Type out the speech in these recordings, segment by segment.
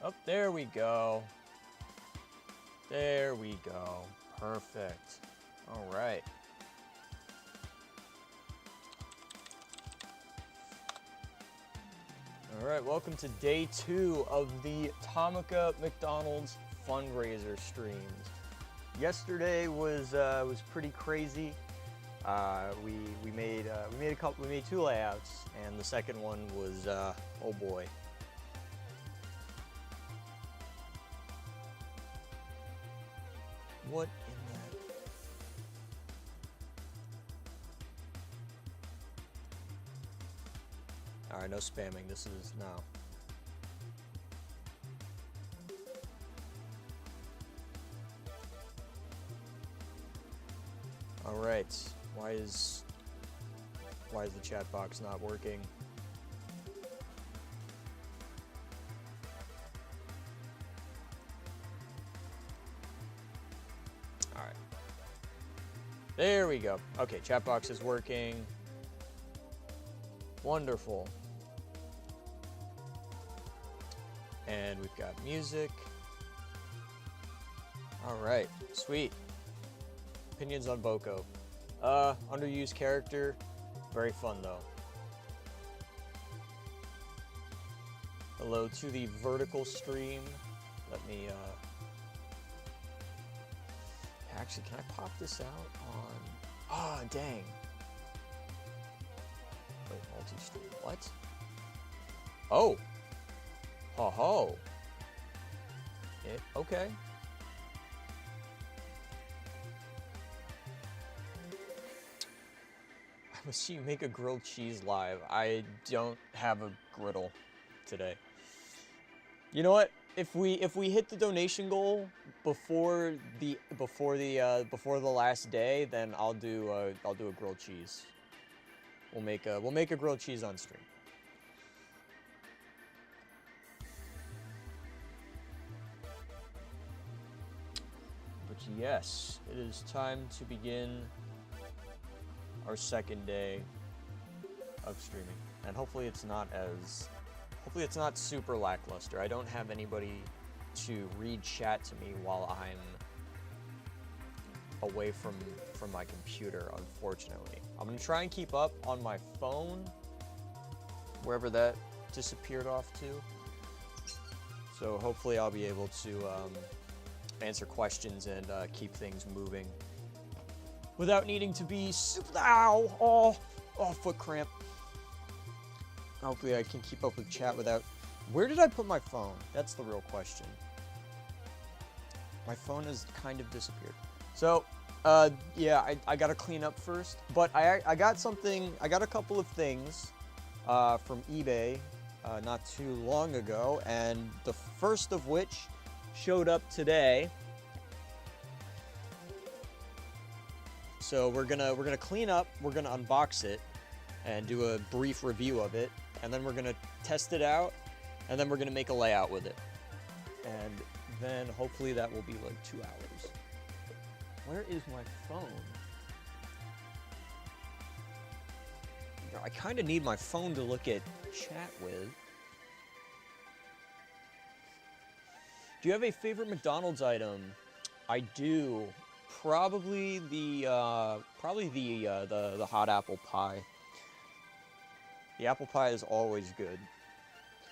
Oh, there we go. There we go. Perfect. All right. All right, welcome to day 2 of the Tomica McDonald's fundraiser streams. Yesterday was pretty crazy. We made 2 layouts, and the second one was oh boy. What in that? All right, no spamming. This is now. All right. Why is the chat box not working? All right. There we go. Okay, chat box is working. Wonderful. And we've got music. All right, sweet. Opinions on Boko. Underused character. Very fun though. Hello to the vertical stream. Let me, actually, can I pop this out on, ah, dang. Wait, multi-stream, what? Oh. Ho ho. Okay. I must see you make a grilled cheese live. I don't have a griddle today. You know what? If we hit the donation goal before the last day, then I'll do a grilled cheese. We'll make a grilled cheese on stream. But yes, it is time to begin our second day of streaming, and hopefully it's not super lackluster. I don't have anybody to read chat to me while I'm away from my computer, unfortunately. I'm gonna try and keep up on my phone, wherever that disappeared off to. So hopefully I'll be able to answer questions and keep things moving without needing to be super, ow, oh, foot cramp. Hopefully I can keep up with chat without, where did I put my phone? That's the real question. My phone has kind of disappeared. So, yeah, I gotta clean up first, but I got a couple of things from eBay not too long ago, and the first of which showed up today. So we're gonna clean up, we're gonna unbox it and do a brief review of it, and then we're gonna test it out, and then we're gonna make a layout with it. And then hopefully that will be like 2 hours. Where is my phone? I kind of need my phone to look at chat with. Do you have a favorite McDonald's item? I do. Probably the hot apple pie. The apple pie is always good.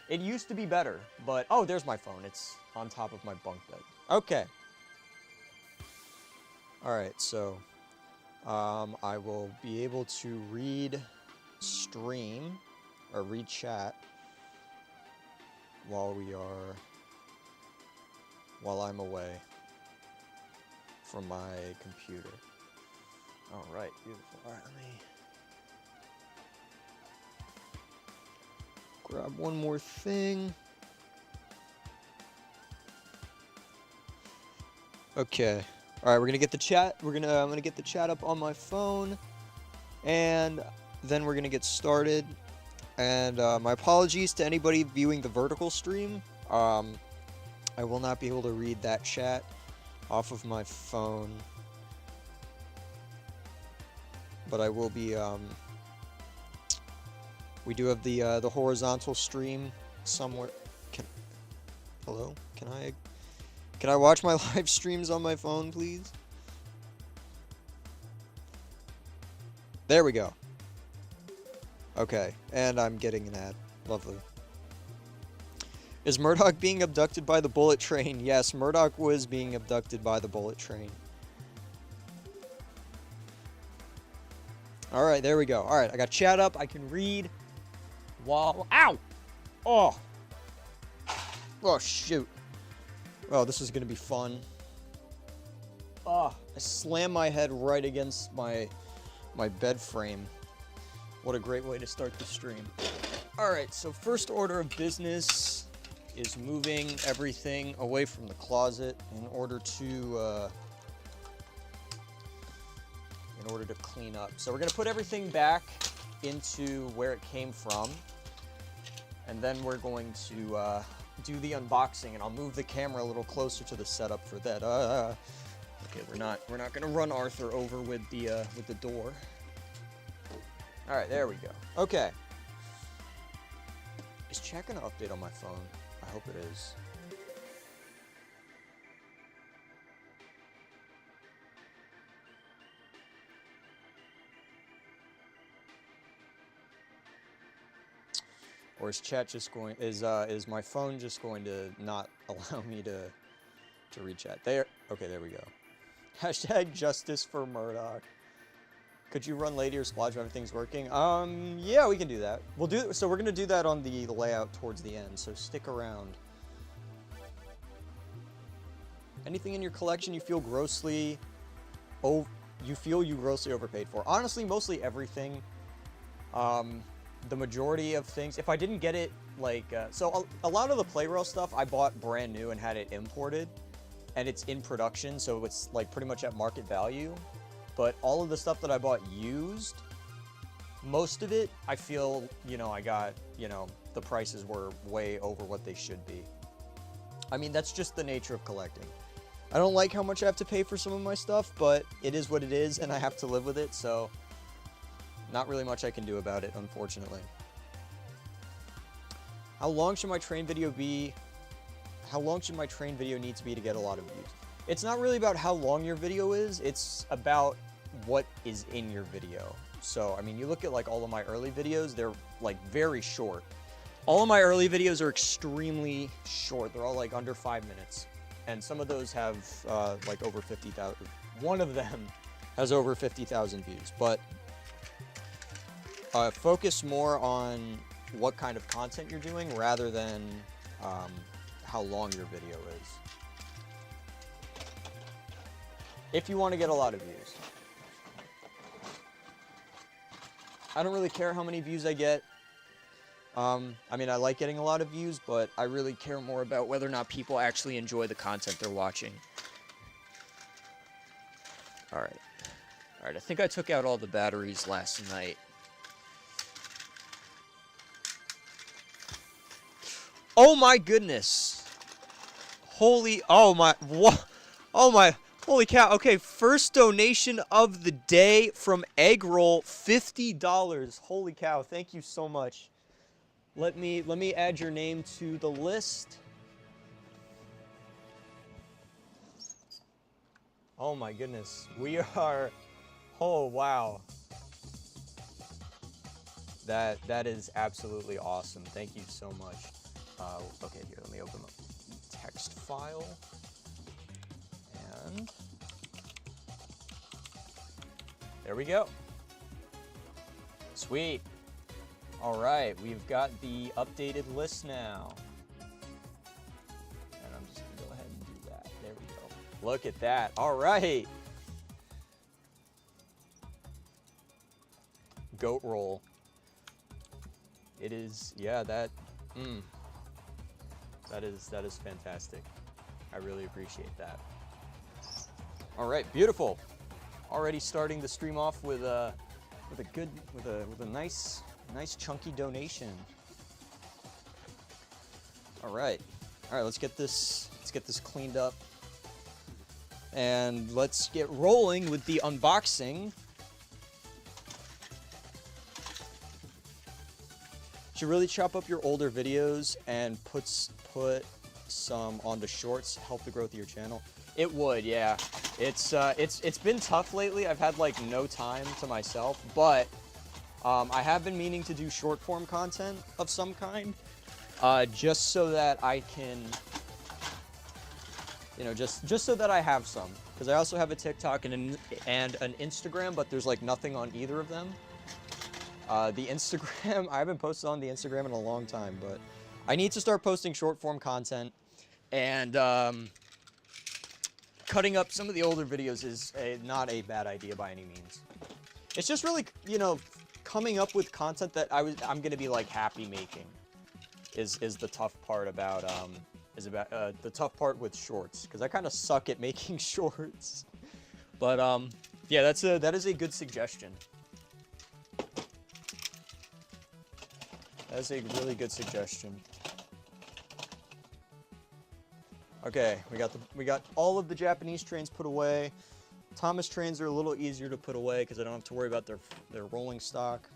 It used to be better, but oh, there's my phone. It's on top of my bunk bed. Okay. All right, so I will be able to read stream or read chat while I'm away from my computer. All right, beautiful. All right, let me grab one more thing. Okay. All right, we're gonna get the chat. I'm gonna get the chat up on my phone, and then we're gonna get started. And my apologies to anybody viewing the vertical stream. I will not be able to read that chat off of my phone, but I will be. We do have the horizontal stream somewhere. Hello? Can I watch my live streams on my phone, please? There we go. Okay, and I'm getting an ad. Lovely. Is Murdoch being abducted by the bullet train? Yes, Murdoch was being abducted by the bullet train. Alright, there we go. Alright, I got chat up. I can read while... Ow! Oh! Oh, shoot. Oh, this is going to be fun. Oh, I slammed my head right against my bed frame. What a great way to start the stream. Alright, so first order of business is moving everything away from the closet in order to clean up. So we're going to put everything back into where it came from. And then we're going to do the unboxing, and I'll move the camera a little closer to the setup for that. Okay, we're not gonna run Arthur over with the door. All right, there we go. Okay. Is chat gonna update on my phone? I hope it is. Or is chat just going? Is my phone just going to not allow me to read chat? There. Okay, there we go. Hashtag justice for Murdoch. Could you run later or splodge when everything's working? Yeah, we can do that. So we're gonna do that on the layout towards the end. So stick around. Anything in your collection you feel grossly overpaid for? Honestly, mostly everything. The majority of things, if I didn't get it, like, so a lot of the Playrail stuff I bought brand new and had it imported, and it's in production, so it's like pretty much at market value. But all of the stuff that I bought used, most of it, I feel, I got, the prices were way over what they should be. I mean, that's just the nature of collecting. I don't like how much I have to pay for some of my stuff, but it is what it is, and I have to live with it, so not really much I can do about it, unfortunately. How long should my train video be? How long should my train video need to be to get a lot of views? It's not really about how long your video is, it's about what is in your video. So, I mean, you look at like all of my early videos, they're like very short. All of my early videos are extremely short. They're all like under 5 minutes. And some of those have like over 50,000. One of them has over 50,000 views, but focus more on what kind of content you're doing rather than how long your video is. If you want to get a lot of views. I don't really care how many views I get. I mean, I like getting a lot of views, but I really care more about whether or not people actually enjoy the content they're watching. Alright. Alright, I think I took out all the batteries last night. Oh my goodness. Holy cow. Okay, first donation of the day from Eggroll, $50. Holy cow, thank you so much. Let me add your name to the list. Oh my goodness. We are, oh wow. That is absolutely awesome. Thank you so much. Okay, here, let me open up the text file. And there we go. Sweet. All right, we've got the updated list now. And I'm just gonna go ahead and do that. There we go. Look at that. All right. Goat roll. It is, yeah, that is fantastic. I really appreciate that. All right, beautiful. Already starting the stream off with a nice chunky donation. All right, let's get this cleaned up, and let's get rolling with the unboxing. Should really chop up your older videos and put some onto shorts help the growth of your channel? It would, yeah. It's been tough lately. I've had like no time to myself, but I have been meaning to do short form content of some kind, just so that I can, you know, just so that I have some. Because I also have a TikTok and an Instagram, but there's like nothing on either of them. The Instagram, I haven't posted on the Instagram in a long time, but I need to start posting short form content, and cutting up some of the older videos is not a bad idea by any means. It's just really, you know, coming up with content that I'm gonna be like happy making is the tough part about the tough part with shorts, because I kind of suck at making shorts. But yeah, that is a good suggestion. That's a really good suggestion. Okay, we got all of the Japanese trains put away. Thomas trains are a little easier to put away because I don't have to worry about their rolling stock.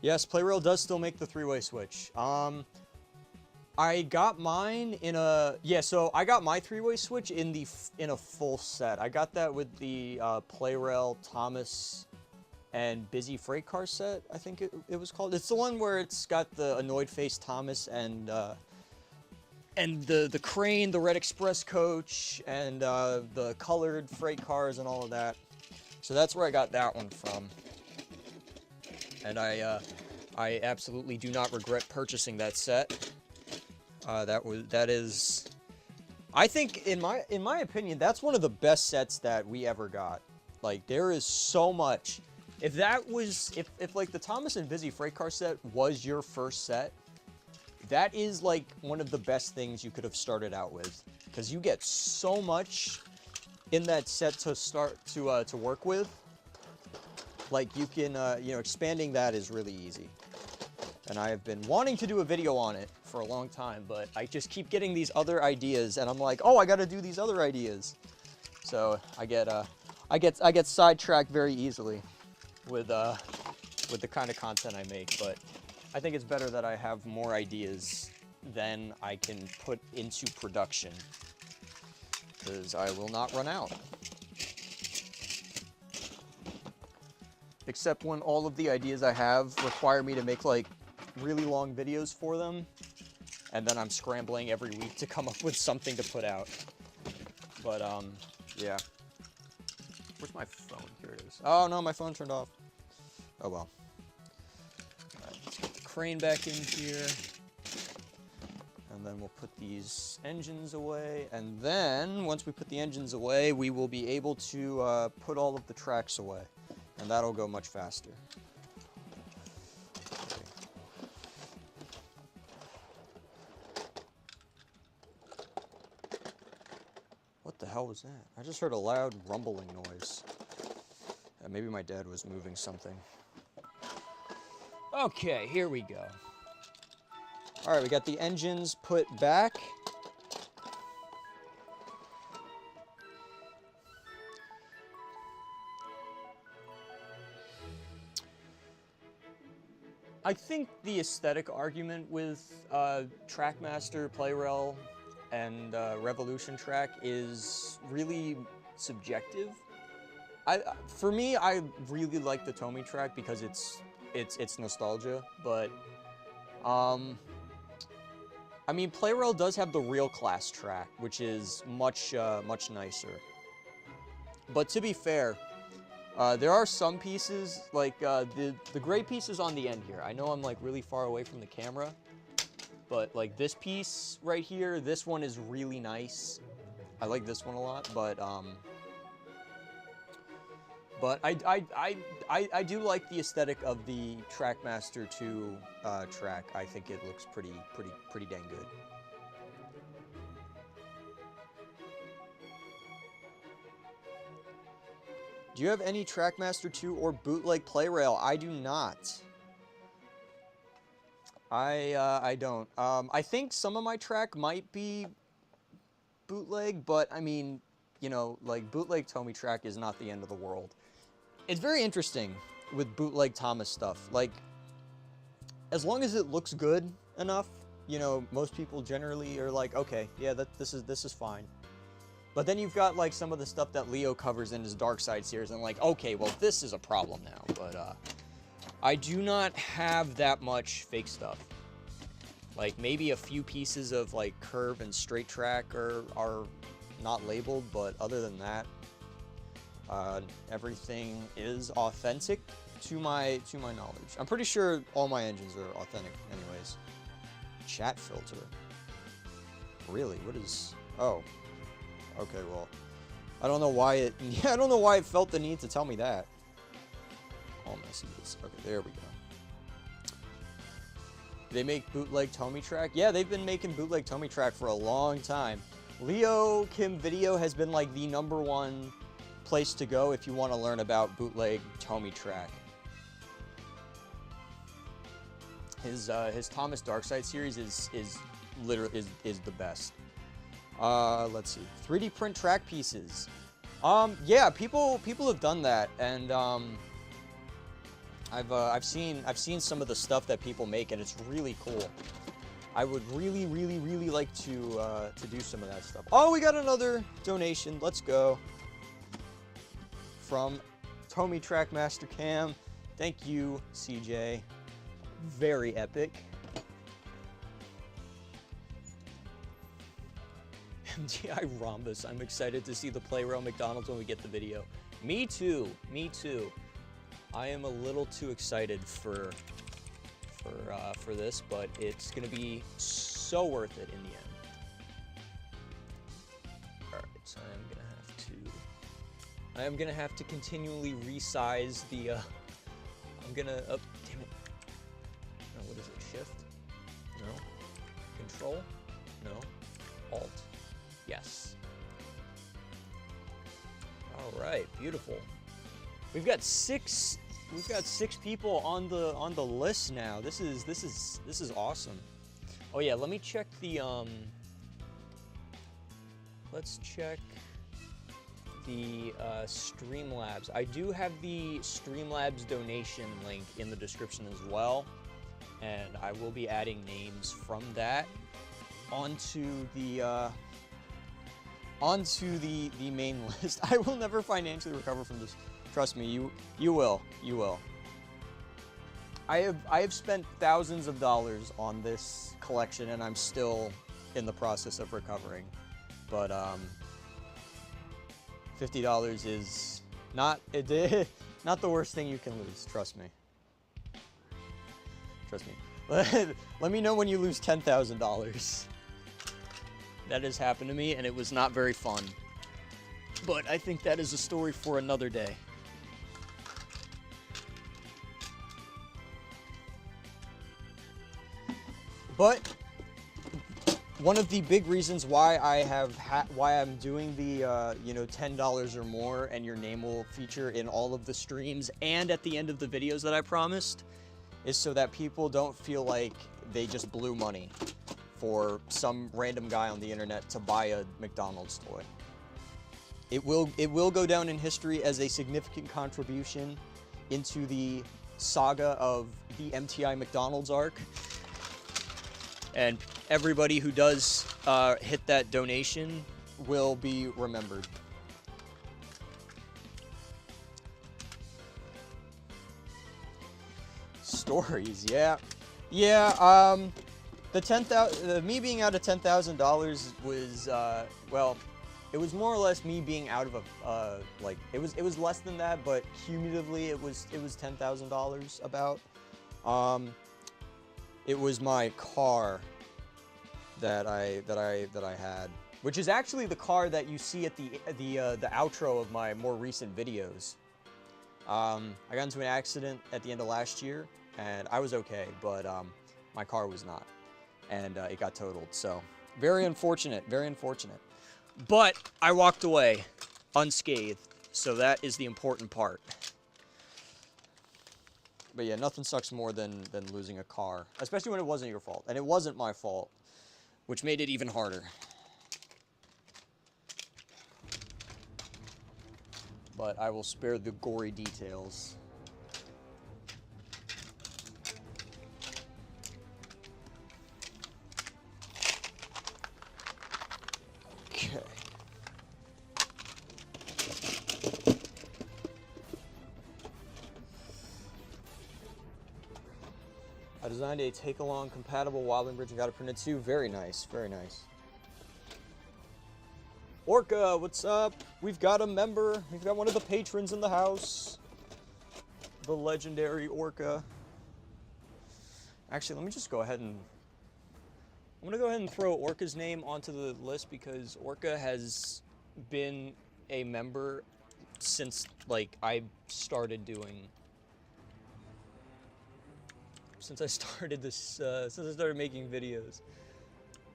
Yes, PlayRail does still make the three-way switch. I got mine in a, yeah, so I got my three-way switch in a full set. I got that with the PlayRail, Thomas, and Busy Freight Car set, I think it was called. It's the one where it's got the annoyed face Thomas and the crane, the red express coach, and the colored freight cars and all of that. So that's where I got that one from. And I absolutely do not regret purchasing that set. That is, I think in my opinion, that's one of the best sets that we ever got. Like, there is so much. If like the Thomas and Busy Freight Car set was your first set, that is like one of the best things you could have started out with, because you get so much in that set to start to work with. Like, you can, you know, expanding that is really easy. And I have been wanting to do a video on it for a long time, but I just keep getting these other ideas, and I'm like, oh, I gotta do these other ideas. So I get sidetracked very easily with the kind of content I make. But I think it's better that I have more ideas than I can put into production, because I will not run out. Except when all of the ideas I have require me to make like really long videos for them, and then I'm scrambling every week to come up with something to put out. But yeah. Where's my phone? Here it is. Oh no, my phone turned off. Oh well. Alright, let's get the crane back in here. And then we'll put these engines away. And then, once we put the engines away, we will be able to put all of the tracks away. And that'll go much faster. Okay. What the hell was that? I just heard a loud rumbling noise. Maybe my dad was moving something. Okay, here we go. All right, we got the engines put back. I think the aesthetic argument with Trackmaster, PlayRail, and Revolution Track is really subjective. For me, I really like the Tomy track because it's nostalgia, but I mean, PlayRail does have the real class track, which is much nicer. But to be fair, there are some pieces, like the gray pieces on the end here. I know I'm like really far away from the camera, but like this piece right here, this one is really nice. I like this one a lot, but I do like the aesthetic of the Trackmaster 2 track. I think it looks pretty dang good. Do you have any Trackmaster 2 or bootleg PlayRail? I do not. I don't. I think some of my track might be bootleg, but I mean, you know, like bootleg Tomica is not the end of the world. It's very interesting with bootleg Thomas stuff. Like, as long as it looks good enough, you know, most people generally are like, okay, yeah, this is fine. But then you've got like some of the stuff that Leo covers in his Dark Side series, and like, okay, well, this is a problem now. But I do not have that much fake stuff. Like maybe a few pieces of like curve and straight track are not labeled, but other than that, everything is authentic to my knowledge. I'm pretty sure all my engines are authentic anyways. Chat filter. Really? What is... Oh. Okay, well, I don't know why it... Yeah, I don't know why it felt the need to tell me that. All messages. Okay, there we go. They make bootleg Tomica? Yeah, they've been making bootleg Tomica for a long time. Leo Kim Video has been like the #1 place to go if you want to learn about bootleg Tomica. His Thomas Darkside series is literally the best. Let's see, 3D print track pieces. Yeah, people have done that, and I've seen some of the stuff that people make, and it's really cool. I would really like to do some of that stuff. Oh, we got another donation. Let's go. From Tomica Master Cam. Thank you, CJ. Very epic. MTI Rhombus. I'm excited to see the Playrail McDonald's when we get the video. Me too. Me too. I am a little too excited for this, but it's gonna be so worth it in the end. All right, so I am gonna have to continually resize the. I'm gonna. Oh, damn it. No, what is it? Shift? No. Control? No. Alt. Yes. All right, beautiful. We've got six people on the list now. This is awesome. Oh yeah, let me check the let's check the Streamlabs. I do have the Streamlabs donation link in the description as well, and I will be adding names from that onto the main list. I will never financially recover from this. Trust me, you will. I have spent thousands of dollars on this collection, and I'm still in the process of recovering. But $50 is not not the worst thing you can lose. Trust me. Trust me. Let me know when you lose $10,000. That has happened to me, and it was not very fun. But I think that is a story for another day. But one of the big reasons why I'm doing the you know, $10 or more, and your name will feature in all of the streams and at the end of the videos that I promised, is so that people don't feel like they just blew money for some random guy on the internet to buy a McDonald's toy. It will go down in history as a significant contribution into the saga of the MTI McDonald's arc. And everybody who does hit that donation will be remembered. Stories, yeah. Yeah, me being out of $10,000 was, well, it was more or less me being out of a, like, it was less than that, but cumulatively it was $10,000 about. It was my car that I had, which is actually the car that you see at the outro of my more recent videos. I got into an accident at the end of last year, and I was okay, but my car was not, and it got totaled. So very unfortunate, very unfortunate. But I walked away unscathed, so that is the important part. But yeah, nothing sucks more than losing a car, especially when it wasn't your fault. And it wasn't my fault, which made it even harder. but I will spare the gory details. Okay. I designed a take-along compatible wobbling bridge and got it printed too. Very nice, very nice. Orca, what's up? We've got a member. We've got one of the patrons in the house. The legendary Orca. Actually, let me just go ahead and... I'm going to go ahead and throw Orca's name onto the list because Orca has been a member since, like, I started doing... Since I started this, since I started making videos.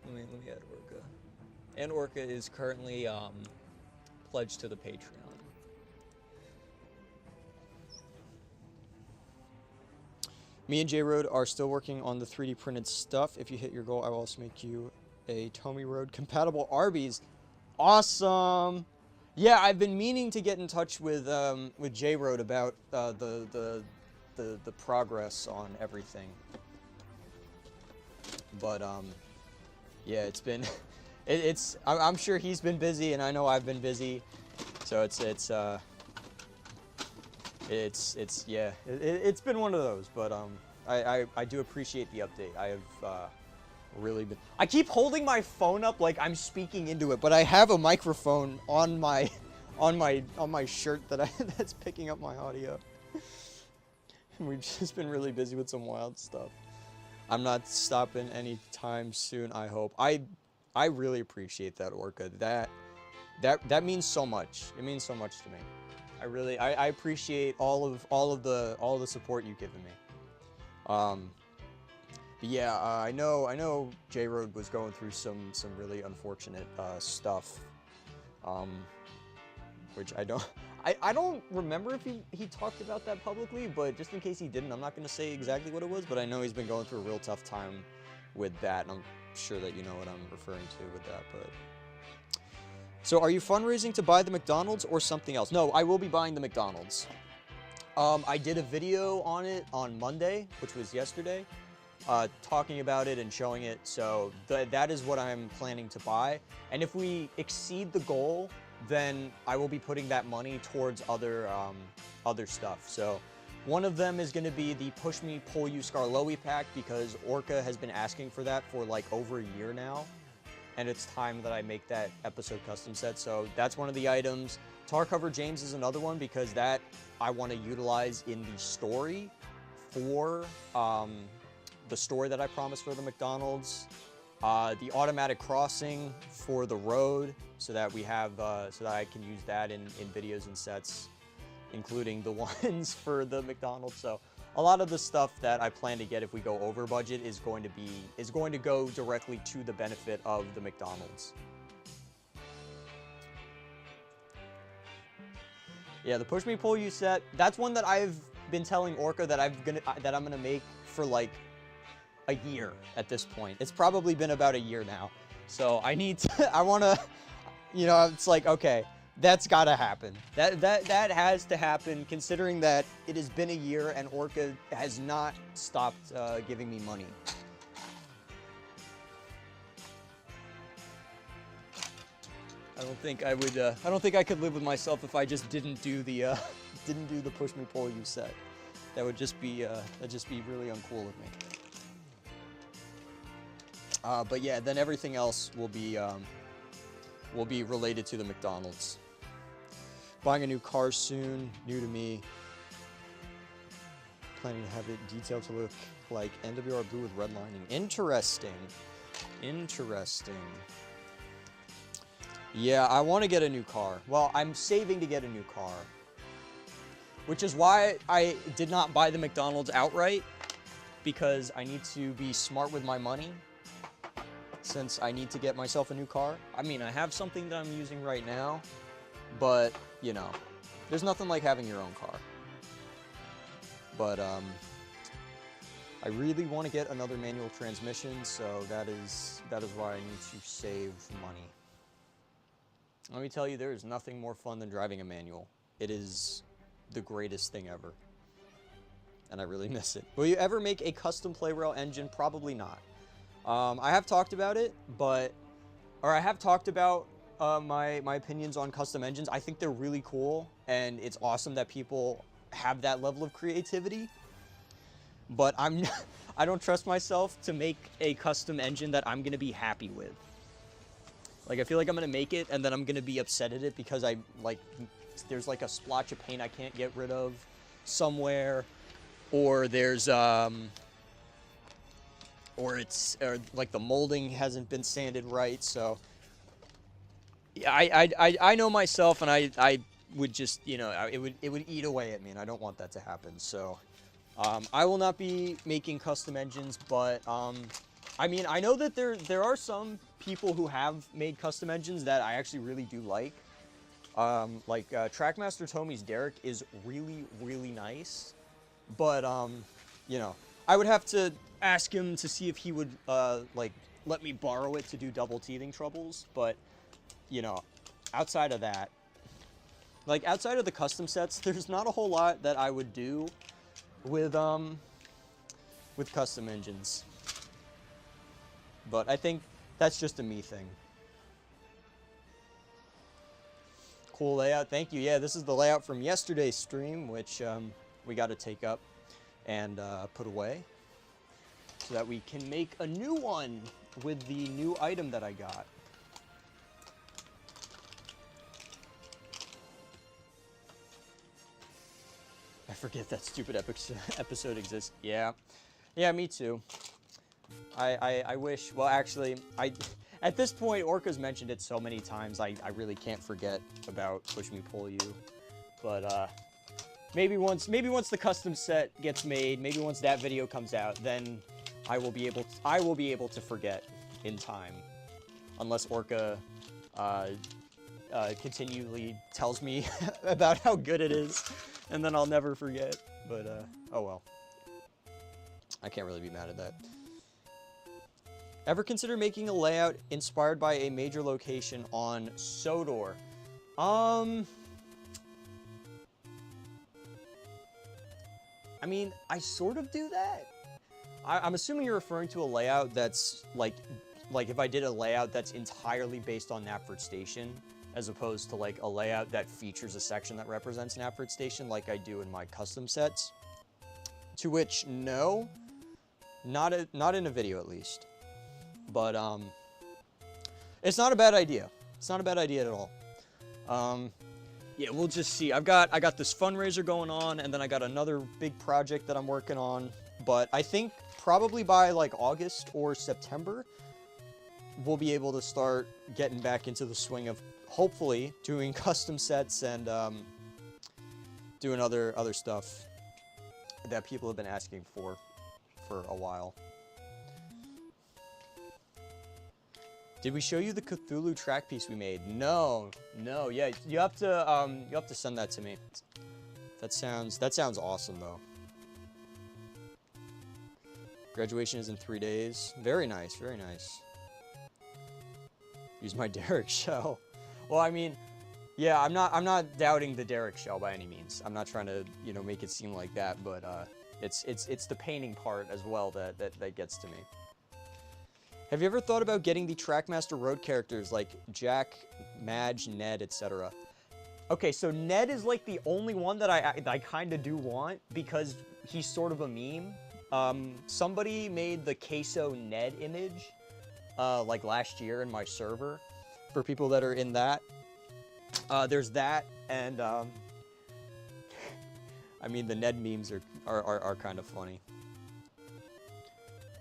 Let me add Orca. And Orca is currently pledged to the Patreon. Me and J-Road are still working on the 3D printed stuff. If you hit your goal, I will also make you a Tomy Road compatible Arby's. Awesome! Yeah, I've been meaning to get in touch with J-Road about the progress on everything. But yeah, it's been I'm sure he's been busy and I know I've been busy. So it's been one of those, but I do appreciate the update. I have really been. I keep holding my phone up like I'm speaking into it, but I have a microphone on my shirt that's picking up my audio. We've just been really busy with some wild stuff. I'm not stopping anytime soon, I hope. I really appreciate that, Orca. That means so much. It means so much to me. I appreciate all of the support you've given me. But yeah, I know J-Road was going through some really unfortunate stuff. Which I don't remember if he talked about that publicly, but just in case he didn't, I'm not going to say exactly what it was, but I know he's been going through a real tough time with that, and I'm sure that you know what I'm referring to with that, but... So, are you fundraising to buy the McDonald's or something else? No, I will be buying the McDonald's. I did a video on it on Monday, which was yesterday, talking about it and showing it, so that is what I'm planning to buy, and if we exceed the goal, then I will be putting that money towards other stuff. So one of them is going to be the Push Me Pull You Skarloey pack because Orca has been asking for that for like over a year now. And it's time that I make that episode custom set. So that's one of the items. Tar Cover James is another one because that I want to utilize in the story for the story that I promised for the McDonald's. The automatic crossing for the road so that we have, so that I can use that in videos and sets, including the ones for the McDonald's. So a lot of the stuff that I plan to get if we go over budget is going to go directly to the benefit of the McDonald's. Yeah, the Push Me Pull You set, that's one that I've been telling Orca that I'm gonna make for like a year at this point. It's probably been about a year now. So I need to, I wanna, you know, it's like, okay, that's gotta happen. That has to happen considering that it has been a year and Orca has not stopped giving me money. I don't think I would, I don't think I could live with myself if I just didn't do the Push Me Pull You set. That would just be, that'd just be really uncool of me. But yeah, then everything else will be related to the McDonald's. Buying a new car soon, new to me. Planning to have it detailed to look like NWR blue with red lining. Interesting. Interesting. Yeah, I want to get a new car. Well, I'm saving to get a new car. Which is why I did not buy the McDonald's outright. Because I need to be smart with my money. Since I need to get myself a new car. I mean, I have something that I'm using right now, but, you know, there's nothing like having your own car. But, I really want to get another manual transmission, so that is why I need to save money. Let me tell you, there is nothing more fun than driving a manual. It is the greatest thing ever. And I really miss it. Will you ever make a custom PlayRail engine? Probably not. I have talked about it, I have talked about my opinions on custom engines. I think they're really cool, and it's awesome that people have that level of creativity. But I don't trust myself to make a custom engine that I'm gonna be happy with. Like, I feel like I'm gonna make it, and then I'm gonna be upset at it because there's like a splotch of paint I can't get rid of somewhere, or there's or like the molding hasn't been sanded right. So yeah, I know myself, and I would just, you know, it would eat away at me, and I don't want that to happen. So I will not be making custom engines, but I mean, I know that there are some people who have made custom engines that I actually really do like. Trackmaster Tommy's Derek is really, really nice, but you know, I would have to ask him to see if he would like let me borrow it to do double teething troubles. But you know, outside of that, like outside of the custom sets, there's not a whole lot that I would do with custom engines. But I think that's just a me thing. Cool layout, thank you. Yeah, this is the layout from yesterday's stream, which we got to take up and put away so that we can make a new one with the new item that I got. I forget that stupid episode exists. Yeah, me too. I wish, well, actually, at this point, Orca's mentioned it so many times, I really can't forget about Push Me Pull You. But maybe once the custom set gets made, maybe once that video comes out, then I will be able to forget in time, unless Orca continually tells me about how good it is, and then I'll never forget. But oh well, I can't really be mad at that. Ever consider making a layout inspired by a major location on Sodor? I mean, I sort of do that. I'm assuming you're referring to a layout that's like if I did a layout that's entirely based on Knapford Station, as opposed to like a layout that features a section that represents Knapford Station like I do in my custom sets. To which, no, not in a video at least. But it's not a bad idea. It's not a bad idea at all. Yeah, we'll just see. I got this fundraiser going on, and then I got another big project that I'm working on. But I think probably by like August or September, we'll be able to start getting back into the swing of hopefully doing custom sets and doing other stuff that people have been asking for a while. Did we show you the Cthulhu track piece we made? No. Yeah, you have to send that to me. That sounds awesome though. Graduation is in 3 days. Very nice, very nice. Use my Derek shell. Well, I mean, yeah, I'm not doubting the Derek shell by any means. I'm not trying to, you know, make it seem like that, but it's the painting part as well that gets to me. Have you ever thought about getting the Trackmaster Road characters like Jack, Madge, Ned, etc.? Okay, so Ned is like the only one that I kind of do want because he's sort of a meme. Somebody made the Queso Ned image like last year in my server. For people that are in that, there's that, and I mean the Ned memes are kind of funny.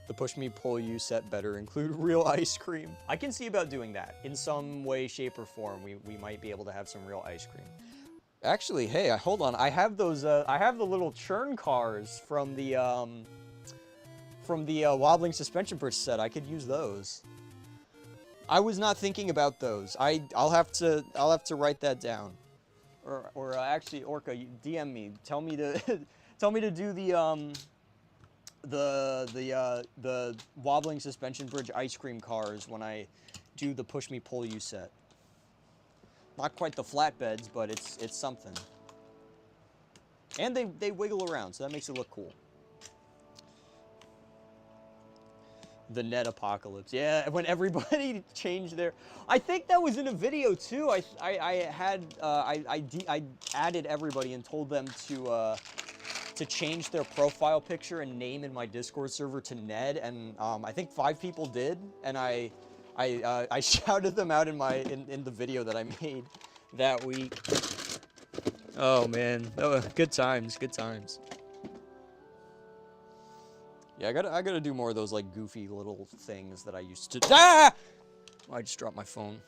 The Push Me Pull You set better include real ice cream. I can see about doing that in some way, shape, or form. We might be able to have some real ice cream. Actually, hey, hold on. I have those. I have the little churn cars from the wobbling suspension bridge set. I could use those. I was not thinking about those. I'll have to write that down. Or actually, Orca, you DM me. Tell me to do the wobbling suspension bridge ice cream cars when I do the Push Me Pull You set. Not quite the flatbeds, but it's something. And they wiggle around, so that makes it look cool. The net apocalypse. Yeah, when everybody changed their... I think that was in a video too. I added everybody and told them to change their profile picture and name in my Discord server to Ned, and I think 5 people did, and I shouted them out in the video that I made that week. Oh man, good times, good times. Yeah, I gotta do more of those like goofy little things that I used to. Ah! Oh, I just dropped my phone.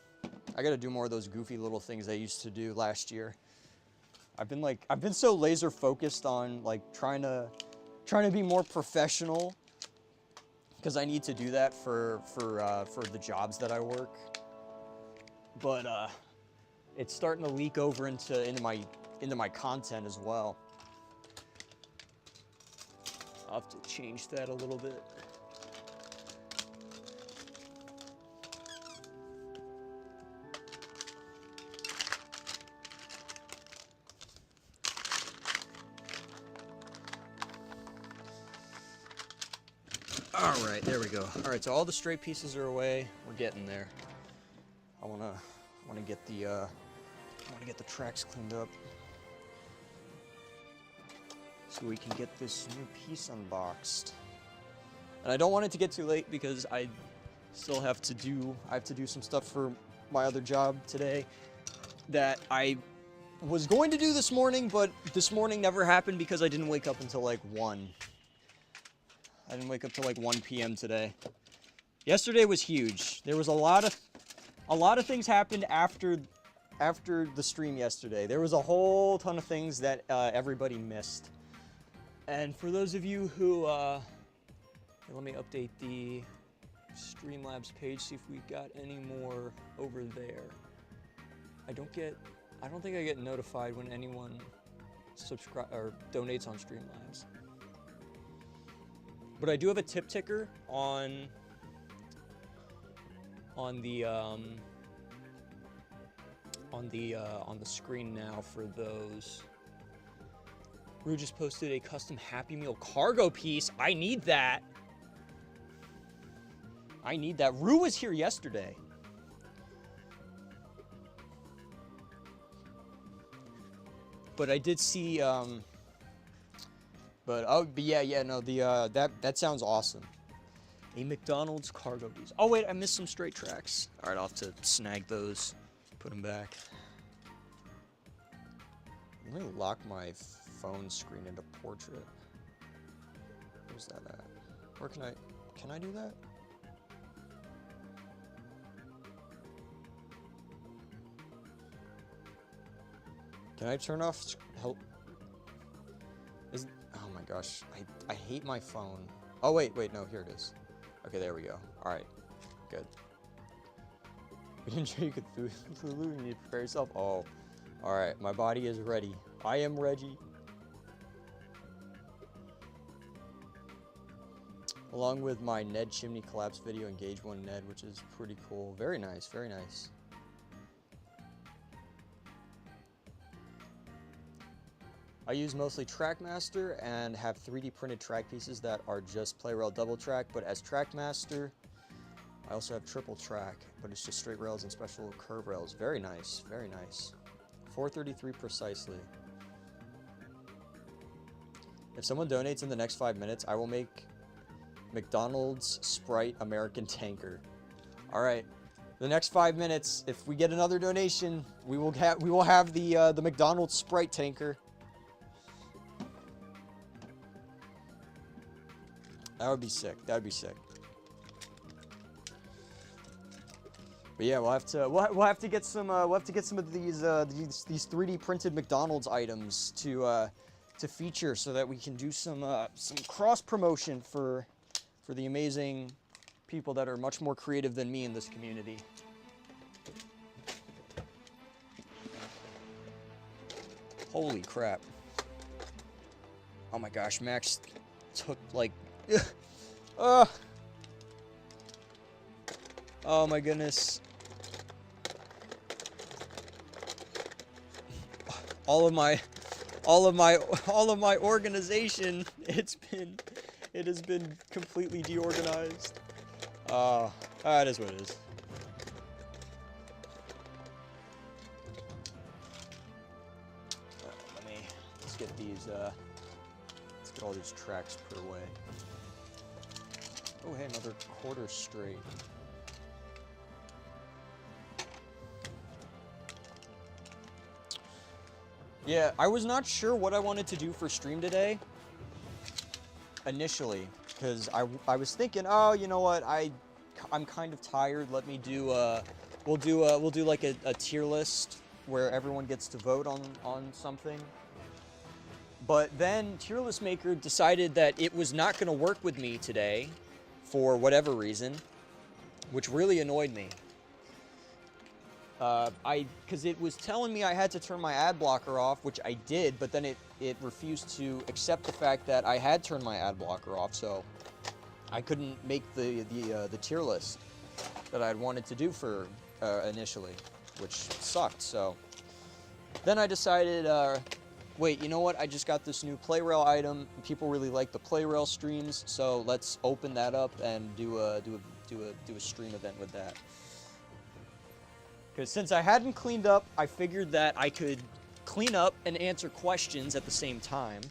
I gotta do more of those goofy little things I used to do last year. I've been so laser focused on like trying to be more professional, because I need to do that for the jobs that I work. But it's starting to leak over into my content as well. I'll have to change that a little bit. All right, there we go. All right, so all the straight pieces are away. We're getting there. I wanna get the tracks cleaned up, so we can get this new piece unboxed. And I don't want it to get too late because I still have to do some stuff for my other job today that I was going to do this morning, but this morning never happened because I didn't wake up until like 1. I didn't wake up till like 1 p.m. today. Yesterday was huge. There was a lot of things happened after the stream yesterday. There was a whole ton of things that everybody missed. And for those of you who, let me update the Streamlabs page, see if we got any more over there. I don't think I get notified when anyone subscribe or donates on Streamlabs. But I do have a tip ticker on the screen now for those. Rue just posted a custom Happy Meal cargo piece. I need that. I need that. Rue was here yesterday. But I did see, but yeah, no, that sounds awesome. A McDonald's cargo piece. Oh wait, I missed some straight tracks. All right, I'll have to snag those, put them back. Let me lock my phone screen into portrait. Where's that at? Where can I do that? Can I turn off help? Oh my gosh, I hate my phone. Oh wait, no, here it is. Okay, there we go. All right, good. We didn't show you could Lulu, you need to prepare yourself. Oh, all right, my body is ready. I am Reggie. Along with my Ned chimney collapse video, Engage One Ned, which is pretty cool. Very nice, very nice. I use mostly Trackmaster and have 3D printed track pieces that are just play rail double track, but as Trackmaster, I also have triple track, but it's just straight rails and special curve rails. Very nice, very nice. 433 precisely. If someone donates in the next 5 minutes, I will make McDonald's Sprite American Tanker. All right, the next 5 minutes, if we get another donation, we will have the McDonald's Sprite Tanker. That would be sick. That would be sick. But yeah, we'll have to get some of these 3D printed McDonald's items to feature so that we can do some cross promotion for the amazing people that are much more creative than me in this community. Holy crap. Oh my gosh, Max took like oh my goodness. All of my all of my organization, it has been completely deorganized. That is what it is. Let's get these, let's get all these tracks put away. Oh, hey, another quarter straight. Yeah, I was not sure what I wanted to do for stream today, initially, because I was thinking, oh, you know what, I'm kind of tired. Let me do we'll do like a tier list where everyone gets to vote on something. But then Tier List Maker decided that it was not going to work with me today for whatever reason, which really annoyed me. Because it was telling me I had to turn my ad blocker off, which I did, but then it refused to accept the fact that I had turned my ad blocker off, so I couldn't make the tier list that I'd wanted to do for initially, which sucked. So then I decided, wait, you know what? I just got this new PlayRail item. People really like the PlayRail streams, so let's open that up and do a stream event with that. Because since I hadn't cleaned up, I figured that I could clean up and answer questions at the same time,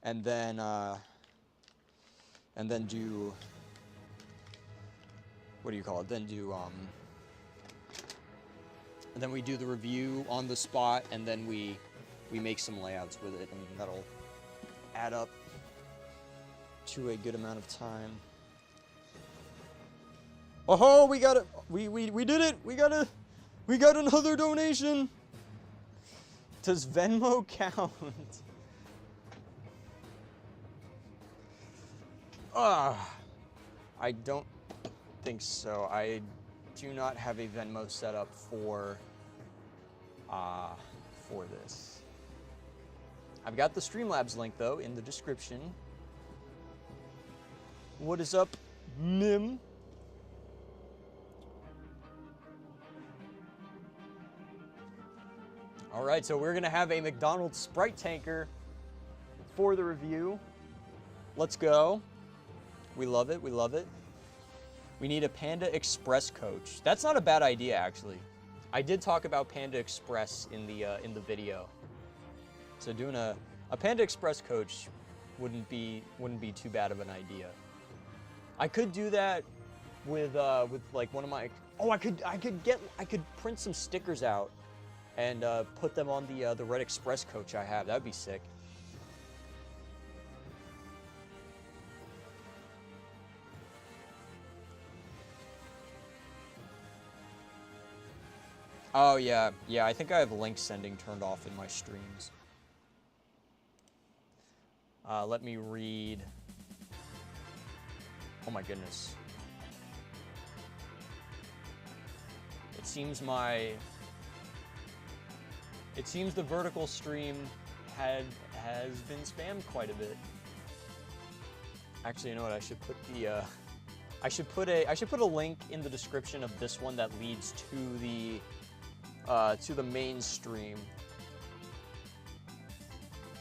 and then do, what do you call it? Then do and then we do the review on the spot, and then we make some layouts with it, and that'll add up to a good amount of time. Oh, we got it! We did it! We got another donation! Does Venmo count? I don't think so. I do not have a Venmo set up for this. I've got the Streamlabs link though in the description. What is up, Nim? All right, so we're gonna have a McDonald's Sprite tanker for the review. Let's go. We love it, we love it. We need a Panda Express coach. That's not a bad idea, actually. I did talk about Panda Express in the video. So doing a Panda Express coach wouldn't be too bad of an idea. I could do that with like one of my, oh, I could print some stickers out and put them on the Red Express coach I have. That'd be sick. Oh yeah, I think I have link sending turned off in my streams. Let me read. Oh my goodness. It seems the vertical stream has been spammed quite a bit. Actually, you know what? I should put the I should put a link in the description of this one that leads to the main stream.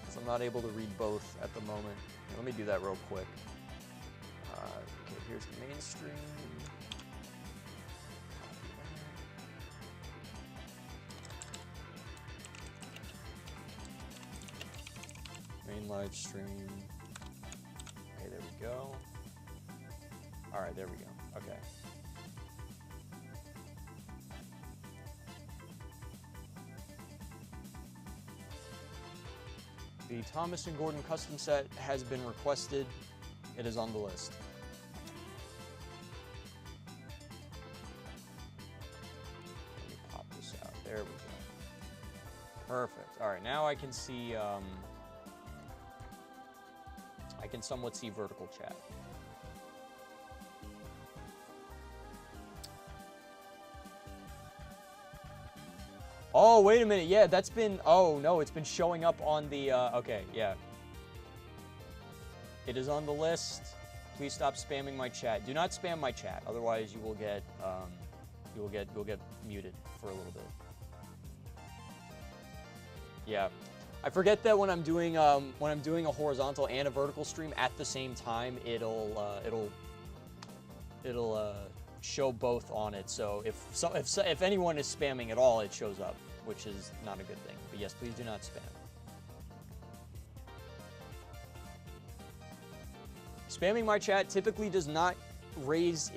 Because I'm not able to read both at the moment. Here, let me do that real quick. Okay, here's the main stream. Main live stream. Okay, there we go. All right, there we go. Okay. The Thomas and Gordon custom set has been requested. It is on the list. Let me pop this out. There we go. Perfect. All right, now I can see. I can somewhat see vertical chat. Oh, wait a minute. Yeah, that's been... Oh, no, it's been showing up on the... okay, yeah. It is on the list. Please stop spamming my chat. Do not spam my chat. Otherwise, you will get... you'll get muted for a little bit. Yeah. I forget that when I'm doing a horizontal and a vertical stream at the same time, it'll show both on it. So if anyone is spamming at all, it shows up, which is not a good thing. But yes, please do not spam. Spamming my chat typically does not increase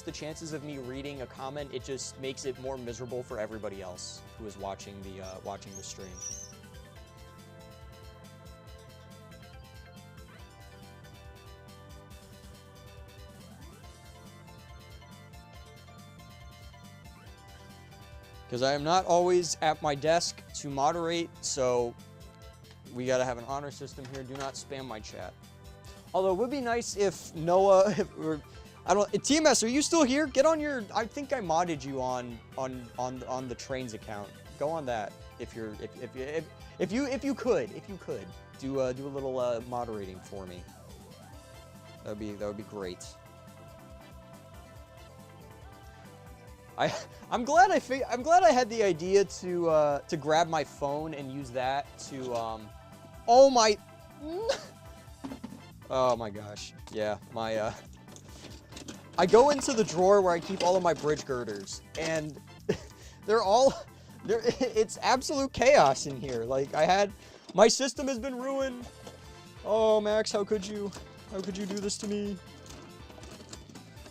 the chances of me reading a comment. It just makes it more miserable for everybody else who is watching the stream. Because I am not always at my desk to moderate, so we gotta have an honor system here. Do not spam my chat. Although it would be nice if Noah, TMS, are you still here? Get on your, I think I modded you on the trains account. Go on that if you could do a little moderating for me. That would be great. I'm glad I had the idea to grab my phone and use that to oh my gosh. Yeah, I go into the drawer where I keep all of my bridge girders, and it's absolute chaos in here. Like, my system has been ruined. Oh, Max, how could you do this to me?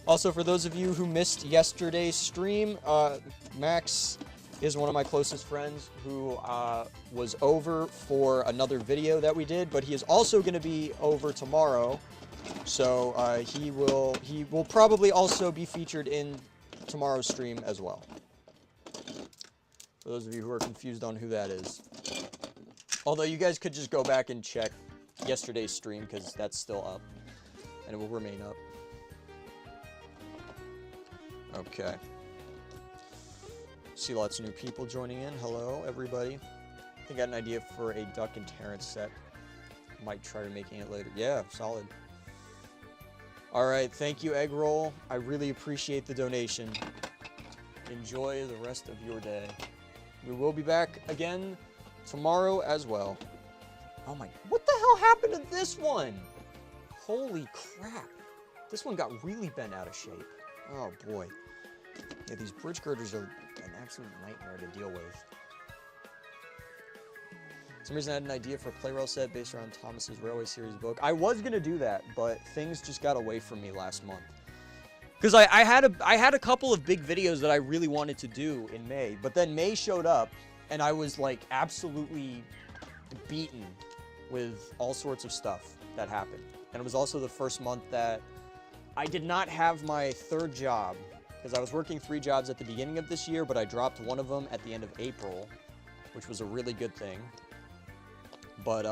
Also, for those of you who missed yesterday's stream, Max is one of my closest friends who was over for another video that we did, but he is also going to be over tomorrow, so he will probably also be featured in tomorrow's stream as well. For those of you who are confused on who that is. Although you guys could just go back and check yesterday's stream, because that's still up, and it will remain up. Okay. See lots of new people joining in. Hello, everybody. I think I got an idea for a Duck and Terrence set. Might try making it later. Yeah, solid. Alright, thank you, Egg Roll. I really appreciate the donation. Enjoy the rest of your day. We will be back again tomorrow as well. Oh my, what the hell happened to this one? Holy crap. This one got really bent out of shape. Oh boy. Yeah, these bridge girders are an absolute nightmare to deal with. For some reason I had an idea for a Playrail set based around Thomas's Railway Series book. I was gonna do that, but things just got away from me last month. Because I had a couple of big videos that I really wanted to do in May, but then May showed up, and I was like absolutely beaten with all sorts of stuff that happened. And it was also the first month that I did not have my third job, because I was working 3 jobs at the beginning of this year, but I dropped one of them at the end of April, which was a really good thing. But,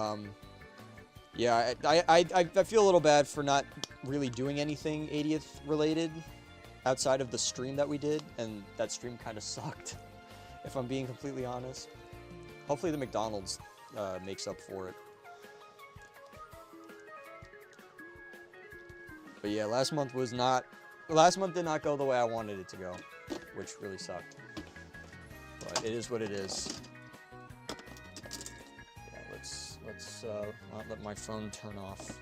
yeah, I feel a little bad for not really doing anything 80th related outside of the stream that we did, and that stream kind of sucked, if I'm being completely honest. Hopefully the McDonald's makes up for it. But yeah, last month did not go the way I wanted it to go, which really sucked. But it is what it is. Yeah, let's not let my phone turn off.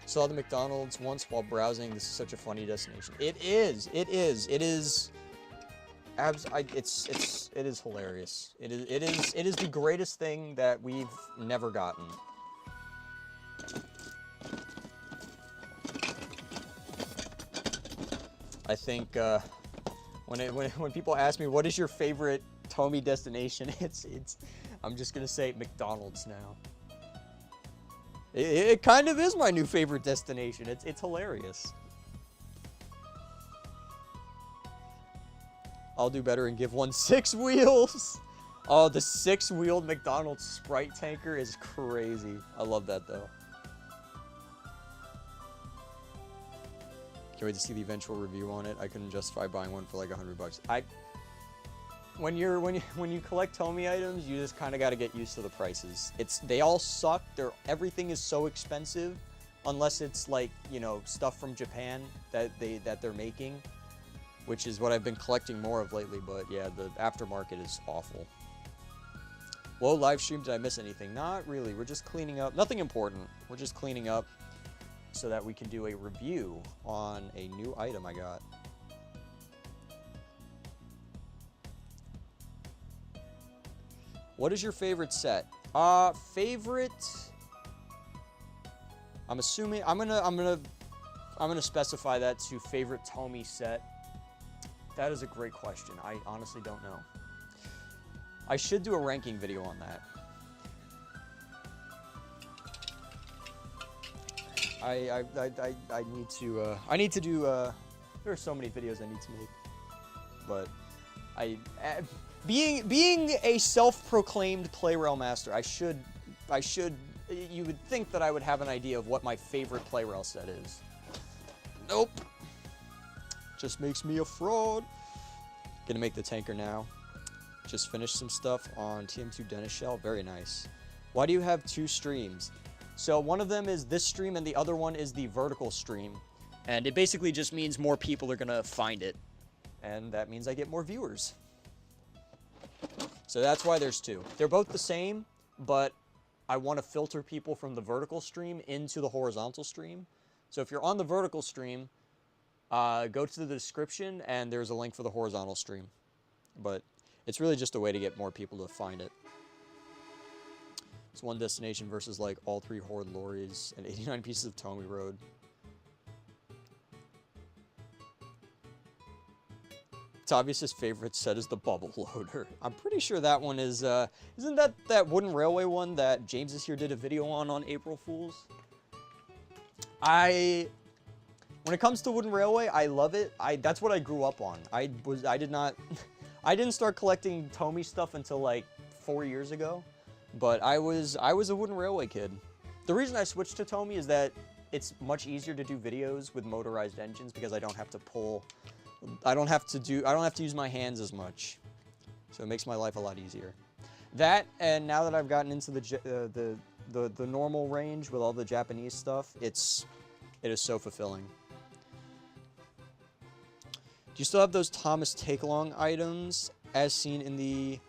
Saw the McDonald's once while browsing. This is such a funny destination. It is hilarious. It is the greatest thing that we've never gotten. I think when people ask me what is your favorite Tomy destination, I'm just gonna say McDonald's now. It kind of is my new favorite destination. It's hilarious. I'll do better and give one 6 wheels. Oh, the 6-wheeled McDonald's Sprite tanker is crazy. I love that though. Can't wait to see the eventual review on it. I couldn't justify buying one for like $100. When you collect Tomy items, you just kind of got to get used to the prices. They all suck. Everything is so expensive, unless it's like, you know, stuff from Japan that they're making, which is what I've been collecting more of lately, but yeah, the aftermarket is awful. Whoa, live stream, did I miss anything? Not really, we're just cleaning up. Nothing important. We're just cleaning up so that we can do a review on a new item I got. What is your favorite set? Favorite... I'm assuming... I'm gonna specify that to favorite Tomy set. That is a great question. I honestly don't know. I should do a ranking video on that. I need to do, there are so many videos I need to make. But, being a self-proclaimed play rail master, you would think that I would have an idea of what my favorite play rail set is. Nope. Just makes me a fraud. Gonna make the tanker now. Just finished some stuff on TM2 Dentist Shell. Very nice. Why do you have 2 streams? So one of them is this stream and the other one is the vertical stream. And it basically just means more people are gonna find it. And that means I get more viewers. So that's why there's 2. They're both the same, but I want to filter people from the vertical stream into the horizontal stream. So if you're on the vertical stream, go to the description and there's a link for the horizontal stream. But it's really just a way to get more people to find it. It's one destination versus like all 3 horde lorries and 89 pieces of Tomy Road. Obvious's favorite set is the bubble loader. I'm pretty sure that one is, isn't that wooden railway one that James is here did a video on April Fools? When it comes to wooden railway, I love it. That's what I grew up on. I didn't start collecting Tomy stuff until like 4 years ago, but I was a wooden railway kid. The reason I switched to Tomy is that it's much easier to do videos with motorized engines because I don't have to pull. I don't have to use my hands as much, so it makes my life a lot easier. That, and now that I've gotten into the normal range with all the Japanese stuff, it is so fulfilling. Do you still have those Thomas take-along items as seen in the...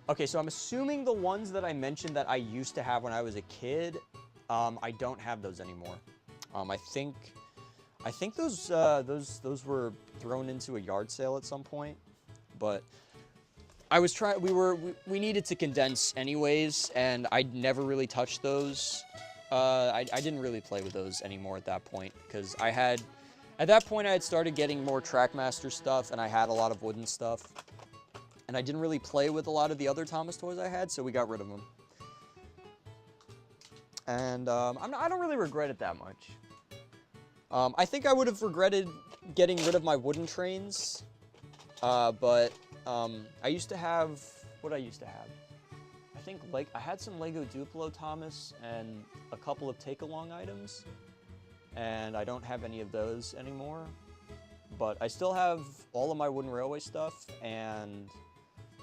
Okay, so I'm assuming the ones that I mentioned that I used to have when I was a kid, I don't have those anymore. I think those were thrown into a yard sale at some point, but I was trying. We needed to condense anyways, and I never really touched those. I didn't really play with those anymore at that point because at that point I had started getting more Trackmaster stuff, and I had a lot of wooden stuff, and I didn't really play with a lot of the other Thomas toys I had, so we got rid of them. And I don't really regret it that much. I think I would have regretted getting rid of my wooden trains, but I used to have, what I used to have? I think I had some Lego Duplo Thomas and a couple of take-along items, and I don't have any of those anymore. But I still have all of my wooden railway stuff and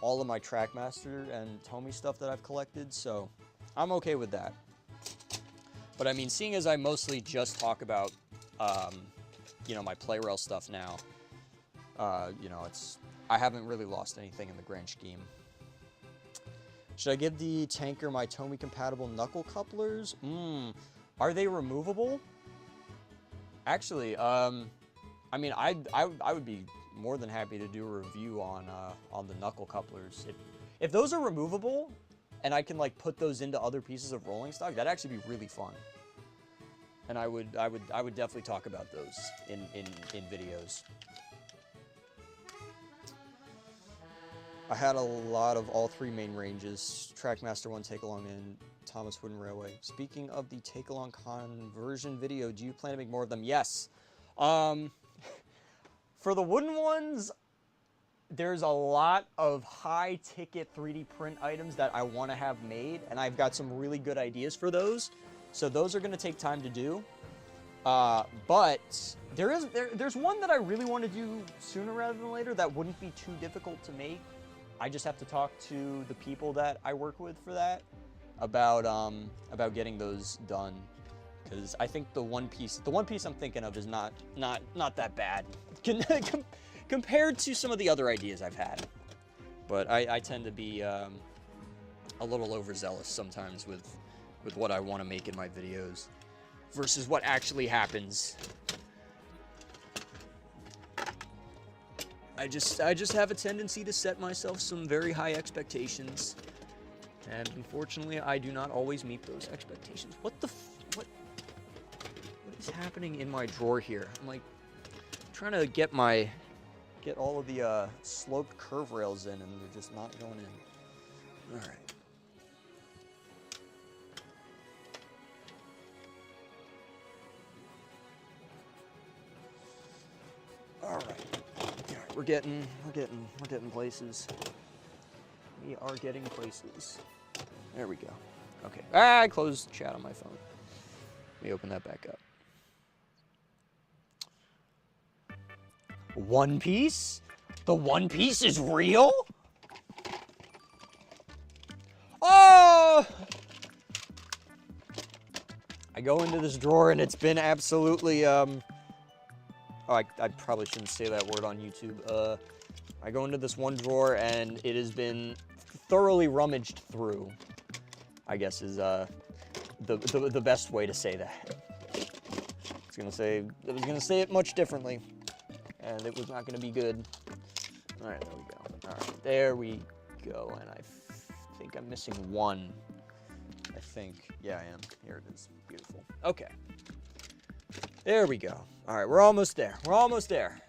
all of my Trackmaster and Tomy stuff that I've collected, so I'm okay with that. But I mean, seeing as I mostly just talk about you know, my play rail stuff now, you know, I haven't really lost anything in the grand scheme. Should I give the tanker my Tomy compatible knuckle couplers? Are they removable? Actually, I mean, I would be more than happy to do a review on the knuckle couplers. If those are removable and I can like put those into other pieces of rolling stock, that'd actually be really fun. And I would definitely talk about those in videos. I had a lot of all 3 main ranges, Trackmaster 1 take-along and Thomas Wooden Railway. Speaking of the take-along conversion video, do you plan to make more of them? Yes. For the wooden ones, there's a lot of high-ticket 3D print items that I want to have made, and I've got some really good ideas for those. So those are going to take time to do. But there's one that I really want to do sooner rather than later that wouldn't be too difficult to make. I just have to talk to the people that I work with for that about getting those done. because I think the one piece I'm thinking of is not that bad compared to some of the other ideas I've had. But I tend to be a little overzealous sometimes with what I want to make in my videos versus what actually happens. I just have a tendency to set myself some very high expectations, and unfortunately, I do not always meet those expectations. What is happening in my drawer here? I'm like trying to get all of the sloped curve rails in, and they're just not going in. All right. All right. We're getting places. We are getting places. There we go. Okay. I closed chat on my phone. Let me open that back up. One Piece? The One Piece is real? Oh! I go into this drawer and it's been absolutely, I probably shouldn't say that word on YouTube. I go into this one drawer and it has been thoroughly rummaged through, I guess is the best way to say that. I was gonna say it much differently, and it was not gonna be good. All right, there we go. All right, there we go. And I think I'm missing one. I think, yeah, I am. Here it is. Beautiful. Okay. There we go. All right, we're almost there. We're almost there.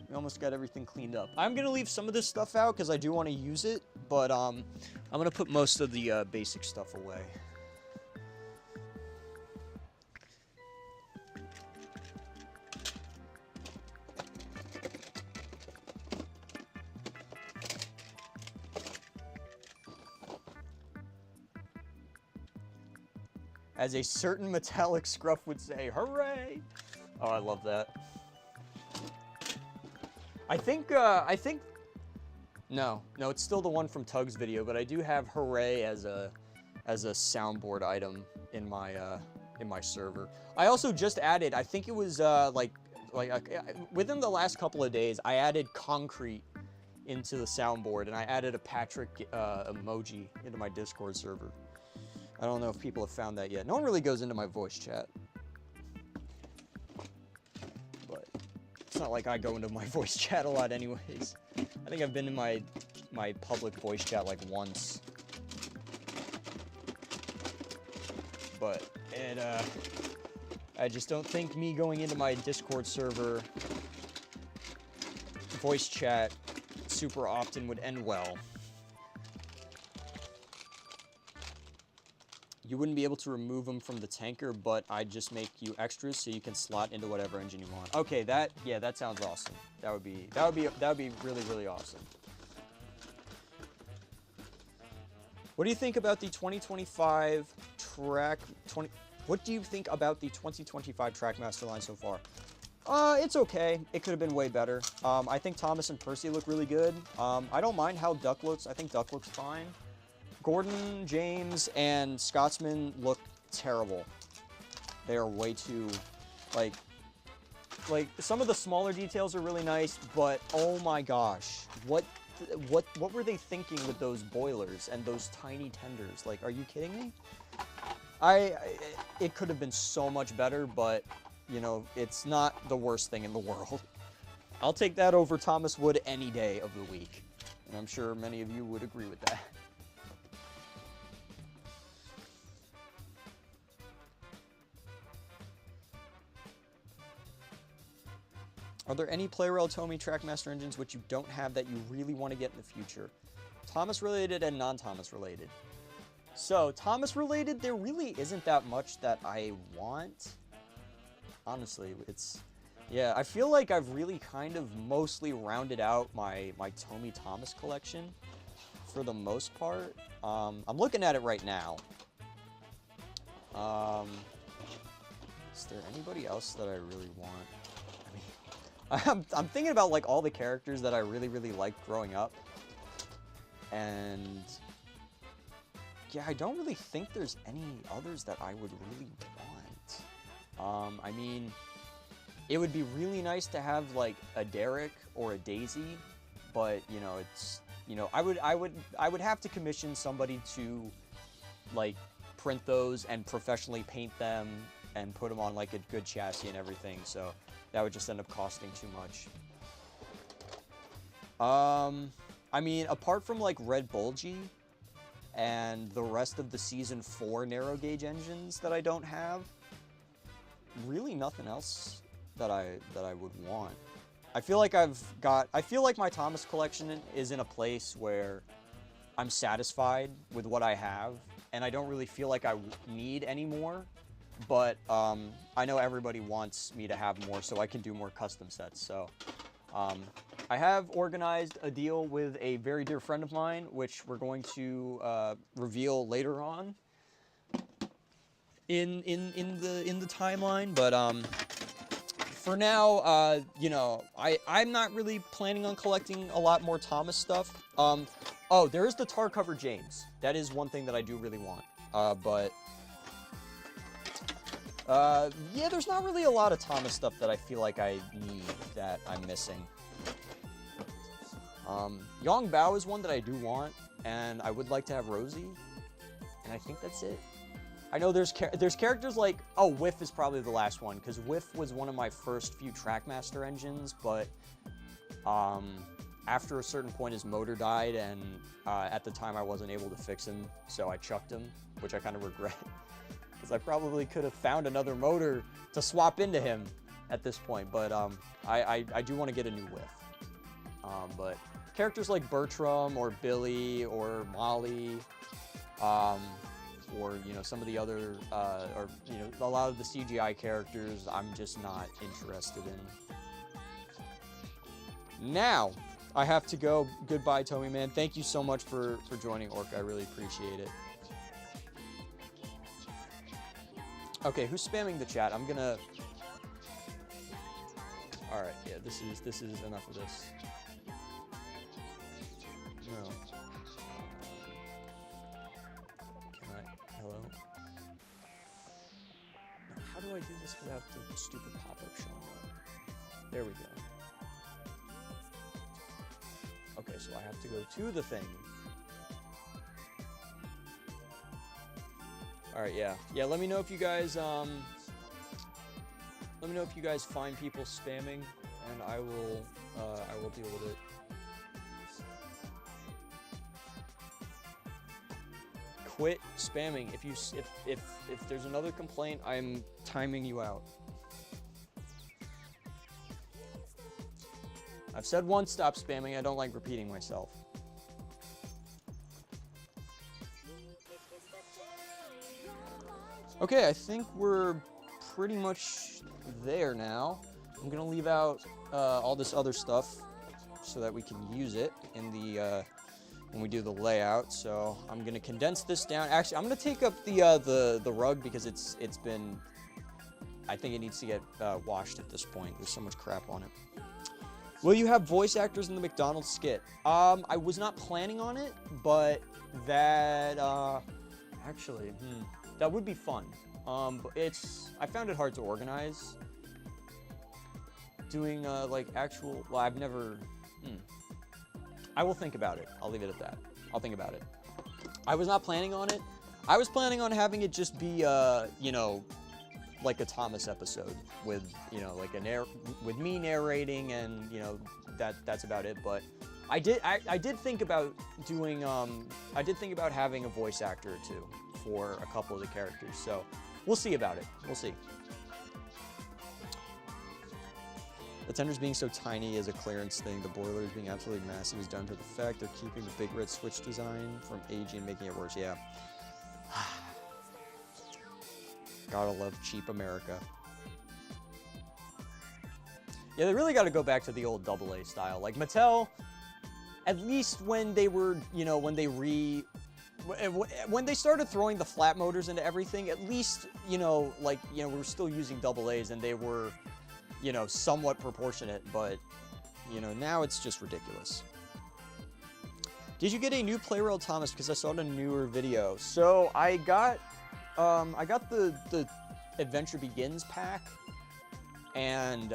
We almost got everything cleaned up. I'm gonna leave some of this stuff out because I do want to use it, but I'm gonna put most of the basic stuff away. As a certain metallic scruff would say, hooray! Oh, I love that. I think, no, it's still the one from Tug's video, but I do have hooray as a soundboard item in my server. I also just added, I think it was within the last couple of days, I added concrete into the soundboard, and I added a Patrick emoji into my Discord server. I don't know if people have found that yet. No one really goes into my voice chat. But it's not like I go into my voice chat a lot anyways. I think I've been in my public voice chat like once. But I just don't think me going into my Discord server voice chat super often would end well. You wouldn't be able to remove them from the tanker, but I'd just make you extras so you can slot into whatever engine you want. Okay, that sounds awesome. That would be really, really awesome. What do you think about the 2025 What do you think about the 2025 Trackmaster line so far? It's okay. It could have been way better. I think Thomas and Percy look really good. I don't mind how Duck looks. I think Duck looks fine. Gordon, James, and Scotsman look terrible. They are way too, like some of the smaller details are really nice, but oh my gosh, what were they thinking with those boilers and those tiny tenders? Like, are you kidding me? It could have been so much better, but you know, it's not the worst thing in the world. I'll take that over Thomas Wood any day of the week, and I'm sure many of you would agree with that. Are there any Playrel Tomy Trackmaster engines which you don't have that you really want to get in the future? Thomas related and non-Thomas related. So, Thomas related, there really isn't that much that I want. Honestly, yeah, I feel like I've really kind of mostly rounded out my Tomy Thomas collection for the most part. I'm looking at it right now. Is there anybody else that I really want? I'm thinking about like all the characters that I really, really liked growing up. And yeah, I don't really think there's any others that I would really want. I mean, it would be really nice to have like a Derek or a Daisy, but you know, it's, you know, I would have to commission somebody to like print those and professionally paint them and put them on like a good chassis and everything, so that would just end up costing too much. I mean, apart from like Red Bulgy and the rest of the Season 4 narrow gauge engines that I don't have, really nothing else that I would want. I feel like my Thomas collection is in a place where I'm satisfied with what I have, and I don't really feel like I need any more, but I know everybody wants me to have more so I can do more custom sets. So I have organized a deal with a very dear friend of mine, which we're going to reveal later on in the timeline. But for now, you know, I'm not really planning on collecting a lot more Thomas stuff. Oh, there is the tar cover James. That is one thing that I do really want. Yeah, there's not really a lot of Thomas stuff that I feel like I need that I'm missing. Yong Bao is one that I do want, and I would like to have Rosie, and I think that's it. I know there's characters like, oh, Whiff is probably the last one, because Whiff was one of my first few Trackmaster engines, but after a certain point his motor died, and at the time I wasn't able to fix him, so I chucked him, which I kind of regret, because I probably could have found another motor to swap into him at this point, but I do want to get a new Whiff. But characters like Bertram or Billy or Molly, or, you know, some of the other, or, you know, a lot of the CGI characters I'm just not interested in. Now, I have to go. Goodbye, Tommy, man. Thank you so much for joining, Orc. I really appreciate it. Okay, who's spamming the chat? I'm gonna... Alright, yeah, this is enough of this. No. Can I... Hello? Now, how do I do this without the stupid pop-up showing up? There we go. Okay, so I have to go to the thing. Alright, yeah. Yeah, let me know if you guys, let me know if you guys find people spamming, and I will deal with it. Quit spamming. If there's another complaint, I'm timing you out. I've said once, stop spamming. I don't like repeating myself. Okay, I think we're pretty much there now. I'm gonna leave out all this other stuff so that we can use it in the when we do the layout. So I'm gonna condense this down. Actually, I'm gonna take up the rug because it's been. I think it needs to get washed at this point. There's so much crap on it. Will you have voice actors in the McDonald's skit? I was not planning on it, but that actually, that would be fun. I found it hard to organize. Doing like actual. Well, I've never. I will think about it. I'll leave it at that. I'll think about it. I was not planning on it. I was planning on having it just be you know, like a Thomas episode with, you know, like with me narrating, and, you know, that's about it. But I did think about doing I did think about having a voice actor or two for a couple of the characters. So we'll see about it. We'll see. The tenders being so tiny is a clearance thing. The boilers being absolutely massive is done for the fact they're keeping the big red switch design from aging and making it worse. Yeah. Gotta love cheap America. Yeah, they really got to go back to the old AA style. Like Mattel, at least when they were, you know, when they started throwing the flat motors into everything, at least, you know, like, you know, we were still using AA's and they were, you know, somewhat proportionate, but, you know, now it's just ridiculous. Did you get a new Playrail Thomas? Because I saw it in a newer video. So I got the Adventure Begins pack. And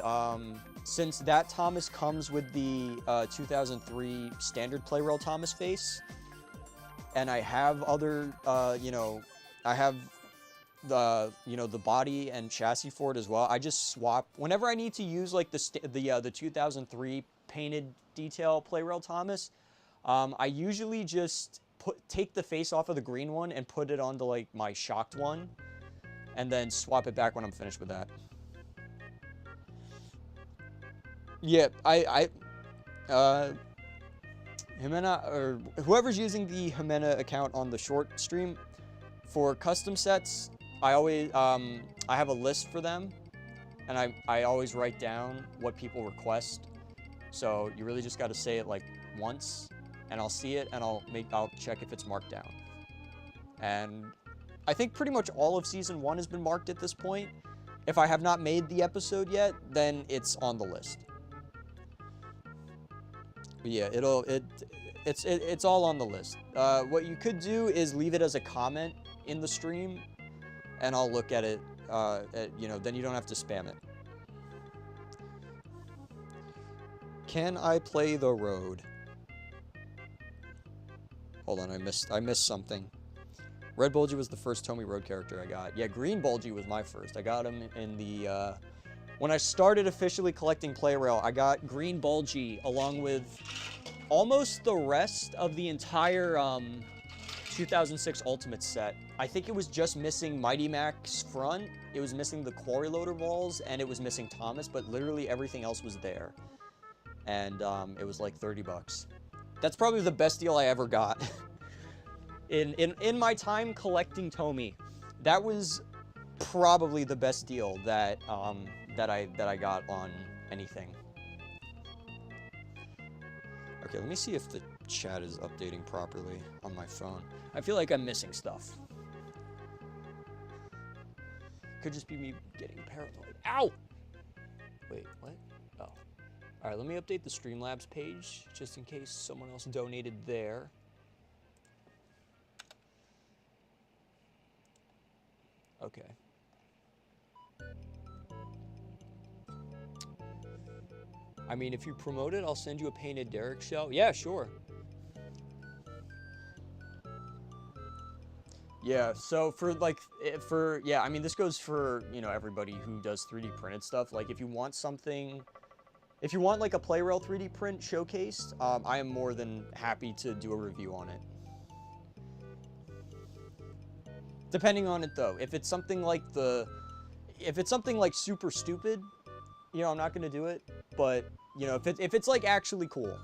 since that Thomas comes with the 2003 standard Playrail Thomas face, and I have other, you know, I have the, you know, the body and chassis for it as well. I just swap whenever I need to use like the 2003 painted detail Playrail Thomas. I usually just take the face off of the green one and put it onto like my shocked one, and then swap it back when I'm finished with that. Yeah, Jimena, or whoever's using the Jimena account on the short stream, for custom sets, I always, I have a list for them, and I always write down what people request. So you really just got to say it like once, and I'll see it, and I'll check if it's marked down. And I think pretty much all of season 1 has been marked at this point. If I have not made the episode yet, then it's on the list. But yeah, it's all on the list. What you could do is leave it as a comment in the stream, and I'll look at it. You know, then you don't have to spam it. Can I play the road? Hold on, I missed something. Red Bulgy was the first Tomy Road character I got. Yeah, Green Bulgy was my first. I got him in the when I started officially collecting Playrail, I got Green Bulgy along with almost the rest of the entire 2006 Ultimate set. I think it was just missing Mighty Mac's front, it was missing the Quarry Loader balls, and it was missing Thomas, but literally everything else was there. And it was like 30 bucks. That's probably the best deal I ever got. in my time collecting Tomy, that was probably the best deal that that I got on anything. Okay, let me see if the chat is updating properly on my phone. I feel like I'm missing stuff. Could just be me getting paranoid. Ow! Wait, what? Oh. All right, let me update the Streamlabs page just in case someone else donated there. Okay. I mean, if you promote it, I'll send you a painted Derek shell. Yeah, sure. Yeah, so yeah, I mean, this goes for, you know, everybody who does 3D printed stuff. Like, if you want something, if you want, like, a Playrail 3D print showcased, I am more than happy to do a review on it. Depending on it, though. If it's something like super stupid, you know, I'm not gonna do it. But, you know, if it's like actually cool,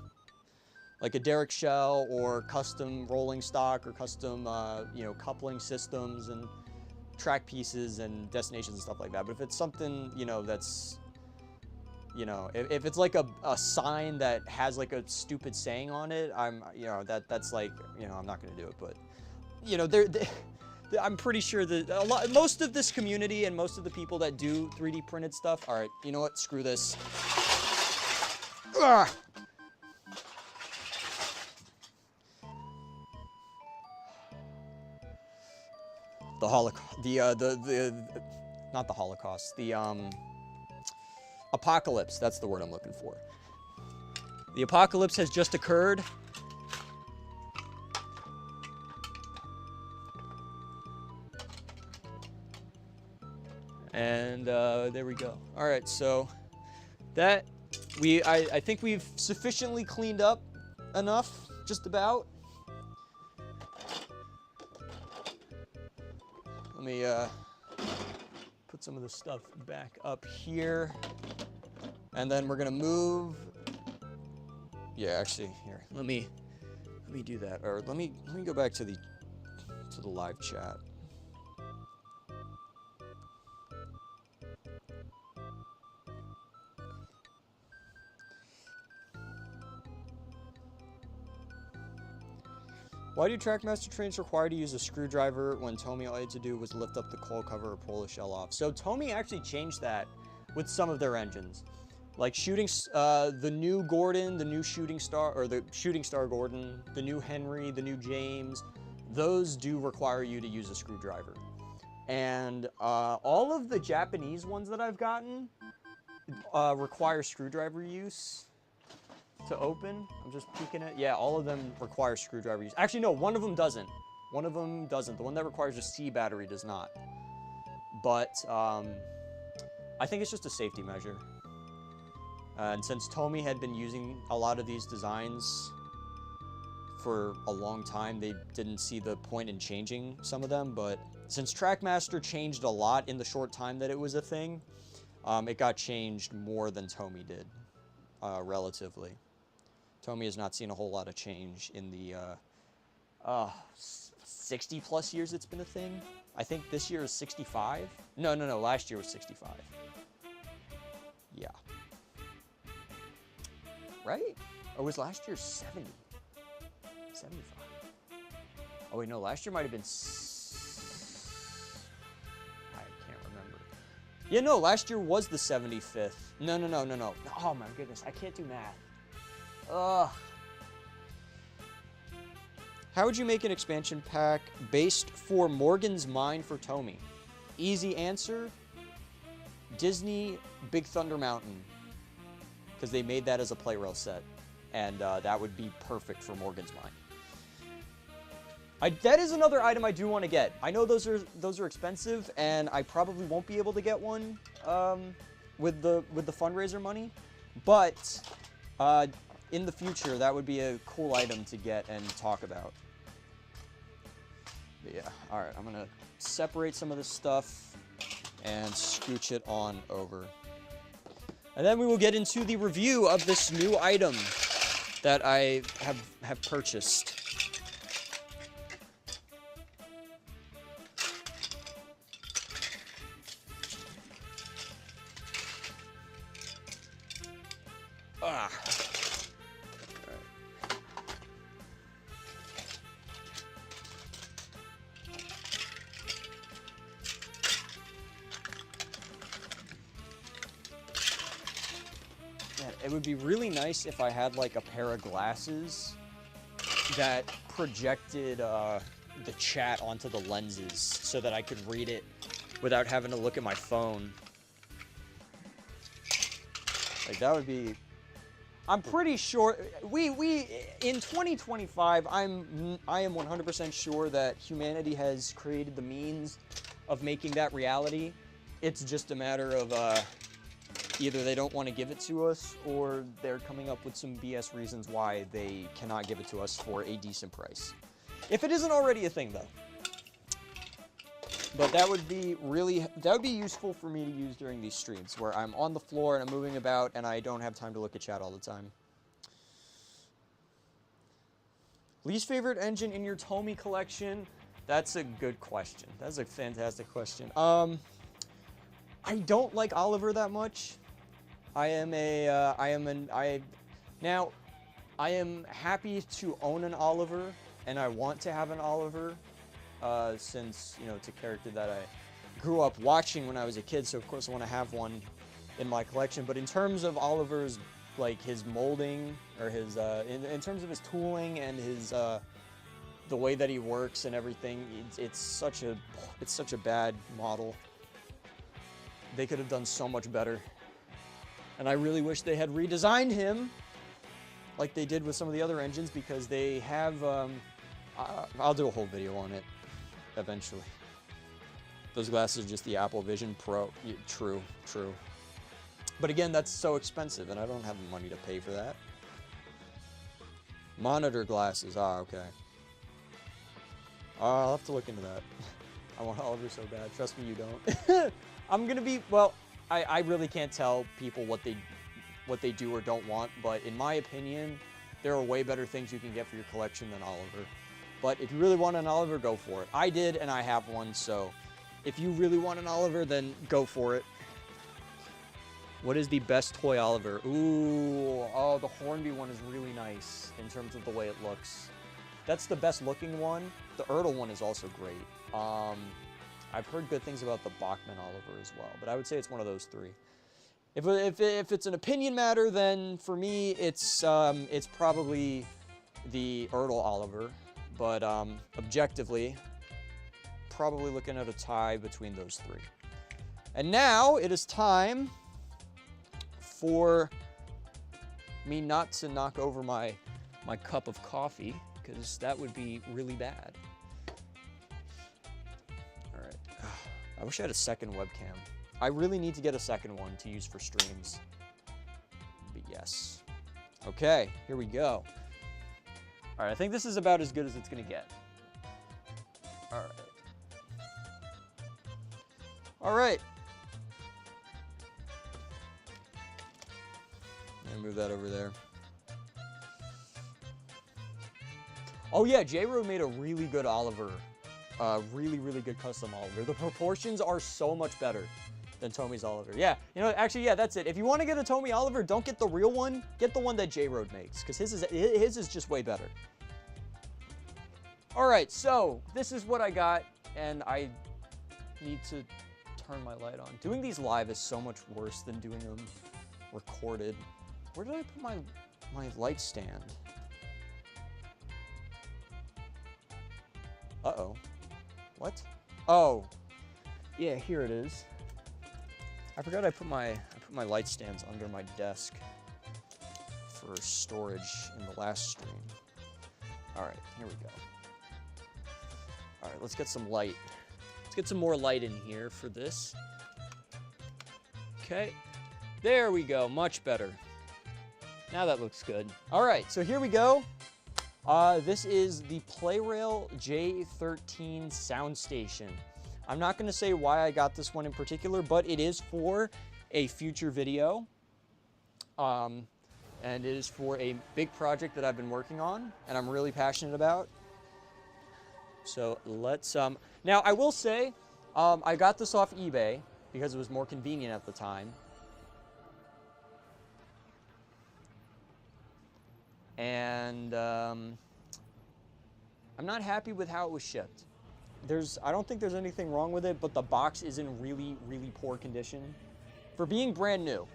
like a Derek shell or custom rolling stock or custom, you know, coupling systems and track pieces and destinations and stuff like that. But if it's something, you know, that's, you know, if it's like a sign that has like a stupid saying on it, you know, that's like, you know, I'm not gonna do it. But, you know, I'm pretty sure that most of this community and most of the people that do 3D printed stuff, all right, you know what, screw this. Ugh. The Holocaust, not the Holocaust, the apocalypse, that's the word I'm looking for. The apocalypse has just occurred. And there we go. All right, so that I think we've sufficiently cleaned up enough, just about. Let me put some of this stuff back up here, and then we're gonna move. Yeah, actually, here. Let me do that, or let me go back to the live chat. Why do Trackmaster trains require to use a screwdriver when Tomy all I had to do was lift up the coil cover or pull the shell off? So Tomy actually changed that with some of their engines. Like the new Gordon, the new Shooting Star, or the Shooting Star Gordon, the new Henry, the new James, those do require you to use a screwdriver. And all of the Japanese ones that I've gotten require screwdriver use to open. I'm just peeking it. Yeah, all of them require screwdriver use. Actually, no, one of them doesn't. One of them doesn't. The one that requires a C battery does not. But I think it's just a safety measure. And since Tomy had been using a lot of these designs for a long time, they didn't see the point in changing some of them. But since Trackmaster changed a lot in the short time that it was a thing, it got changed more than Tomy did, relatively. Tomy has not seen a whole lot of change in the 60 plus years it's been a thing. I think this year is 65. No, last year was 65. Yeah. Right? Or was last year 70? 75. Oh wait, no, last year might have been I can't remember. Yeah, no, last year was the 75th. No. Oh my goodness, I can't do math. Ugh. How would you make an expansion pack based for Morgan's Mine for Tomy? Easy answer, Disney Big Thunder Mountain. Because they made that as a play rail set. And that would be perfect for Morgan's Mine. That is another item I do want to get. I know those are expensive, and I probably won't be able to get one with the fundraiser money. But in the future, that would be a cool item to get and talk about. But yeah, all right, I'm gonna separate some of this stuff and scooch it on over. And then we will get into the review of this new item that I have purchased. Ah. It would be really nice if I had like a pair of glasses that projected the chat onto the lenses so that I could read it without having to look at my phone. Like that would be, I'm pretty sure we in 2025 I am 100% sure that humanity has created the means of making that reality. It's just a matter of either they don't want to give it to us, or they're coming up with some BS reasons why they cannot give it to us for a decent price. If it isn't already a thing, though. But that would be useful for me to use during these streams, where I'm on the floor and I'm moving about and I don't have time to look at chat all the time. Least favorite engine in your Tomy collection? That's a good question. That's a fantastic question. I don't like Oliver that much. I am happy to own an Oliver, and I want to have an Oliver, since, you know, it's a character that I grew up watching when I was a kid, so of course I want to have one in my collection. But in terms of Oliver's, like, his molding, or his, in terms of his tooling and his, the way that he works and everything, it's such a bad model. They could have done so much better. And I really wish they had redesigned him like they did with some of the other engines, because they have, I'll do a whole video on it eventually. Those glasses are just the Apple Vision Pro. Yeah, true. But again, that's so expensive, and I don't have the money to pay for that. Monitor glasses, okay. I'll have to look into that. I want Oliver so bad. Trust me, you don't. I'm gonna be, well, I really can't tell people what they do or don't want, but in my opinion, there are way better things you can get for your collection than Oliver. But if you really want an Oliver, go for it. I did, and I have one, so if you really want an Oliver, then go for it. What is the best toy Oliver? Ooh, oh, the Hornby one is really nice in terms of the way it looks. That's the best looking one. The Ertl one is also great. I've heard good things about the Bachmann Oliver as well, but I would say it's one of those three. If it's an opinion matter, then for me, it's probably the Ertl Oliver, but objectively, probably looking at a tie between those three. And now it is time for me not to knock over my cup of coffee, because that would be really bad. All right. I wish I had a second webcam. I really need to get a second one to use for streams. But yes. Okay, here we go. All right, I think this is about as good as it's gonna get. All right. All right. I'm gonna move that over there. Oh yeah, J-Road made a really good Oliver. Really good custom Oliver. The proportions are so much better than Tomi's Oliver. Yeah, you know, actually, yeah, that's it. If you want to get a Tomi Oliver, don't get the real one. Get the one that J-Road makes, because his is just way better. All right, so this is what I got, and I need to turn my light on. Doing these live is so much worse than doing them recorded. Where did I put my light stand? Uh-oh. What? Oh. Yeah, here it is. I forgot I put my light stands under my desk for storage in the last stream. All right, here we go. All right, let's get some light. Let's get some more light in here for this. Okay. There we go, much better. Now that looks good. All right, so here we go. This is the Playrail J13 sound station. I'm not going to say why I got this one in particular, but it is for a future video. And it is for a big project that I've been working on and I'm really passionate about. So let's, now I will say, I got this off eBay because it was more convenient at the time. And I'm not happy with how it was shipped. I don't think there's anything wrong with it, but the box is in really poor condition for being brand new.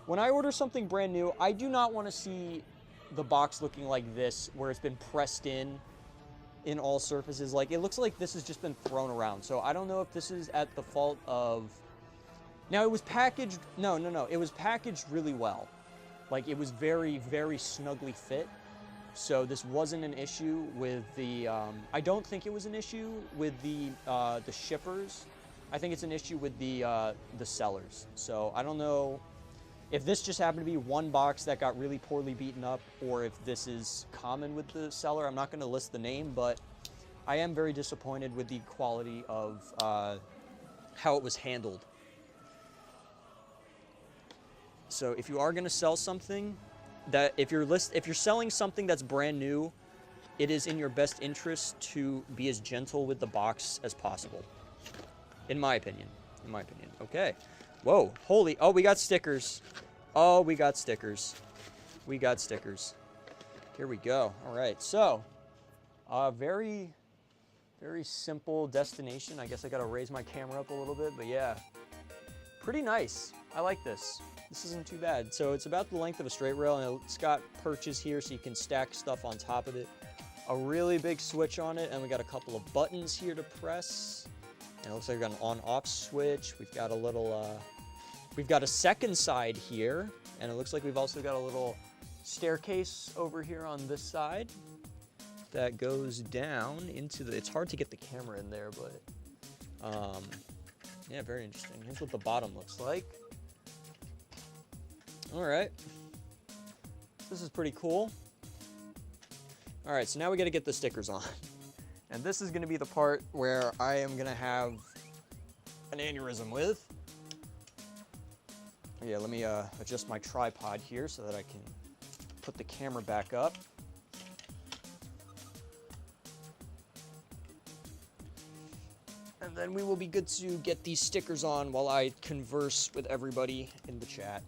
When I order something brand new, I do not want to see the box looking like this, where it's been pressed in all surfaces. Like, it looks like this has just been thrown around. So I don't know if this is at the fault of... Now, it was packaged... No. It was packaged really well. Like, it was very snugly fit. So this wasn't an issue with the... I don't think it was an issue with the shippers. I think it's an issue with the sellers. So I don't know if this just happened to be one box that got really poorly beaten up, or if this is common with the seller. I'm not going to list the name, but I am very disappointed with the quality of how it was handled. So if you are going to sell something, that if you're selling something that's brand new, it is in your best interest to be as gentle with the box as possible. In my opinion. Okay. Whoa. Holy. Oh, we got stickers. Oh, we got stickers. Here we go. All right. So, very simple destination. I guess I got to raise my camera up a little bit, but yeah. Pretty nice. I like this. This isn't too bad. So it's about the length of a straight rail, and it's got perches here so you can stack stuff on top of it. A really big switch on it, and we got a couple of buttons here to press. And it looks like we've got an on-off switch. We've got a little, we've got a second side here, and it looks like we've also got a little staircase over here on this side that goes down into the, it's hard to get the camera in there, but, yeah, very interesting. Here's what the bottom looks like. All right. This is pretty cool. All right, so now we got to get the stickers on. And this is going to be the part where I am going to have an aneurysm with. Yeah, let me adjust my tripod here so that I can put the camera back up. And then we will be good to get these stickers on while I converse with everybody in the chat.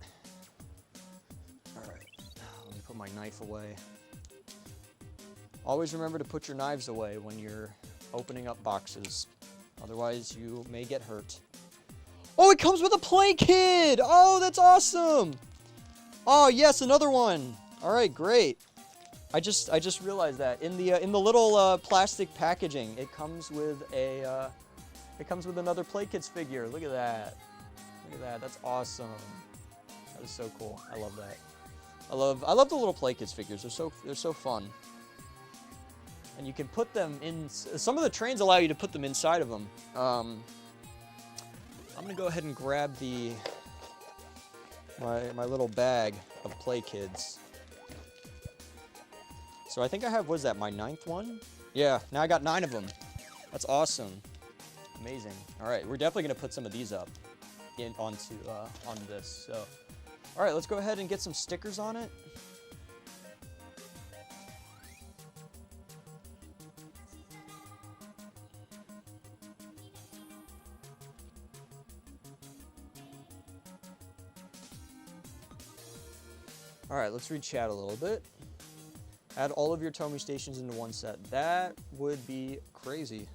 All right, let me put my knife away. Always remember to put your knives away when you're opening up boxes. Otherwise, you may get hurt. Oh, it comes with a play kit! Oh, that's awesome! Oh, yes, another one! All right, great. I just realized that in the little plastic packaging, it comes with a It comes with another Play Kids figure. Look at that. Look at that. That's awesome. That is so cool. I love that. I love the little Play Kids figures. They're so fun. And you can put them in. Some of the trains allow you to put them inside of them. I'm gonna go ahead and grab my little bag of Play Kids. So I think I have, what is that, my 9th one? Yeah, now I got 9 of them. That's awesome. Amazing. All right, we're definitely gonna put some of these up on this. So, all right, let's go ahead and get some stickers on it. All right, let's read chat a little bit. Add all of your Tomy stations into one set. That would be crazy.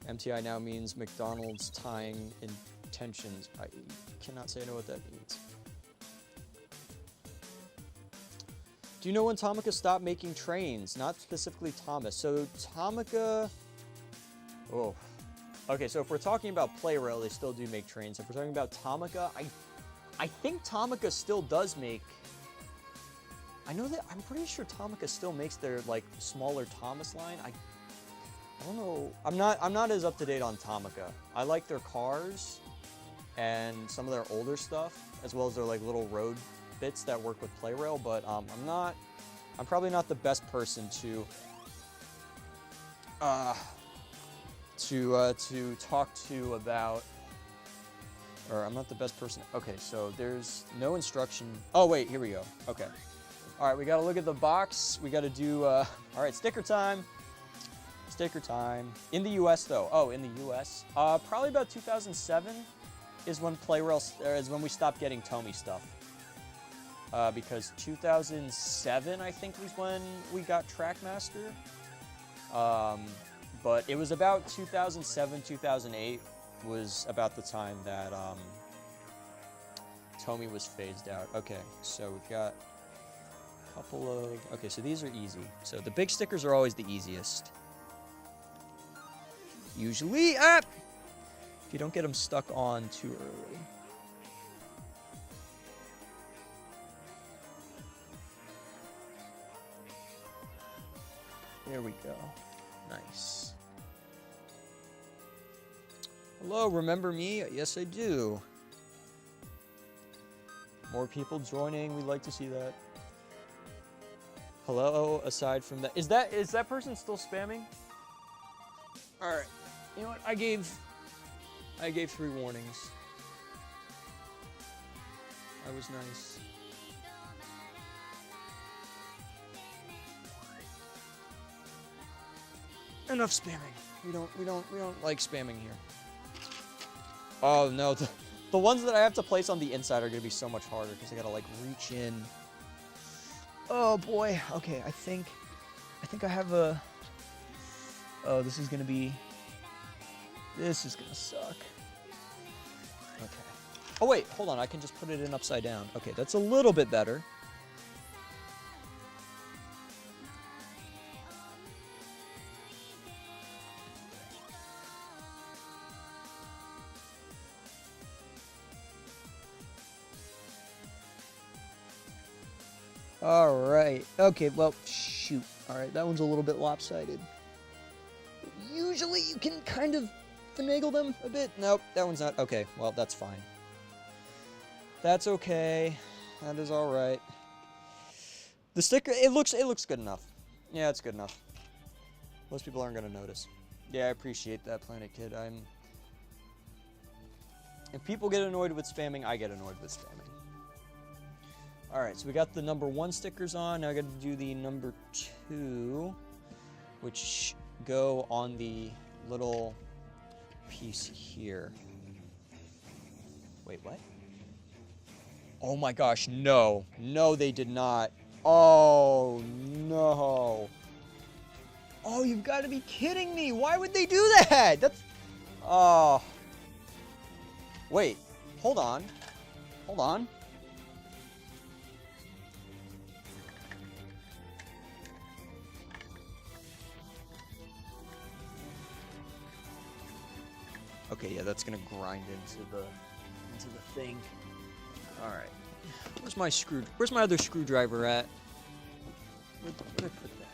MTI now means McDonald's tying intentions. I cannot say I know what that means. Do you know when Tomica stopped making trains? Not specifically Thomas. So Tomica, oh. Okay, so if we're talking about Play-Rail, they still do make trains. If we're talking about Tomica, I think Tomica still does make, I know that, I'm pretty sure Tomica still makes their like smaller Thomas line. I don't know, I'm not as up to date on Tomica. I like their cars and some of their older stuff, as well as their like little road bits that work with Play-Rail, but I'm probably not the best person to talk to about, or I'm not the best person. Okay, so there's no instruction. Oh wait, here we go. Okay. All right, we gotta look at the box. We gotta do, all right, sticker time. Sticker time. In the US though, oh, in the US. Probably about 2007 is when Play-Rail, is when we stopped getting Tomy stuff. Because 2007, I think, was when we got Trackmaster. But it was about 2007, 2008 was about the time that Tomy was phased out. Okay, so we've got a couple of, okay, so these are easy. So the big stickers are always the easiest. Usually, if you don't get them stuck on too early. There we go. Nice. Hello, remember me? Yes, I do. More people joining. We'd like to see that. Hello, aside from that. Is that person still spamming? All right. You know what? I gave 3 warnings. I was nice. Enough spamming. We don't like spamming here. Oh no, the ones that I have to place on the inside are gonna be so much harder because I gotta like reach in. Oh boy. Okay, I think I have a. Oh, this is gonna suck. Okay. Oh wait, hold on. I can just put it in upside down. Okay, that's a little bit better. All right. Okay, well, shoot. All right, that one's a little bit lopsided. Usually you can kind of finagle them a bit. Nope, that one's not. Okay, well, that's fine. That's okay. That is all right. The sticker, it looks good enough. Yeah, it's good enough. Most people aren't going to notice. Yeah, I appreciate that, Planet Kid. If people get annoyed with spamming, I get annoyed with spamming. All right, so we got the number 1 stickers on. Now I got to do the number 2, which go on the little piece here. Wait, what? Oh my gosh, no. No, they did not. Oh, no. Oh, you've got to be kidding me. Why would they do that? That's... Oh. Wait, hold on. Hold on. Okay, yeah, that's gonna grind into the thing. All right. Where's my other screwdriver at? Where'd I put that?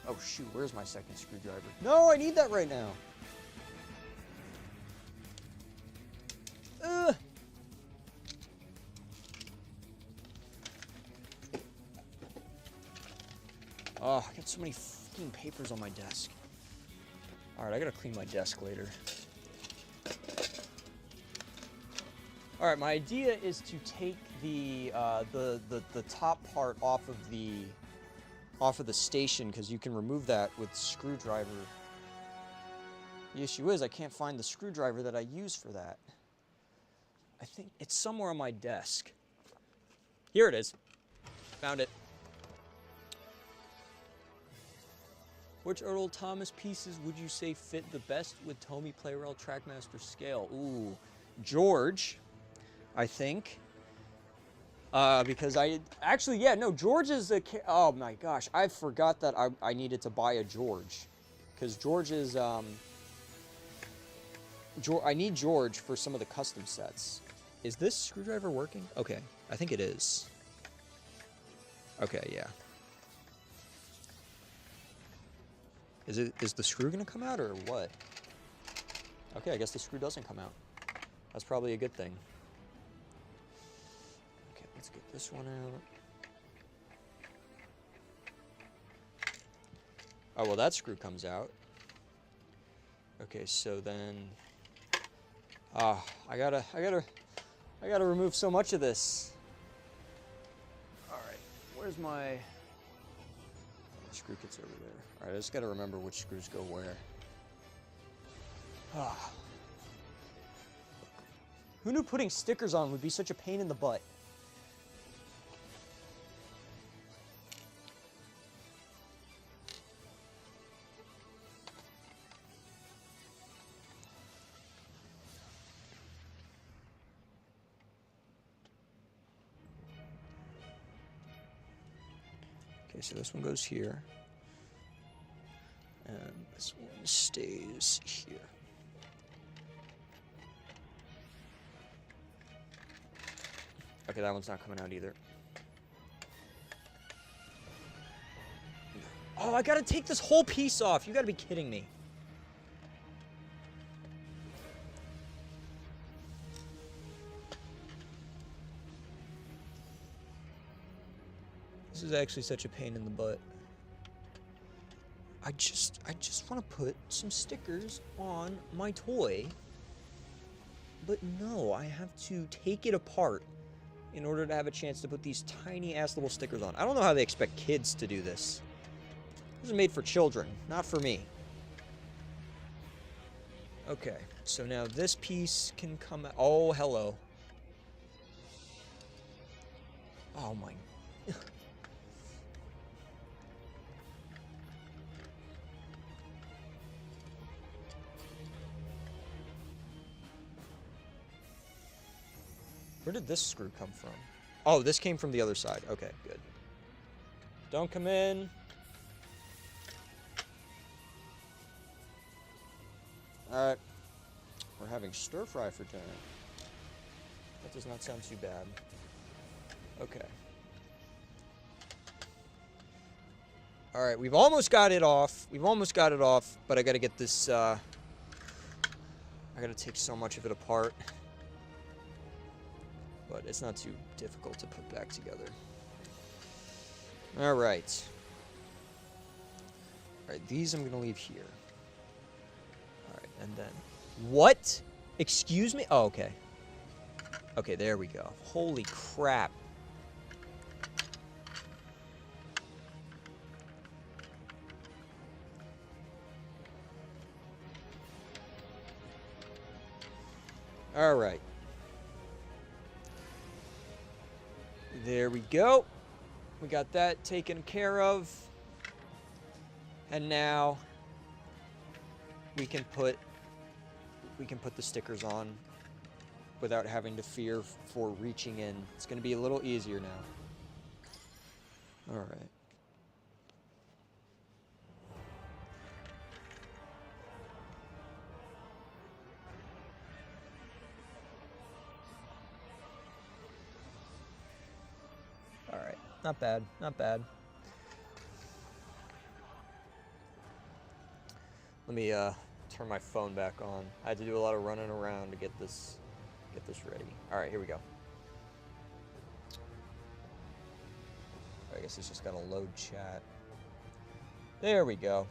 Oh shoot, where's my second screwdriver? No, I need that right now. Oh, I got so many fucking papers on my desk. All right, I gotta clean my desk later. All right, my idea is to take the top part off of the station, because you can remove that with screwdriver. The issue is I can't find the screwdriver that I use for that. I think it's somewhere on my desk. Here it is. Found it. Which Earl Thomas pieces would you say fit the best with Tomy Playrel Trackmaster scale? Ooh, George, I think. Because George is a, oh my gosh, I forgot that I needed to buy a George. Because George is, I need George for some of the custom sets. Is this screwdriver working? Okay, I think it is. Okay, yeah. Is the screw gonna come out or what? Okay, I guess the screw doesn't come out. That's probably a good thing. Okay, let's get this one out. Oh, well, that screw comes out. Okay, so then, I gotta remove so much of this. All right, where's my screw kit's over there. All right, I just gotta remember which screws go where. Who knew putting stickers on would be such a pain in the butt? Okay, so this one goes here. And this one stays here. Okay, that one's not coming out either. Oh, I gotta take this whole piece off. You gotta be kidding me. This is actually such a pain in the butt. I just want to put some stickers on my toy. But no, I have to take it apart in order to have a chance to put these tiny ass little stickers on. I don't know how they expect kids to do this. This is made for children, not for me. Okay, so now this piece can come out. Oh, hello. Oh my. Where did this screw come from? Oh, this came from the other side. Okay, good. Don't come in. Alright. We're having stir fry for dinner. That does not sound too bad. Okay. Alright, we've almost got it off. But I gotta get this, I gotta take so much of it apart. But it's not too difficult to put back together. Alright. Alright, these I'm gonna leave here. Alright, and then... What? Excuse me? Oh, okay. Okay, there we go. Holy crap. Alright. There we go. We got that taken care of. And now we can put the stickers on without having to fear for reaching in. It's going to be a little easier now. All right. Not bad, not bad. Let me turn my phone back on. I had to do a lot of running around to get this ready. All right, here we go. I guess it's just gotta load chat. There we go.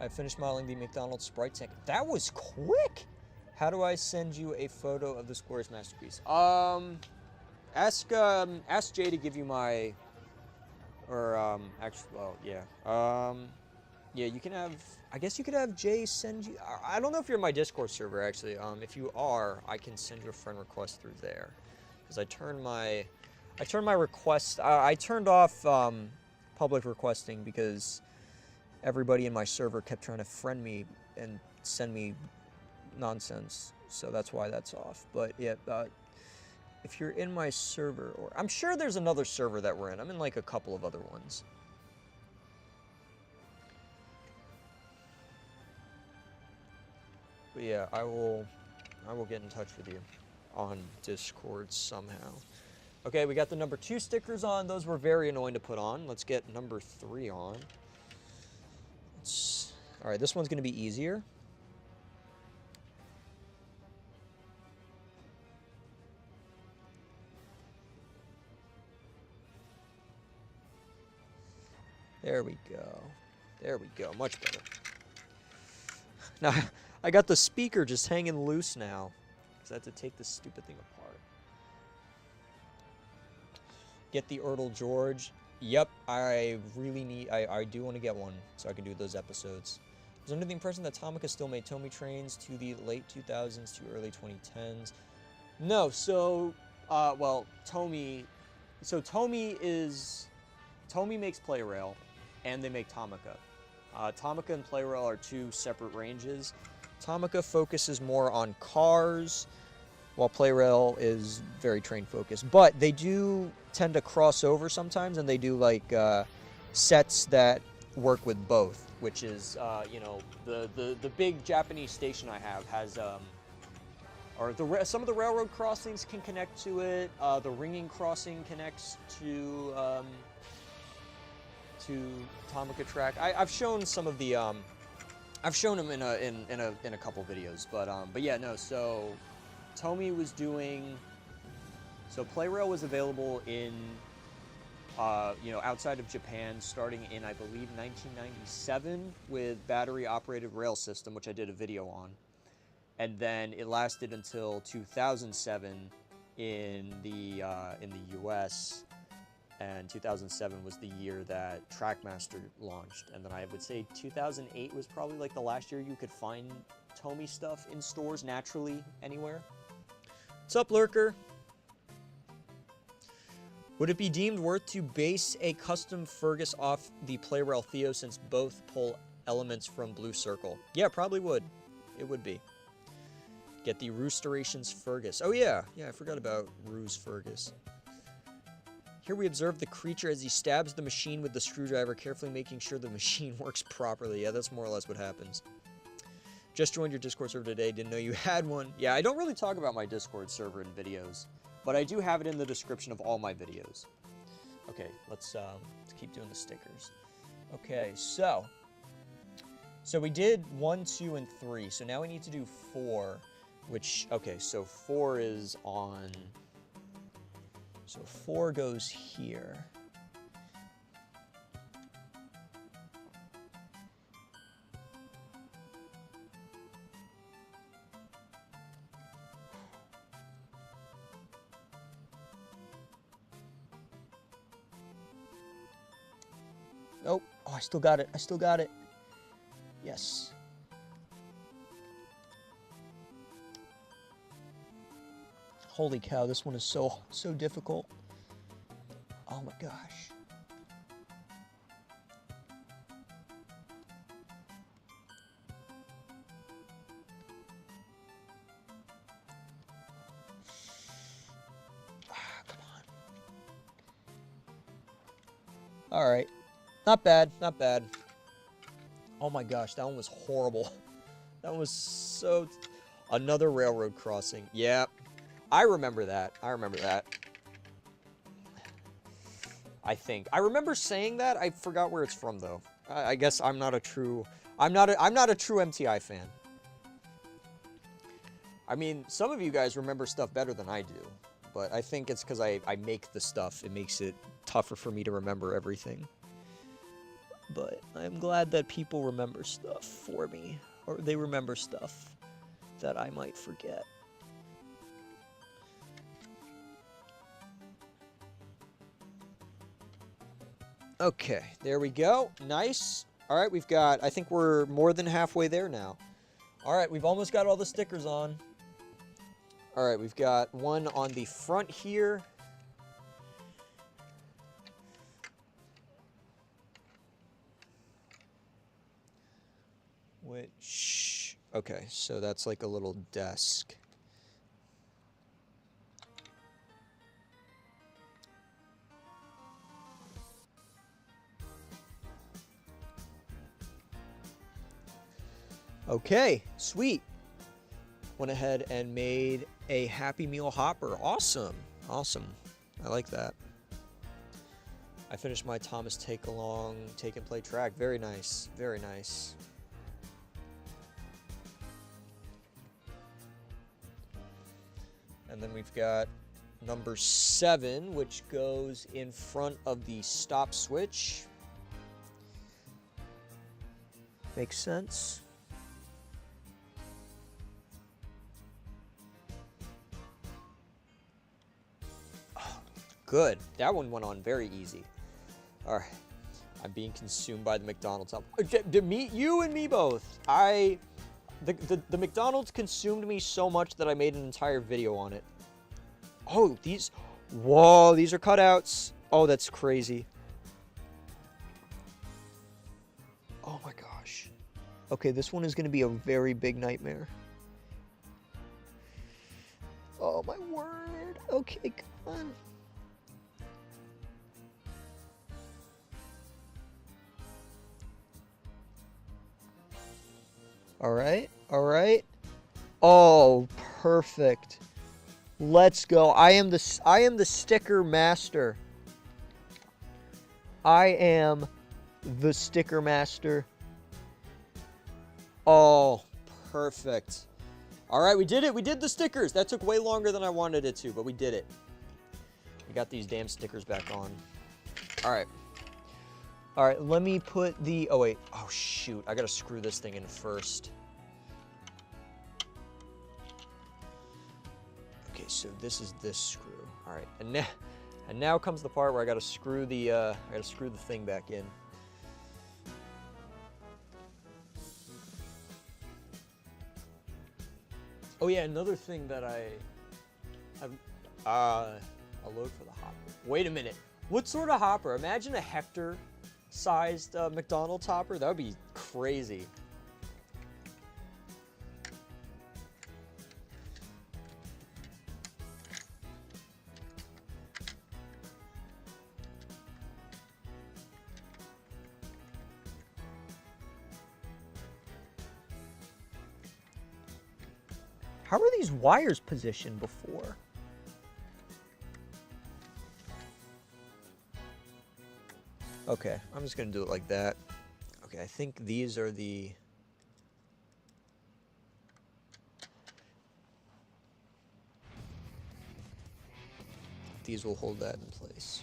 I finished modeling the McDonald's Sprite tank. That was quick! How do I send you a photo of this glorious masterpiece? Ask Jay to give you my, or, actually, well, yeah. Yeah, you can have, I guess you could have Jay send you, I don't know if you're in my Discord server, actually. If you are, I can send you a friend request through there. Because I turned my request, I turned off, public requesting because everybody in my server kept trying to friend me and send me nonsense, so that's why that's off. But yeah, if you're in my server, or I'm sure there's another server that we're in. I'm in like a couple of other ones. But yeah, I will get in touch with you on Discord somehow. Okay, we got the number 2 stickers on. Those were very annoying to put on. Let's get number 3 on. All right, this one's going to be easier. There we go. There we go. Much better. Now, I got the speaker just hanging loose now, because I have to take this stupid thing apart. Get the Ertl George. Yep, I really need, I do want to get one, so I can do those episodes. I was under the impression that Tomica still made Tomy trains to the late 2000s to early 2010s. No, so, well, Tomy makes Playrail, and they make Tomica. Tomica and Playrail are 2 separate ranges. Tomica focuses more on cars, while Playrail is very train focused. But they do tend to cross over sometimes, and they do like sets that work with both, which is you know, the big Japanese station I have has or some of the railroad crossings can connect to it. The ringing crossing connects to Tomica track. I've shown some of the I've shown them in a couple videos, but yeah, no. So Tomy was doing, so Playrail was available in you know, outside of Japan starting in, I believe, 1997 with battery operated rail system, which I did a video on, and then it lasted until 2007 in the US. And 2007 was the year that Trackmaster launched. And then I would say 2008 was probably like the last year you could find Tomy stuff in stores naturally anywhere. What's up, Lurker? Would it be deemed worth to base a custom Fergus off the Playrail Theo since both pull elements from Blue Circle? Yeah, probably would. It would be. Get the Roostorations Fergus. Oh yeah, I forgot about Ruse Fergus. Here we observe the creature as he stabs the machine with the screwdriver, carefully making sure the machine works properly. Yeah, that's more or less what happens. Just joined your Discord server today, didn't know you had one. Yeah, I don't really talk about my Discord server in videos, but I do have it in the description of all my videos. Okay, let's keep doing the stickers. Okay, so we did 1, 2, and 3, so now we need to do 4, which, okay, so 4 is on... So 4 goes here. Nope. Oh, I still got it. I still got it. Yes. Holy cow, this one is so difficult. Oh my gosh. Come on. All right. Not bad, not bad. Oh my gosh, that one was horrible. That was so... Another railroad crossing. Yeah, I remember that. I remember that. I think. I remember saying that. I forgot where it's from, though. I guess I'm not a true... I'm not a true MTI fan. I mean, some of you guys remember stuff better than I do. But I think it's because I make the stuff. It makes it tougher for me to remember everything. But I'm glad that people remember stuff for me. Or they remember stuff that I might forget. Okay, there we go. Nice. All right, we've got, I think we're more than halfway there now. All right, we've almost got all the stickers on. All right, we've got one on the front here. Which, okay, so that's like a little desk. Okay, sweet. Went ahead and made a Happy Meal hopper. Awesome, awesome. I like that. I finished my Thomas take-along, take-and-play track. Very nice, very nice. And then we've got number 7, which goes in front of the stop switch. Makes sense. Oh, good. That one went on very easy. All right. I'm being consumed by the McDonald's. You and me both. The McDonald's consumed me so much that I made an entire video on it. Oh, these... Whoa, these are cutouts. Oh, that's crazy. Oh my gosh. Okay, this one is going to be a very big nightmare. Oh my word. Okay, come on. All right, all right. Oh, perfect. Let's go. I am the sticker master. I am the sticker master. Oh, perfect. All right, we did it. We did the stickers. That took way longer than I wanted it to, but we did it. We got these damn stickers back on. All right. All right, let me put the... Oh, wait. Oh, shoot. I got to screw this thing in first. Okay, so this is this screw. All right, and now comes the part where I got to screw the thing back in. Oh yeah, another thing that I have a load for the hopper. Wait a minute. What sort of hopper? Imagine a Hector-sized McDonald's hopper. That would be crazy. How are these wires positioned before? Okay, I'm just gonna do it like that. Okay, I think these are the... These will hold that in place.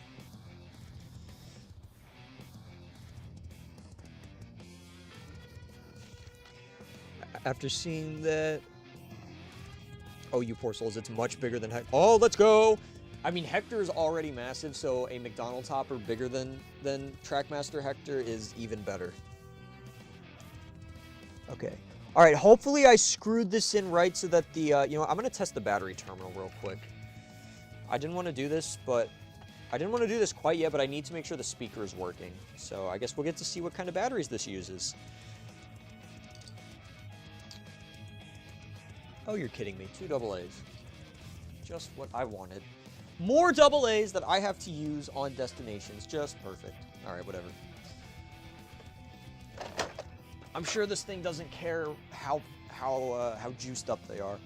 After seeing that... Oh, you poor souls, it's much bigger than Hector. Oh, let's go! I mean, Hector is already massive, so a McDonald's hopper bigger than Trackmaster Hector is even better. Okay. All right, hopefully I screwed this in right so that the, you know, I'm going to test the battery terminal real quick. I didn't want to do this, but I didn't want to do this quite yet, but I need to make sure the speaker is working. So I guess we'll get to see what kind of batteries this uses. Oh, you're kidding me. 2 AA's. Just what I wanted. More double A's that I have to use on destinations. Just perfect. All right, whatever. I'm sure this thing doesn't care how juiced up they are.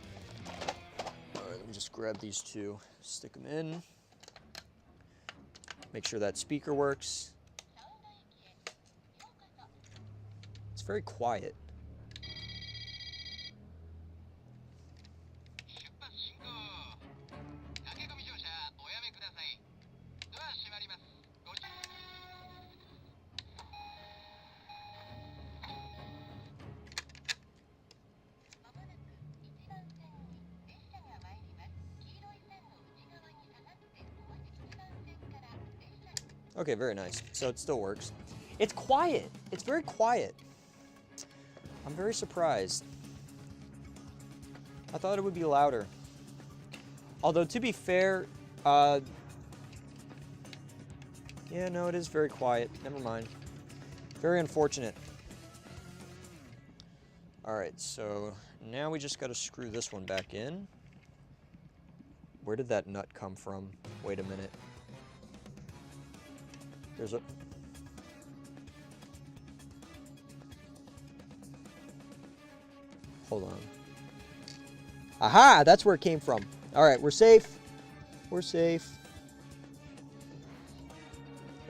All right, let me just grab these two, stick them in. Make sure that speaker works. It's very quiet. Okay, very nice. So it still works. It's quiet. It's very quiet. I'm very surprised. I thought it would be louder. Although, to be fair, yeah, no, it is very quiet. Never mind. Very unfortunate. All right, so now we just got to screw this one back in. Where did that nut come from? Wait a minute. There's a... Hold on. Aha! That's where it came from. All right, we're safe. We're safe.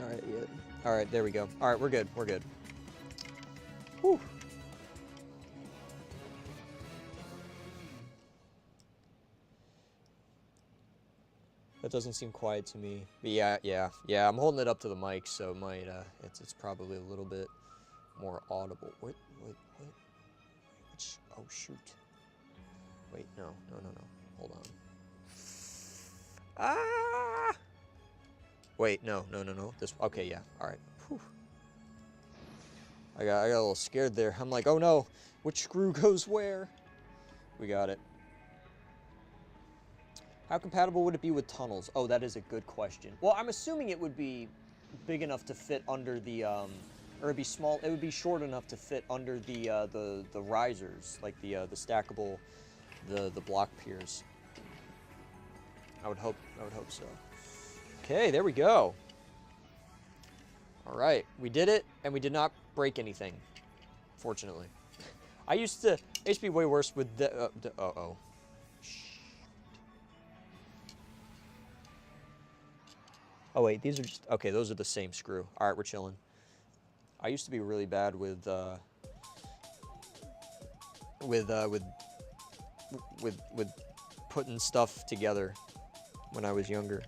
All right, yeah. All right, there we go. All right, we're good. We're good. Whew. That doesn't seem quiet to me. But yeah. I'm holding it up to the mic, so it might, it's probably a little bit more audible. Wait. Oh, shoot. Wait, no. Hold on. Ah! Wait, no. This, okay, yeah, all right. Whew. I got a little scared there. I'm like, oh no, which screw goes where? We got it. How compatible would it be with tunnels? Oh, that is a good question. Well, I'm assuming it would be big enough to fit under the, or it'd be small. It would be short enough to fit under the risers, like the stackable, the block piers. I would hope so. Okay, there we go. All right, we did it, and we did not break anything, fortunately. I used to be way worse with the. Uh-oh. Oh wait, these are just, okay, those are the same screw. All right, we're chilling. I used to be really bad with putting stuff together when I was younger.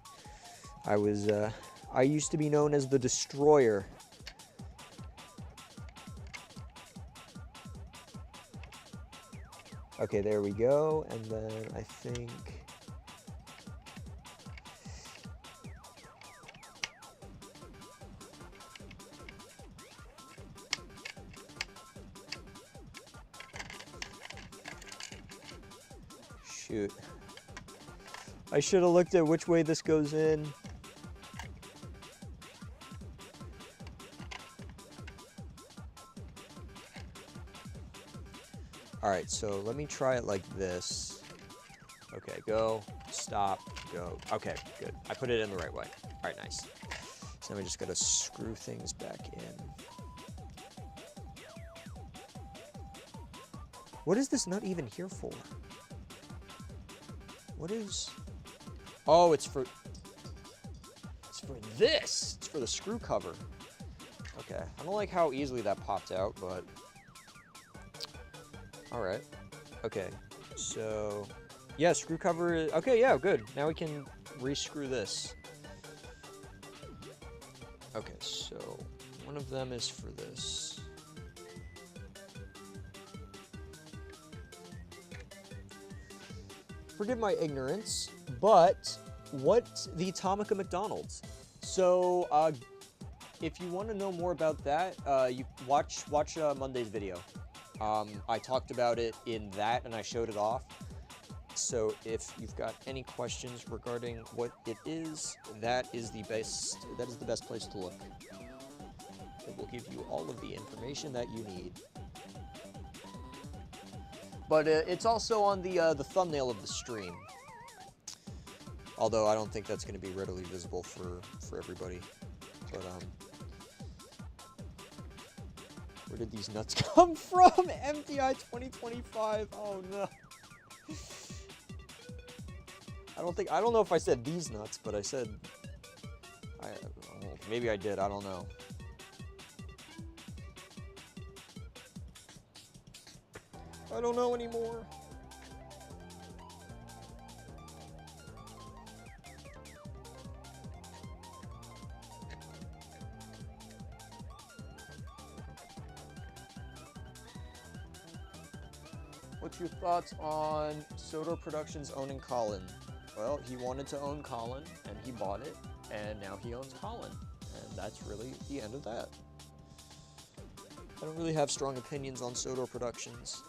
I used to be known as the Destroyer. Okay, there we go, and then I think... Shoot. I should have looked at which way this goes in. All right, so let me try it like this. Okay, go, stop, go. Okay, good. I put it in the right way. All right, nice. So now we just gotta screw things back in. What is this nut even here for? What is... Oh, it's for this. It's for the screw cover. Okay, I don't like how easily that popped out, but... All right. Okay, so... Yeah, screw cover... Okay, yeah, good. Now we can re-screw this. Okay, so one of them is for this. Forgive my ignorance, but what's the Tomica McDonald's? So, if you want to know more about that, you watch Monday's video. I talked about it in that, and I showed it off. So, if you've got any questions regarding what it is, that is the best place to look. It will give you all of the information that you need. But it's also on the thumbnail of the stream. Although I don't think that's going to be readily visible for everybody. But, where did these nuts come from? MTI 2025. Oh, no. I don't know if I said these nuts, but I said, maybe I did, I don't know. I don't know anymore. What's your thoughts on Soto Productions owning Colin? Well, he wanted to own Colin, and he bought it, and now he owns Colin. And that's really the end of that. I don't really have strong opinions on Soto Productions.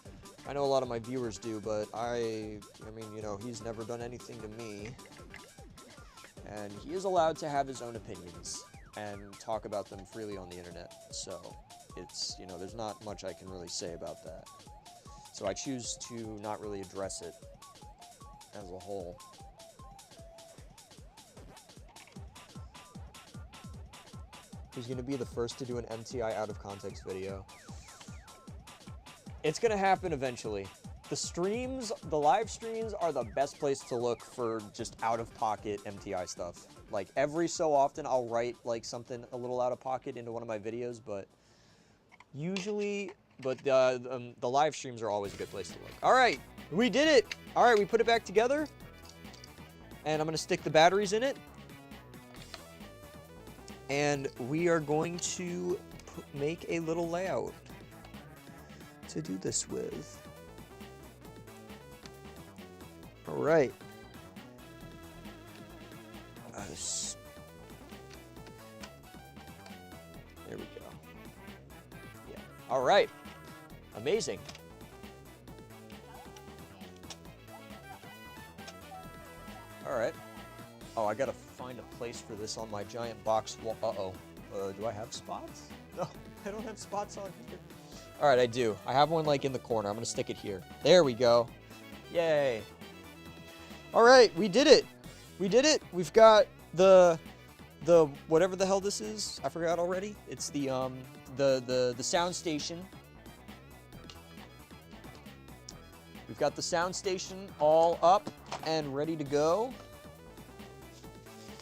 I know a lot of my viewers do, but I mean, you know, he's never done anything to me. And he is allowed to have his own opinions and talk about them freely on the internet. So it's, you know, there's not much I can really say about that. So I choose to not really address it as a whole. Who's going to be the first to do an MTI out of context video? It's going to happen eventually. The live streams are the best place to look for just out of pocket MTI stuff. Like every so often I'll write like something a little out of pocket into one of my videos, but usually, the live streams are always a good place to look. All right, we did it. All right, we put it back together, and I'm going to stick the batteries in it. And we are going to make a little layout to do this with. All right. There we go. Yeah. All right. Amazing. All right. Oh, I gotta find a place for this on my giant box wall. Uh-oh. Do I have spots? No, I don't have spots on here. All right, I do. I have one like in the corner. I'm gonna stick it here. There we go. Yay. All right, we did it. We did it. We've got the whatever the hell this is. I forgot already. It's the sound station. We've got the sound station all up and ready to go.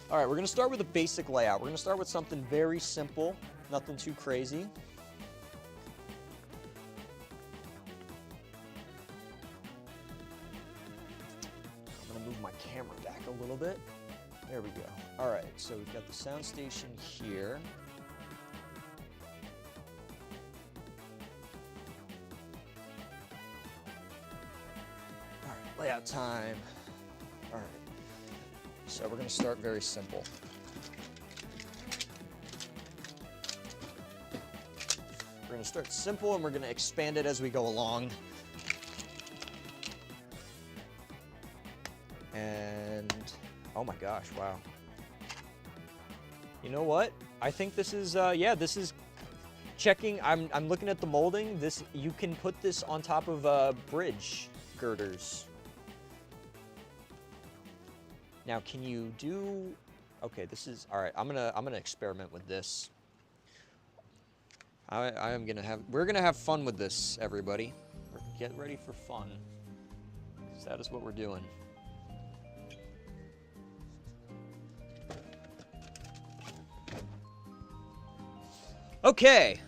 All right, we're gonna start with a basic layout. We're gonna start with something very simple, nothing too crazy. I'm gonna move my camera back a little bit. There we go. All right, so we've got the sound station here. All right, layout time. All right. So we're going to start very simple. We're going to start simple and we're going to expand it as we go along. And oh my gosh, wow. You know what? I think this is yeah, this is checking. I'm looking at the molding. This, you can put this on top of bridge girders. Now, can you do, okay, this is, all right, I'm gonna experiment with this. We're gonna have fun with this, everybody. Get ready for fun, 'cause that is what we're doing. Okay.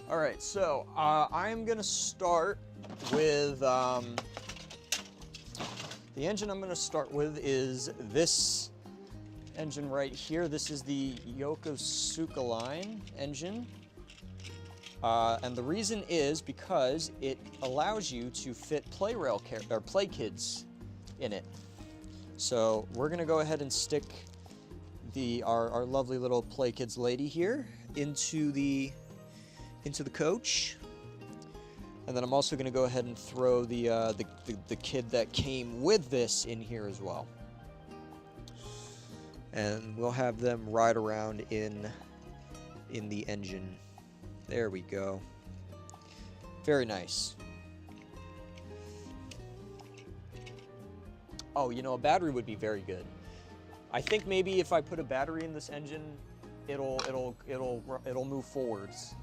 All right, so I'm gonna start with the engine I'm going to start with is this engine right here. This is the Yokosuka line engine. And the reason is because it allows you to fit play kids in it. So we're going to go ahead and stick our lovely little play kids lady here into the coach. And then I'm also going to go ahead and throw the kid that came with this in here as well. And we'll have them ride around in the engine. There we go. Very nice. Oh, you know, a battery would be very good. I think maybe if I put a battery in this engine, it'll move forwards.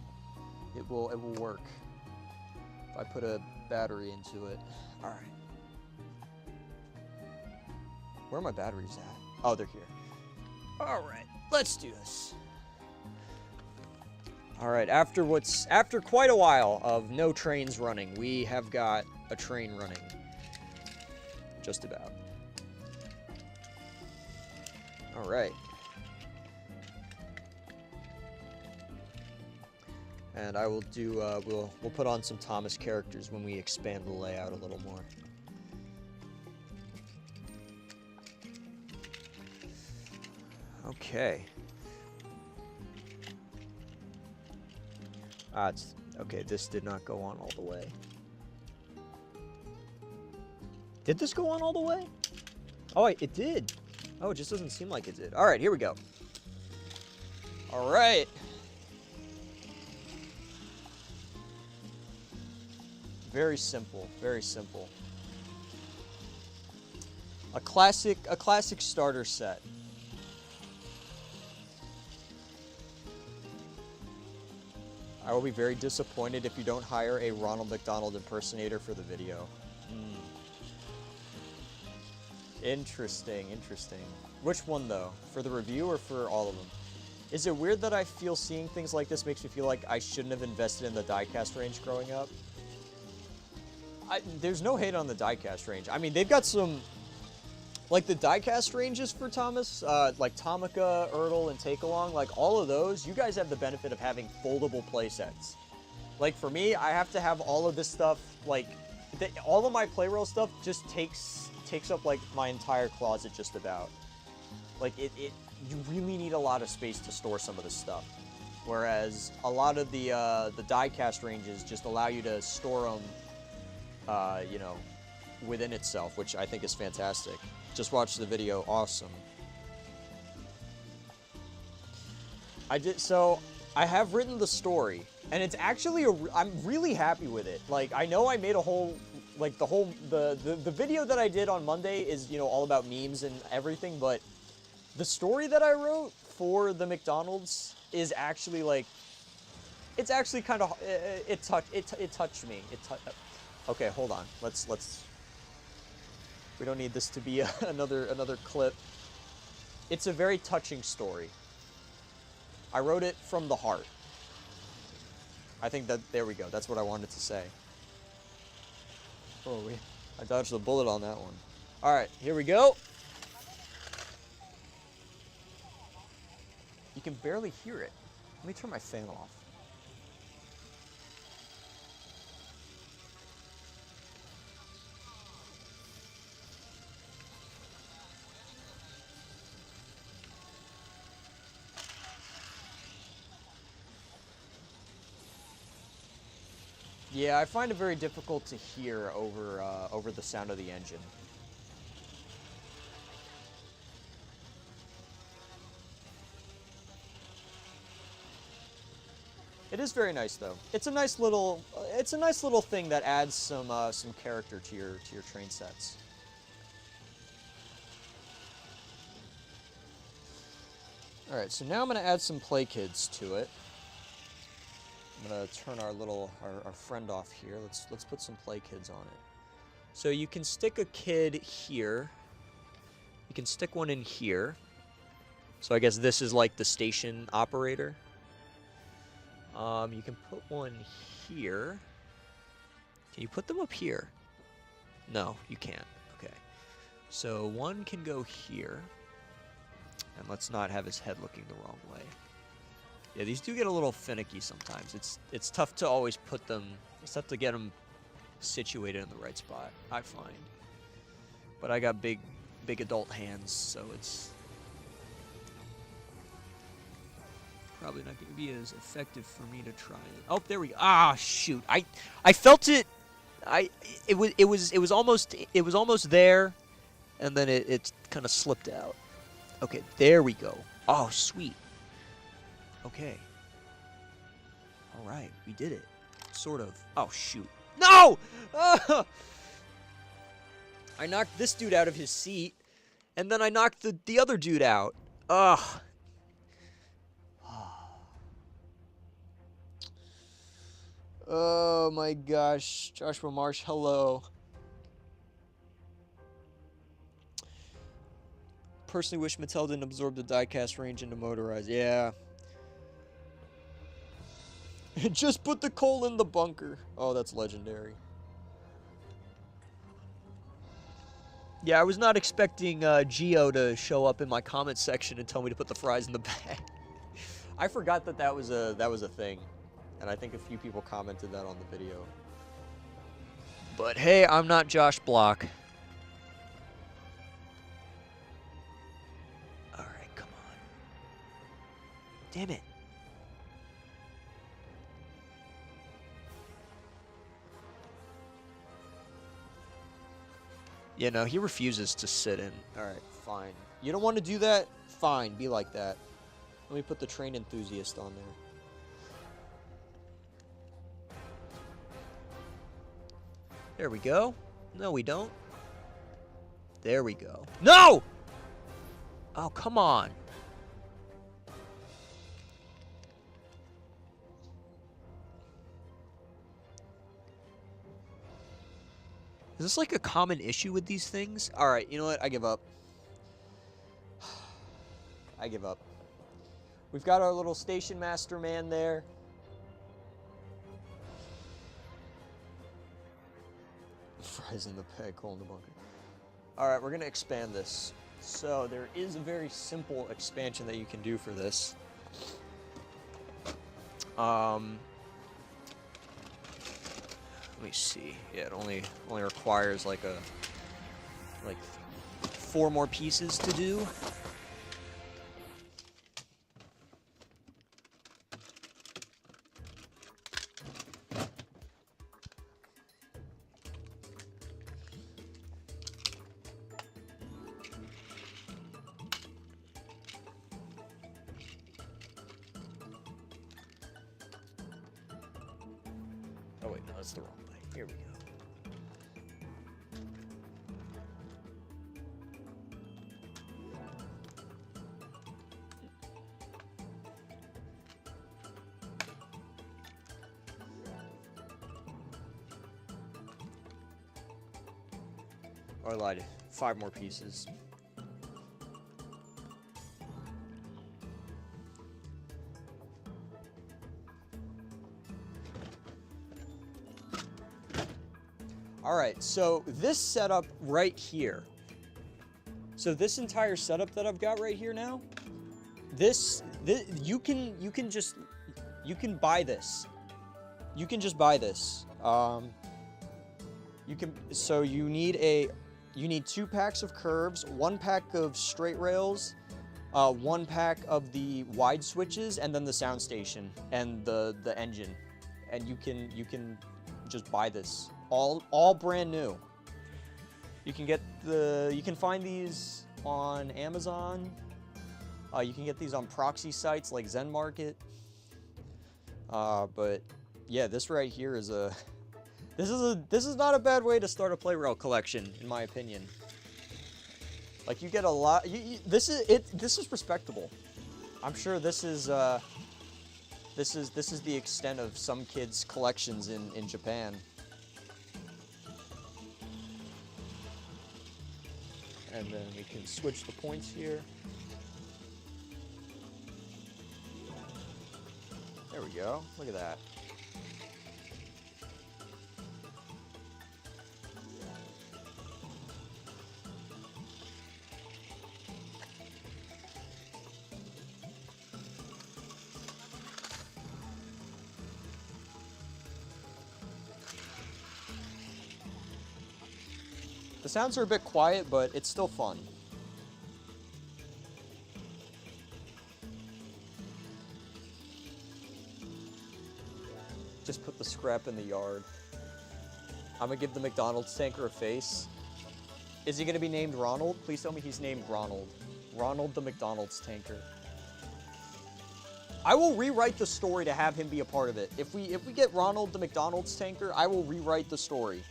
It will work. If I put a battery into it. All right. Where are my batteries at? Oh, they're here. All right, let's do this. All right, after quite a while of no trains running, we have got a train running. Just about. All right. And I will do, we'll put on some Thomas characters when we expand the layout a little more. Okay. Okay, this did not go on all the way. Did this go on all the way? Oh, it did. Oh, it just doesn't seem like it did. All right, here we go. All right. Very simple, very simple. A classic starter set. I will be very disappointed if you don't hire a Ronald McDonald impersonator for the video. Interesting, interesting. Which one though? For the review or for all of them? Is it weird that I feel seeing things like this makes me feel like I shouldn't have invested in the diecast range growing up? There's no hate on the diecast range. I mean, they've got some, like the diecast ranges for Thomas, like Tomica, Ertl, and Take Along, like all of those, you guys have the benefit of having foldable playsets. Like for me, I have to have all of this stuff, like, all of my Playroll stuff just takes up like my entire closet just about. Like you really need a lot of space to store some of this stuff. Whereas a lot of the diecast ranges just allow you to store them, you know, within itself, which I think is fantastic. Just watched the video, awesome. So I have written the story, and it's actually I'm really happy with it. Like, I know I made a whole, like the video that I did on Monday is, you know, all about memes and everything, but the story that I wrote for the McDonald's is actually like, it's actually kind of, it touched me. Okay, hold on. Let's. We don't need this to be another clip. It's a very touching story. I wrote it from the heart. I think that, there we go. That's what I wanted to say. Oh, I dodged the bullet on that one. All right, here we go. You can barely hear it. Let me turn my fan off. Yeah, I find it very difficult to hear over the sound of the engine. It is very nice, though. It's a nice little thing that adds some character to your train sets. All right, so now I'm gonna add some play kids to it. I'm gonna turn our friend off here. Let's put some play kids on it. So you can stick a kid here. You can stick one in here. So I guess this is like the station operator. You can put one here. Can you put them up here? No, you can't. Okay. So one can go here. And let's not have his head looking the wrong way. Yeah, these do get a little finicky sometimes. It's tough to always put them, it's tough to get them situated in the right spot, I find. But I got big adult hands, so it's probably not going to be as effective for me to try it. Oh, there we go. Ah, shoot. I felt it. It was almost there, and then it kind of slipped out. Okay, there we go. Oh, sweet. Okay. All right, we did it. Sort of. Oh, shoot. No! I knocked this dude out of his seat, and then I knocked the other dude out. Ugh. Oh my gosh. Joshua Marsh, hello. Personally wish Mattel didn't absorb the diecast range into motorized. Yeah. Just put the coal in the bunker. Oh, that's legendary. Yeah, I was not expecting Geo to show up in my comment section and tell me to put the fries in the bag. I forgot that was a thing. And I think a few people commented that on the video. But hey, I'm not Josh Block. Alright, come on. Damn it. Yeah, no, he refuses to sit in. Alright, fine. You don't want to do that? Fine, be like that. Let me put the train enthusiast on there. There we go. No, we don't. There we go. No! Oh, come on. Is this like a common issue with these things? Alright, you know what? I give up. I give up. We've got our little station master man there. Fries in the bag, coal in the bunker. Alright, we're going to expand this. So there is a very simple expansion that you can do for this. Let me see. Yeah, it only requires like 4 more pieces to do. Oh wait, no, that's the wrong way. Here we go. Or I lied. 5 more pieces. Alright, so this setup right here. So this entire setup that I've got right here now, this you can buy this. You can just buy this. You need 2 packs of curves, 1 pack of straight rails, 1 pack of the wide switches, and then the sound station and the engine. And you can just buy this. All brand new. You can find these on Amazon. You can get these on proxy sites like Zen Market. But yeah, this right here is this is not a bad way to start a play rail collection, in my opinion. Like, you get a lot. This is respectable. I'm sure this is the extent of some kids' collections in Japan. And then we can switch the points here. There we go. Look at that. The sounds are a bit quiet, but it's still fun. Just put the scrap in the yard. I'm gonna give the McDonald's tanker a face. Is he gonna be named Ronald? Please tell me he's named Ronald. Ronald the McDonald's tanker. I will rewrite the story to have him be a part of it. If we get Ronald the McDonald's tanker, I will rewrite the story.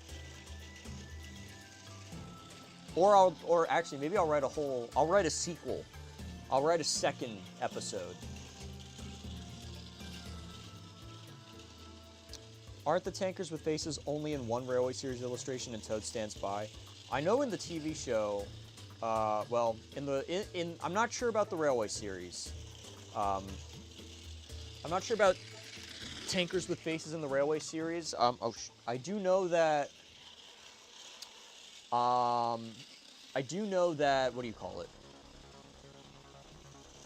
or actually, maybe I'll write a sequel. I'll write a second episode. Aren't the tankers with faces only in one Railway Series illustration and Toad Stands By? I know in the TV show, well, I'm not sure about the Railway Series. I'm not sure about tankers with faces in the Railway Series. I do know that, what do you call it?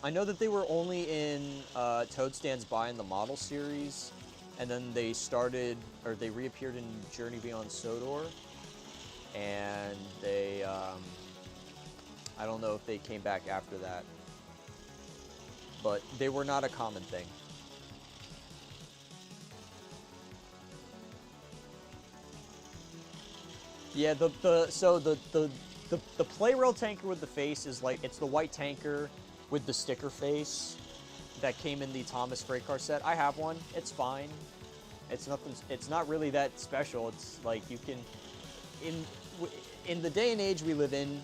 I know that they were only in Toad Stands By in the model series. And then they reappeared in Journey Beyond Sodor, and they, I don't know if they came back after that, but they were not a common thing. Yeah, the play rail tanker with the face is like, it's the white tanker with the sticker face that came in the Thomas freight car set. I have one. It's fine. It's nothing. It's not really that special. It's like you can, in the day and age we live in,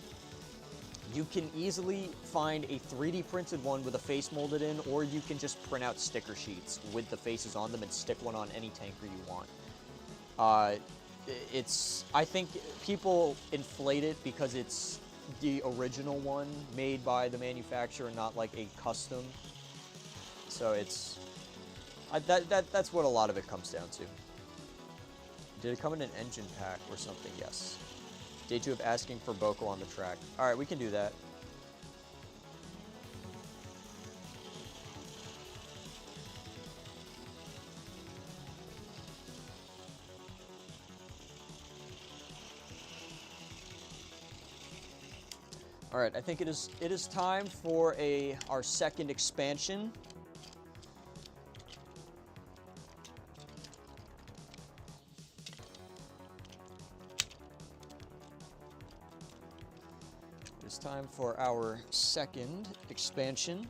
you can easily find a 3D printed one with a face molded in, or you can just print out sticker sheets with the faces on them and stick one on any tanker you want. I think people inflate it because it's the original one made by the manufacturer, not like a custom. So that's what a lot of it comes down to. Did it come in an engine pack or something? Yes. Day 2 of asking for Boko on the track. All right, we can do that. All right, I think it is time for our second expansion. It's time for our second expansion.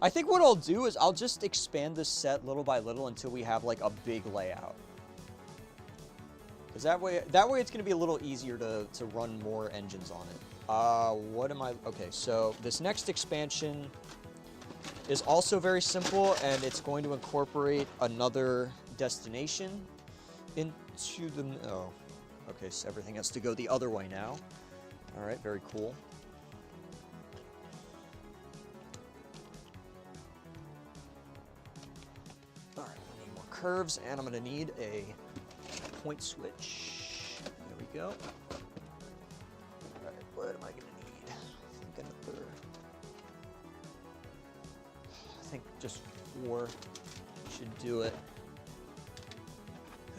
I think what I'll do is I'll just expand this set little by little until we have like a big layout. Because that way it's going to be a little easier to run more engines on it. Okay, so this next expansion is also very simple, and it's going to incorporate another destination into the, oh, okay, so everything has to go the other way now. All right, very cool. All right, I need more curves, and I'm gonna need a point switch. There we go. All right, what am I gonna need? I think just 4 should do it.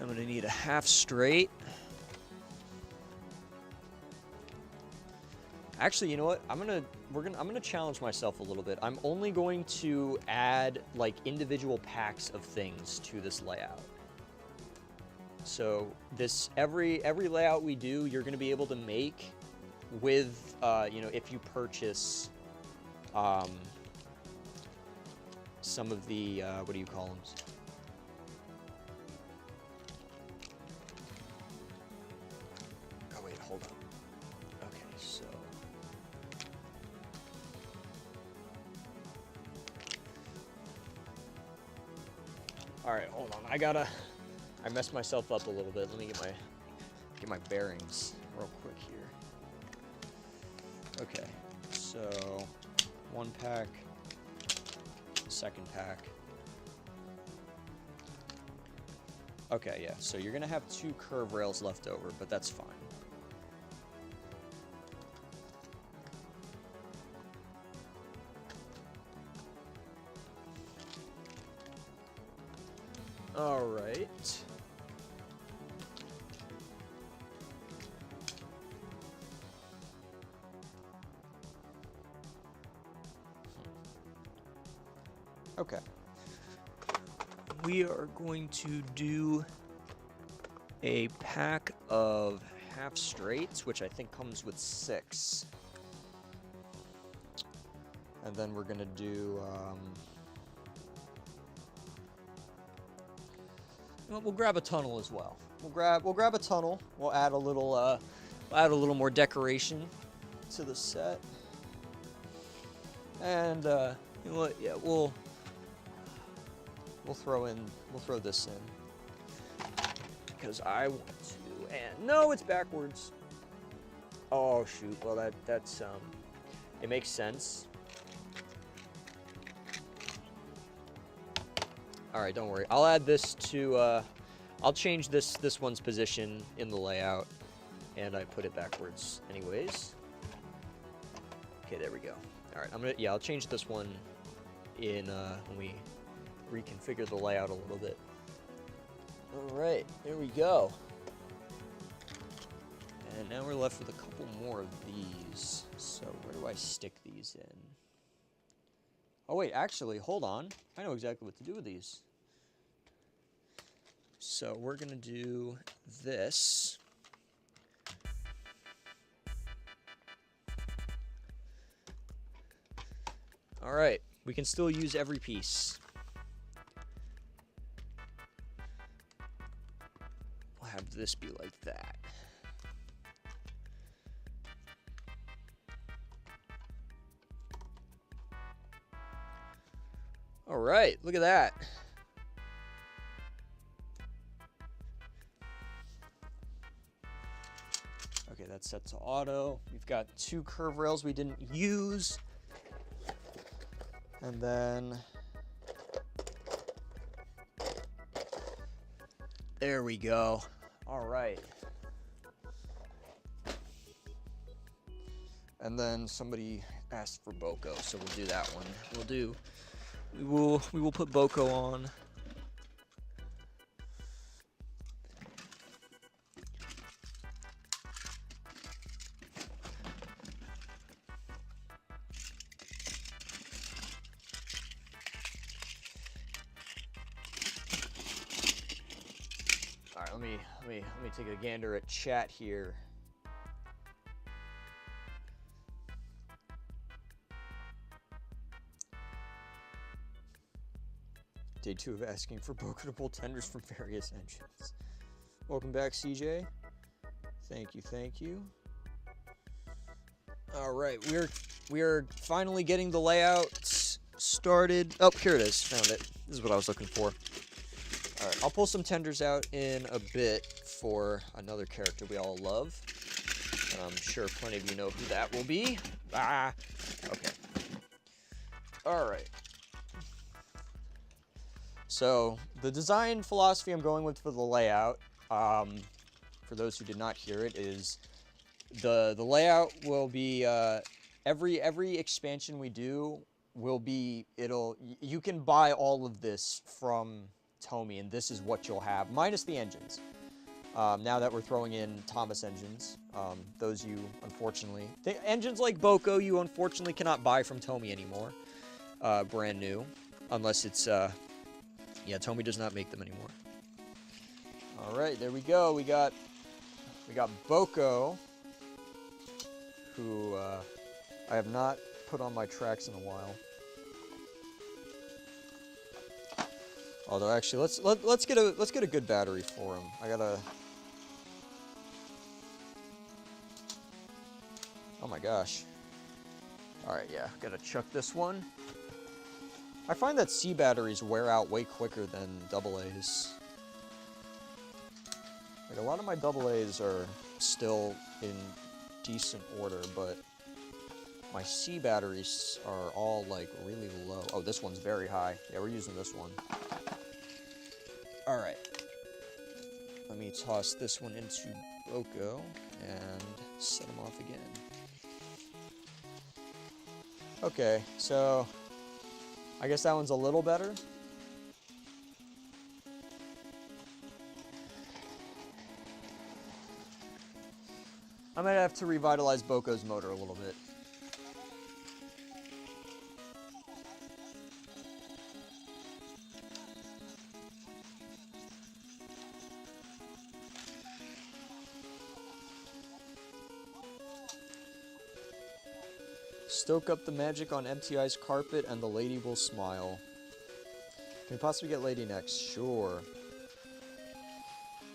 I'm gonna need a half straight. Actually, you know what? I'm gonna challenge myself a little bit. I'm only going to add like individual packs of things to this layout. So every layout we do, you're gonna be able to make with you know, if you purchase some of the what do you call them? Oh wait, hold on. Okay, so. All right, hold on. I messed myself up a little bit. Let me get my bearings real quick here. Okay, so 1 pack, second pack. Okay, yeah, so you're gonna have 2 curve rails left over, but that's fine. All right. Okay. We are going to do a pack of half straights, which I think comes with 6. And then we're gonna do, well, we'll grab a tunnel as well. We'll grab a tunnel. We'll add a little We'll add a little more decoration to the set. And you know what? Yeah, we'll throw this in because I want to. And no, it's backwards. Oh shoot. Well, that's it makes sense. All right, don't worry. I'll add this to. I'll change this one's position in the layout, and I put it backwards, anyways. Okay, there we go. All right, I'll change this one in when we reconfigure the layout a little bit. All right, there we go. And now we're left with a couple more of these. So where do I stick these in? Oh wait, actually, hold on. I know exactly what to do with these. So we're gonna do this. All right, we can still use every piece. We'll have this be like that. All right, look at that. Okay, that's set to auto. We've got 2 curve rails we didn't use. And then there we go. All right. And then somebody asked for Boko, so we'll do that one. We will put Boko on. All right, let me take a gander at chat here. Day 2 of asking for Boko tenders from various engines. Welcome back, CJ. Thank you, thank you. All right, we are finally getting the layout started. Oh, here it is. Found it. This is what I was looking for. All right, I'll pull some tenders out in a bit for another character we all love. And I'm sure plenty of you know who that will be. Ah, okay. All right. So the design philosophy I'm going with for the layout, for those who did not hear it, is the layout will be every expansion we do will be you can buy all of this from Tomy, and this is what you'll have minus the engines. Now that we're throwing in Thomas engines, those you unfortunately engines like Boko you unfortunately cannot buy from Tomy anymore, brand new, unless it's yeah, Tomy does not make them anymore. All right, there we go. We got Boko, who I have not put on my tracks in a while. Although actually, let's get a good battery for him. I gotta. Oh my gosh. All right, yeah, gotta chuck this one. I find that C batteries wear out way quicker than AA's. Like, a lot of my AA's are still in decent order, but my C batteries are all, like, really low. Oh, this one's very high. Yeah, we're using this one. All right. Let me toss this one into Boko and set him off again. Okay, so I guess that one's a little better. I might have to revitalize Boko's motor a little bit. Stoke up the magic on MTI's carpet and the lady will smile. Can we possibly get lady next? Sure.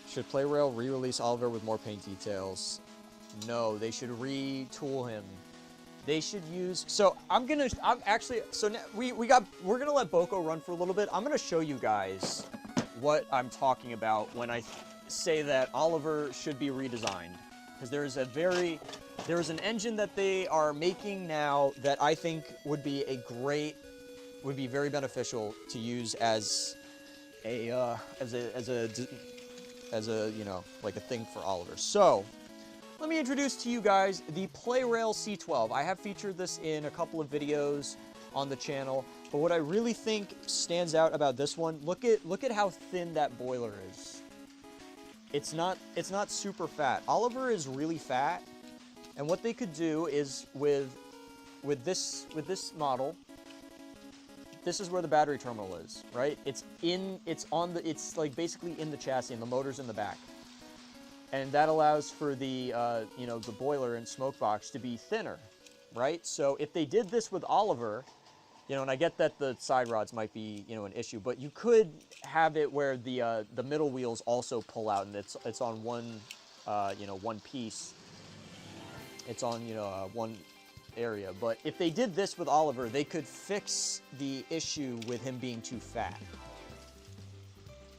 Should Playrail re-release Oliver with more paint details? No, they should retool him. They should use, so we're gonna let Boko run for a little bit. I'm gonna show you guys what I'm talking about when I say that Oliver should be redesigned. Because there is an engine that they are making now that I think would be very beneficial to use as a like a thing for Oliver. So, let me introduce to you guys the PlayRail C12. I have featured this in a couple of videos on the channel, but what I really think stands out about this one, look at how thin that boiler is. It's not super fat. Oliver is really fat, and what they could do is with this model, this is where the battery terminal is, right? It's like basically in the chassis, and the motor's in the back. And that allows for the, the boiler and smoke box to be thinner, right? So if they did this with Oliver, and I get that the side rods might be, an issue, but you could have it where the middle wheels also pull out, and it's on one, one piece. It's on, one area. But if they did this with Oliver, they could fix the issue with him being too fat.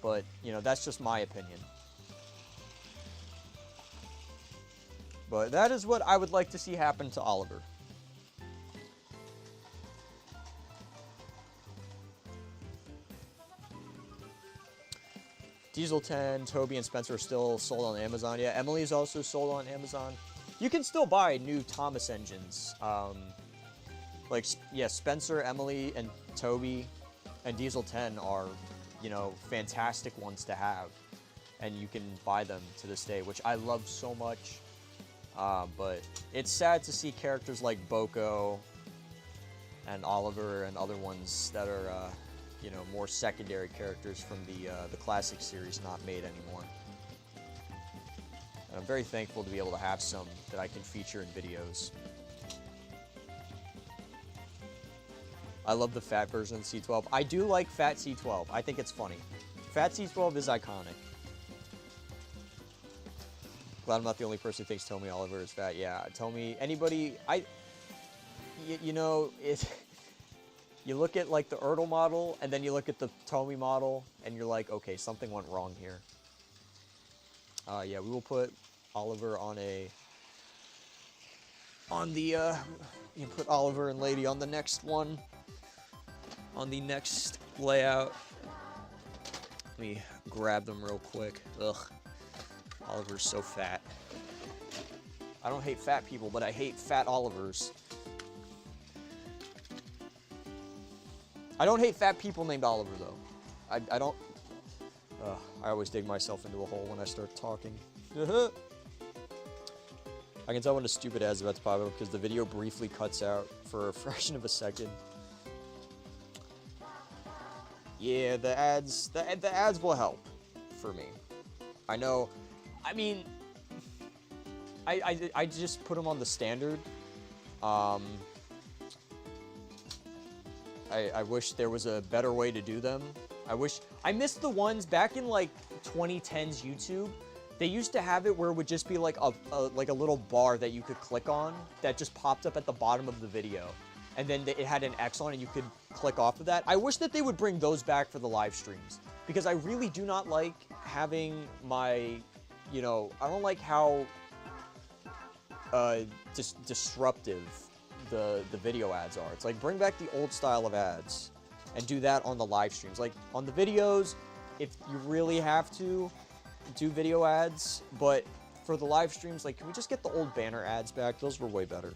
But, that's just my opinion. But that is what I would like to see happen to Oliver. Diesel 10, Toby, and Spencer are still sold on Amazon. Yeah, Emily is also sold on Amazon. You can still buy new Thomas engines. Spencer, Emily, and Toby, and Diesel 10 are, fantastic ones to have. And you can buy them to this day, which I love so much. But it's sad to see characters like Boko and Oliver and other ones that are, more secondary characters from the classic series not made anymore. And I'm very thankful to be able to have some that I can feature in videos. I love the fat version of C12. I do like fat C12. I think it's funny. Fat C12 is iconic. Glad I'm not the only person who thinks Tommy Oliver is fat. Yeah, Tommy, anybody, you look at like the Ertl model, and then you look at the Tommy model, and you're like, okay, something went wrong here. Yeah, we will put Oliver you put Oliver and Lady on the next one, on the next layout. Let me grab them real quick. Ugh. Oliver's so fat. I don't hate fat people, but I hate fat Olivers. I don't hate fat people named Oliver, though. I don't... I always dig myself into a hole when I start talking. I can tell when a stupid ad's about to pop up because the video briefly cuts out for a fraction of a second. Yeah, the ads will help for me. I know... I mean, I just put them on the standard. I wish there was a better way to do them. I missed the ones back in like 2010's YouTube. They used to have it where it would just be like a little bar that you could click on that just popped up at the bottom of the video. And then it had an X on it and you could click off of that. I wish that they would bring those back for the live streams because I really do not like having my... I don't like how disruptive the video ads are. It's like, bring back the old style of ads and do that on the live streams. Like, on the videos, if you really have to do video ads, but for the live streams, like, can we just get the old banner ads back? Those were way better.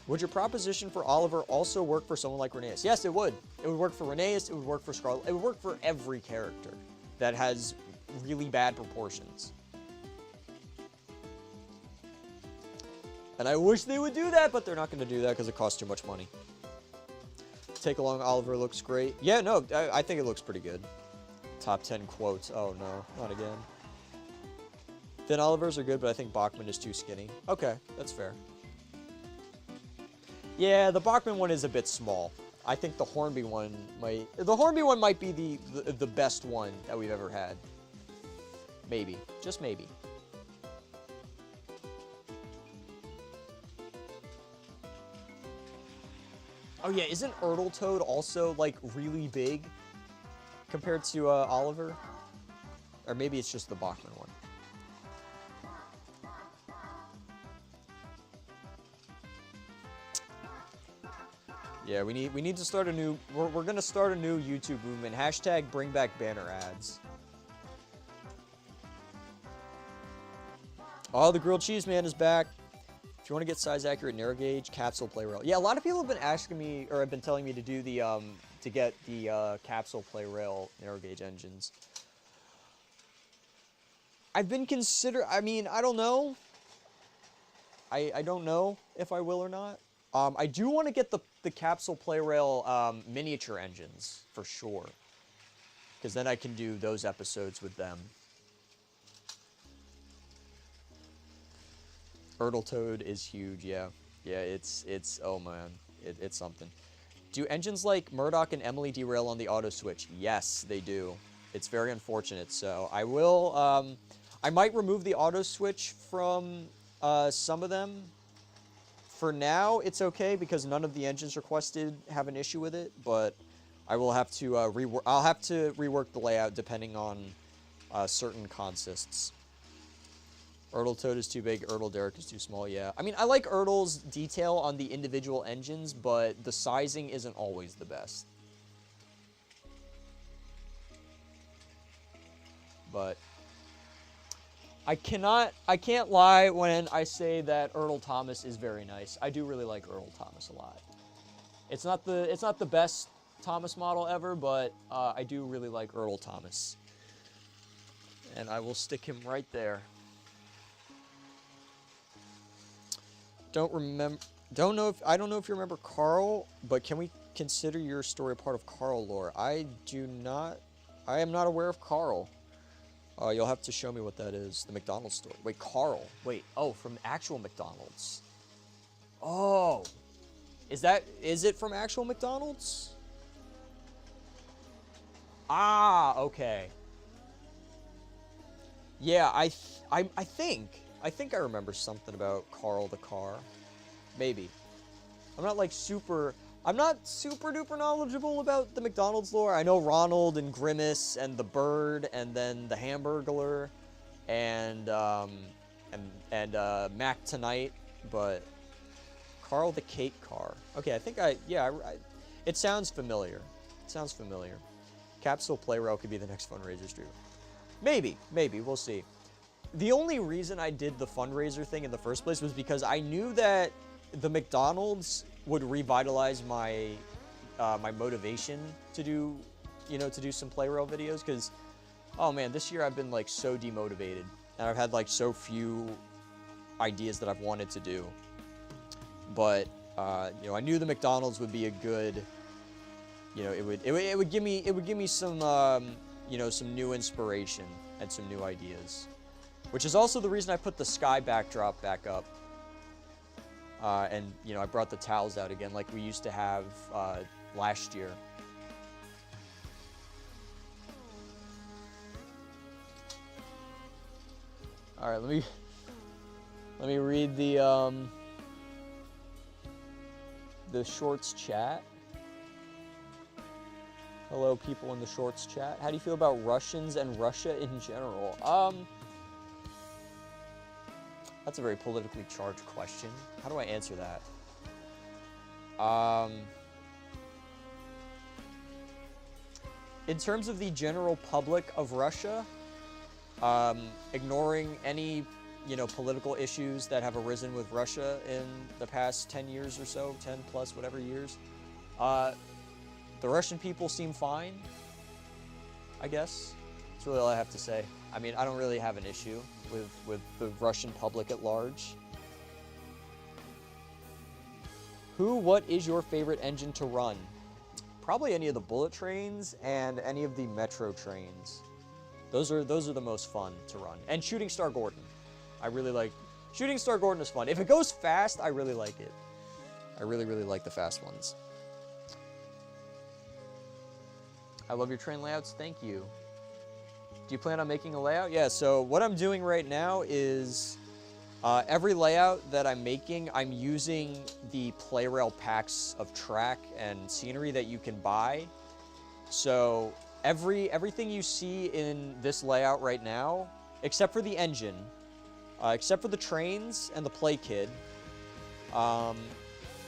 Would your proposition for Oliver also work for someone like Rheneas? Yes, it would. It would work for Rheneas, it would work for Scarlet, it would work for every character that has really bad proportions. And I wish they would do that, but they're not going to do that because it costs too much money. Take Along Oliver looks great. Yeah, no, I think it looks pretty good. Top 10 quotes. Oh, no, not again. Thin Olivers are good, but I think Bachman is too skinny. Okay, that's fair. Yeah, the Bachman one is a bit small. I think the Hornby one might be the best one that we've ever had. Maybe. Just maybe. Oh yeah, isn't Toad also, like, really big compared to Oliver? Or maybe it's just the Bachman one. Yeah, we need to start a new, we're gonna start a new YouTube movement. Hashtag bring back banner ads. Oh, the grilled cheese man is back. If you want to get size accurate narrow gauge capsule play rail. Yeah, a lot of people have been asking me, or have been telling me to do the, to get the capsule play rail narrow gauge engines. I've been I mean, I don't know. I don't know if I will or not. I do want to get the capsule play rail miniature engines for sure, because then I can do those episodes with them. Toad is huge, yeah. Yeah, it's oh man, it's something. Do engines like Murdoch and Emily derail on the auto switch? Yes, they do. It's very unfortunate, so I will, I might remove the auto switch from some of them. For now, it's okay because none of the engines requested have an issue with it, but I will have to rework the layout depending on certain consists. Toad is too big, Derek is too small, yeah. I mean, I like Ertle's detail on the individual engines, but the sizing isn't always the best. But I can't lie when I say that Earl Thomas is very nice. I do really like Earl Thomas a lot. It's not the best Thomas model ever, but I do really like Earl Thomas. And I will stick him right there. I don't know if you remember Carl, but can we consider your story a part of Carl lore? I am not aware of Carl. You'll have to show me what that is. The McDonald's story. Wait, Carl. Wait, oh, from actual McDonald's. Oh. Is it from actual McDonald's? Ah, okay. Yeah, I think I remember something about Carl the car. Maybe. I'm not super duper knowledgeable about the McDonald's lore. I know Ronald and Grimace and the bird and then the Hamburglar and Mac Tonight, but Carl the cake car. Okay, I think it sounds familiar. It sounds familiar. Capsule play rail could be the next fundraiser stream. Maybe, we'll see. The only reason I did the fundraiser thing in the first place was because I knew that the McDonald's would revitalize my my motivation to do some play rail videos, because oh man, this year I've been like so demotivated and I've had like so few ideas that I've wanted to do. But I knew the McDonald's would be a good, it would give me some some new inspiration and some new ideas, which is also the reason I put the sky backdrop back up. And I brought the towels out again like we used to have last year. All right, let me read the shorts chat. Hello, people in the shorts chat. How do you feel about Russians and Russia in general? That's a very politically charged question. How do I answer that? In terms of the general public of Russia, ignoring any, political issues that have arisen with Russia in the past 10 years or so, 10 plus whatever years, the Russian people seem fine, I guess. That's really all I have to say. I mean, I don't really have an issue with the Russian public at large. What is your favorite engine to run? Probably any of the bullet trains and any of the metro trains. Those are the most fun to run. And Shooting Star Gordon. I really like Shooting Star Gordon is fun. If it goes fast, I really like it. I really like the fast ones. I love your train layouts. Thank you. Do you plan on making a layout? Yeah, so what I'm doing right now is every layout that I'm making, I'm using the PlayRail packs of track and scenery that you can buy. So everything you see in this layout right now, except for the engine, except for the trains and the play kid, all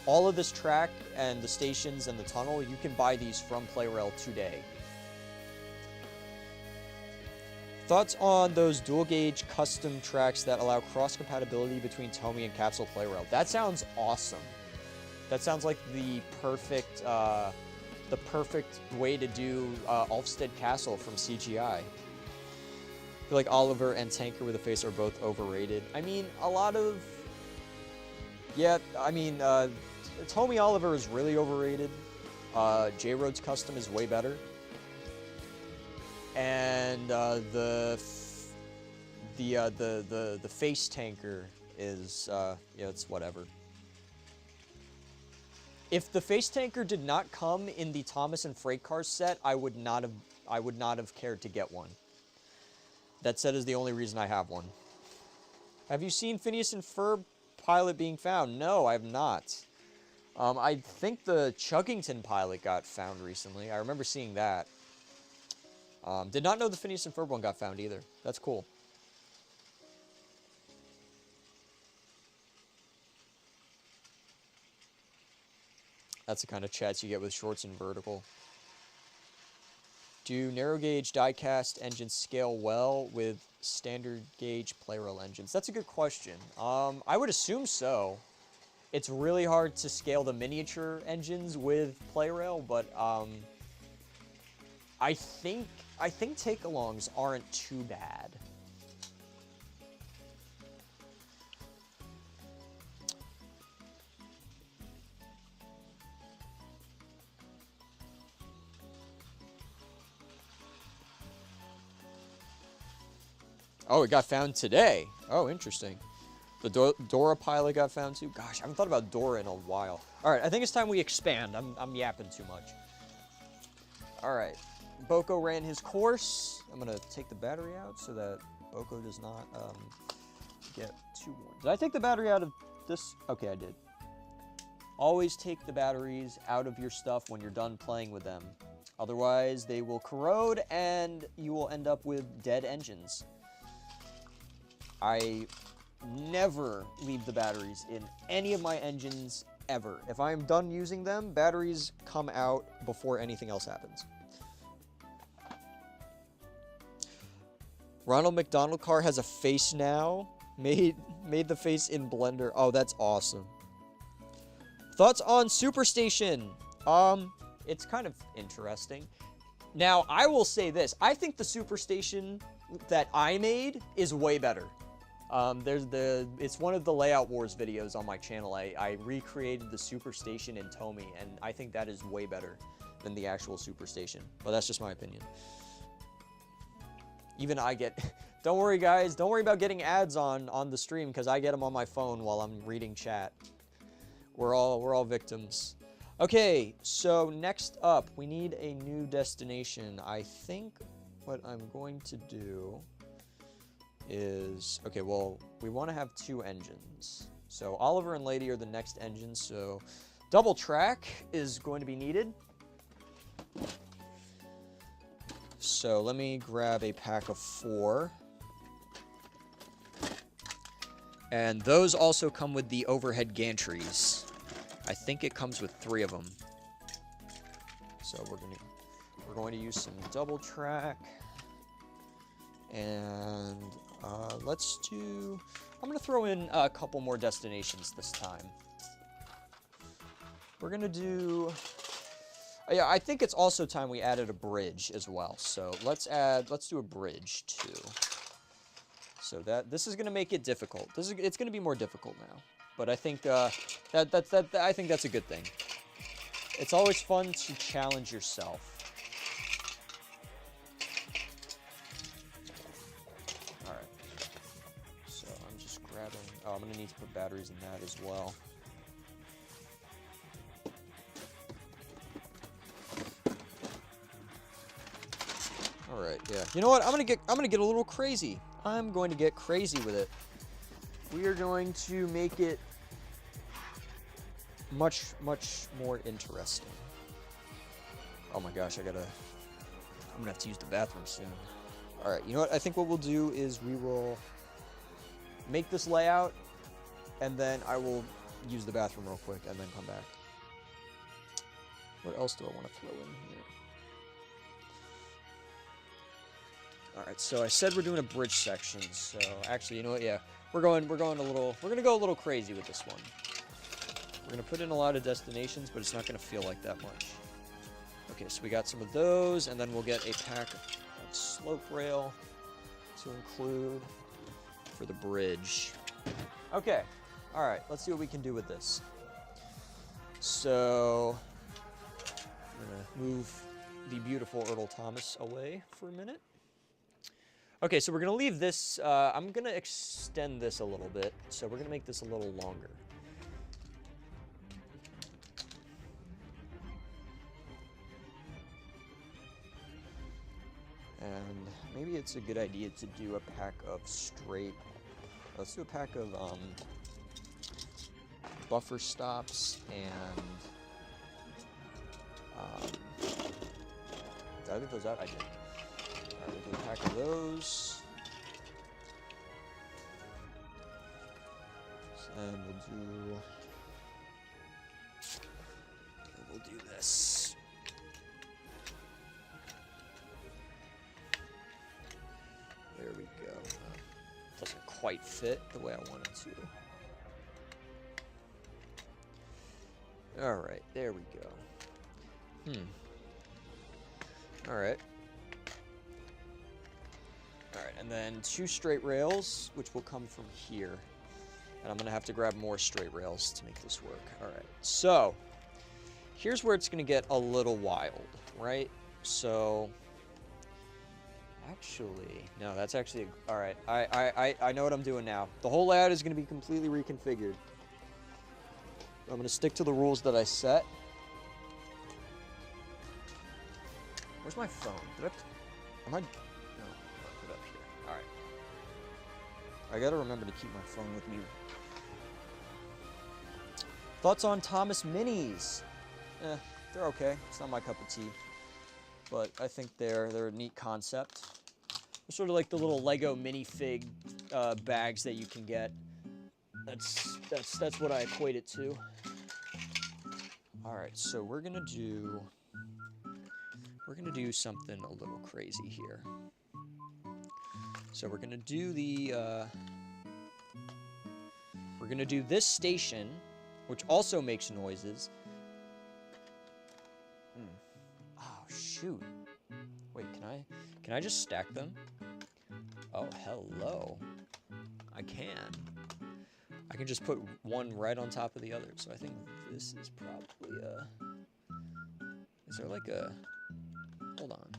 of this track and the stations and the tunnel, you can buy these from PlayRail today. Thoughts on those dual gauge custom tracks that allow cross compatibility between Tomy and Capsule PlayRail? That sounds awesome. That sounds like the perfect way to do Ulfstead Castle from CGI. I feel like Oliver and Tanker with a Face are both overrated. I mean, Tomy Oliver is really overrated. J-Road's custom is way better. And the face tanker is it's whatever. If the face tanker did not come in the Thomas and Freight Cars set, I would not have cared to get one. That set is the only reason I have one. Have you seen Phineas and Ferb pilot being found? No, I have not. I think the Chuggington pilot got found recently. I remember seeing that. Did not know the Phineas and Ferb one got found either. That's cool. That's the kind of chats you get with shorts and vertical. Do narrow gauge diecast engines scale well with standard gauge PlayRail engines? That's a good question. I would assume so. It's really hard to scale the miniature engines with PlayRail, but I think take-alongs aren't too bad. Oh, it got found today. Oh, interesting. The Dora pilot got found too. Gosh, I haven't thought about Dora in a while. All right, I think it's time we expand. I'm yapping too much. All right. Boko ran his course. I'm going to take the battery out so that Boko does not get too warm. Did I take the battery out of this? Okay, I did. Always take the batteries out of your stuff when you're done playing with them. Otherwise, they will corrode and you will end up with dead engines. I never leave the batteries in any of my engines ever. If I'm done using them, batteries come out before anything else happens. Ronald McDonald car has a face now. Made the face in Blender. Oh, that's awesome. Thoughts on Superstation? It's kind of interesting. Now, I will say this. I think the Superstation that I made is way better. It's one of the Layout Wars videos on my channel. I recreated the Superstation in Tomy, and I think that is way better than the actual Superstation. But that's just my opinion. Even I get... Don't worry, guys. Don't worry about getting ads on the stream, because I get them on my phone while I'm reading chat. We're all victims. Okay, so next up, we need a new destination. I think what I'm going to do is... Okay, well, we want to have 2 engines. So Oliver and Lady are the next engines, so double track is going to be needed. So let me grab a pack of 4. And those also come with the overhead gantries. I think it comes with 3 of them. So we're going to use some double track. And let's do... I'm going to throw in a couple more destinations this time. We're going to do... Yeah, I think it's also time we added a bridge as well. So let's do a bridge too. So this is going to make it difficult. It's going to be more difficult now. But I think I think that's a good thing. It's always fun to challenge yourself. All right. So I'm just grabbing. Oh, I'm going to need to put batteries in that as well. All right. Yeah. You know what? I'm gonna get a little crazy. I'm going to get crazy with it. We are going to make it much more interesting. Oh my gosh, I'm gonna have to use the bathroom soon. All right. You know what? I think what we'll do is we will make this layout, and then I will use the bathroom real quick, and then come back. What else do I want to throw in here? Alright, so I said we're doing a bridge section, so actually, you know what, yeah. We're gonna go a little crazy with this one. We're gonna put in a lot of destinations, but it's not gonna feel like that much. Okay, so we got some of those, and then we'll get a pack of slope rail to include for the bridge. Okay, alright, let's see what we can do with this. So, I'm gonna move the beautiful Earl Thomas away for a minute. Okay, so we're gonna leave this, I'm gonna extend this a little bit, so we're gonna make this a little longer. And maybe it's a good idea to do a pack of let's do a pack of buffer stops and did I leave those out? I did. Alright, we'll do a pack of those. And we'll do this. There we go. Doesn't quite fit the way I want it to. Alright, there we go. Alright. Alright, and then 2 straight rails, which will come from here. And I'm going to have to grab more straight rails to make this work. Alright, so here's where it's going to get a little wild, right? So, actually, no, that's actually, alright, I know what I'm doing now. The whole layout is going to be completely reconfigured. I'm going to stick to the rules that I set. Where's my phone? Am I... No, I'll put it up here. Alright. I gotta remember to keep my phone with me. Thoughts on Thomas Minis? They're okay. It's not my cup of tea. But I think they're a neat concept. They're sort of like the little Lego minifig bags that you can get. That's what I equate it to. Alright, so we're gonna do something a little crazy here. So we're gonna do this station, which also makes noises. Oh shoot. Wait, can I just stack them? Oh, hello. I can just put one right on top of the other. So I think this is probably is there like a, hold on.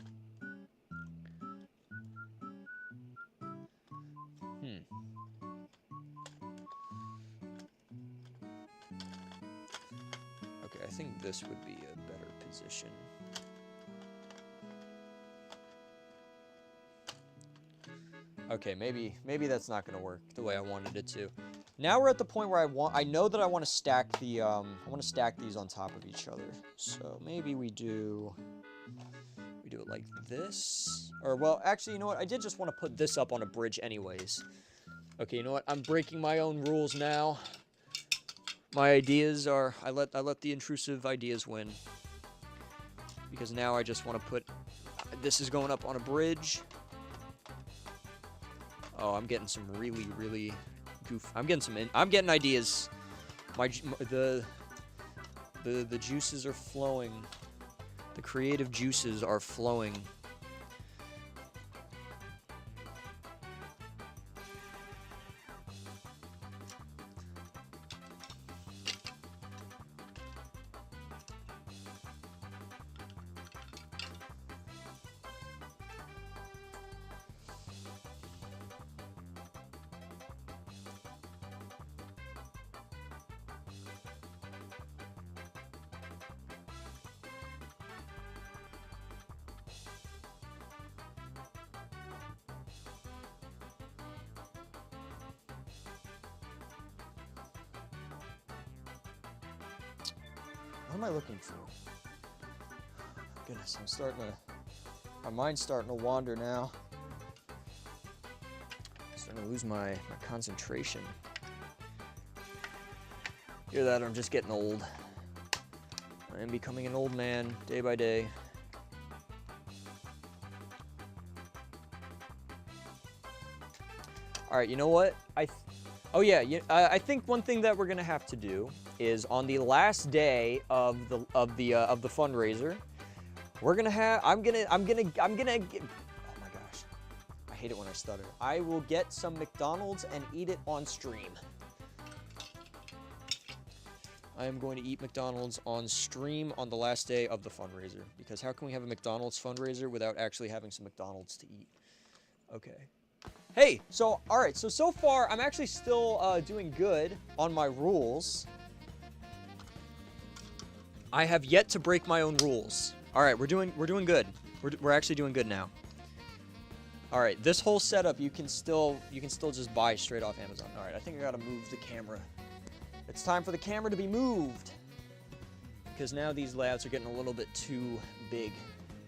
Okay, I think this would be a better position. Okay, maybe that's not gonna work the way I wanted it to. Now we're at the point where I know that I want to stack the I want to stack these on top of each other. So maybe we do it like this. Or well, actually, you know what? I did just want to put this up on a bridge anyways. Okay, you know what? I'm breaking my own rules now. My ideas are I let the intrusive ideas win. Because now I just want to put this is going up on a bridge. Oh, I'm getting some really I'm getting ideas. The juices are flowing. The creative juices are flowing. am I looking for? Goodness, my mind's starting to wander now. I'm starting to lose my concentration. Hear that? I'm just getting old. I am becoming an old man day by day. All right, you know what? Oh yeah, I think one thing that we're gonna have to do is on the last day of the fundraiser, we're gonna have. I'm gonna. Oh my gosh, I hate it when I stutter. I will get some McDonald's and eat it on stream. I am going to eat McDonald's on stream on the last day of the fundraiser, because how can we have a McDonald's fundraiser without actually having some McDonald's to eat? Okay. Hey, so, all right, so far, I'm actually still doing good on my rules. I have yet to break my own rules. All right, we're doing good. We're actually doing good now. All right, this whole setup you can still just buy straight off Amazon. All right, I think I gotta move the camera. It's time for the camera to be moved, because now these layouts are getting a little bit too big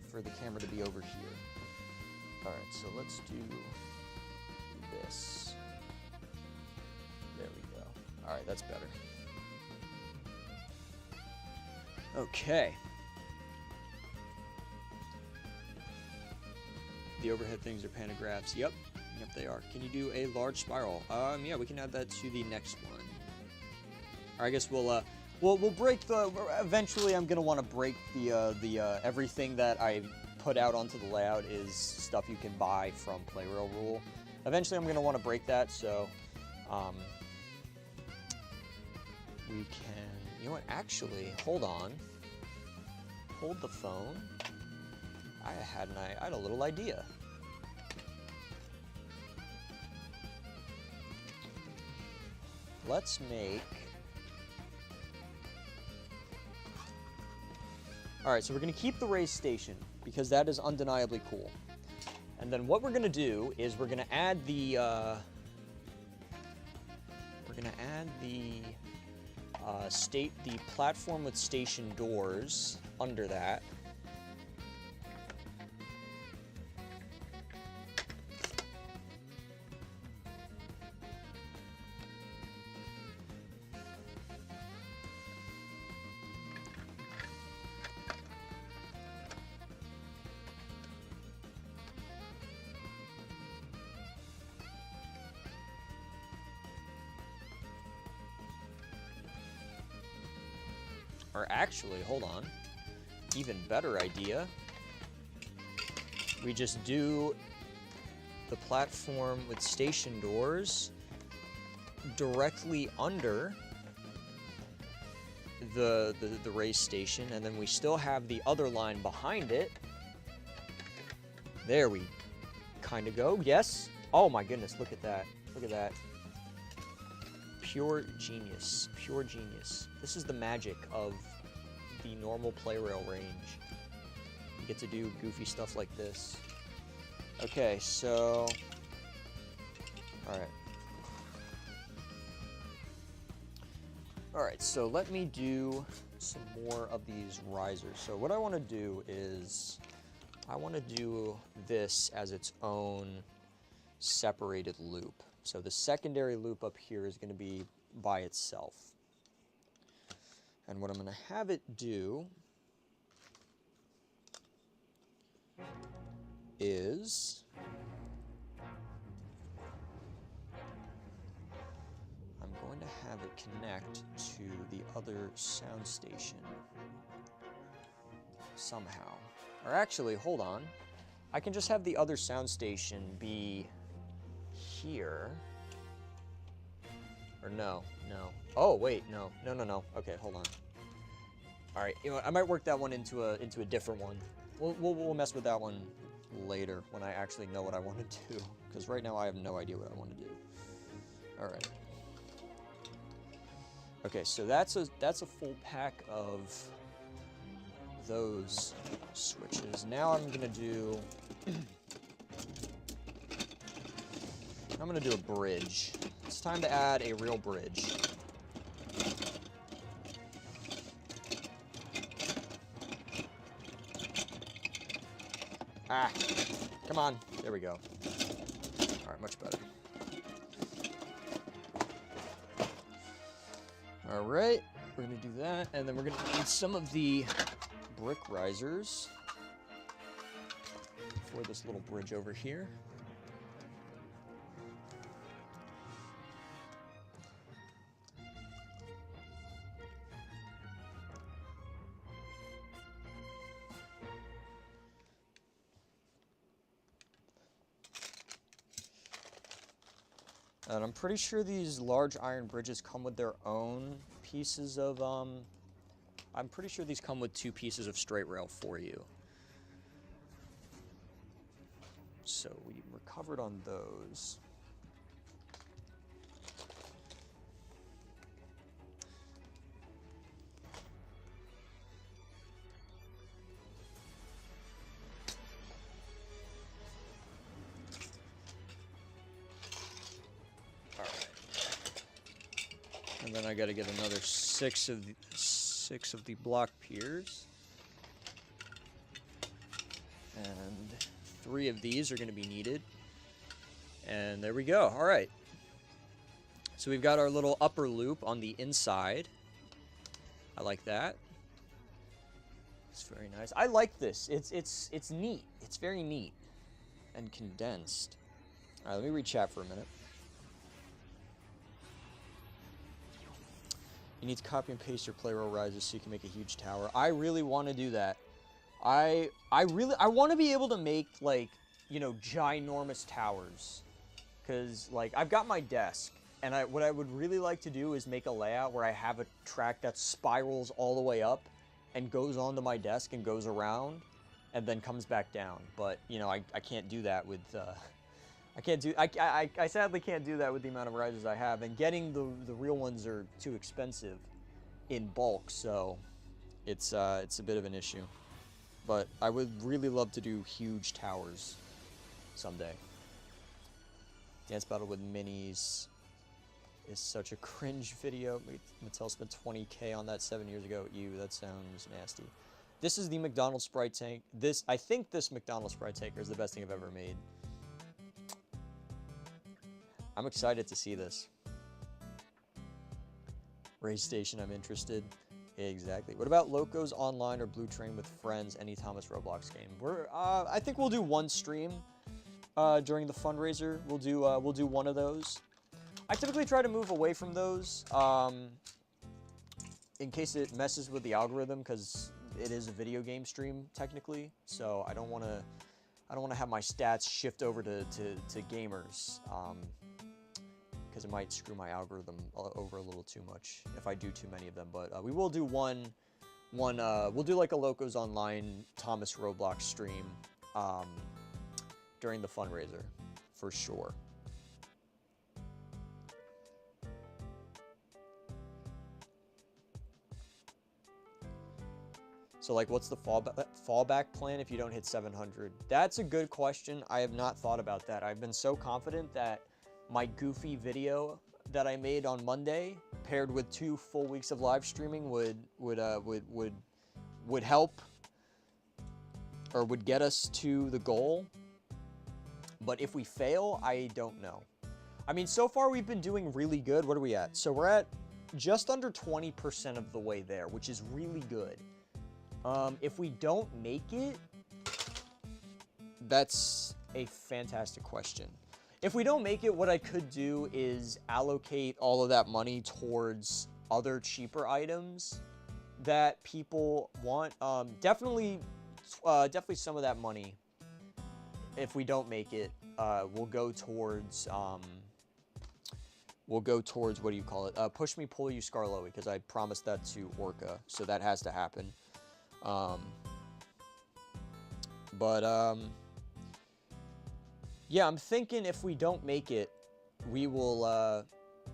for the camera to be over here. All right, so let's do this. There we go. All right, that's better. Okay. The overhead things are pantographs. Yep, they are. Can you do a large spiral? Yeah, we can add that to the next one. Or I guess we'll break the. Eventually, I'm gonna want to break the everything that I put out onto the layout is stuff you can buy from Playrail Rule. Eventually, I'm gonna want to break that, so we can. You know what? Actually, hold on. Hold the phone. I had a little idea. Let's make. All right, so we're gonna keep the race station because that is undeniably cool. And then what we're gonna do is we're gonna add the the platform with station doors under that. Or actually, hold on, even better idea. We just do the platform with station doors directly under the race station, and then we still have the other line behind it. There we kind of go. Yes. Oh my goodness, look at that. Look at that. Pure genius. Pure genius. This is the magic of the normal Playrail range. You get to do goofy stuff like this. Okay, so... Alright. Alright, so let me do some more of these risers. So what I want to do is... I want to do this as its own separated loop. So the secondary loop up here is going to be by itself. And what I'm going to have it do is I'm going to have it connect to the other sound station somehow. Or actually, hold on. I can just have the other sound station be here. Or no. Oh wait, no. Okay, hold on. All right, you know what, I might work that one into a different one. We'll mess with that one later when I actually know what I want to do. Because right now I have no idea what I want to do. All right. Okay, so that's a full pack of those switches. Now I'm gonna do. I'm gonna do a bridge. It's time to add a real bridge. Ah, come on. There we go. All right, much better. All right, we're gonna do that, and then we're gonna need some of the brick risers for this little bridge over here. And I'm pretty sure these large iron bridges come with their own pieces of, I'm pretty sure these come with 2 pieces of straight rail for you. So we recovered on those. And then I got to get another 6 of the block piers, and 3 of these are going to be needed. And there we go. All right. So we've got our little upper loop on the inside. I like that. It's very nice. I like this. It's neat. It's very neat and condensed. All right. Let me read chat for a minute. You need to copy and paste your play roll risers so you can make a huge tower. I really want to do that. I want to be able to make, like, you know, ginormous towers. Because, like, I've got my desk, and what I would really like to do is make a layout where I have a track that spirals all the way up and goes onto my desk and goes around and then comes back down. But, you know, I can't do that with... I sadly can't do that with the amount of risers I have, and getting the real ones are too expensive in bulk, so it's a bit of an issue. But I would really love to do huge towers someday. Dance Battle with Minis is such a cringe video. Mattel spent $20K on that 7 years ago. Ew, that sounds nasty. This is the McDonald's Sprite tank. I think this McDonald's Sprite tanker is the best thing I've ever made. I'm excited to see this. Race Station, I'm interested. Exactly. What about Locos Online or Blue Train with Friends? Any Thomas Roblox game? I think we'll do one stream during the fundraiser. We'll do one of those. I typically try to move away from those in case it messes with the algorithm, because it is a video game stream technically. So I don't want to have my stats shift over to gamers. Because it might screw my algorithm over a little too much if I do too many of them. But we will do we'll do like a Locos Online Thomas Roblox stream during the fundraiser, for sure. So, like, what's the fallback plan if you don't hit 700? That's a good question. I have not thought about that. I've been so confident that my goofy video that I made on Monday, paired with 2 full weeks of live streaming, would help, or would get us to the goal. But if we fail, I don't know. I mean, so far we've been doing really good. What are we at? So we're at just under 20% of the way there, which is really good. If we don't make it, that's a fantastic question. If we don't make it, what I could do is allocate all of that money towards other cheaper items that people want. Definitely some of that money, if we don't make it, will go towards what do you call it? Push Me, Pull You, Scarlowy, because I promised that to Orca, so that has to happen. Yeah, I'm thinking if we don't make it, we will,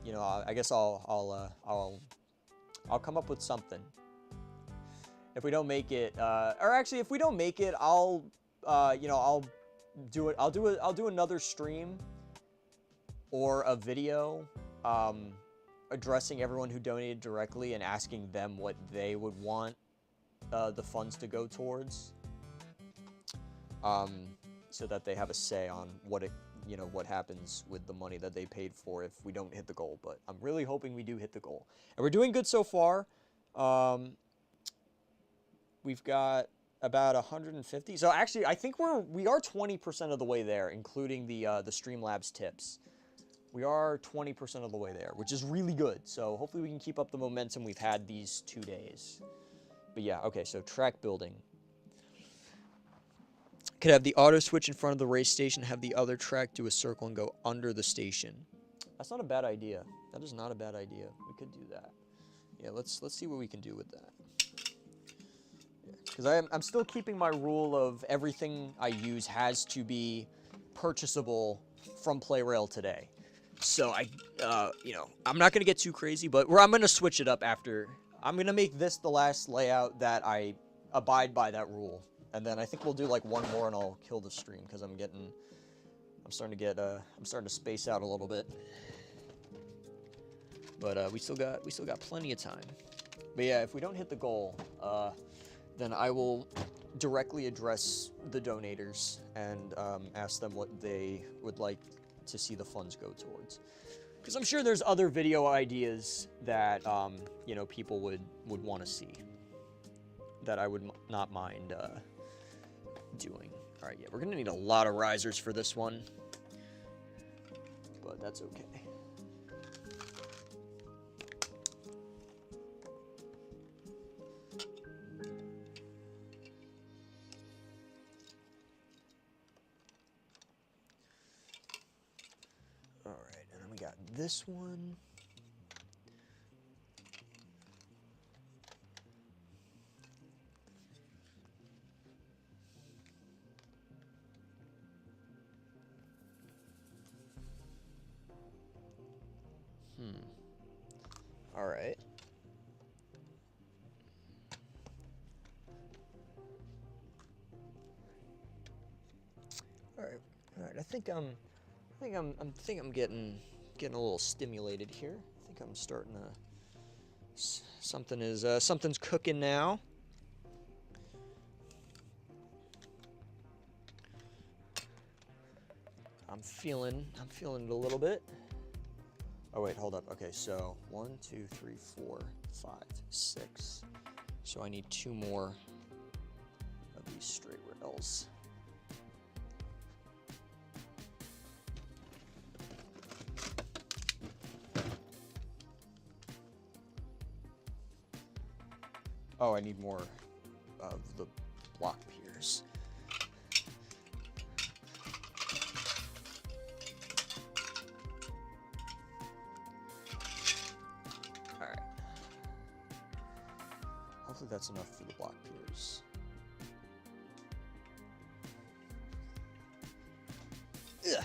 you know, I guess I'll come up with something. If we don't make it, or actually, if we don't make it, I'll do another stream or a video, addressing everyone who donated directly and asking them what they would want the funds to go towards. so that they have a say on what what happens with the money that they paid for if we don't hit the goal. But I'm really hoping we do hit the goal, and we're doing good so far. We've got about 150. So actually, I think we are 20% of the way there, including the Streamlabs tips. We are 20% of the way there, which is really good. So hopefully we can keep up the momentum we've had these 2 days. But yeah, okay, so track building. Could have the auto switch in front of the race station, have the other track do a circle and go under the station. That's not a bad idea. That is not a bad idea. We could do that. Yeah, let's see what we can do with that. Because I'm still keeping my rule of everything I use has to be purchasable from PlayRail today. So I'm not gonna get too crazy, but I'm gonna switch it up after. I'm gonna make this the last layout that I abide by that rule, and then I think we'll do like one more, and I'll kill the stream because I'm starting to space out a little bit. But we still got plenty of time. But yeah, if we don't hit the goal, then I will directly address the donators and ask them what they would like to see the funds go towards. Because I'm sure there's other video ideas that people would want to see that I would not mind doing. All right, yeah, we're gonna need a lot of risers for this one, but that's okay. This one. All right. All right. I think I'm getting a little stimulated here. I think I'm starting to. Something's cooking now. I'm feeling it a little bit. Oh wait, hold up. Okay, so 1, 2, 3, 4, 5, 6. So I need 2 more of these straight rails. Oh, I need more of the block piers. All right. Hopefully that's enough for the block piers. Ugh.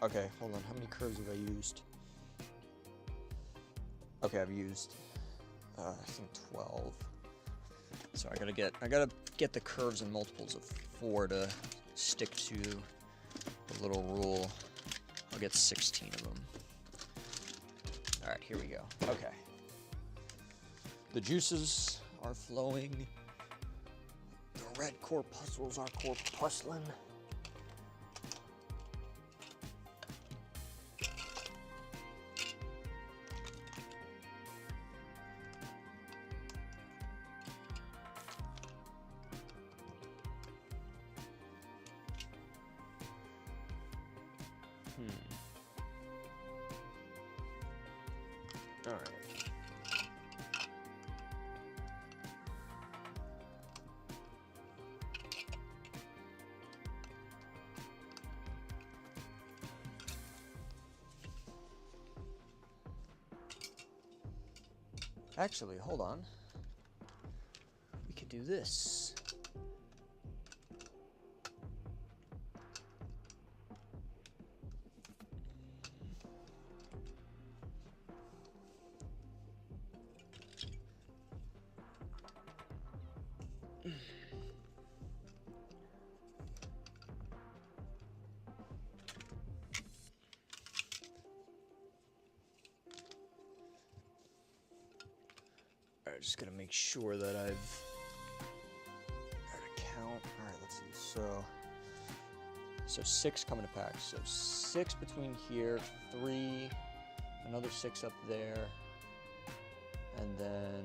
Okay, hold on. How many curves have I used? Okay, I've used I think 12. So I gotta get the curves in multiples of 4 to stick to the little rule. I'll get 16 of them. All right, here we go. Okay. The juices are flowing. The red corpuscles are corpuscling. All right. Actually, hold on. We could do this. Just gonna make sure that I've got a count. All right, let's see. So 6 coming to pack. So 6 between here, 3, another 6 up there, and then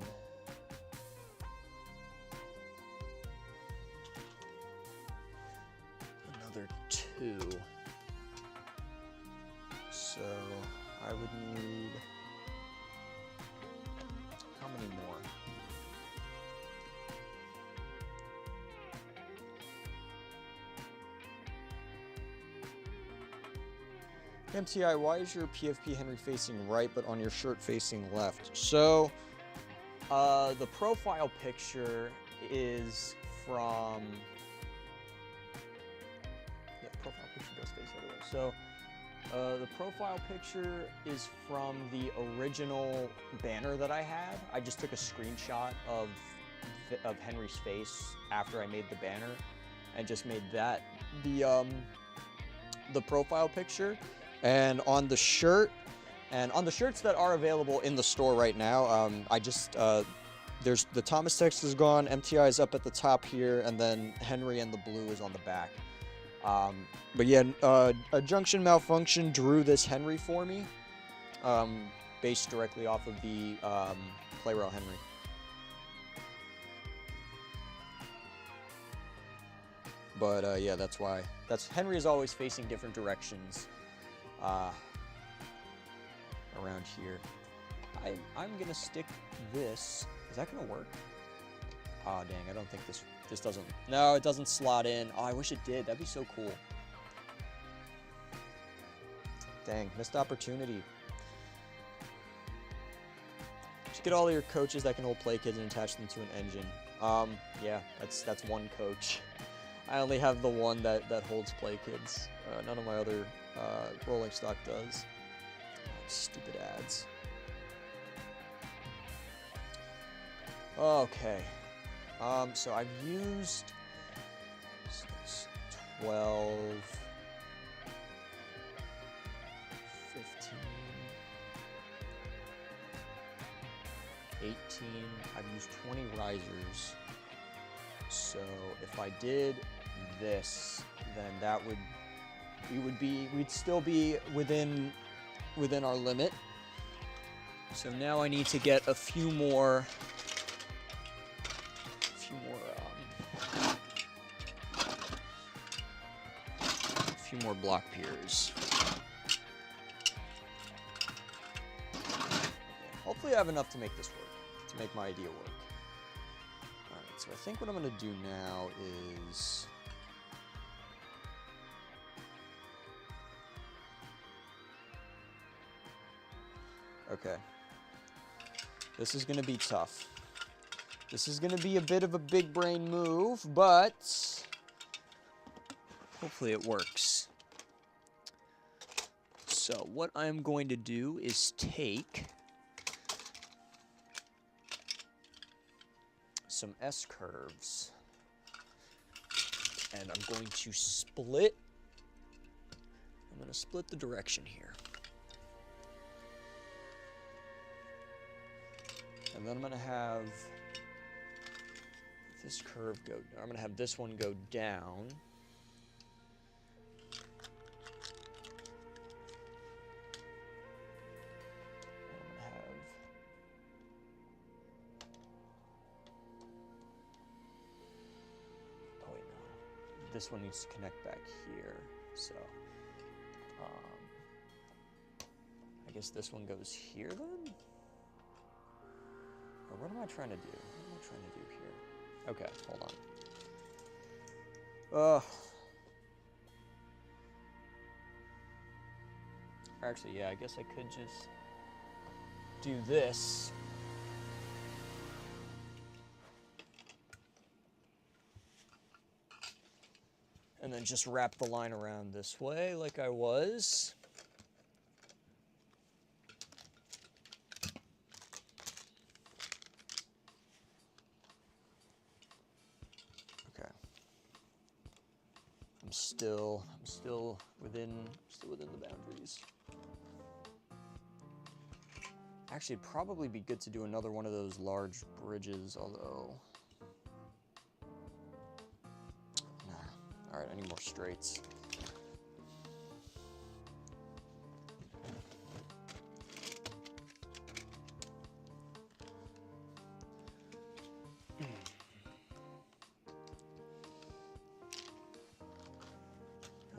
another 2. So I would need, how many more? MTI, why is your PFP Henry facing right but on your shirt facing left? So the profile picture is from, yeah, the profile picture does face the other way. So the profile picture is from the original banner that I had. I just took a screenshot of Henry's face after I made the banner and just made that the profile picture. And on the shirt, and on the shirts that are available in the store right now, I just, there's the Thomas text is gone, MTI is up at the top here, and then Henry and the blue is on the back. But yeah, a junction malfunction drew this Henry for me, based directly off of the Playrail Henry. But yeah, that's why. Henry is always facing different directions around here. I'm gonna stick this. Is that gonna work? Oh dang, I don't think this doesn't. No, it doesn't slot in. Oh, I wish it did. That'd be so cool. Dang, missed opportunity. Just get all your coaches that can hold play kids and attach them to an engine. Yeah, that's one coach. I only have the one that holds play kids. None of my other rolling stock does. Oh, stupid ads. Okay. So I've used 12, 15, 18. I've used 20 risers. So if I did this, then we'd still be within our limit. So now I need to get a few more block piers. Hopefully I have enough to make this work, to make my idea work. Alright, so I think what I'm gonna do now is okay. This is gonna be tough. This is gonna be a bit of a big brain move, but hopefully it works. So what I'm going to do is take some S-curves and I'm going to split. I'm going to split the direction here. And then I'm going to have this curve go, I'm going to have this one go down. This one needs to connect back here, so I guess this one goes here then? Or what am I trying to do? What am I trying to do here? Okay, hold on. Actually, yeah, I guess I could just do this. And then just wrap the line around this way like I was. Okay. I'm still within the boundaries. Actually, it'd probably be good to do another one of those large bridges, although... Nah. Alright, I need more straights.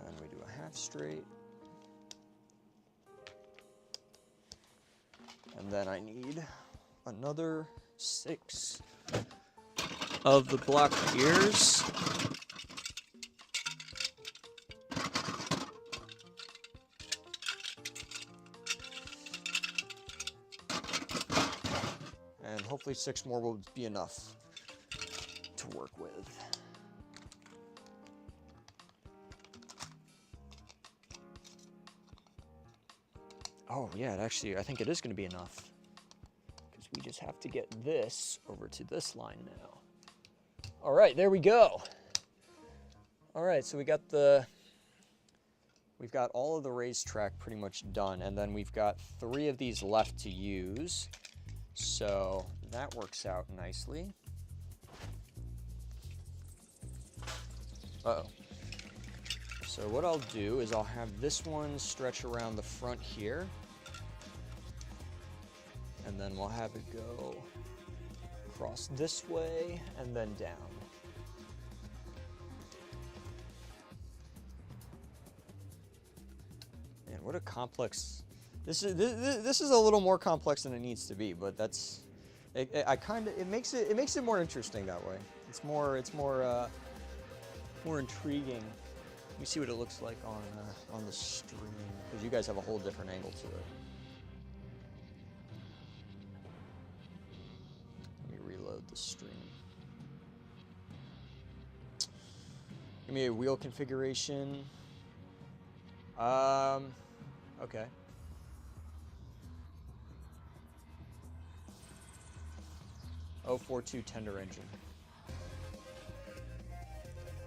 And we do a half straight. And then I need another 6 of the block gears. And hopefully 6 more will be enough to work with. Oh, yeah, I think it is going to be enough. Because we just have to get this over to this line now. All right, there we go. All right, so we've got all of the racetrack pretty much done, and then we've got 3 of these left to use. So that works out nicely. Uh-oh. So what I'll do is I'll have this one stretch around the front here. And then we'll have it go across this way and then down. Man, what a complex... This is a little more complex than it needs to be, but that's... It makes it more interesting that way. It's more intriguing. Let me see what it looks like on the stream, because you guys have a whole different angle to it. Let me reload the stream. Give me a wheel configuration. Okay. .042 tender engine.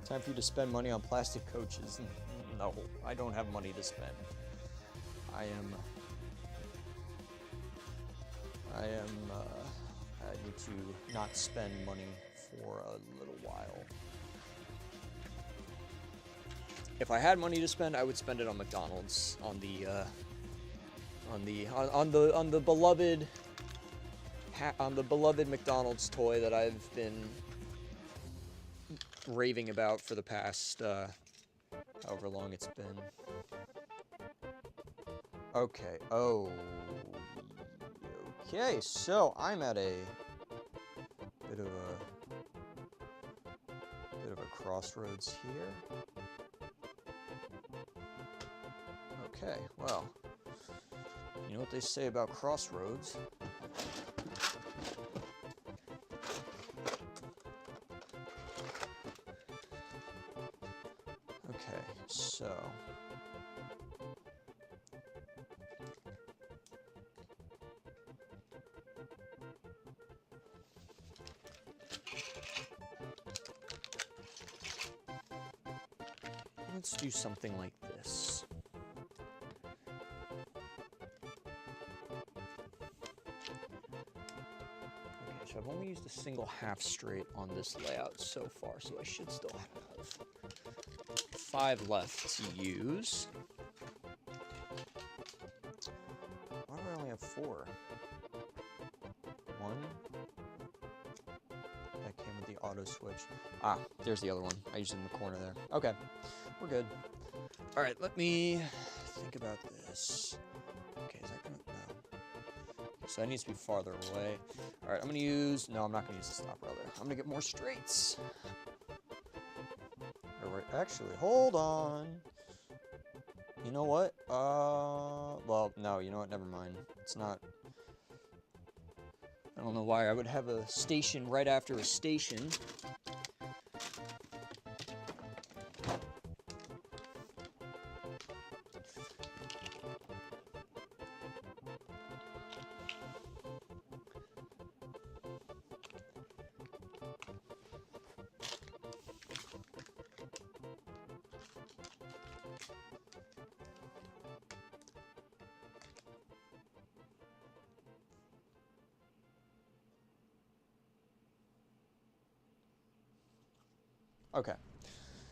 Time for you to spend money on plastic coaches. No, I don't have money to spend. I need to not spend money for a little while. If I had money to spend, I would spend it on McDonald's, on the beloved McDonald's toy that I've been raving about for the past however long it's been. Okay. Oh. Okay. So I'm at a bit of a crossroads here. Okay. Well, you know what they say about crossroads. Okay, so let's do something like this. Okay, so I've only used a single half straight on this layout so far, so I should still have 5 left to use. Why do I only have 4? 1. That came with the auto switch. Ah, there's the other one. I used it in the corner there. Okay, we're good. All right, let me think about this. Okay, is that gonna... No. So that needs to be farther away. All right, I'm gonna use... No, I'm not gonna use the stop rail there. I'm gonna get more straights. Actually, hold on. You know what? Well, no, you know what? Never mind. It's not... I don't know why I would have a station right after a station. Okay.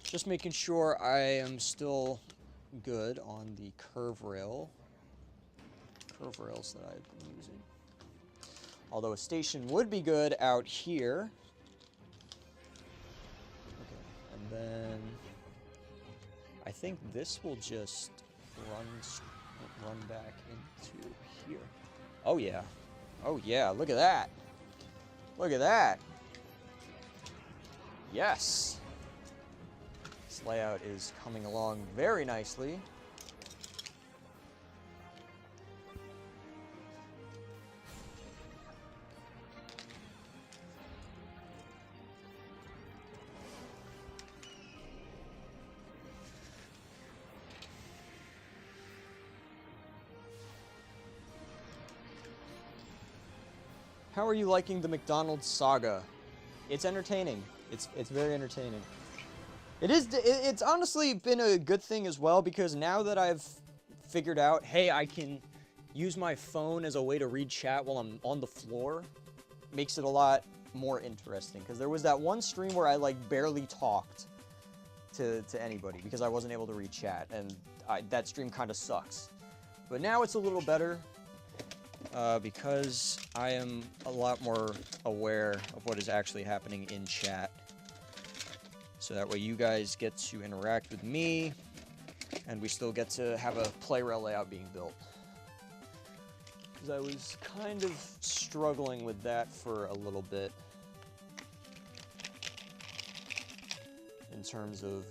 Just making sure I am still good on the curve rails that I've been using. Although a station would be good out here. Okay, and then I think this will just run back into here. Oh yeah. Oh yeah, look at that. Look at that. Yes. This layout is coming along very nicely. How are you liking the McDonald's saga? It's entertaining. It's very entertaining. It's honestly been a good thing as well, because now that I've figured out, hey, I can use my phone as a way to read chat while I'm on the floor, makes it a lot more interesting. Because there was that one stream where I like barely talked to anybody because I wasn't able to read chat, and that stream kind of sucks. But now it's a little better. Because I am a lot more aware of what is actually happening in chat. So that way you guys get to interact with me, and we still get to have a play rail layout being built. Because I was kind of struggling with that for a little bit. In terms of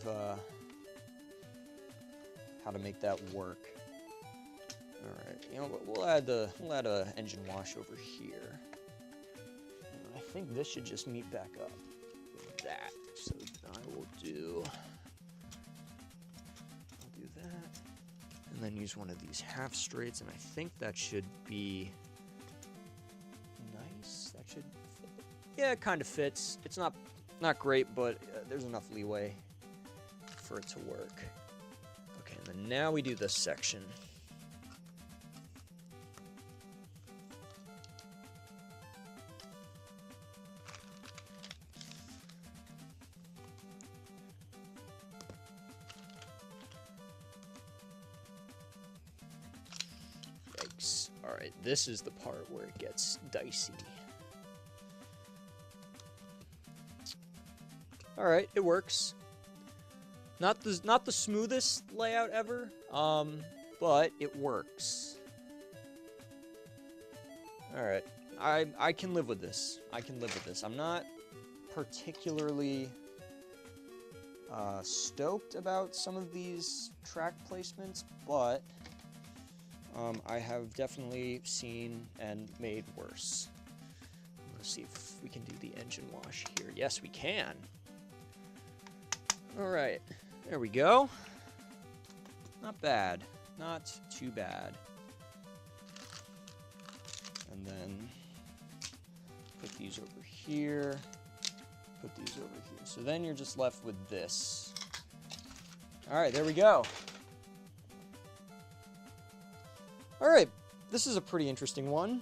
how to make that work. Alright, you know what, we'll add a engine wash over here. And I think this should just meet back up with that. So I will do that. And then use one of these half straights, and I think that should be nice. That should fit. Yeah, it kind of fits. It's not great, but there's enough leeway for it to work. Okay, and then now we do this section. Alright, this is the part where it gets dicey. Alright, it works. Not the smoothest layout ever, but it works. Alright, I can live with this. I can live with this. I'm not particularly stoked about some of these track placements, but I have definitely seen and made worse. Let's see if we can do the engine wash here. Yes, we can. All right, there we go. Not bad, not too bad. And then put these over here, put these over here. So then you're just left with this. All right, there we go. All right, this is a pretty interesting one.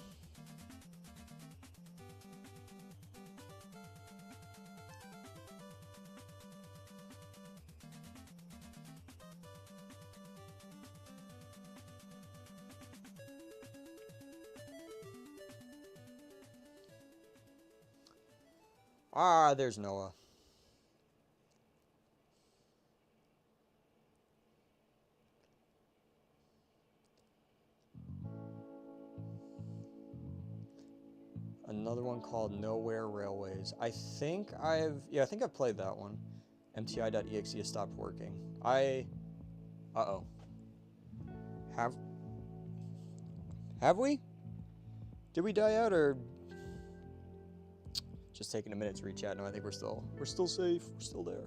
Ah, there's Noah. Another one called Nowhere Railways. I think I've played that one. MTI.exe has stopped working. Uh-oh. Have we? Did we die out, or just taking a minute to reach out? No, I think we're still safe. We're still there.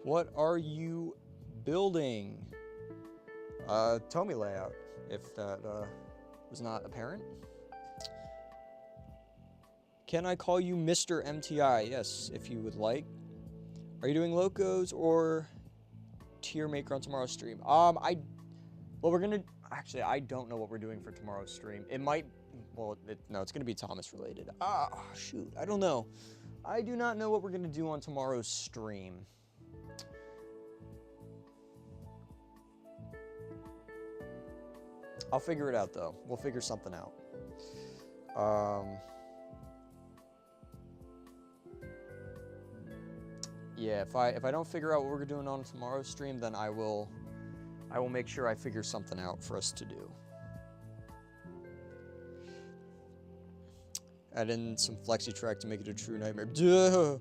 What are you building? Tomy layout, if that was not apparent. Can I call you Mr. MTI? Yes, if you would like. Are you doing locos or tier maker on tomorrow's stream? I don't know what we're doing for tomorrow's stream. It might, no, it's gonna be Thomas related. Shoot, I don't know. I do not know what we're going to do on tomorrow's stream. I'll figure it out, though. We'll figure something out. Yeah, if I don't figure out what we're doing on tomorrow's stream, then I will make sure I figure something out for us to do. Add in some flexi track to make it a true nightmare. Duh!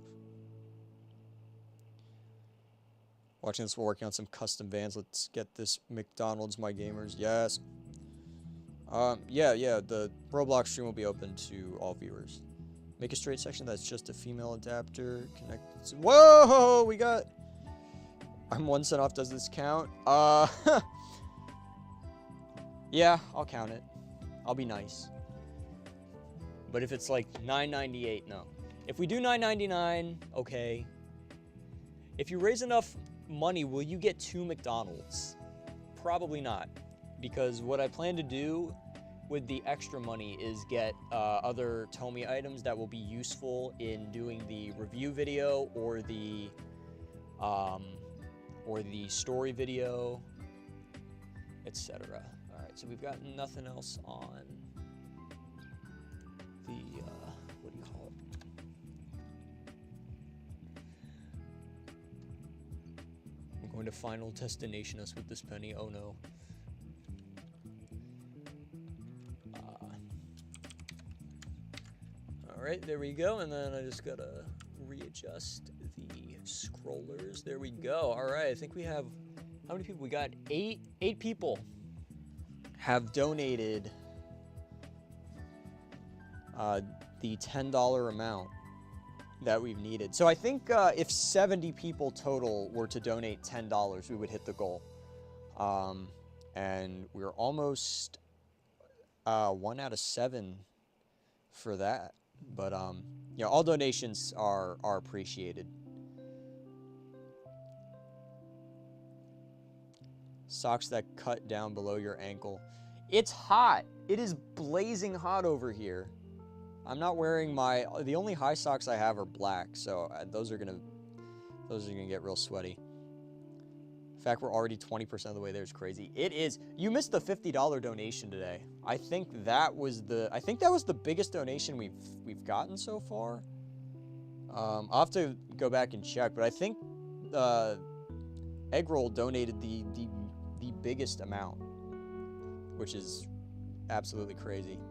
Watching this while working on some custom vans. Let's get this McDonald's, my gamers. Yes. Yeah, the Roblox stream will be open to all viewers. Make a straight section that's just a female adapter. Connect to... Whoa! We got... I'm 1 cent off. Does this count? Yeah, I'll count it. I'll be nice. But if it's like $9.98, no. If we do $9.99, okay. If you raise enough money, will you get 2 McDonald's? Probably not. Because what I plan to do with the extra money is get other Tomy items that will be useful in doing the review video or the story video, etc. All right, so we've got nothing else on the what do you call it? I'm going to final destination us with this penny. Oh no. All right, there we go, and then I just gotta readjust the scrollers. There we go. All right, I think we have, how many people? We got eight people have donated the $10 amount that we've needed. So I think if 70 people total were to donate $10, we would hit the goal. And we're almost 1 out of 7 for that. But you know, all donations are appreciated. Socks that cut down below your ankle. It's hot. It is blazing hot over here. I'm not wearing the only high socks I have are black, so those are gonna get real sweaty. In fact, we're already 20% of the way there. Is crazy. It is. You missed the $50 donation today. I think that was the biggest donation we've gotten so far. I'll have to go back and check, but I think Eggroll donated the biggest amount, which is absolutely crazy.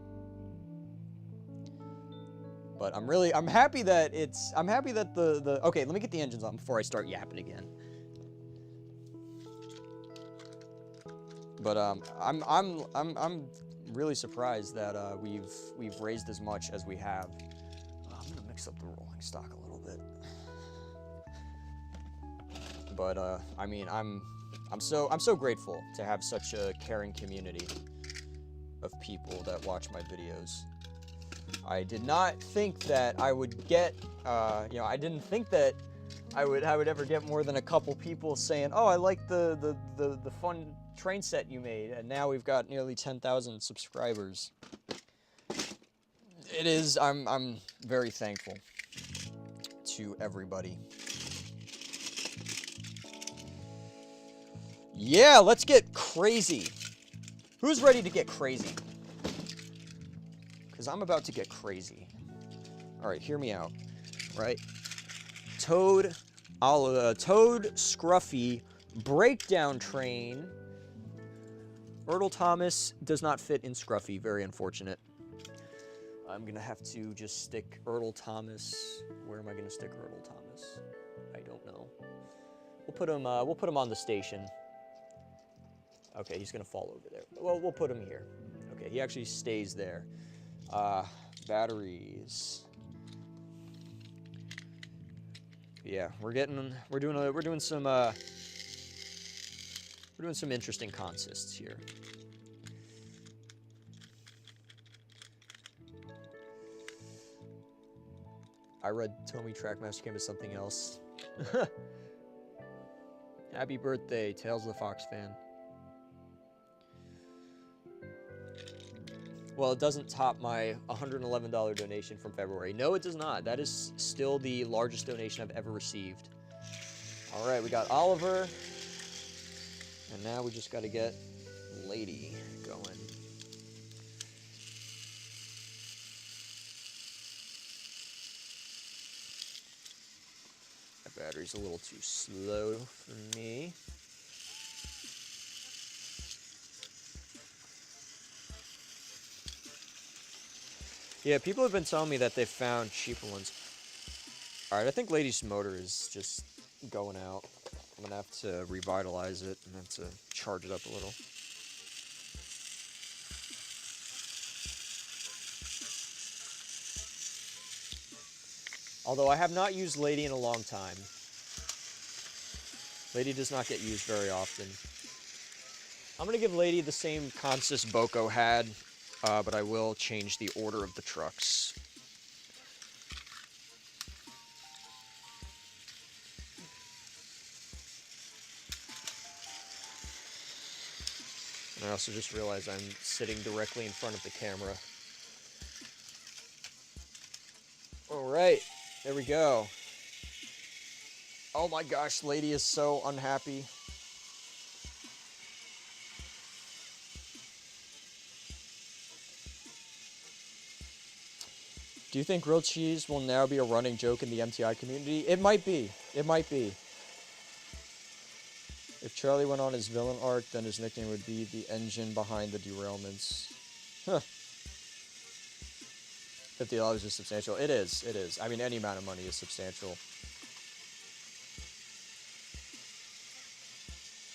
But I'm happy that the okay, let me get the engines on before I start yapping again. But I'm really surprised that we've raised as much as we have. I'm gonna mix up the rolling stock a little bit. But I mean, I'm so grateful to have such a caring community of people that watch my videos. I did not think that I would get, I didn't think that I would ever get more than a couple people saying, "Oh, I like the fun train set you made," and now we've got nearly 10,000 subscribers. It is. I'm very thankful to everybody. Yeah, let's get crazy. Who's ready to get crazy? Because I'm about to get crazy. All right, hear me out. Right? Toad Scruffy Breakdown Train. Ertl Thomas does not fit in Scruffy. Very unfortunate. I'm going to have to just stick Ertl Thomas. Where am I going to stick Ertl Thomas? I don't know. We'll put him on the station. Okay, he's going to fall over there. Well, we'll put him here. Okay, he actually stays there. Batteries. Yeah, we're doing some interesting consists here. I read Tomy Trackmaster came as something else. Happy birthday, Tales of the Fox fan. Well, it doesn't top my $111 donation from February. No, it does not. That is still the largest donation I've ever received. All right, we got Oliver. And now we just got to get Lady going. My battery's a little too slow for me. Yeah, people have been telling me that they found cheaper ones. All right, I think Lady's motor is just going out. I'm gonna have to revitalize it and have to charge it up a little. Although I have not used Lady in a long time. Lady does not get used very often. I'm gonna give Lady the same consist Boko had, but I will change the order of the trucks. And I also just realized I'm sitting directly in front of the camera. All right, there we go. Oh my gosh, Lady is so unhappy. Do you think grilled cheese will now be a running joke in the MTI community? It might be. It might be. If Charlie went on his villain arc, then his nickname would be the engine behind the derailments. Huh. $50 is substantial. It is. It is. I mean, any amount of money is substantial.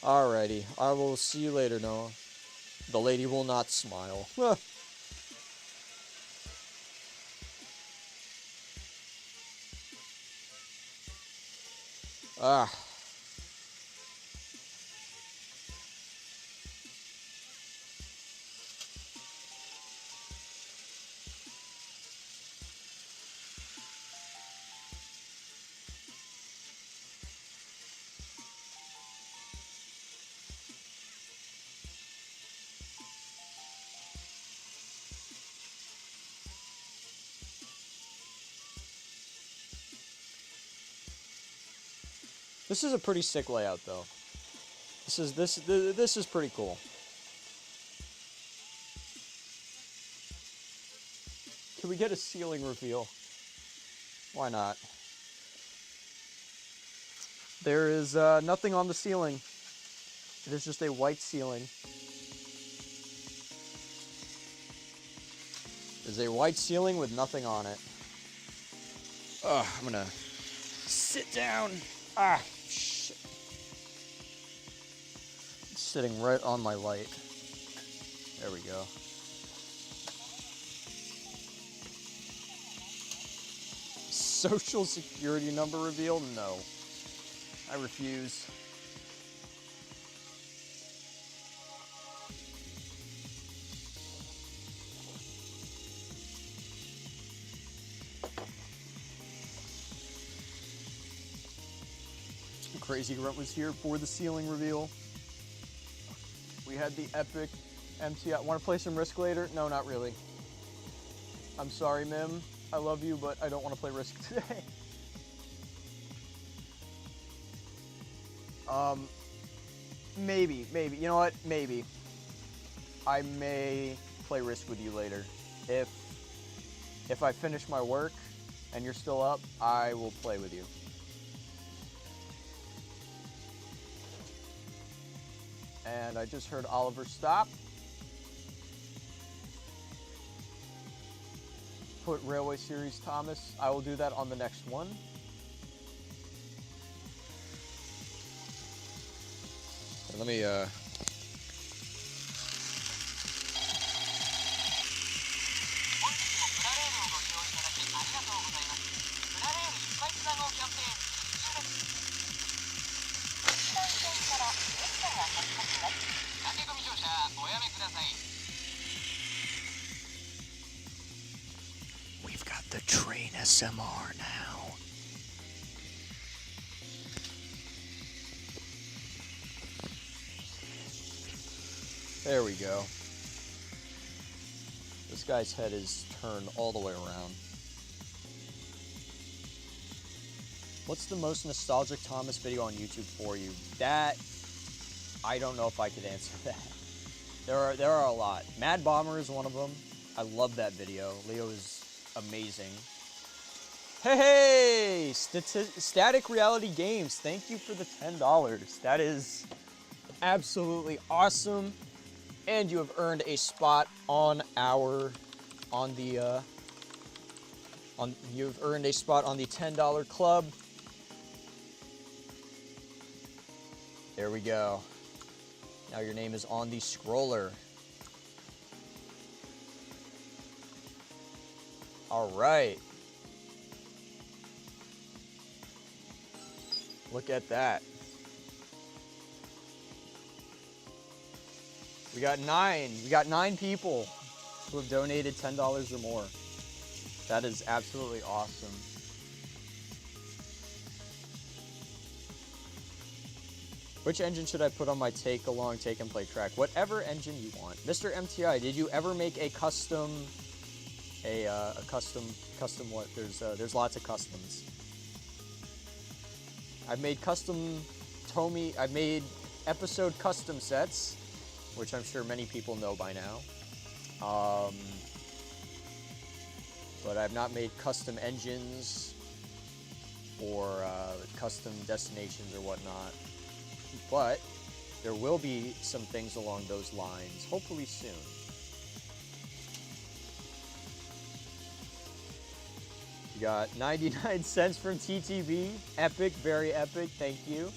Alrighty. I will see you later, Noah. The lady will not smile. Ah. This is a pretty sick layout, though. This is pretty cool. Can we get a ceiling reveal? Why not? There is nothing on the ceiling. It is just a white ceiling. There's a white ceiling with nothing on it. Ugh, I'm gonna sit down. Ah, shit. It's sitting right on my light. There we go. Social security number reveal? No. I refuse. Crazy Grunt was here for the ceiling reveal. We had the epic MTI. Want to play some Risk later? No, not really. I'm sorry, Mim. I love you, but I don't want to play Risk today. Maybe. You know what? Maybe. I may play Risk with you later. If I finish my work and you're still up, I will play with you. And I just heard Oliver stop. Put Railway Series Thomas. I will do that on the next one. Let me We've got the train SMR now. There we go. This This guy's head is turned all the way around. What's the most nostalgic Thomas video on YouTube for you? That, I don't know if I could answer that. There are a lot. Mad Bomber is one of them. I love that video. Leo is amazing. Hey, Static Reality Games, thank you for the $10. That is absolutely awesome. And you have earned a spot on you've earned a spot on the $10 club. There we go. Now your name is on the scroller. All right. Look at that. We got 9 people who have donated $10 or more. That is absolutely awesome. Which engine should I put on my take along, take and play track? Whatever engine you want. Mr. MTI, did you ever make a custom what? There's lots of customs. I've made I've made episode custom sets, which I'm sure many people know by now. But I've not made custom engines or custom destinations or whatnot. But there will be some things along those lines, hopefully soon. You got 99 cents from TTV. Epic, very epic, thank you.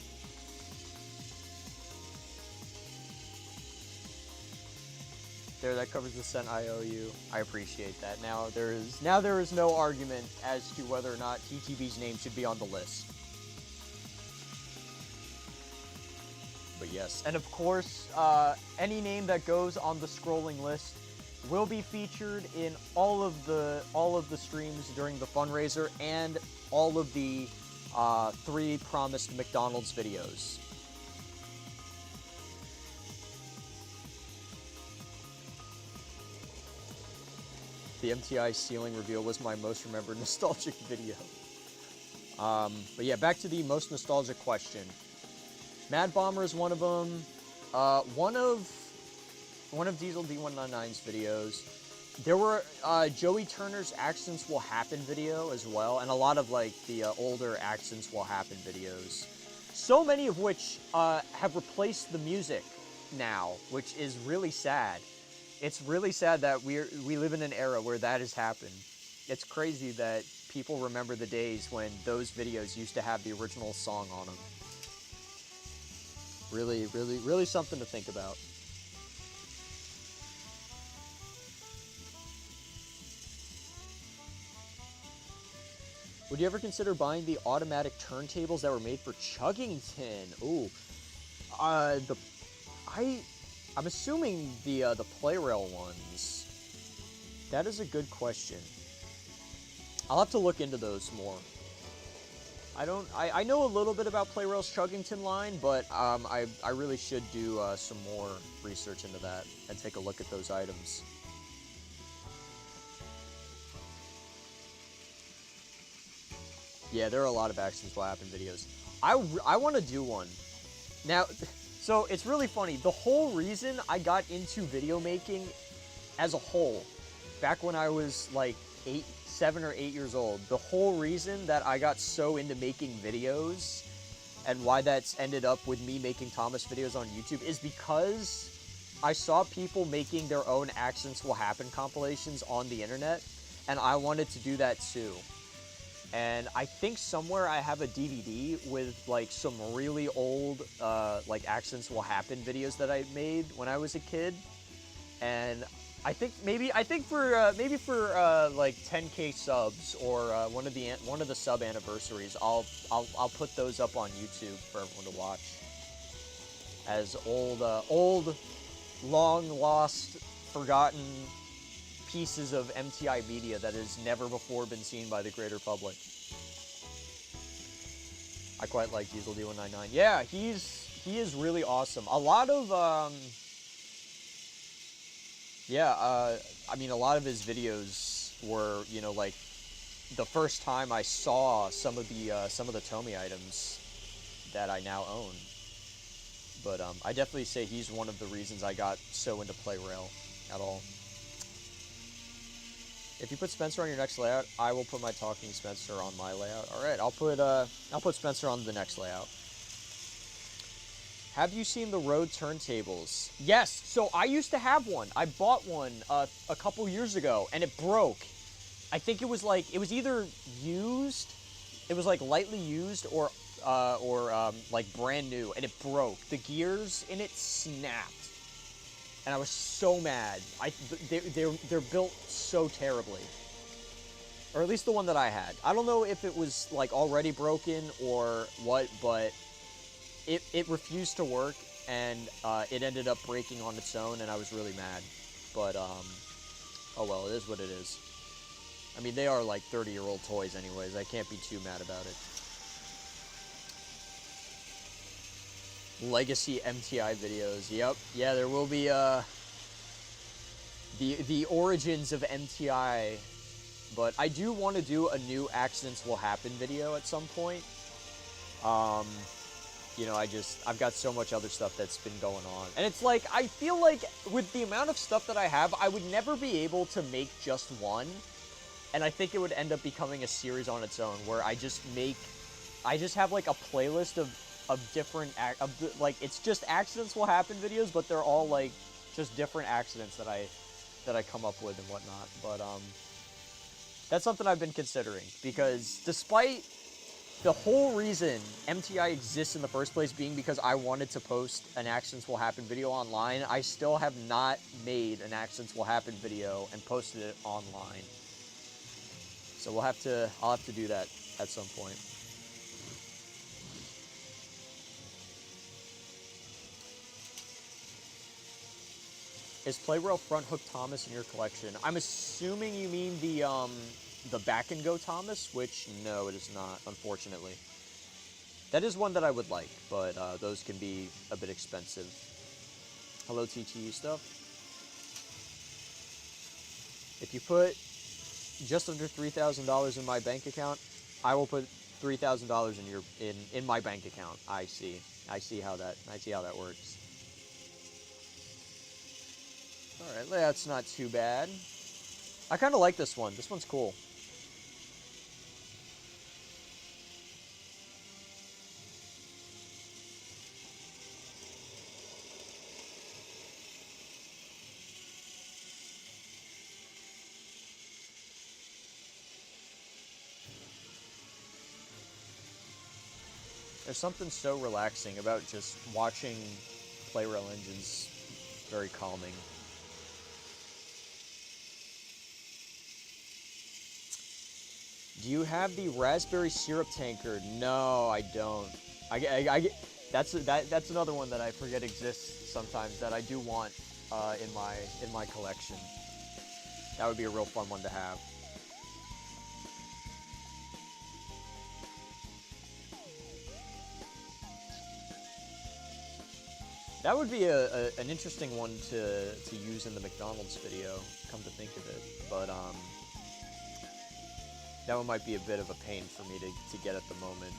There, that covers the cent I owe you. I appreciate that. Now there is no argument as to whether or not TTV's name should be on the list. But yes, and of course, any name that goes on the scrolling list will be featured in all of the streams during the fundraiser and all of the 3 promised McDonald's videos. The MTI ceiling reveal was my most remembered nostalgic video. But yeah, back to the most nostalgic question. Mad Bomber is one of them. One of Diesel D199's videos. There were Joey Turner's Accidents Will Happen video as well, and a lot of like the older Accidents Will Happen videos. So many of which have replaced the music now, which is really sad. It's really sad that we live in an era where that has happened. It's crazy that people remember the days when those videos used to have the original song on them. Really, really, really something to think about. Would you ever consider buying the automatic turntables that were made for Chuggington? Ooh, I'm assuming the Playrail ones. That is a good question. I'll have to look into those more. I know a little bit about Playrail's Chuggington line, but I really should do some more research into that and take a look at those items. Yeah, there are a lot of Accidents Will Happen videos. I want to do one. Now, so it's really funny. The whole reason I got into video making as a whole, back when I was like 7 or 8 years old, the whole reason that I got so into making videos and why that's ended up with me making Thomas videos on YouTube is because I saw people making their own Accidents Will Happen compilations on the internet, and I wanted to do that too. And I think somewhere I have a DVD with like some really old like Accidents Will Happen videos that I made when I was a kid, and I think for like 10K subs or one of the sub anniversaries, I'll put those up on YouTube for everyone to watch as old long lost forgotten pieces of MTI media that has never before been seen by the greater public. I quite like Diesel D199. Yeah, he is really awesome. A lot of I mean, a lot of his videos were, you know, like the first time I saw some of the Tomy items that I now own. But I definitely say he's one of the reasons I got so into PlayRail at all. If you put Spencer on your next layout, I will put my Talking Spencer on my layout. All right, I'll put Spencer on the next layout. Have you seen the Rode turntables? Yes. So I used to have one. I bought one a couple years ago, and it broke. I think it was either used, it was like lightly used, or like brand new, and it broke. The gears in it snapped, and I was so mad. They're built so terribly, or at least the one that I had. I don't know if it was like already broken or what, but it refused to work, and it ended up breaking on its own, and I was really mad. But oh well, it is what it is. I mean, they are like 30-year-old toys anyways. I can't be too mad about it. Legacy MTI videos. Yep. Yeah, there will be the origins of MTI. But I do want to do a new Accidents Will Happen video at some point. You know, I've got so much other stuff that's been going on. And it's like, I feel like with the amount of stuff that I have, I would never be able to make just one. And I think it would end up becoming a series on its own, where I just have like a playlist of different, like, it's just Accidents Will Happen videos, but they're all like just different accidents that I come up with and whatnot. But that's something I've been considering, because despite the whole reason MTI exists in the first place being because I wanted to post an Accidents Will Happen video online, I still have not made an Accidents Will Happen video and posted it online. So I'll have to do that at some point. Is PlayRail front hook Thomas in your collection? I'm assuming you mean the back and go Thomas, which no, it is not, unfortunately. That is one that I would like, but those can be a bit expensive. Hello, TTU stuff. If you put just under $3,000 in my bank account, I will put $3,000 in my bank account. I see how that works. All right, that's not too bad. I kind of like this one. This one's cool. There's something so relaxing about just watching PlayRail engines. Very calming. Do you have the raspberry syrup tankard? No, I don't. That's another one that I forget exists sometimes that I do want in my collection. That would be a real fun one to have. That would be an interesting one to use in the McDonald's video, come to think of it. But that one might be a bit of a pain for me to get at the moment.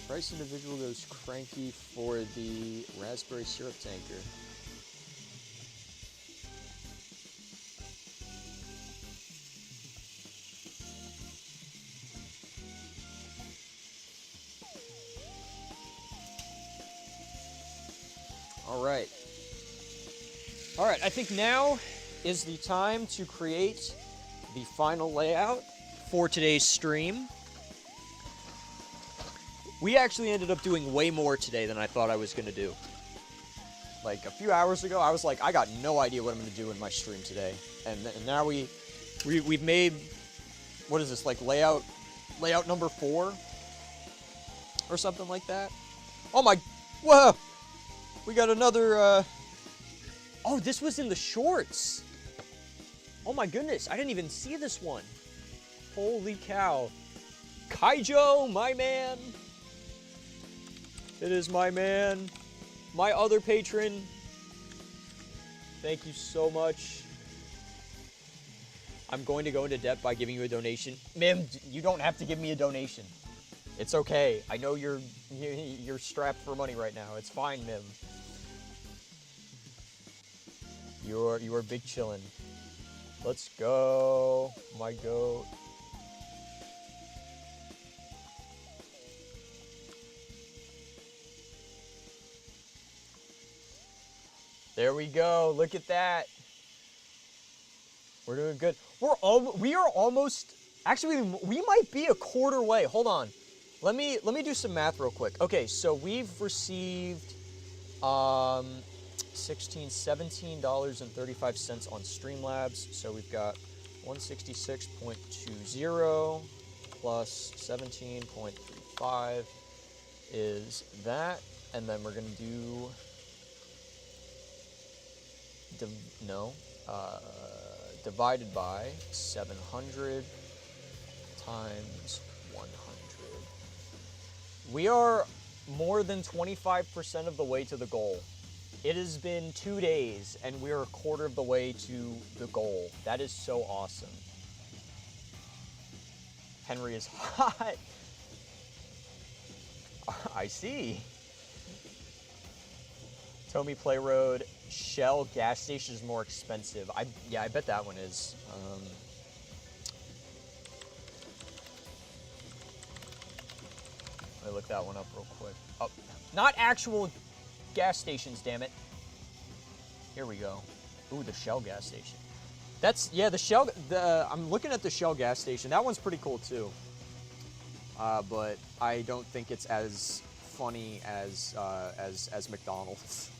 Price individual goes cranky for the raspberry syrup tanker. All right, I think now is the time to create the final layout for today's stream. We actually ended up doing way more today than I thought I was going to do. Like, a few hours ago, I was like, I got no idea what I'm going to do in my stream today. And now we've made, what is this, like layout number 4? Or something like that. Oh my, whoa! We got another, oh, this was in the shorts. Oh my goodness, I didn't even see this one. Holy cow. Kaijo, my man. It is my man. My other patron. Thank you so much. I'm going to go into debt by giving you a donation. Mim, you don't have to give me a donation. It's okay. I know you're strapped for money right now. It's fine, Mim. You are big chillin'. Let's go, my goat. There we go. Look at that. We're doing good. We are almost. Actually, we might be a quarter way. Hold on. Let me do some math real quick. Okay, so we've received $17.35 on Streamlabs. So we've got 166.20 plus 17.35 is that, and then we're gonna do divided by 700 times 100. We are more than 25% of the way to the goal. It has been 2 days, and we're a quarter of the way to the goal. That is so awesome. Henry is hot. I see. Tomy Play Road, Shell gas station is more expensive. Yeah, I bet that one is. Let me look that one up real quick. Oh, not actual gas stations, damn it. Here we go. Ooh, the Shell gas station. That's, yeah, the Shell, I'm looking at the Shell gas station. That one's pretty cool too. But I don't think it's as funny as McDonald's.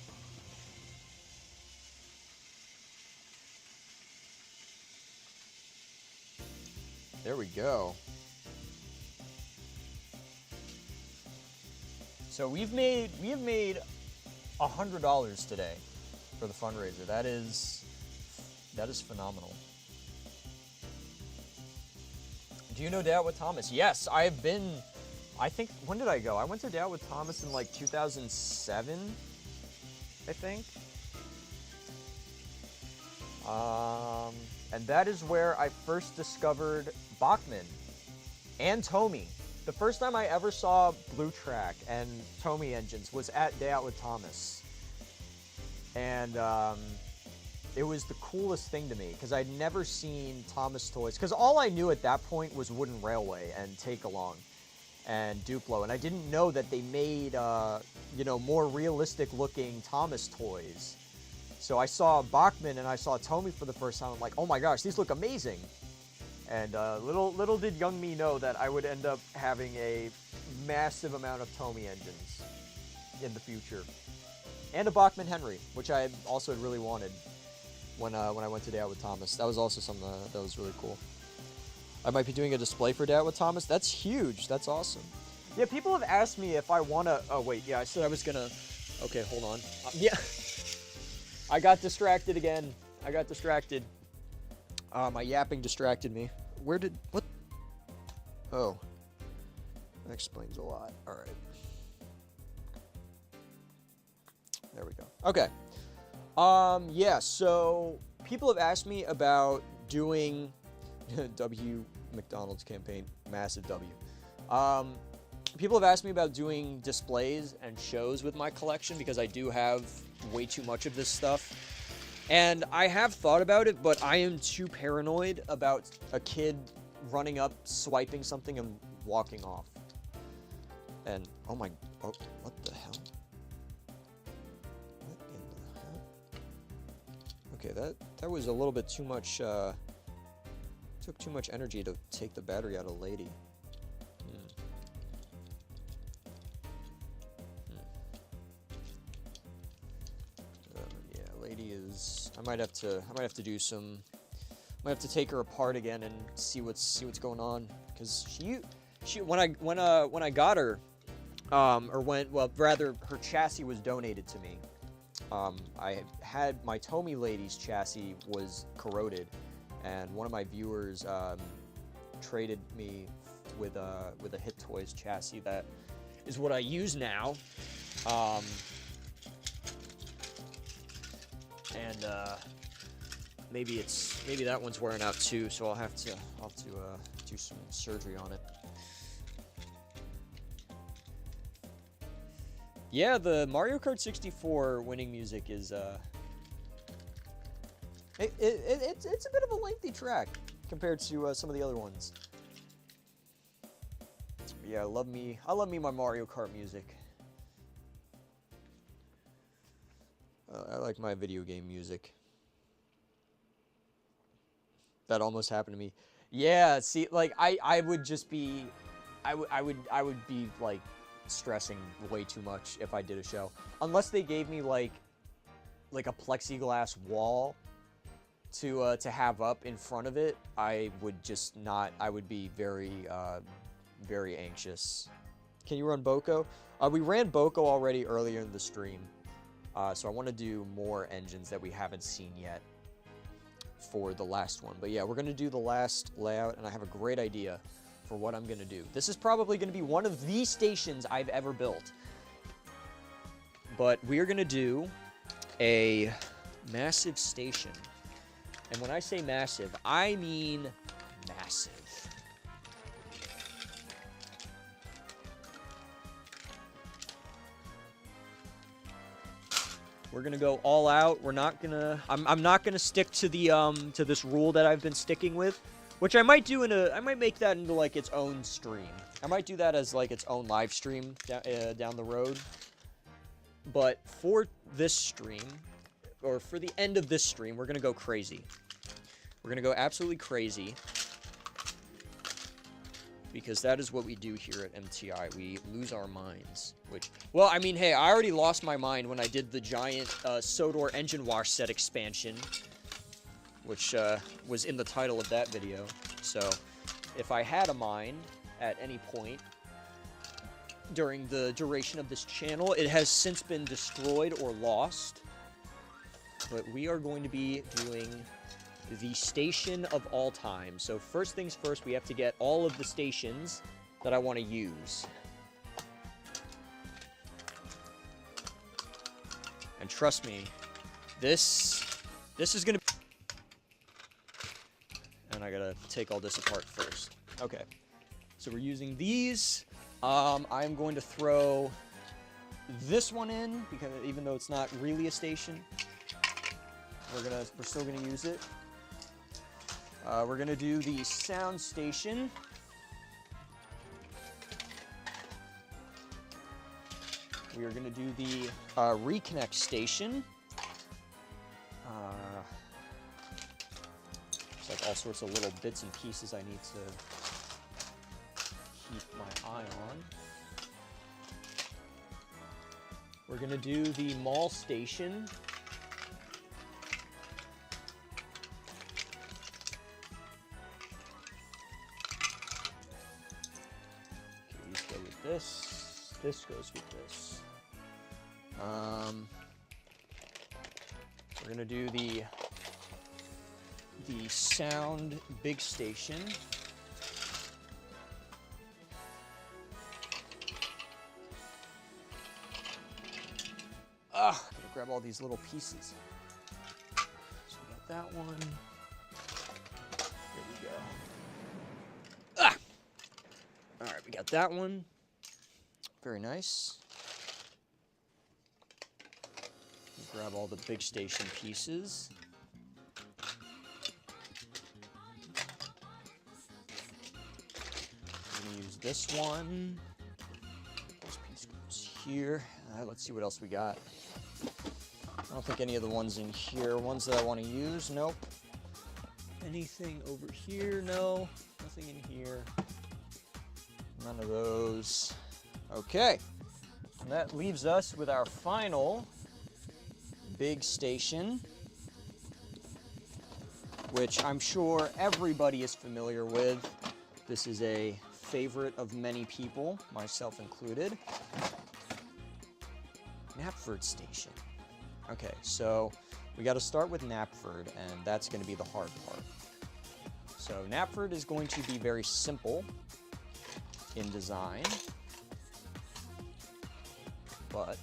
There we go. So we have made $100 today for the fundraiser. That is phenomenal. Do you know Day Out with Thomas? Yes, I've been. I think, when did I go? I went to Day Out with Thomas in like 2007, I think. And that is where I first discovered Bachman and Tomy. The first time I ever saw Blue Track and Tomy engines was at Day Out with Thomas. And it was the coolest thing to me because I'd never seen Thomas toys. Because all I knew at that point was Wooden Railway and Take Along and Duplo. And I didn't know that they made, more realistic looking Thomas toys. So I saw Bachman and I saw Tomy for the first time. I'm like, oh my gosh, these look amazing. And little did young me know that I would end up having a massive amount of Tomy engines in the future. And a Bachman Henry, which I also really wanted when I went to Day Out with Thomas. That was also something that was really cool. I might be doing a display for Day Out with Thomas. That's huge. That's awesome. Yeah, people have asked me if I want to... Oh, wait. Yeah, I said I was going to... Okay, hold on. Yeah. I got distracted again. My yapping distracted me. What? Oh. That explains a lot. All right. There we go. Okay. Yeah, so people have asked me about doing W McDonald's campaign, massive W. People have asked me about doing displays and shows with my collection because I do have way too much of this stuff. And I have thought about it, but I am too paranoid about a kid running up, swiping something, and walking off. And, oh, what the hell? What in the hell? Okay, that was a little bit too much, took too much energy to take the battery out of Lady. I might have to take her apart again and see what's going on, because she when I got her, or when, well, rather, her chassis was donated to me. I had my Tomy Lady's chassis was corroded, and one of my viewers traded me with a Hit Toys chassis that is what I use now. And maybe that one's wearing out too, so I'll have to do some surgery on it. Yeah, the Mario Kart 64 winning music is it's a bit of a lengthy track compared to some of the other ones. But yeah, I love me my Mario Kart music. I like my video game music. That almost happened to me. Yeah, see, like I would just be, I would be like stressing way too much if I did a show, unless they gave me like a plexiglass wall to have up in front of it. I would just not. I would be very very anxious. Can you run Boko? We ran Boko already earlier in the stream. So I want to do more engines that we haven't seen yet for the last one. But yeah, we're going to do the last layout, and I have a great idea for what I'm going to do. This is probably going to be one of the stations I've ever built. But we are going to do a massive station. And when I say massive, I mean massive. We're gonna go all out. We're not gonna. I'm not gonna stick to the to this rule that I've been sticking with, which I might do I might make that into like its own stream. I might do that as like its own live stream down the road. But for this stream, or for the end of this stream, we're gonna go crazy. We're gonna go absolutely crazy. Because that is what we do here at MTI. We lose our minds. Which, well, I mean, hey, I already lost my mind when I did the giant Sodor engine wash set expansion, which was in the title of that video. So, if I had a mind at any point during the duration of this channel, it has since been destroyed or lost. But we are going to be doing the station of all time. So first things first, we have to get all of the stations that I want to use. And trust me, this is gonna be... And I gotta take all this apart first. Okay, so we're using these. I'm going to throw this one in, because even though it's not really a station, we're still gonna use it. We're gonna do the sound station. We are gonna do the reconnect station. There's like all sorts of little bits and pieces I need to keep my eye on. We're gonna do the mall station. This goes with this. We're gonna do the sound big station. Gotta grab all these little pieces. So we got that one. There we go. All right, we got that one. Very nice. Grab all the big station pieces. I'm gonna use this one. This piece goes here. Let's see what else we got. I don't think any of the ones in here are ones that I want to use. Nope. Anything over here? No. Nothing in here. None of those. Okay, and that leaves us with our final big station, which I'm sure everybody is familiar with. This is a favorite of many people, myself included. Knapford Station. Okay, so we got to start with Knapford, and that's going to be the hard part. So Knapford is going to be very simple in design, but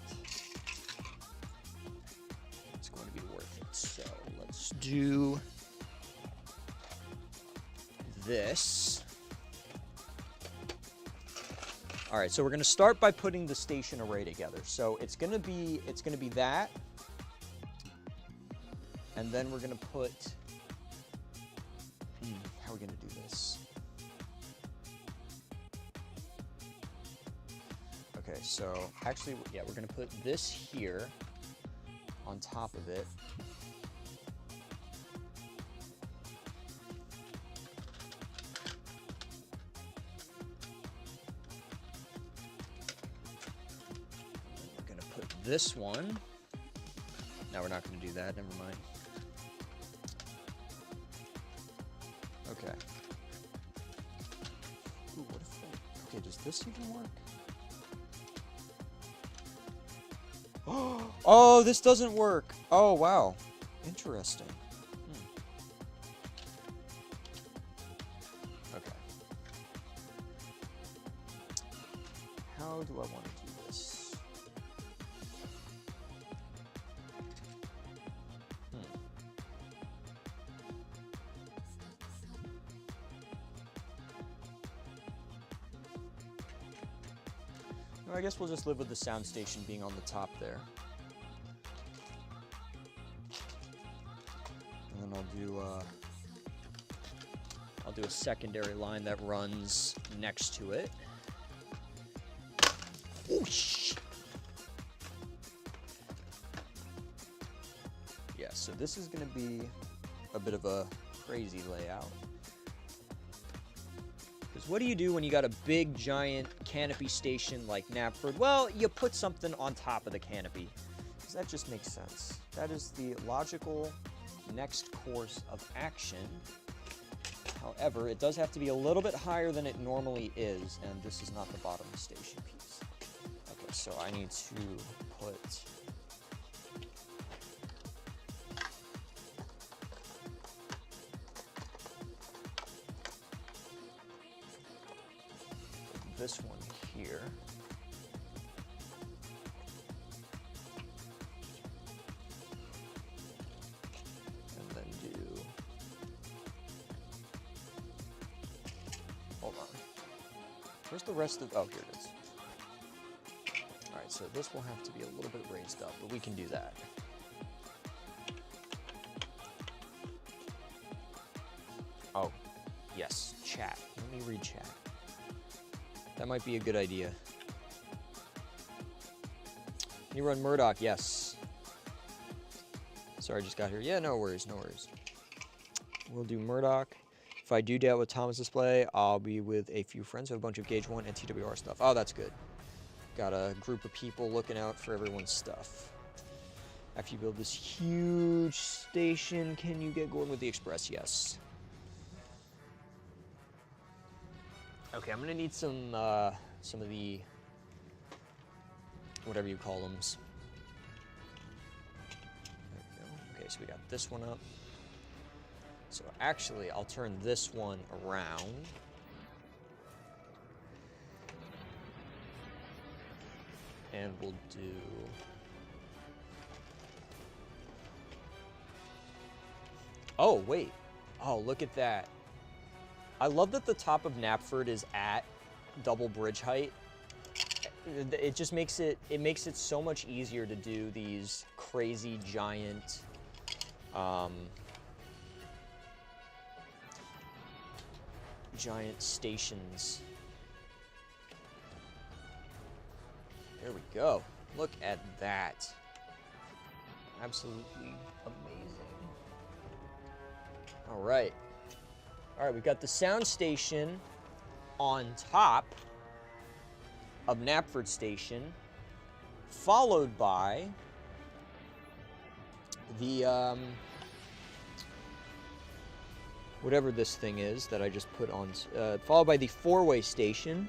it's going to be worth it. So let's do this. All right, so we're going to start by putting the station array together. So it's going to be that, and then we're going to put. How are we going to do this? Okay, so actually, yeah, we're going to put this here on top of it. This one. No, we're not going to do that. Never mind. Okay. Ooh, what if okay, does this even work? Oh, this doesn't work. Oh, wow. Interesting. Okay. How do I want to do this? I guess we'll just live with the sound station being on the top there. And then I'll do a secondary line that runs next to it. Oh, shit. Yeah, so this is going to be a bit of a crazy layout. Because what do you do when you got a big, giant canopy station like Knapford? Well, you put something on top of the canopy. Because that just makes sense. That is the logical next course of action. However, it does have to be a little bit higher than it normally is, and this is not the bottom station piece. Okay, so I need to put this one here. And then do, hold on. Where's the rest of, oh, here it is. All right, so this will have to be a little bit raised up, but we can do that. Oh, yes, chat. Let me read chat. That might be a good idea. Can you run Murdoch? Yes. Sorry, I just got here. Yeah, no worries, no worries. We'll do Murdoch. If I do that with Thomas Display, I'll be with a few friends. I have a bunch of Gauge 1 and TWR stuff. Oh, that's good. Got a group of people looking out for everyone's stuff. After you build this huge station, can you get going with the Express? Yes. Okay, I'm gonna need some of the, whatever you call them. There we go. Okay, so we got this one up. So actually, I'll turn this one around. And we'll do, oh, wait. Oh, look at that. I love that the top of Knapford is at double bridge height. It just makes it so much easier to do these crazy giant giant stations. There we go. Look at that. Absolutely amazing. All right. All right, we've got the sound station on top of Knapford Station, followed by the, whatever this thing is that I just put on, followed by the 4-way station.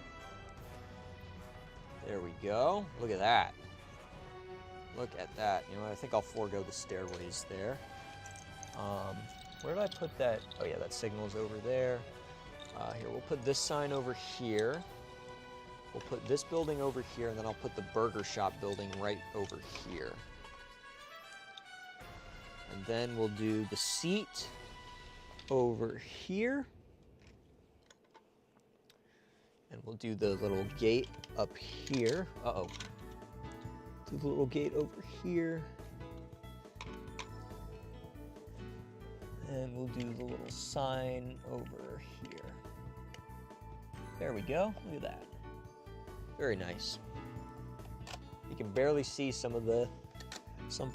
There we go. Look at that. Look at that. You know what? I think I'll forego the stairways there. Where did I put that? Oh yeah, that signal's over there. Here, we'll put this sign over here. We'll put this building over here, and then I'll put the burger shop building right over here. And then we'll do the seat over here. And we'll do the little gate up here. Uh-oh. Do the little gate over here. And we'll do the little sign over here. There we go. Look at that. Very nice. You can barely see some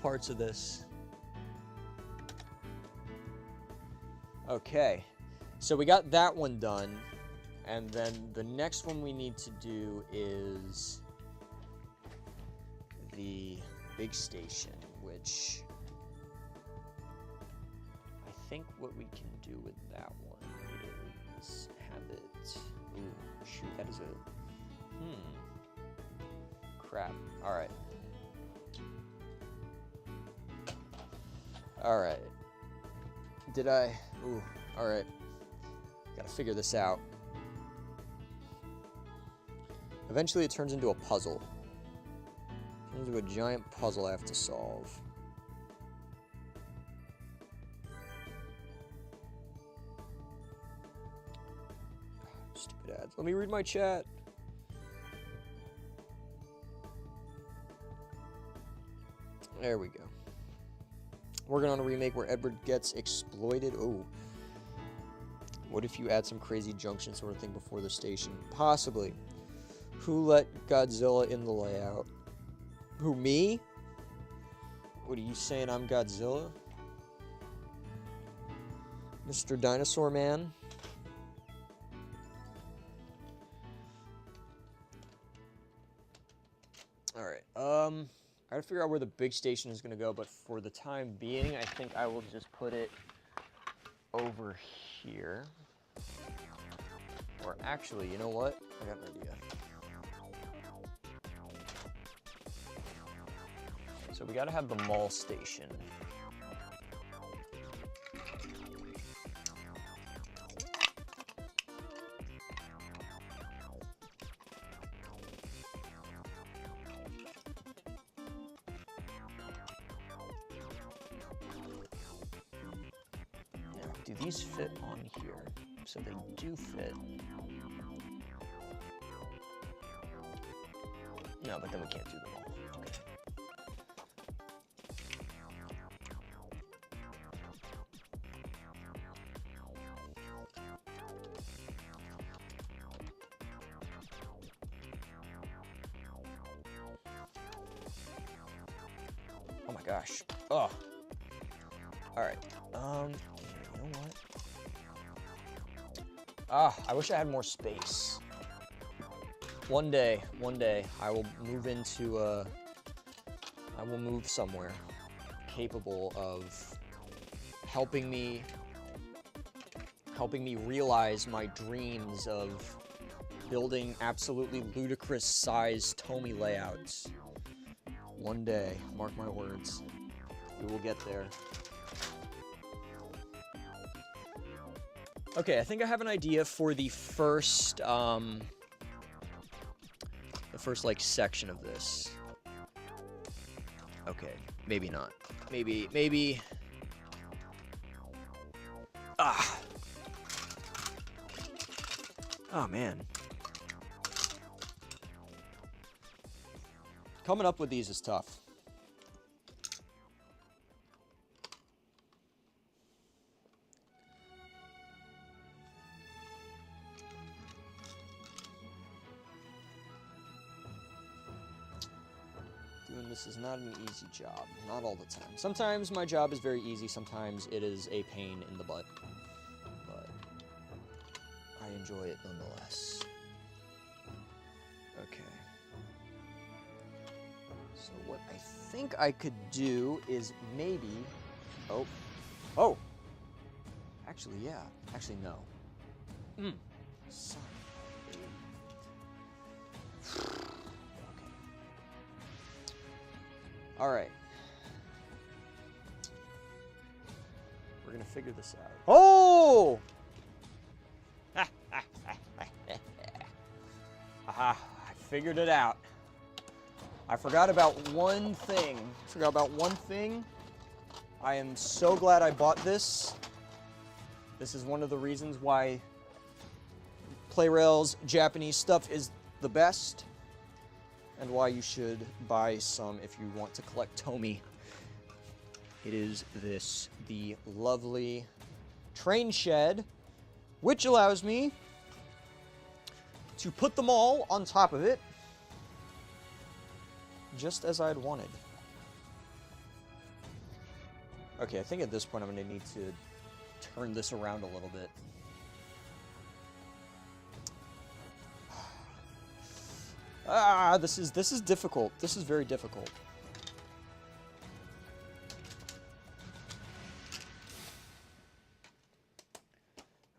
parts of this. Okay. So we got that one done. And then the next one we need to do is the big station, which I think what we can do with that one is have it. Ooh, shoot, that is a. Crap. All right. All right. Did I? Ooh, all right. Gotta figure this out. Eventually it turns into a puzzle. It turns into a giant puzzle I have to solve. Stupid ads. Let me read my chat. There we go. Working on a remake where Edward gets exploited. Oh. What if you add some crazy junction sort of thing before the station? Possibly. Who let Godzilla in the layout? Who, me? What are you saying, I'm Godzilla? Mr. Dinosaur Man? Alright, I gotta figure out where the big station is gonna go, but for the time being, I think I will just put it over here. Or actually, you know what? I got an idea. So we gotta have the mall station. Now, do these fit on here? So they do fit. No, but then we can't do them all. Okay. Oh my gosh. Oh. All right. You know what? I wish I had more space. One day, I will move into I will move somewhere capable of helping me realize my dreams of building absolutely ludicrous sized Tomy layouts. One day, mark my words, we will get there. Okay, I think I have an idea for the first like section of this. Okay, maybe not. Maybe. Ah. Oh man. Coming up with these is tough. Doing this is not an easy job, not all the time. Sometimes my job is very easy, sometimes it is a pain in the butt. But I enjoy it nonetheless. Okay. So what I think I could do is maybe... Oh! Actually, yeah. Actually, no. Son of a... Okay. Alright. We're gonna figure this out. Oh! Aha, I figured it out. I forgot about one thing. I am so glad I bought this. This is one of the reasons why Play-Rail's Japanese stuff is the best, and why you should buy some if you want to collect Tomy. It is this, the lovely train shed, which allows me to put them all on top of it, just as I'd wanted. Okay, I think at this point I'm going to need to turn this around a little bit. This is difficult. This is very difficult.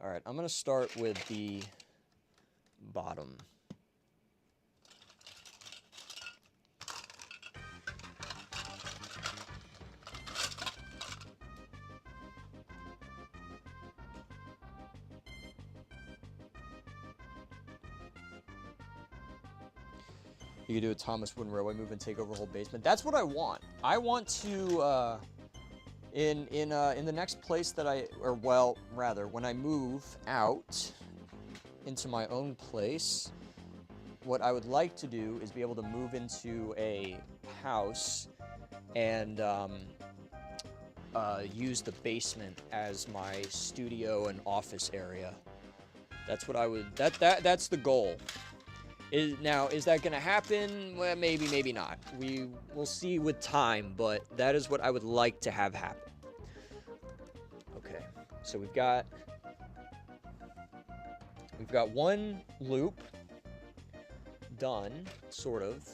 All right, I'm going to start with the bottom. You could do a Thomas Wooden Railway move and take over whole basement. That's what I want. I want to, in the next place that when I move out into my own place, what I would like to do is be able to move into a house and use the basement as my studio and office area. That's what I would. That's the goal. Now, is that going to happen? Well, maybe, maybe not. We'll see with time, but that is what I would like to have happen. Okay, so we've got one loop done, sort of.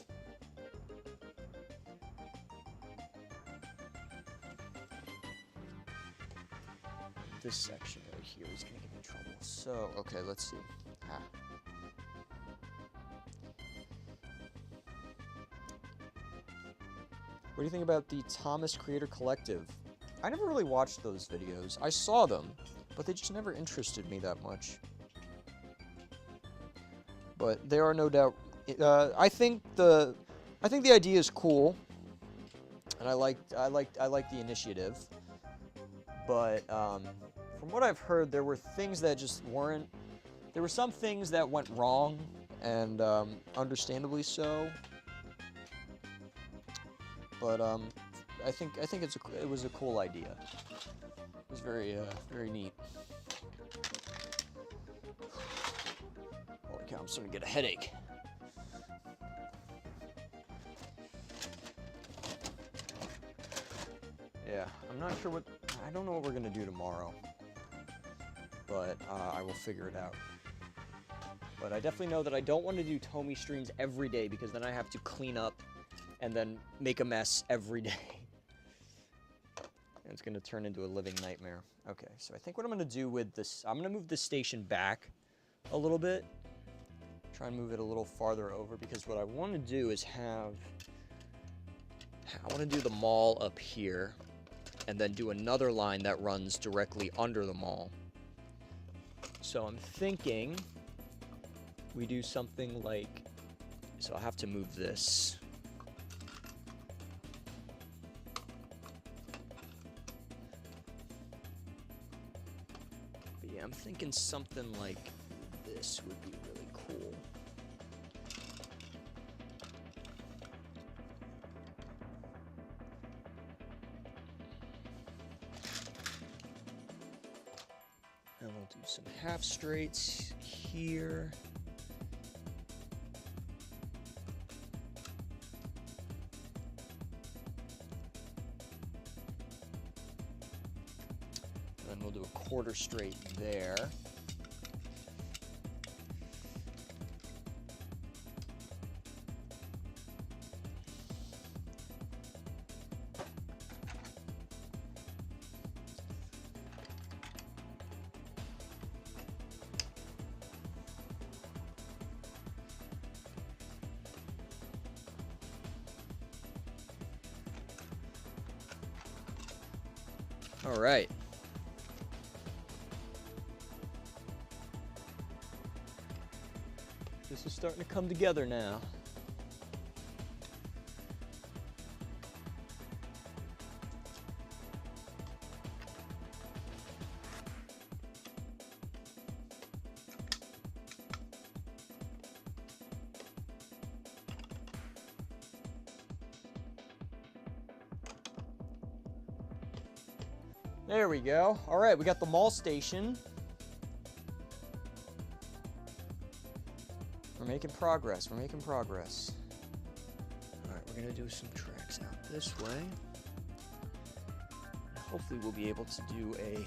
This section right here is going to give me trouble. So, okay, let's see. What do you think about the Thomas Creator Collective? I never really watched those videos. I saw them, but they just never interested me that much. But they are no doubt. I think the idea is cool, and I like the initiative. But from what I've heard, there were things that just weren't. There were some things that went wrong, and understandably so. But I think it was a cool idea. It was very neat. Holy cow! I'm starting to get a headache. Yeah, I'm not sure I don't know what we're gonna do tomorrow, but I will figure it out. But I definitely know that I don't want to do Tomy streams every day, because then I have to clean up and then make a mess every day. And it's going to turn into a living nightmare. Okay, so I think what I'm going to do with this, I'm going to move the station back a little bit. Try and move it a little farther over, because what I want to do is I want to do the mall up here, and then do another line that runs directly under the mall. So I'm thinking we do something like, so I'll have to move this. I'm thinking something like this would be really cool. And we'll do some half straights here. Then we'll do a quarter straight there. All right. This is starting to come together now. There we go. All right, we got the mall station. We're making progress. We're making progress. All right, we're gonna do some tracks out this way. Hopefully we'll be able to do a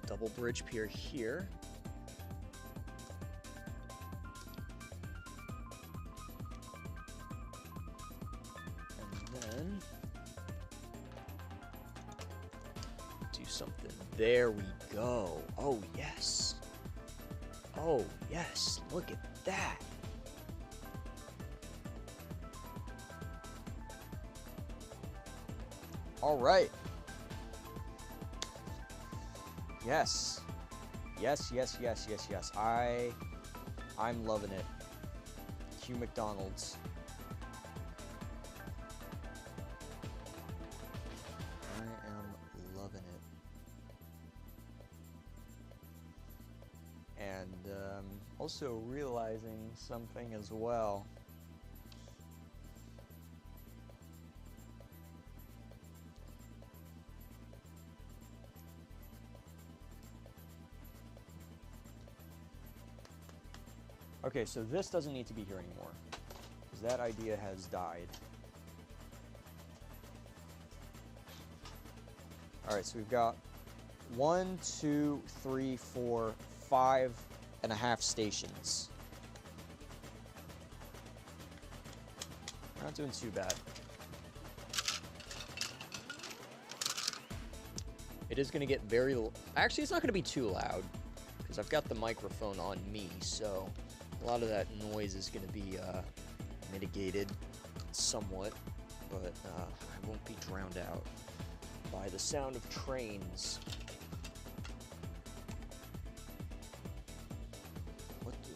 double bridge pier here. And then do something. There we go. Oh, yes. Oh, yes. Look at that. All right. Yes. Yes, yes, yes, yes, yes. I'm loving it. Cue McDonald's. I am loving it. And also realizing something as well. Okay, so this doesn't need to be here anymore, because that idea has died. All right, so we've got 1, 2, 3, 4, 5.5 stations. We're not doing too bad. It is going to get very... Actually, it's not going to be too loud, because I've got the microphone on me, so a lot of that noise is going to be mitigated somewhat, but I won't be drowned out by the sound of trains. What the...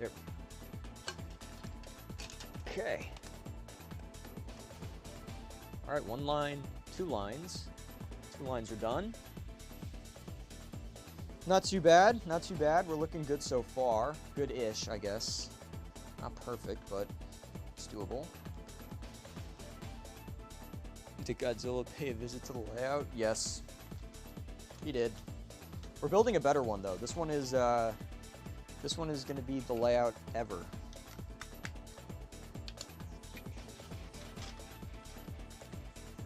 There. Okay. All right, 1 line, 2 lines. 2 lines are done. Not too bad, not too bad. We're looking good so far. Good-ish, I guess. Not perfect, but it's doable. Did Godzilla pay a visit to the layout? Yes, he did. We're building a better one though. This one is going to be the layout ever.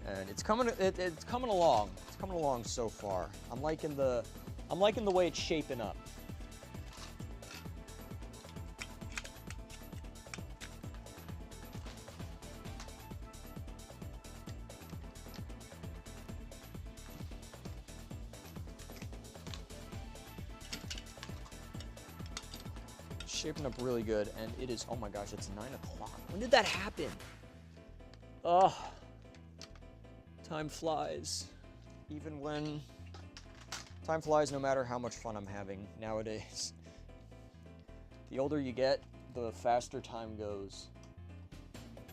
And it's coming along. It's coming along so far. I'm liking the way it's shaping up. Shaping up really good, and it is, oh my gosh, it's 9 o'clock. When did that happen? Ugh. Time flies. Even when... Time flies no matter how much fun I'm having nowadays. The older you get, the faster time goes.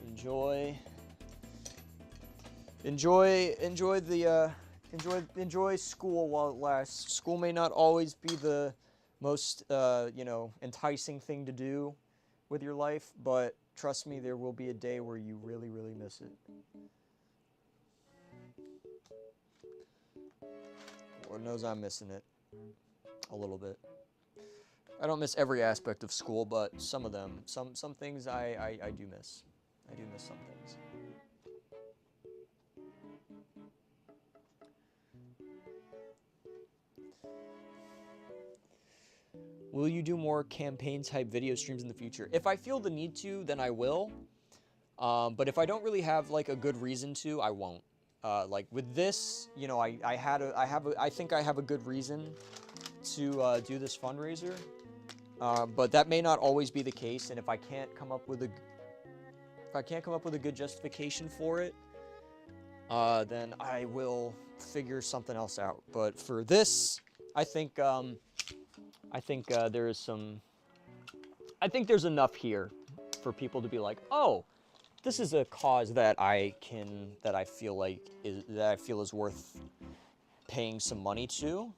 Enjoy school while it lasts. School may not always be the most, enticing thing to do with your life, but trust me, there will be a day where you really, really miss it. Lord knows I'm missing it a little bit. I don't miss every aspect of school, but some of them, some things I do miss. I do miss some things. Will you do more campaign-type video streams in the future? If I feel the need to, then I will. But if I don't really have like a good reason to, I won't. Like with this, you know, I think I have a good reason to do this fundraiser. But that may not always be the case, and if I can't come up with a good justification for it, then I will figure something else out. But for this, I think there is some. I think there's enough here for people to be like, oh, this is a cause that I feel is worth paying some money to.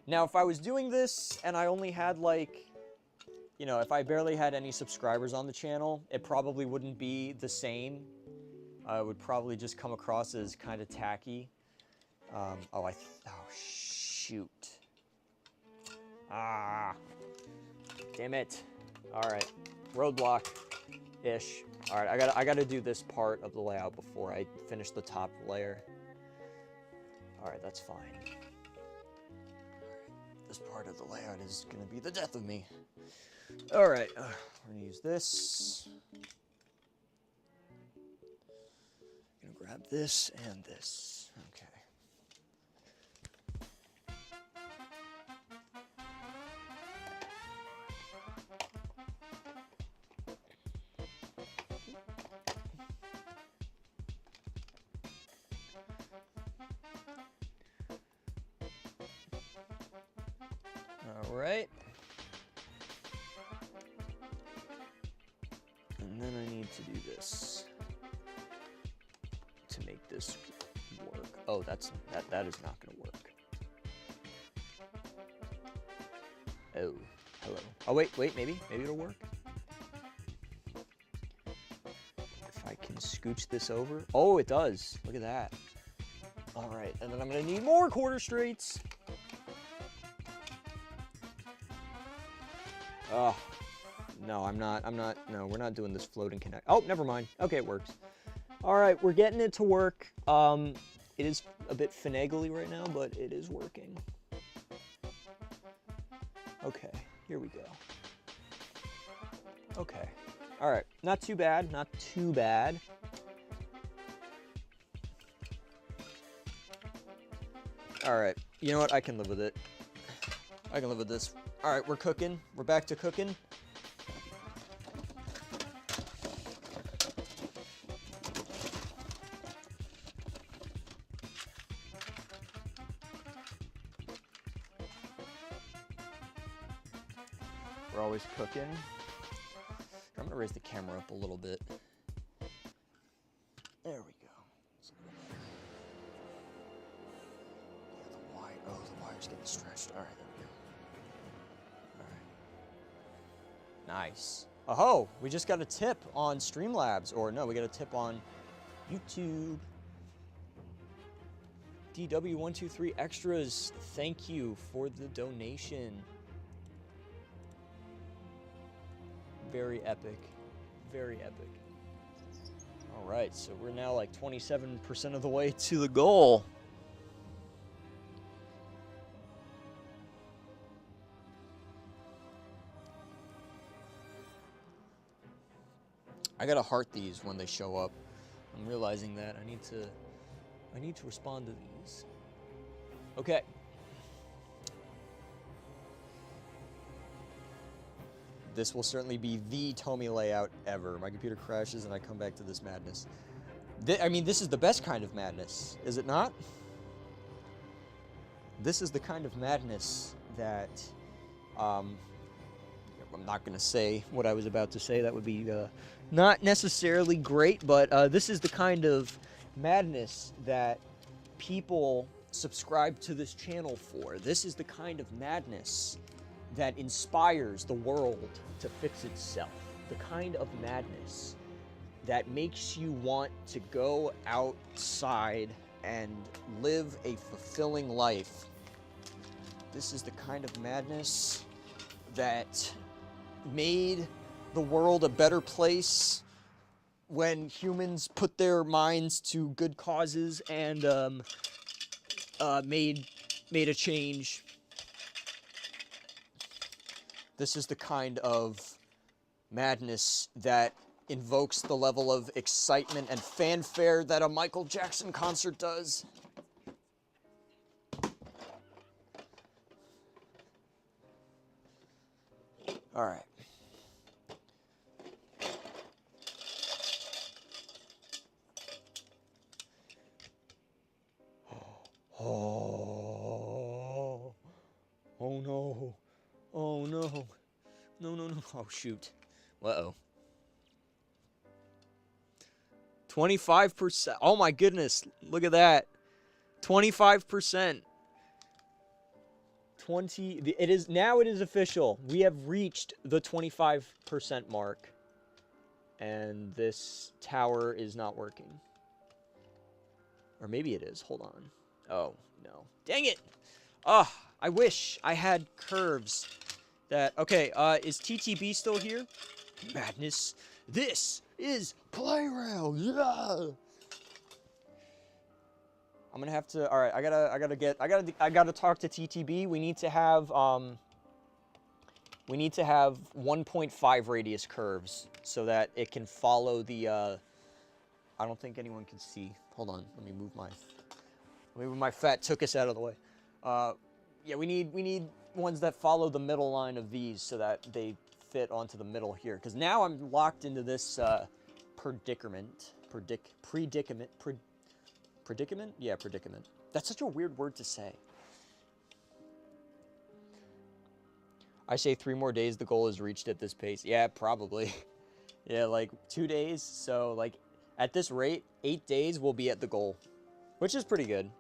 Now, if I was doing this and I only had like, you know, if I barely had any subscribers on the channel, it probably wouldn't be the same. It would probably just come across as kind of tacky. Oh shoot. Ah, damn it. All right, roadblock-ish. All right, I gotta do this part of the layout before I finish the top layer. All right, that's fine. This part of the layout is gonna be the death of me. All right, we're gonna use this. I'm gonna grab this and this. Okay. All right. And then I need to do this to make this work. Oh, that is not going to work. Oh, hello. Oh, wait, maybe it'll work. If I can scooch this over. Oh, it does. Look at that. All right, and then I'm going to need more quarter straights. Oh, no, no, we're not doing this floating connect. Oh, never mind. Okay, it works. All right, we're getting it to work. It is a bit finagly right now, but it is working. Okay, here we go. Okay, all right, not too bad, not too bad. All right, you know what? I can live with it. I can live with this. All right, we're cooking. We're back to cooking. We're always cooking. I'm gonna raise the camera up a little bit. There we go. Yeah, the wire's getting stretched. All right, there we go. Nice. Oh, we just got a tip on Streamlabs, or no, we got a tip on YouTube. DW123 Extras, thank you for the donation. Very epic. Very epic. All right, so we're now like 27% of the way to the goal. I gotta heart these when they show up. I'm realizing that I need to respond to these. Okay. This will certainly be the Tomy layout ever. My computer crashes and I come back to this madness. I mean, this is the best kind of madness, is it not? This is the kind of madness that, I'm not gonna say what I was about to say. That would be not necessarily great, but this is the kind of madness that people subscribe to this channel for. This is the kind of madness that inspires the world to fix itself. The kind of madness that makes you want to go outside and live a fulfilling life. This is the kind of madness that made the world a better place when humans put their minds to good causes and made a change. This is the kind of madness that invokes the level of excitement and fanfare that a Michael Jackson concert does. All right. Oh. Oh no. Oh no. No, no, no. Oh shoot. Uh-oh. 25%. Oh my goodness. Look at that. 25%. 20. It is now. It is official. We have reached the 25% mark, and this tower is not working. Or maybe it is. Hold on. Oh no! Dang it! Ah, I wish I had curves. That okay? Is TTB still here? Madness. This is Playrail. Yeah. I'm gonna have to. All right, I gotta talk to TTB. We need to have 1.5 radius curves so that it can follow the. I don't think anyone can see. Hold on, let me move my fat took us out of the way. Yeah, we need ones that follow the middle line of these so that they fit onto the middle here. Because now I'm locked into this predicament. Predicament? Yeah, predicament. That's such a weird word to say. I say 3 more days, the goal is reached at this pace. Yeah, probably. Yeah, like 2 days. So, like, at this rate, 8 days we'll be at the goal. Which is pretty good.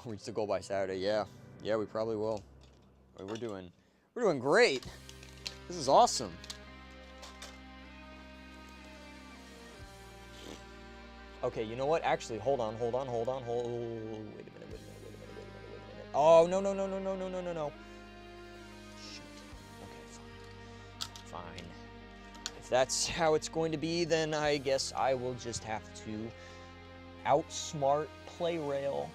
Reach the goal by Saturday, yeah. Yeah, we probably will. We're doing great. This is awesome. Okay, you know what? Actually, hold on. Wait a minute. Oh, no. Shoot. Okay, fine. If that's how it's going to be, then I guess I will just have to outsmart Playrail.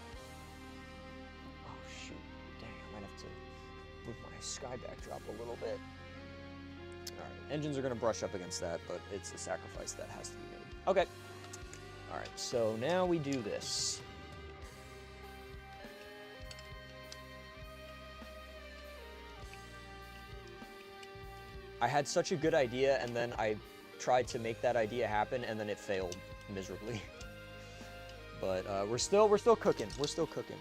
Oh, shoot. Dang, I might have to move my sky backdrop a little bit. Alright, engines are going to brush up against that, but it's a sacrifice that has to be made. Okay. Alright, so now we do this. I had such a good idea, and then I tried to make that idea happen, and then it failed miserably. But we're still cooking. We're still cooking.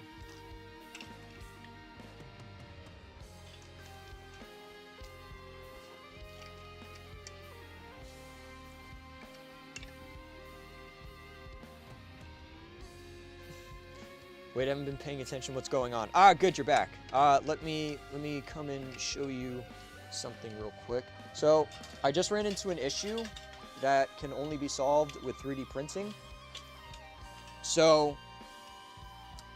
Wait, I haven't been paying attention. What's going on? Ah, good, you're back. Let me come and show you something real quick. So, I just ran into an issue that can only be solved with 3D printing. So,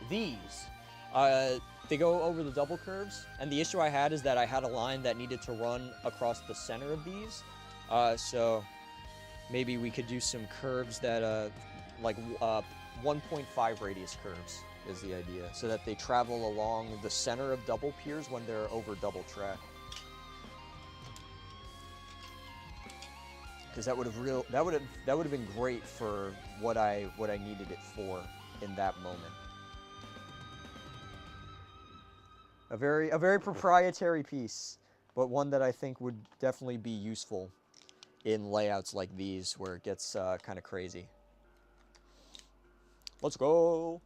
these, they go over the double curves, and the issue I had is that I had a line that needed to run across the center of these. So, maybe we could do some curves that, 1.5 radius curves is the idea, so that they travel along the center of double piers when they're over double track. Because that would have been great for what I needed it for in that moment. A very proprietary piece, but one that I think would definitely be useful in layouts like these where it gets kind of crazy. Let's go.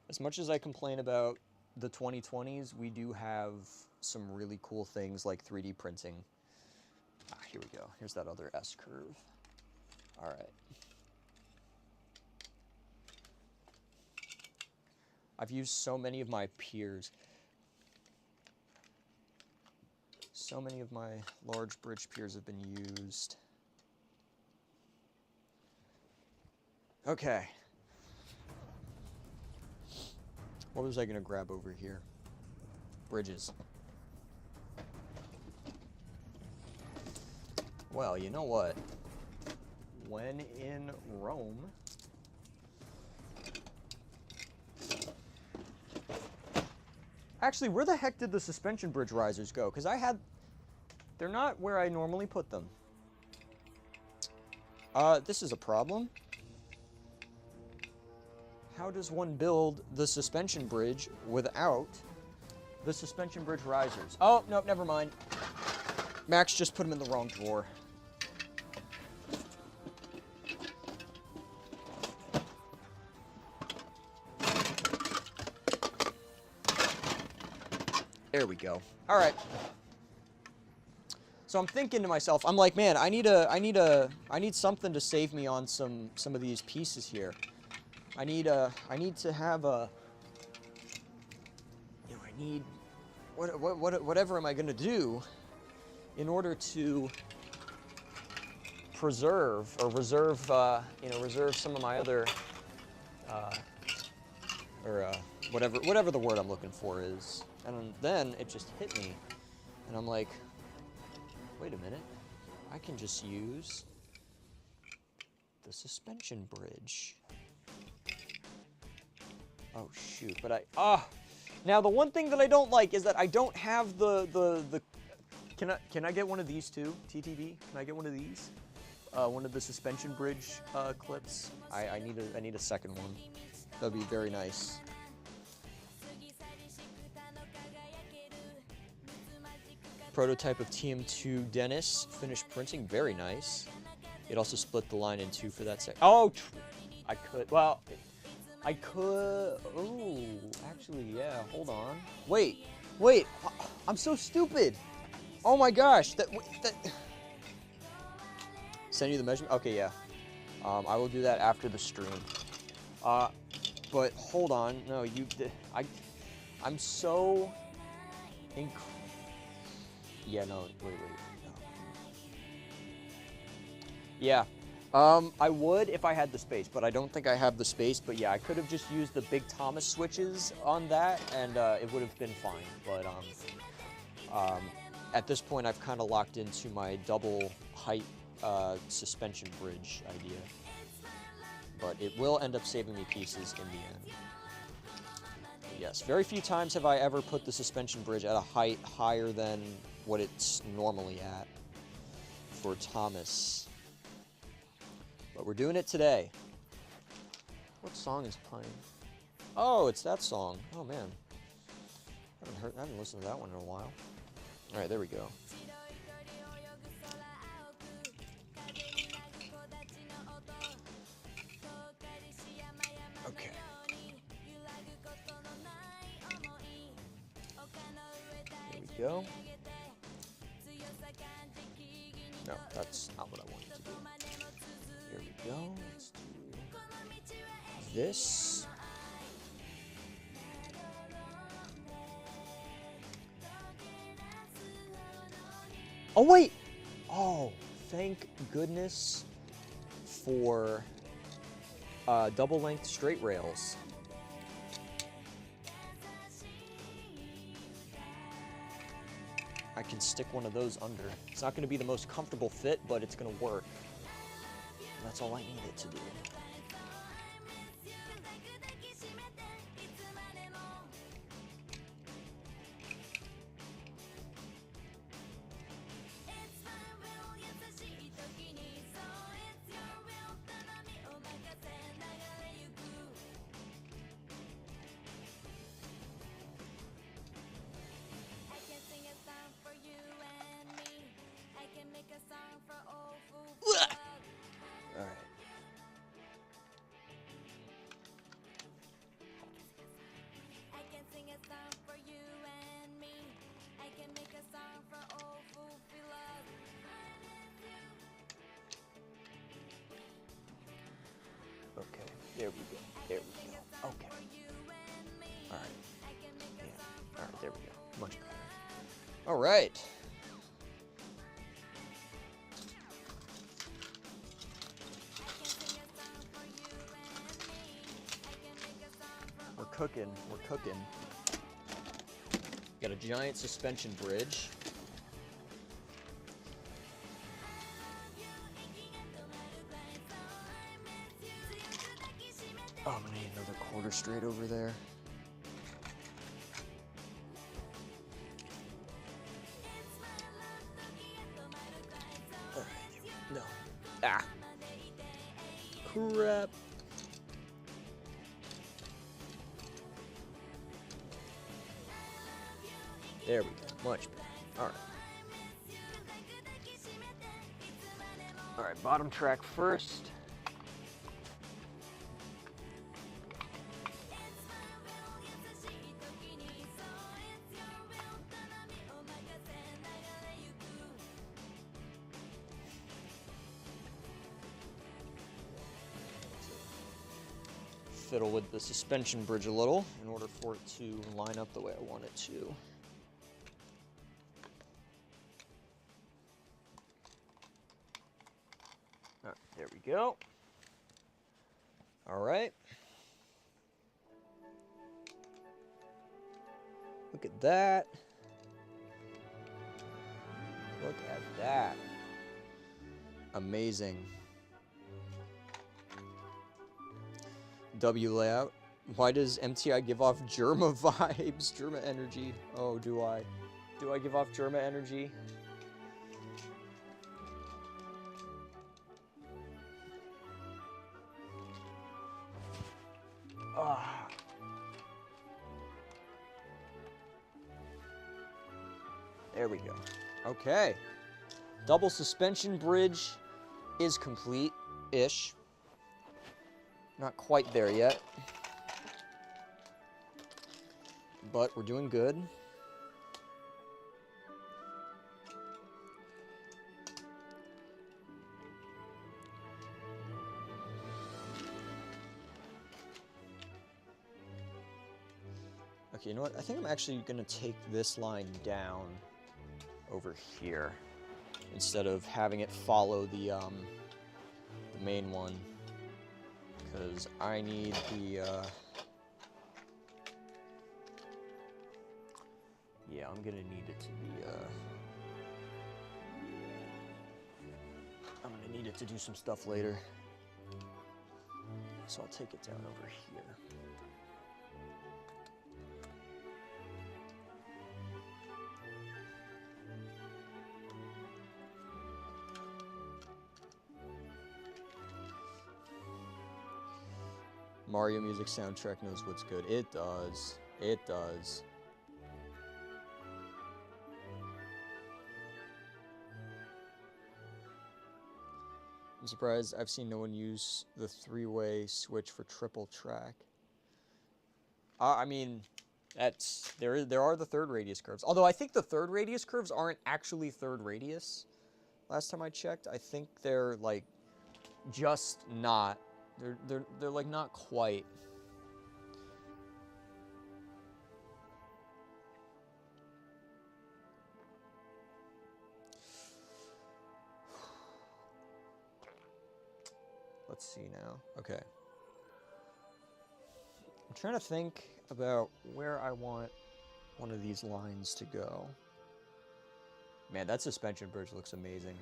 As much as I complain about the 2020s, we do have some really cool things like 3D printing. Here we go. Here's that other S curve. All right. I've used so many of my piers. So many of my large bridge piers have been used. Okay. What was I going to grab over here? Bridges. Well, you know what? When in Rome... Actually, where the heck did the suspension bridge risers go? Because they're not where I normally put them. This is a problem. How does one build the suspension bridge without The suspension bridge risers. Oh, no, never mind. Max just put them in the wrong drawer. There we go. All right. So I'm thinking to myself, I'm like, man, I need something to save me on some of these pieces here. I need to have a, you know, I need, whatever am I gonna do in order to preserve or reserve, reserve some of my other, whatever the word I'm looking for is. And then it just hit me, and I'm like, wait a minute, I can just use the suspension bridge. Oh shoot, but now the one thing that I don't like is that I don't have the can I get one of these too, TTV? Can I get one of these? One of the suspension bridge clips. I need a second one. That'd be very nice. Prototype of TM2 Dennis, finished printing, very nice. It also split the line in two for that sec. Oh, I could, oh, actually, yeah, hold on. Wait, I'm so stupid. Oh my gosh, that. Send you the measurement? Okay, yeah. I will do that after the stream. But hold on, no, I'm so yeah, no, wait, no. Yeah, I would if I had the space, but I don't think I have the space. But yeah, I could have just used the big Thomas switches on that, and it would have been fine. But at this point, I've kind of locked into my double height suspension bridge idea. But it will end up saving me pieces in the end. Yes, very few times have I ever put the suspension bridge at a height higher than what it's normally at for Thomas. But we're doing it today. What song is playing? Oh, it's that song. Oh man, I haven't listened to that one in a while. All right, there we go. Okay. There we go. No, that's not what I wanted to do. Here we go. Let's do this. Oh, wait. Oh, thank goodness for double length straight rails. I can stick one of those under. It's not going to be the most comfortable fit, but it's going to work. And that's all I need it to do. There we go. There we go. Okay. All right. Yeah. All right. There we go. Much better. All right. We're cooking. We're cooking. Got a giant suspension bridge. Oh, I'm gonna need another quarter straight over there. All right, no. Ah. Crap. There we go. Much better. All right. All right, bottom track first. Fiddle with the suspension bridge a little in order for it to line up the way I want it to. All right, there we go. All right. Look at that. Look at that. Amazing. W layout. Why does MTI give off Germa vibes? Germa energy. Oh, do I? Do I give off Germa energy? Ah. There we go. Okay. Double suspension bridge is complete-ish. Not quite there yet, but we're doing good. Okay, you know what? I think I'm actually going to take this line down over here instead of having it follow the main one. Because I need the, yeah, I'm gonna need it to be, I'm gonna need it to do some stuff later. So I'll take it down over here. Mario music soundtrack knows what's good. It does. It does. I'm surprised I've seen no one use the three-way switch for triple track. I mean, that's there are the third radius curves. Although I think the third radius curves aren't actually third radius. Last time I checked, I think they're like just not. They're like not quite. Let's see now. Okay. I'm trying to think about where I want one of these lines to go. Man, that suspension bridge looks amazing.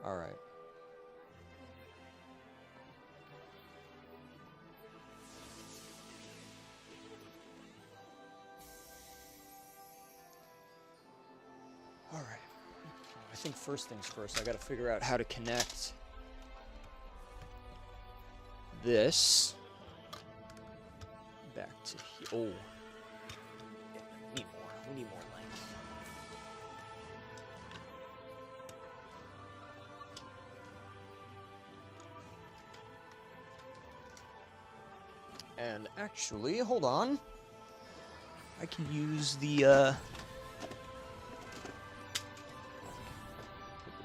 All right. All right. I think first things first, I got to figure out how to connect this back to here. Oh. Yeah, we need more. We need more length. And actually, hold on. I can use the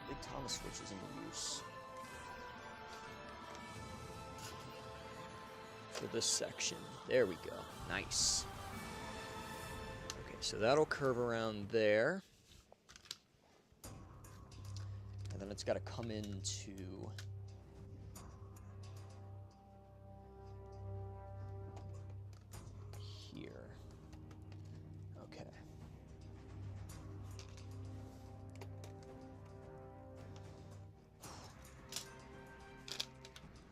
big Thomas switches into use for this section. There we go. Nice. Okay, so that'll curve around there. And then it's got to come into here. Okay.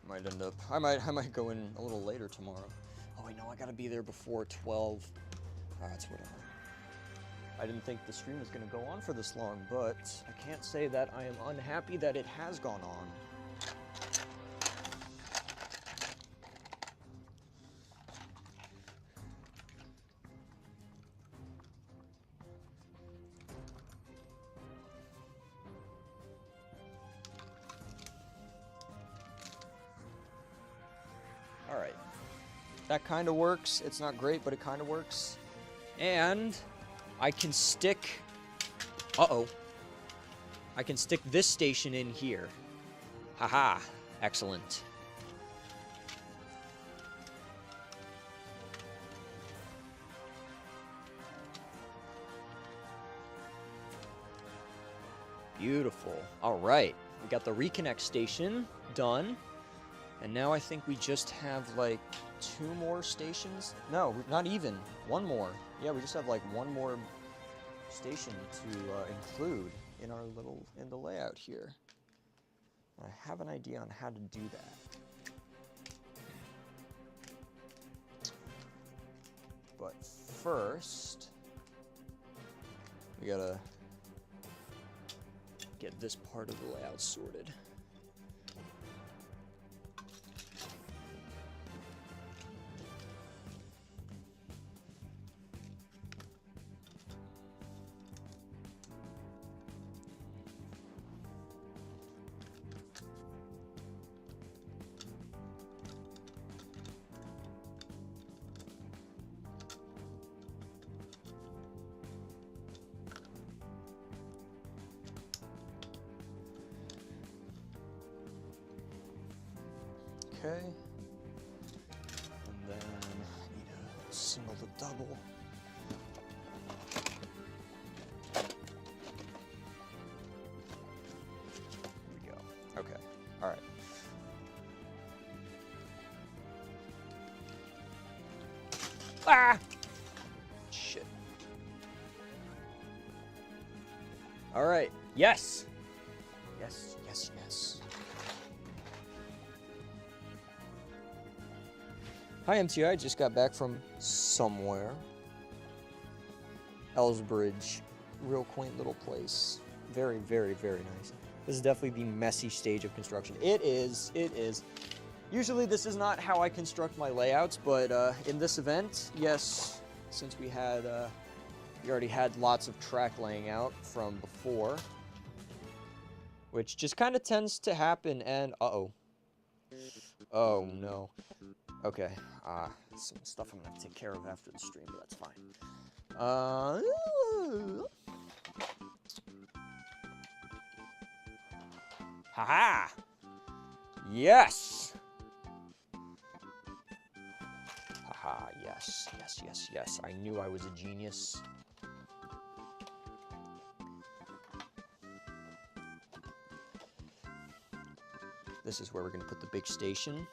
Might end up. I might go in a little later tomorrow. Oh wait, no, I gotta be there before 12. That's whatever. I didn't think the stream was gonna go on for this long, but I can't say that I am unhappy that it has gone on. right. That kind of works. It's not great, but it kind of works. And I can stick... Uh-oh. I can stick this station in here. Haha. Excellent. Beautiful. All right. We got the reconnect station done. And now I think we just have like 2 more stations. No, not even. 1 more. Yeah, we just have like 1 more station to include in our in the layout here. I have an idea on how to do that. But first, we gotta get this part of the layout sorted. Okay, and then I need a single to double. Here we go. Okay, all right. Ah! Shit. All right, yes! Yes, yes, yes. Hi, MTI. I just got back from somewhere. Ellsbridge. Real quaint little place. Very, very, very nice. This is definitely the messy stage of construction. It is. It is. Usually this is not how I construct my layouts, but in this event, yes, since we already had lots of track laying out from before, which just kind of tends to happen, and uh-oh. Oh, no. Okay, some stuff I'm gonna take care of after the stream, but that's fine. Haha! Yes! Haha, yes, yes, yes, yes. I knew I was a genius. This is where we're gonna put the big station.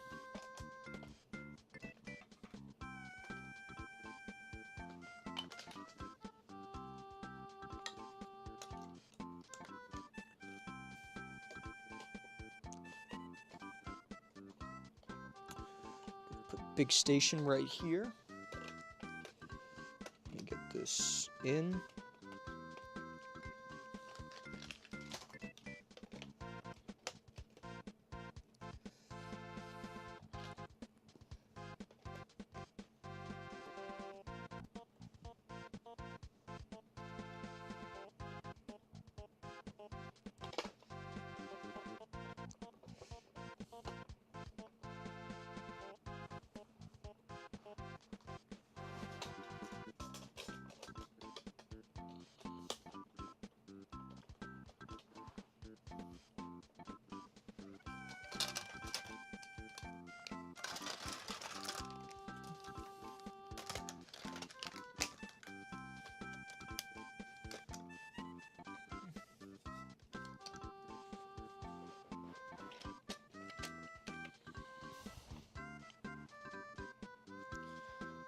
Big station right here. Let me get this in.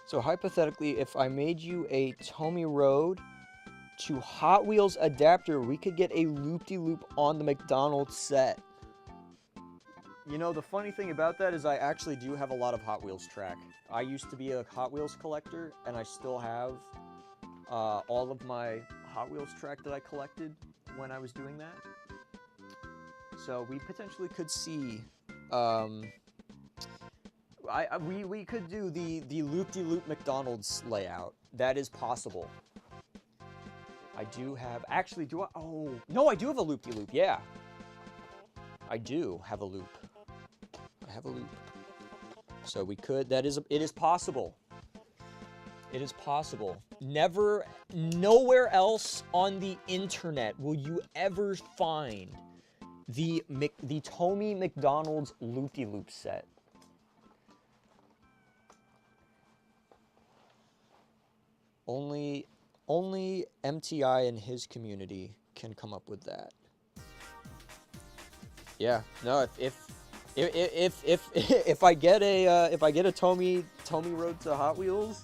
So hypothetically, if I made you a Tomy Road to Hot Wheels adapter, we could get a loop-de-loop on the McDonald's set. You know, the funny thing about that is I actually do have a lot of Hot Wheels track. I used to be a Hot Wheels collector, and I still have all of my Hot Wheels track that I collected when I was doing that. So we potentially could see... we could do the loop-de-loop McDonald's layout. That is possible. I do have... Actually, do I... Oh, no, I do have a loop-de-loop, yeah. I do have a loop. I have a loop. So we could, it is possible. It is possible. Nowhere else on the internet will you ever find the Tomy McDonald's Loop-de-Loop set. Only MTI and his community can come up with that. Yeah, no, if I get a Tomy Road to Hot Wheels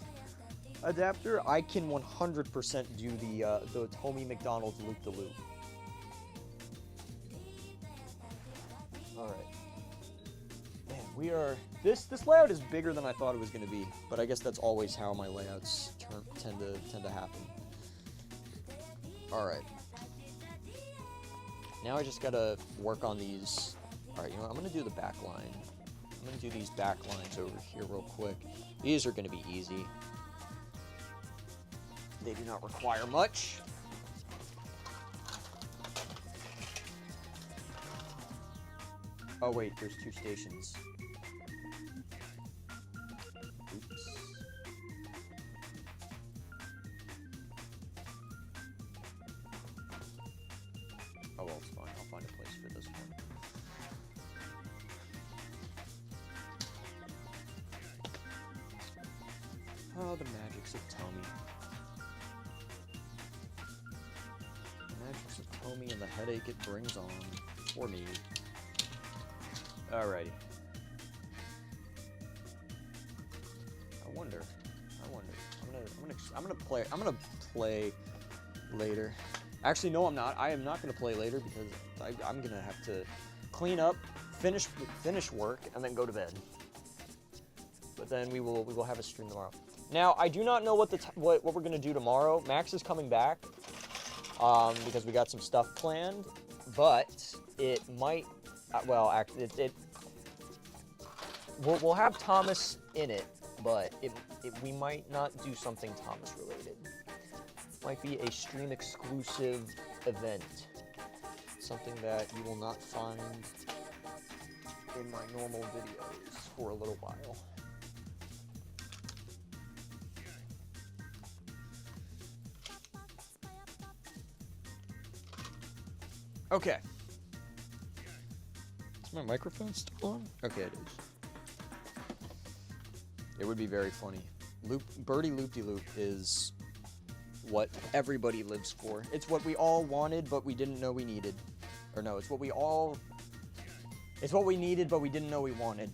adapter, I can 100% do the Tomy McDonald's Loop-de-Loop. All right, man, we are. This layout is bigger than I thought it was going to be, but I guess that's always how my layouts tend to happen. All right. Now I just gotta work on these. All right, you know what? I'm gonna do the back line. I'm gonna do these back lines over here real quick. These are gonna be easy. They do not require much. Oh wait, there's 2 stations. Oops. Oh well, it's fine. I'll find a place for this one. Oh, the magics of Tomy. The magics of Tomy and the headache it brings on for me. Alrighty. I wonder. I'm gonna play later. Actually, no, I'm not. I am not gonna play later because I'm gonna have to clean up, finish work, and then go to bed. But then we will have a stream tomorrow. Now, I do not know what we're gonna do tomorrow. Max is coming back because we got some stuff planned, but it might. Well, we'll have Thomas in it, but we might not do something Thomas related. Might be a stream exclusive event. Something that you will not find in my normal videos for a little while. Okay. Is my microphone still on? Okay, it is. It would be very funny. Birdie Loop-de-Loop is what everybody lives for. It's what we all wanted, but we didn't know we needed. Or no, it's what we needed, but we didn't know we wanted.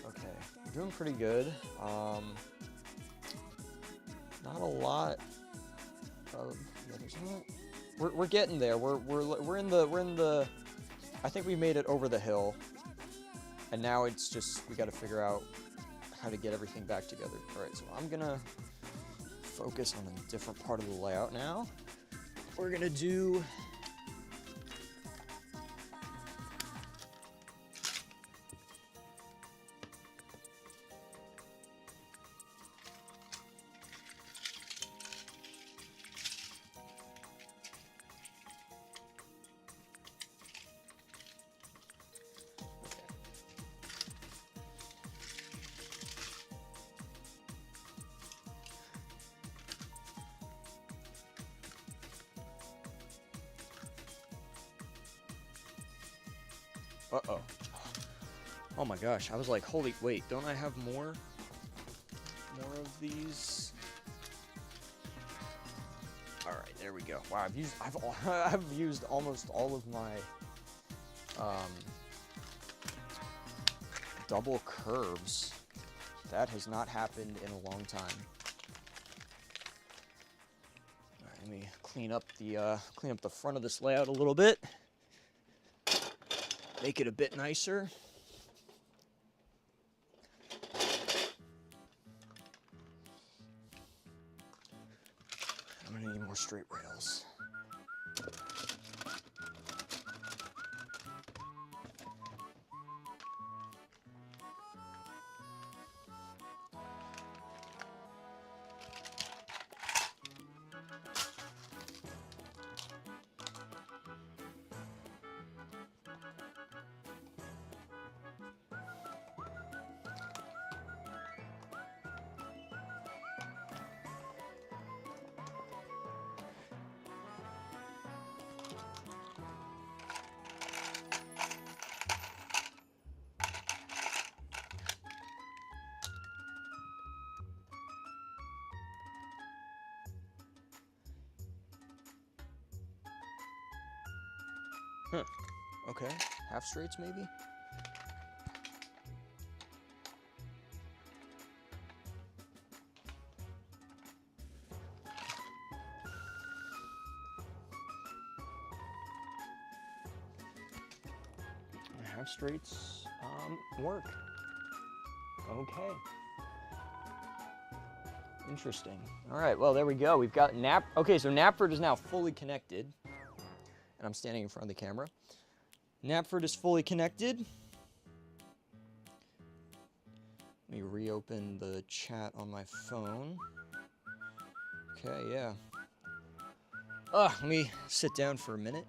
Okay, we're doing pretty good. Not a lot of. We're getting there. We're in the. I think we made it over the hill, and now it's just we got to figure out how to get everything back together. All right, so I'm gonna focus on a different part of the layout now. We're gonna do. Uh-oh. Oh my gosh, I was like, holy, wait, don't I have more of these? All right, there we go. Wow, I've used almost all of my double curves. That has not happened in a long time. All right, let me clean up the front of this layout a little bit. Make it a bit nicer. I'm gonna need more straight rails. Huh. Okay. Half straights, maybe? Half straights work. Okay. Interesting. All right, well, there we go. We've got Okay, so Knapford is now fully connected. And I'm standing in front of the camera. Knapford is fully connected. Let me reopen the chat on my phone. Okay, yeah. Let me sit down for a minute.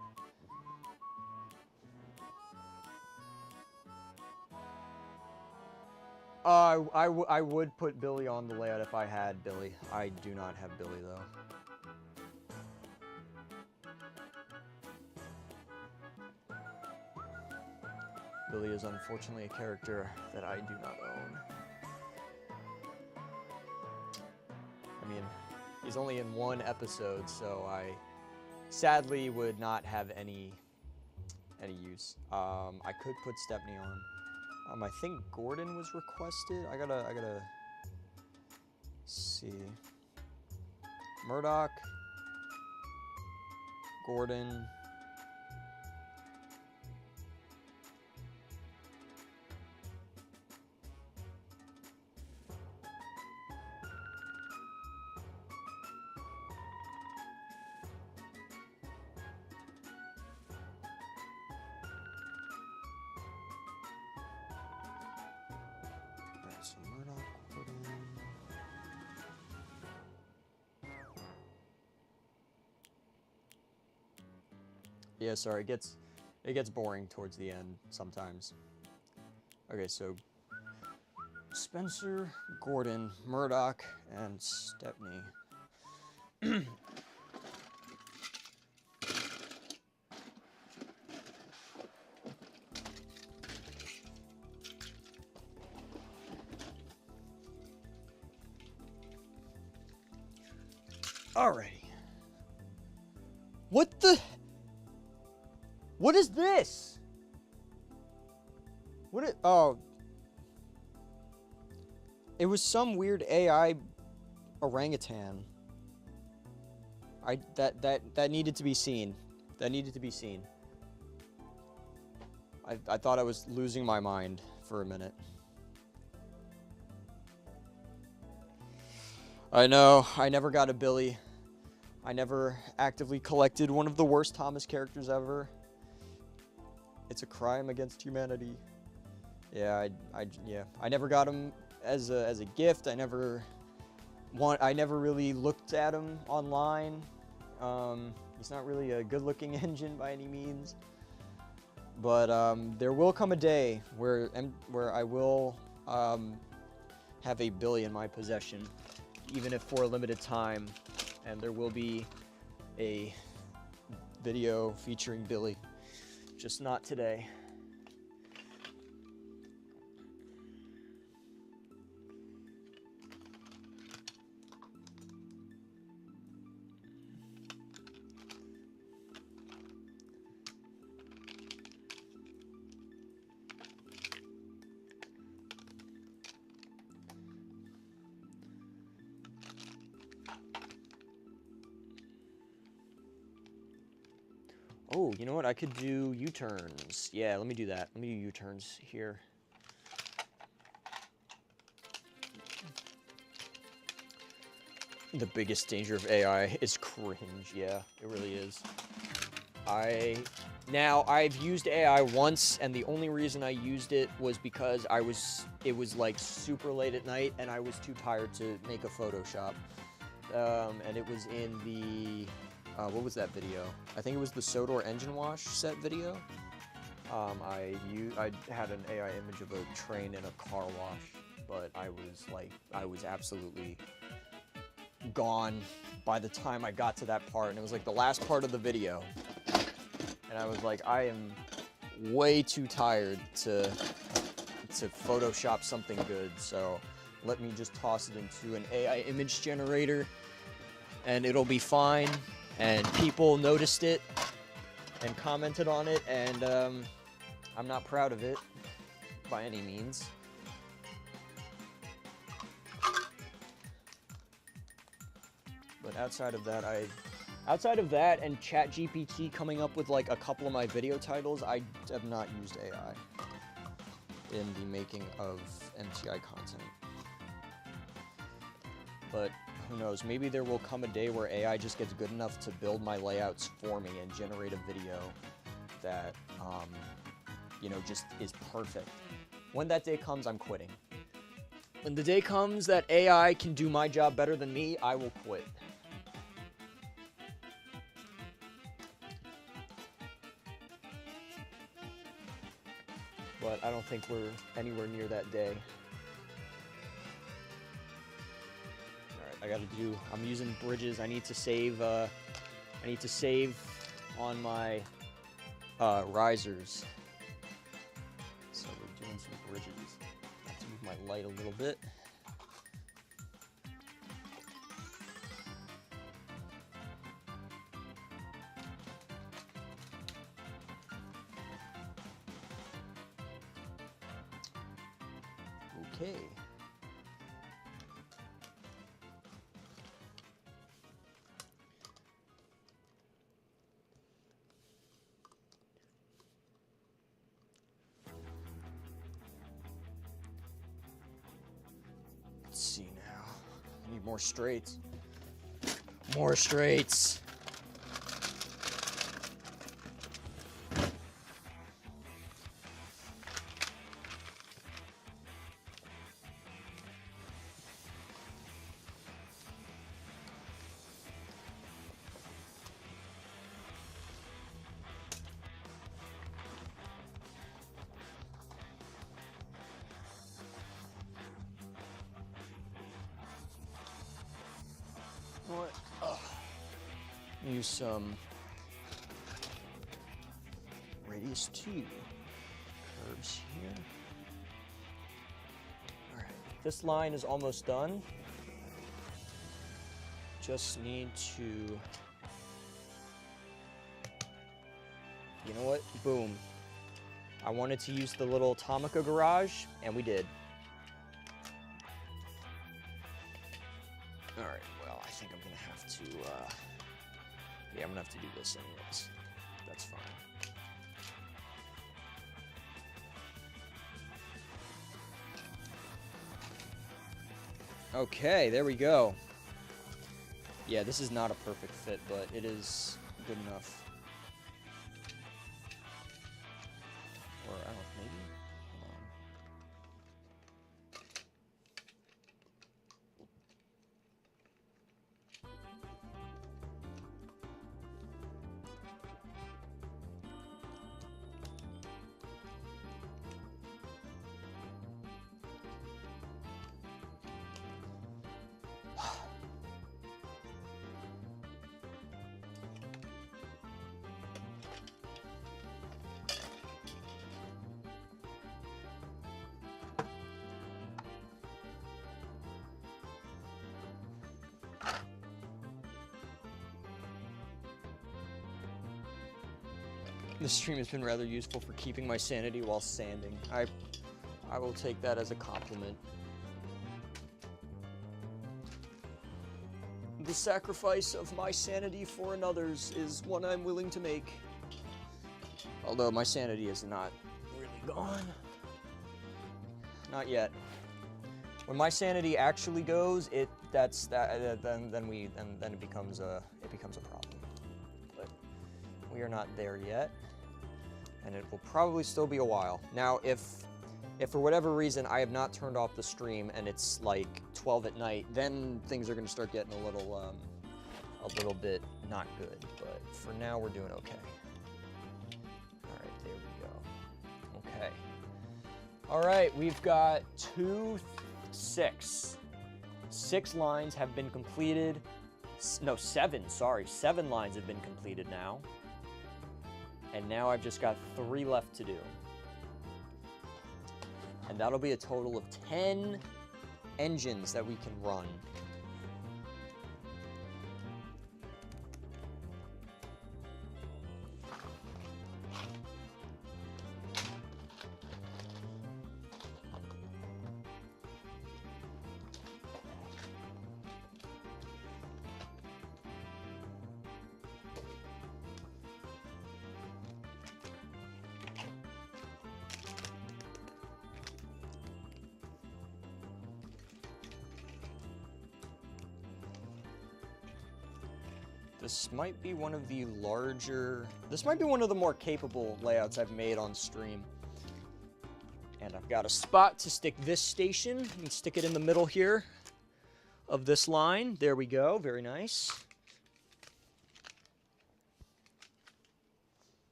I would put Billy on the layout if I had Billy. I do not have Billy, though. Billy is unfortunately a character that I do not own. I mean, he's only in one episode, so I sadly would not have any use. I could put Stepney on. I think Gordon was requested. I gotta see. Murdoch, Gordon. So Murdoch, Gordon. Yeah, sorry, it gets boring towards the end sometimes. Okay, so Spencer, Gordon, Murdoch, and Stepney. Alrighty. What is this? Oh. It was some weird AI orangutan. That needed to be seen. That needed to be seen. I thought I was losing my mind for a minute. I know, I never got a Billy. I never actively collected one of the worst Thomas characters ever. It's a crime against humanity. Yeah, I never got him as a gift. I never really looked at him online. He's not really a good-looking engine by any means. But there will come a day where I will have a Billy in my possession, even if for a limited time, and there will be a video featuring Billy, just not today. Oh, you know what? I could do U-turns. Yeah, let me do that. Let me do U-turns here. The biggest danger of AI is cringe. Yeah, it really is. I've used AI once, and the only reason I used it was because it was like super late at night, and I was too tired to make a Photoshop. And it was in the... what was that video? I think it was the Sodor engine wash set video. I had an AI image of a train in a car wash, but I was absolutely gone by the time I got to that part, and it was like the last part of the video. And I was like, I am way too tired to Photoshop something good, so let me just toss it into an AI image generator, and it'll be fine. And people noticed it, and commented on it, and I'm not proud of it by any means. But outside of that and ChatGPT coming up with like a couple of my video titles, I have not used AI in the making of MTI content. But who knows, maybe there will come a day where AI just gets good enough to build my layouts for me and generate a video that, you know, just is perfect. When that day comes, I'm quitting. When the day comes that AI can do my job better than me, I will quit. But I don't think we're anywhere near that day. I'm using bridges. I need to save on my risers. So we're doing some bridges. I have to move my light a little bit. Okay. Let's see now. I need more straights. More straights. Use some radius 2 curves here. All right, this line is almost done. Just need to, you know what? Boom. I wanted to use the little Tomica garage, and we did. All right, well, I think I'm gonna have to, yeah, I'm gonna have to do this anyways. That's fine. Okay, there we go. Yeah, this is not a perfect fit, but it is good enough. Or, I don't know, maybe? Hold on. This stream has been rather useful for keeping my sanity while sanding. I will take that as a compliment. The sacrifice of my sanity for another's is one I'm willing to make. Although my sanity is not really gone. Not yet. When my sanity actually goes, then it becomes a problem. But we are not there yet. And it will probably still be a while. Now, if for whatever reason I have not turned off the stream and it's like 12 at night, then things are going to start getting a little bit not good. But for now, we're doing okay. All right, there we go. Okay. All right, we've got 6 lines have been completed. No, 7. Sorry, 7 lines have been completed now. And now I've just got 3 left to do. And that'll be a total of 10 engines that we can run. This might be one of the larger, this might be one of the more capable layouts I've made on stream. And I've got a spot to stick this station and stick it in the middle here of this line. There we go, very nice.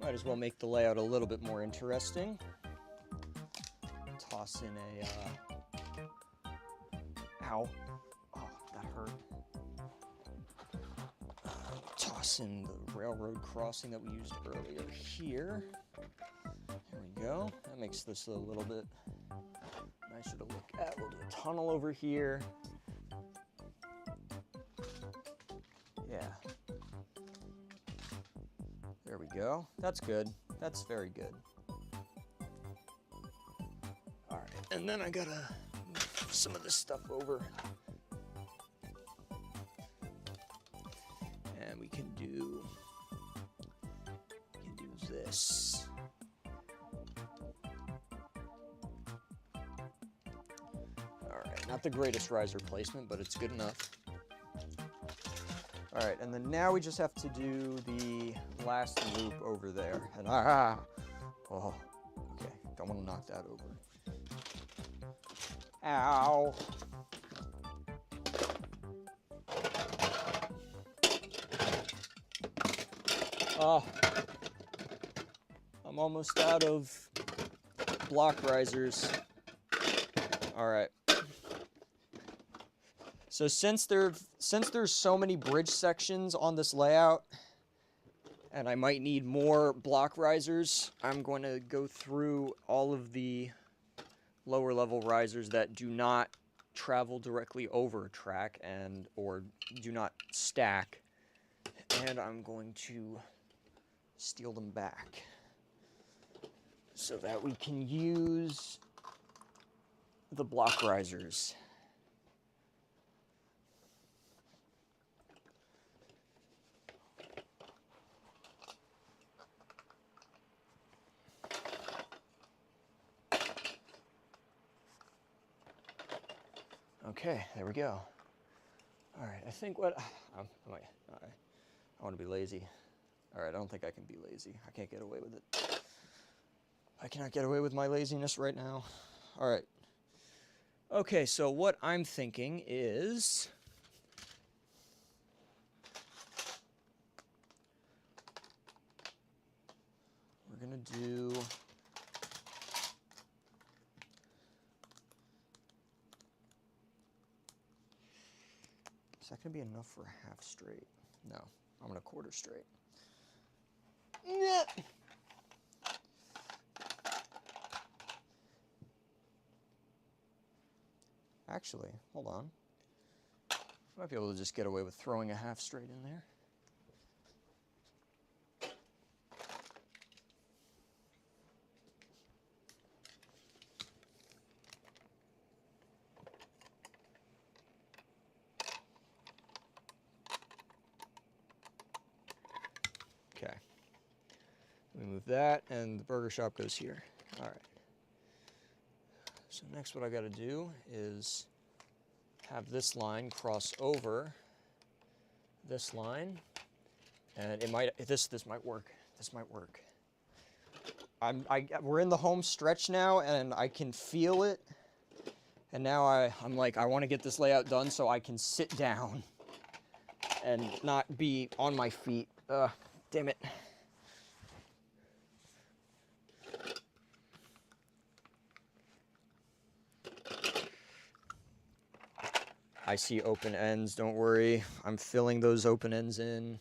Might as well make the layout a little bit more interesting. Toss in a, ow, oh, that hurt. Toss in the railroad crossing that we used earlier here. There we go. That makes this a little bit nicer to look at. We'll do a tunnel over here. Yeah. There we go. That's good. That's very good. All right, and then I gotta move some of this stuff over. And we can do this. All right, not the greatest riser placement, but it's good enough. All right, and then now we just have to do the last loop over there. And oh, okay, don't want to knock that over. Ow. Oh, I'm almost out of block risers. All right. So since there's so many bridge sections on this layout, and I might need more block risers, I'm going to go through all of the lower level risers that do not travel directly over a track and or do not stack, and I'm going to steal them back so that we can use the block risers. Okay, there we go. All right, I think what I want to be lazy. All right, I don't think I can be lazy. I can't get away with it. I cannot get away with my laziness right now. All right. Okay, so what I'm thinking is we're gonna do is that gonna be enough for a half straight? No, I'm gonna quarter straight. Yeah. Actually, hold on. I might be able to just get away with throwing a half straight in there. Okay. Let me move that, and the burger shop goes here. All right. So next what I got to do is have this line cross over this line, and it might this might work. This might work. We're in the home stretch now, and I can feel it. And now I'm like, I want to get this layout done so I can sit down and not be on my feet. Damn it. I see open ends, don't worry. I'm filling those open ends in.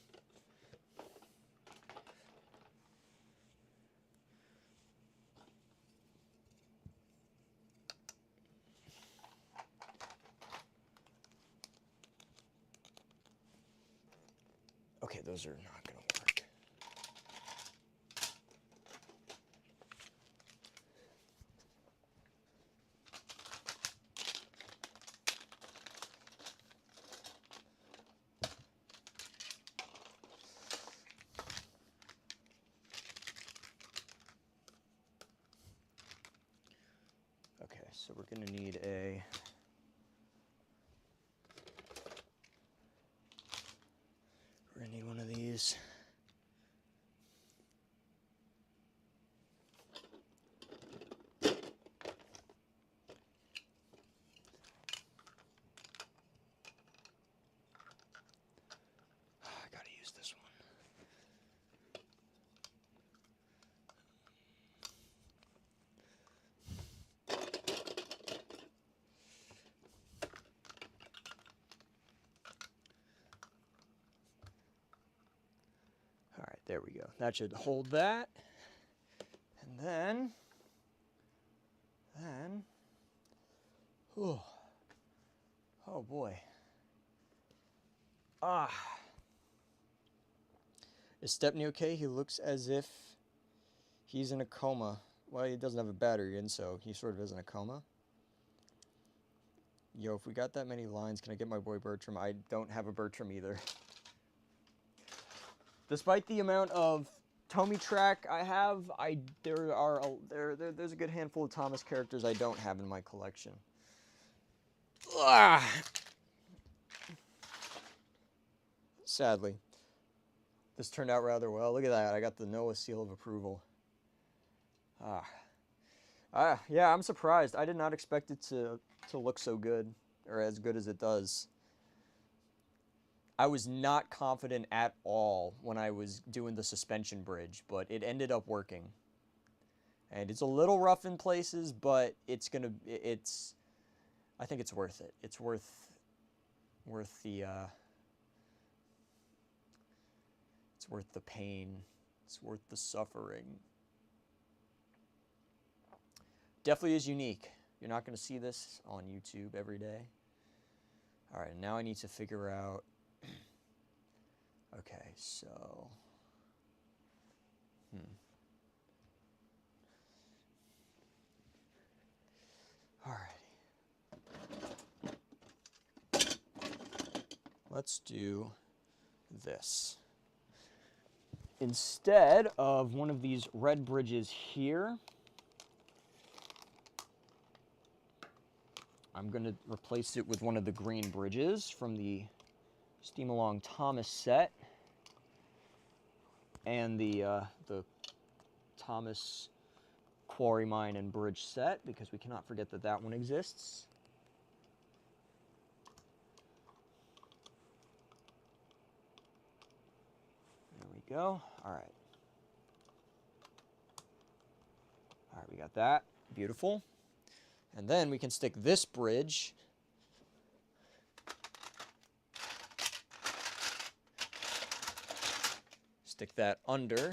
those are not going to work. Okay, so we're going to need one of these. I gotta use this one. All right, there we go. That should hold that. And then, oh boy. Is Stepney okay? He looks as if he's in a coma. Well, he doesn't have a battery in, so he sort of is in a coma. Yo, if we got that many lines, can I get my boy Bertram? I don't have a Bertram either. Despite the amount of Tomica I have, there's a good handful of Thomas characters I don't have in my collection. Sadly. This turned out rather well. Look at that. I got the Noah seal of approval. Yeah, I'm surprised. I did not expect it to look so good, or as good as it does. I was not confident at all when I was doing the suspension bridge, but it ended up working. And it's a little rough in places, but I think it's worth it. It's worth the pain. It's worth the suffering. Definitely is unique. You're not going to see this on YouTube every day. All right, now I need to figure out. Okay, so. All right. Let's do this. Instead of one of these red bridges here, I'm going to replace it with one of the green bridges from the Steam Along Thomas set and the Thomas Quarry Mine and Bridge set, because we cannot forget that that one exists. There we go. All right. All right, we got that. Beautiful. And then we can stick this bridge stick that under.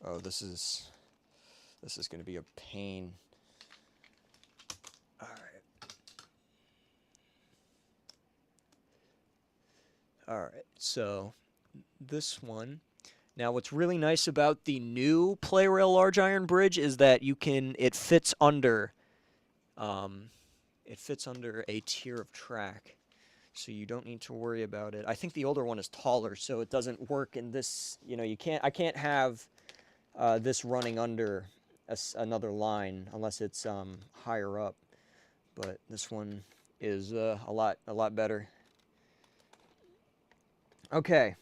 Oh, this is going to be a pain. All right. All right. So this one. Now, what's really nice about the new PlayRail large iron bridge is that it fits under a tier of track, so you don't need to worry about it. I think the older one is taller, so it doesn't work in this. I can't have this running under another line unless it's higher up. But this one is a lot better. Okay.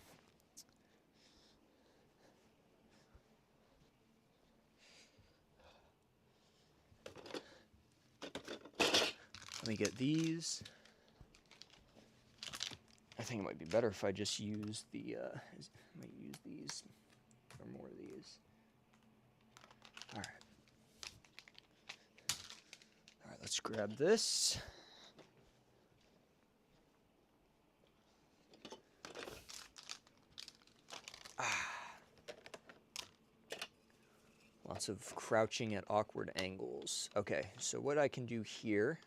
Let me get these. I think it might be better if I just use I might use these or more of these. All right. All right, let's grab this. Lots of crouching at awkward angles. Okay, so what I can do here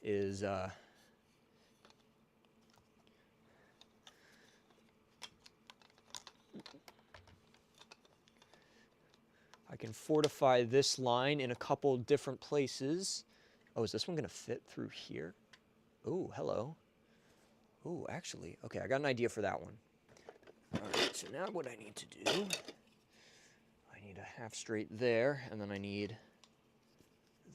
is I can fortify this line in a couple different places. Oh, is this one gonna fit through here? Oh, hello. Oh, actually, okay, I got an idea for that one. All right, so now what I need to do, I need a half straight there, and then I need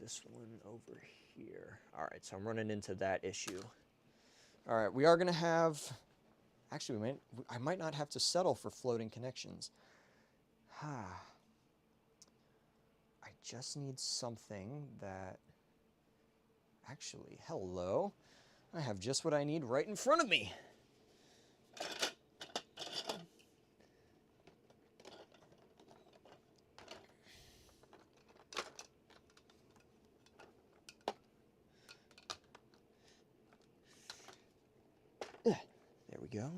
this one over here. All right, so I'm running into that issue. All right, we are gonna have, actually, I might not have to settle for floating connections. I just need something that, actually, hello. I have just what I need right in front of me. There we go.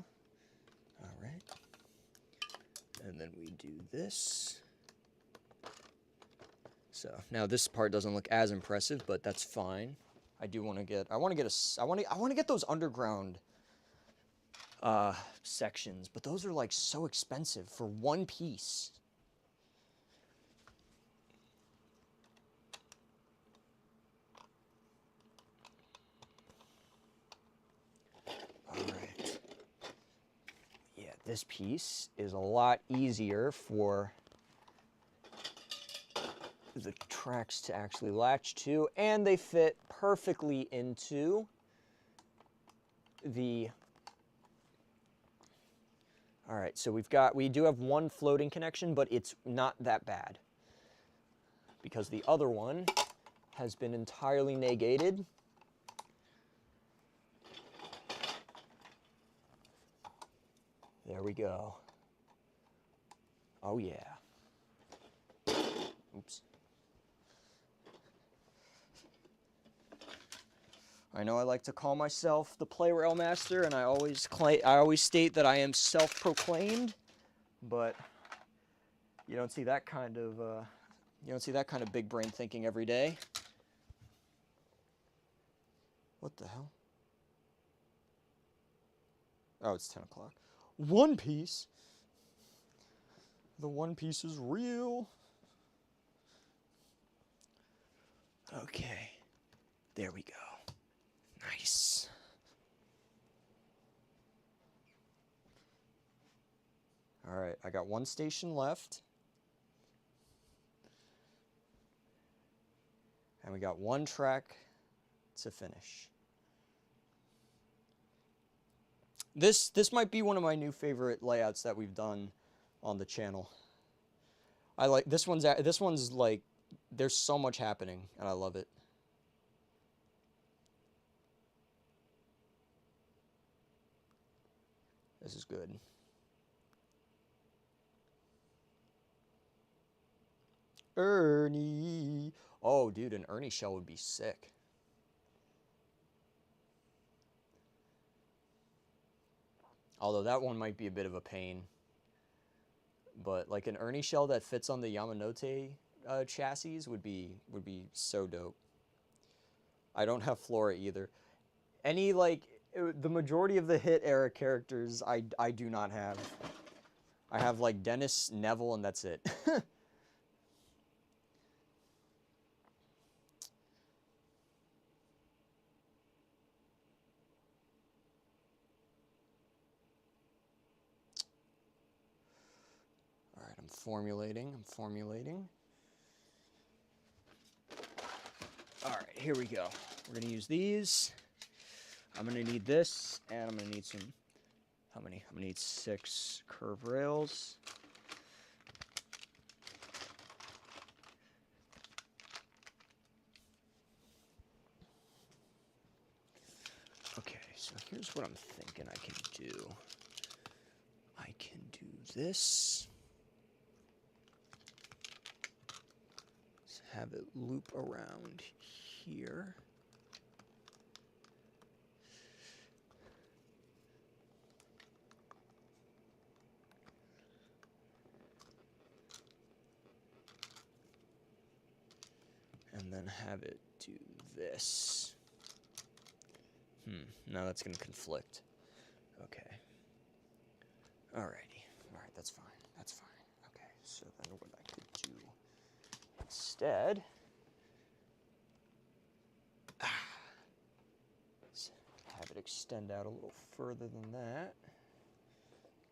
All right. And then we do this. So now this part doesn't look as impressive, but that's fine. I do want to get, I want to get those underground sections, but those are like so expensive for one piece. All right. Yeah, this piece is a lot easier for the tracks to actually latch to, and they fit perfectly into the. All right, so we do have one floating connection, but it's not that bad because the other one has been entirely negated. There we go. Oh yeah. Oops. I know I like to call myself the play rail master, and I always state that I am self-proclaimed, but you don't see that kind of big brain thinking every day. What the hell? Oh, it's 10 o'clock. One Piece. The One Piece is real. Okay, there we go. Nice. All right, I got one station left. And we got one track to finish. This might be one of my new favorite layouts that we've done on the channel. I like this one's like there's so much happening and I love it. This is good. Ernie. Oh, dude, an Ernie shell would be sick. Although that one might be a bit of a pain. But like an Ernie shell that fits on the Yamanote chassis would be so dope. I don't have Flora either. Any like the majority of the Hit era characters I do not have. I have like Dennis, Neville, and that's it. All right, I'm formulating. All right, here we go. We're gonna use these. I'm gonna need this, and I'm gonna need some, how many? I'm gonna need 6 curve rails. Okay, so here's what I'm thinking I can do. I can do this. Let's have it loop around here. And then have it do this. Now that's going to conflict. Okay. Alrighty. Alright, that's fine. Okay, so then what I could do instead, have it extend out a little further than that.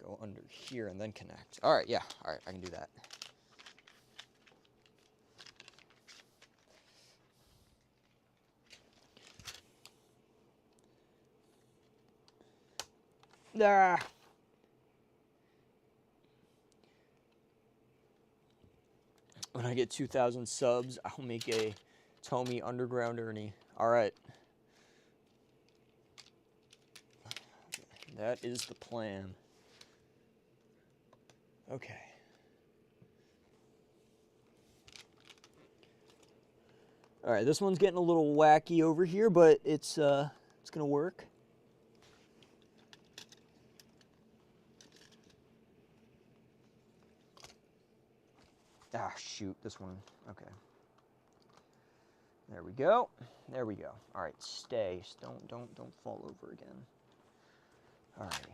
Go under here and then connect. All right, yeah, all right, I can do that. Ah. When I get 2,000 subs, I'll make a Tomy Underground Ernie. All right. That is the plan. Okay. All right, this one's getting a little wacky over here, but it's gonna work. Ah, shoot, this one. Okay. There we go. There we go. All right, stay. Don't fall over again. All right.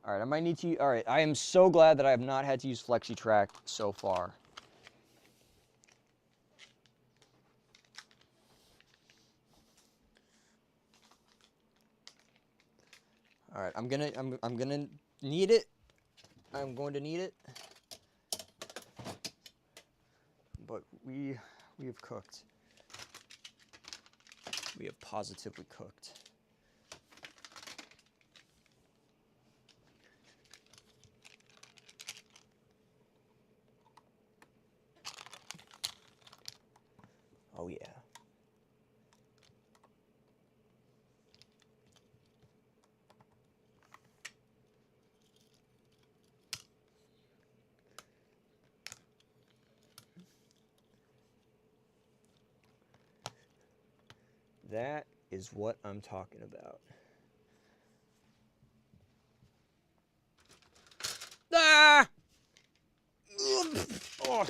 All right, I might need to. All right, I am so glad that I have not had to use FlexiTrack so far. All right, I'm gonna need it. I'm going to need it. But we have cooked. We have positively cooked. Oh yeah. That is what I'm talking about. Ah! Oh.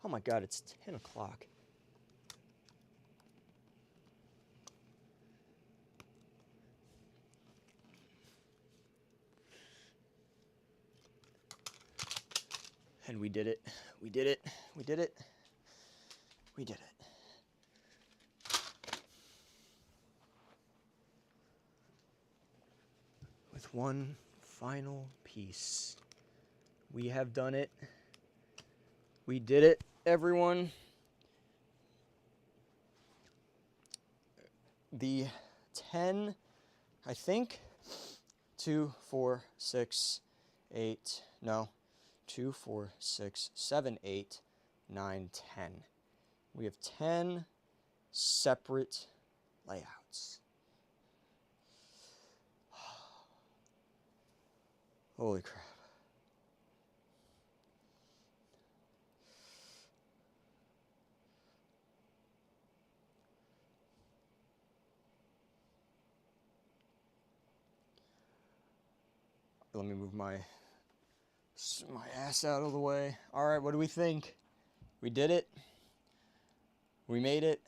Oh my God, it's 10 o'clock. And we did it. We did it. We did it. We did it. With one final piece. We have done it. We did it, everyone. The 10, I think, 2, 4, 6, 8, no, 2, 4, 6, 7, 8, 9, 10. We have 10 separate layouts. Holy crap. Let me move my ass out of the way. All right, what do we think? We did it. We made it.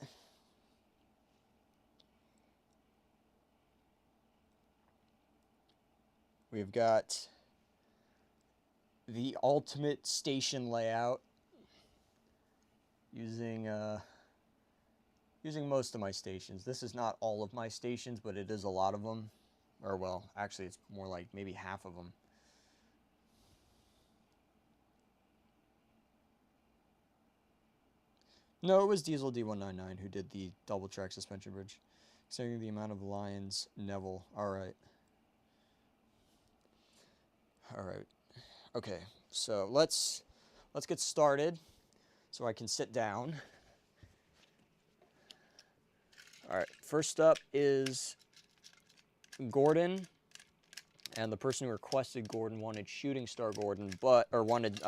We've got the ultimate station layout using most of my stations. This is not all of my stations, but it is a lot of them. Or well, actually it's more like maybe half of them. No, it was Diesel D199 who did the double track suspension bridge. Considering the amount of lines, Neville. Alright. Alright. Okay, so let's get started so I can sit down. Alright, first up is Gordon, and the person who requested Gordon wanted Shooting Star Gordon, wanted,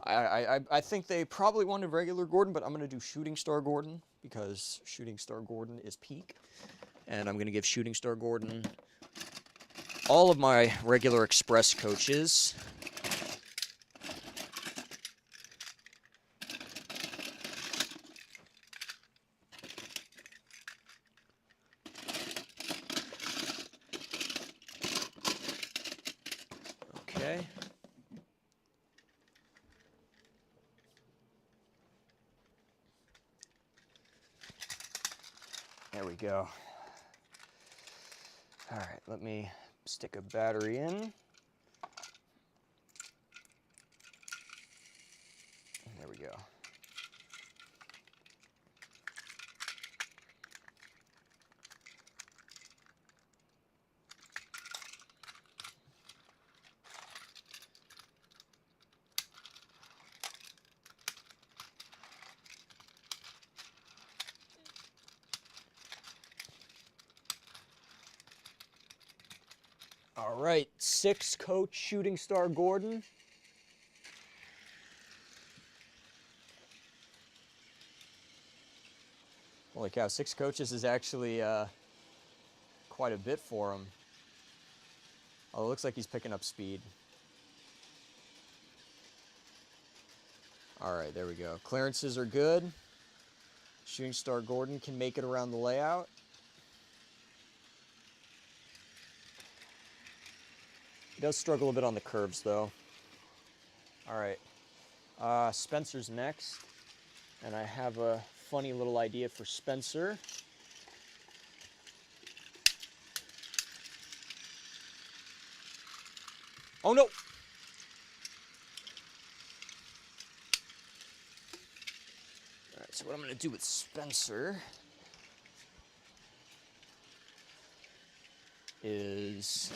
I think they probably wanted regular Gordon, but I'm going to do Shooting Star Gordon, because Shooting Star Gordon is peak, and I'm going to give Shooting Star Gordon all of my regular Express coaches. There we go. All right, let me stick a battery in. There we go. All right, 6 coach shooting star Gordon. Holy cow, 6 coaches is actually quite a bit for him. Oh, it looks like he's picking up speed. All right, there we go. Clearances are good. Shooting star Gordon can make it around the layout. He does struggle a bit on the curves, though. All right, Spencer's next. And I have a funny little idea for Spencer. Oh, no! All right, so what I'm going to do with Spencer is...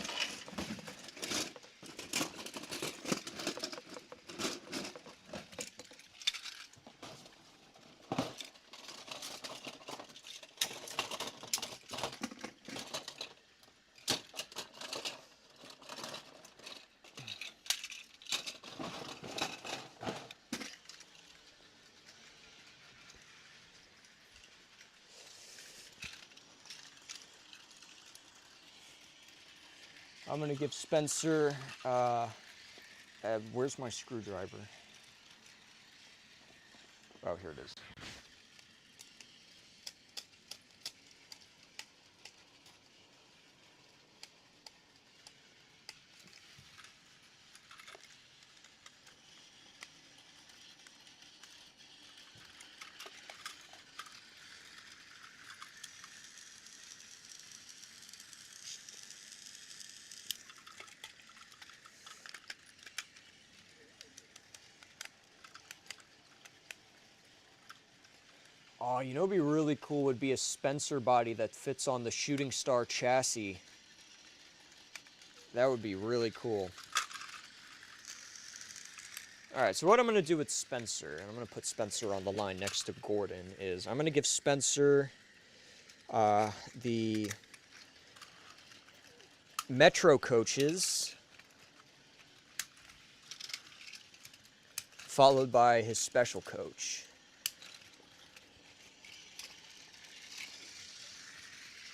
I'm going to give Spencer, where's my screwdriver? Oh, here it is. Oh, you know what'd be really cool would be a Spencer body that fits on the Shooting Star chassis. That would be really cool. All right, so what I'm going to do with Spencer, and I'm going to put Spencer on the line next to Gordon, is I'm going to give Spencer the Metro coaches, followed by his special coach.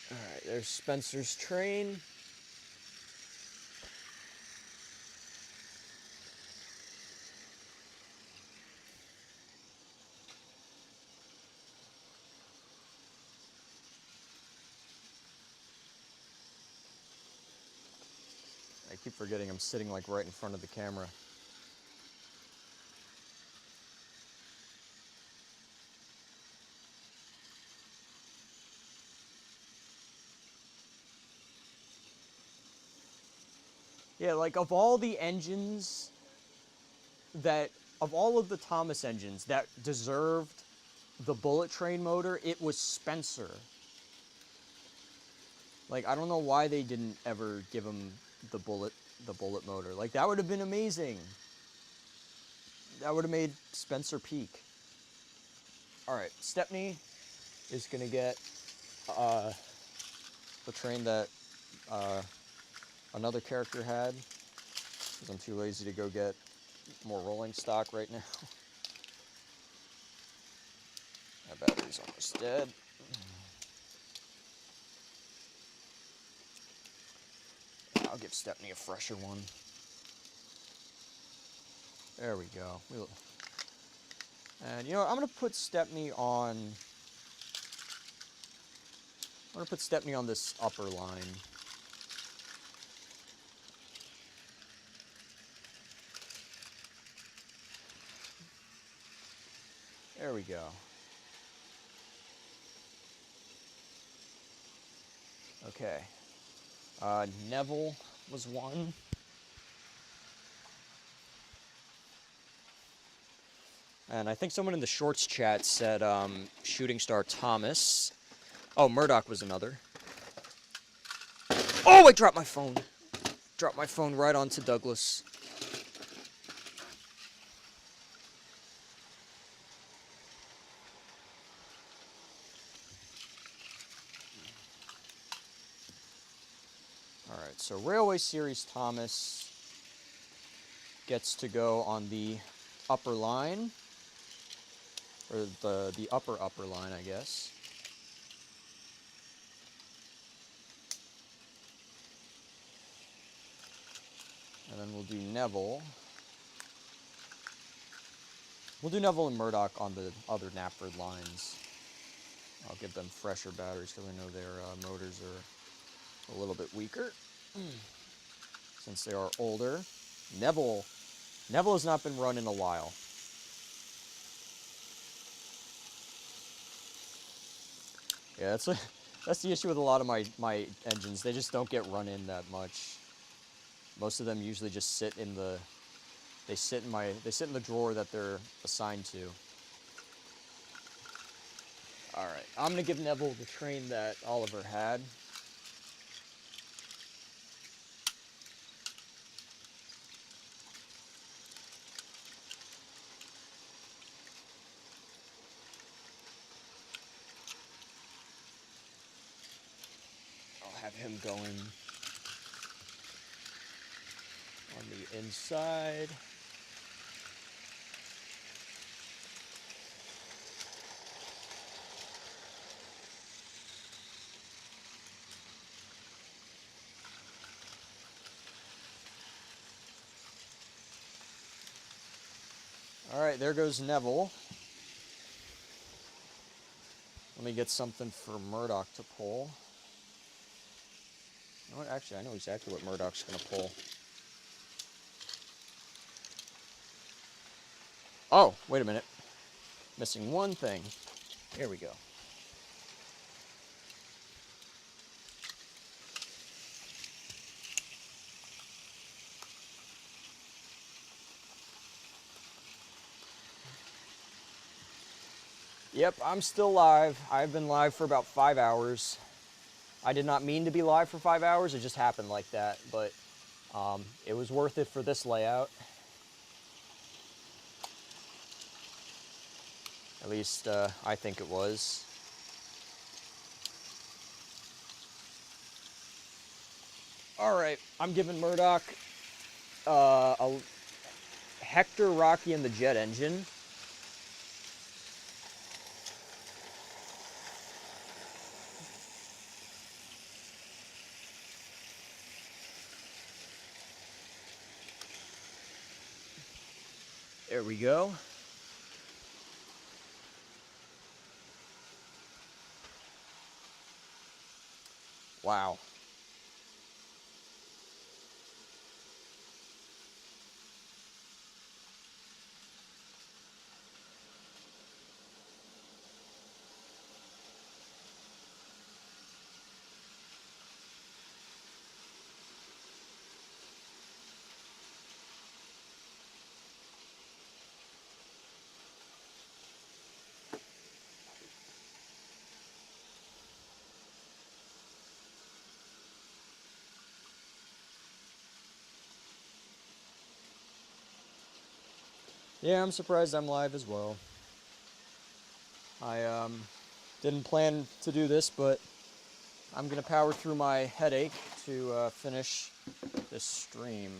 All right, there's Spencer's train. I keep forgetting I'm sitting like right in front of the camera. Yeah, like of all the engines of all of the Thomas engines that deserved the bullet train motor, it was Spencer. Like, I don't know why they didn't ever give him the bullet motor. Like, that would have been amazing. That would have made Spencer peak. All right, Stepney is gonna get the train that another character had, because I'm too lazy to go get more rolling stock right now. My battery's almost dead. I'll give Stepney a fresher one. There we go. And you know what? I'm gonna put Stepney on this upper line. There we go. Okay. Neville was one. And I think someone in the shorts chat said Shooting Star Thomas. Oh, Murdoch was another. Oh, I dropped my phone. Dropped my phone right onto Douglas. Alright, so Railway Series Thomas gets to go on the upper line. Or the upper line, I guess. And then we'll do Neville. We'll do Neville and Murdoch on the other Knapford lines. I'll give them fresher batteries because I know their motors are a little bit weaker. Since they are older. Neville has not been run in a while. Yeah, that's the issue with a lot of my engines. They just don't get run in that much. Most of them usually just sit in the drawer that they're assigned to. All right, I'm gonna give Neville the train that Oliver had. I'll have him going on the inside. All right, there goes Neville. Let me get something for Murdoch to pull. You know what? Actually, I know exactly what Murdoch's going to pull. Oh, wait a minute. Missing one thing. Here we go. Yep, I'm still live. I've been live for about 5 hours. I did not mean to be live for 5 hours. It just happened like that, but it was worth it for this layout. At least I think it was. All right, I'm giving Murdoch a Hector, Rocky, and the jet engine. There we go. Wow. Yeah, I'm surprised I'm live as well. I didn't plan to do this, but I'm gonna power through my headache to finish this stream.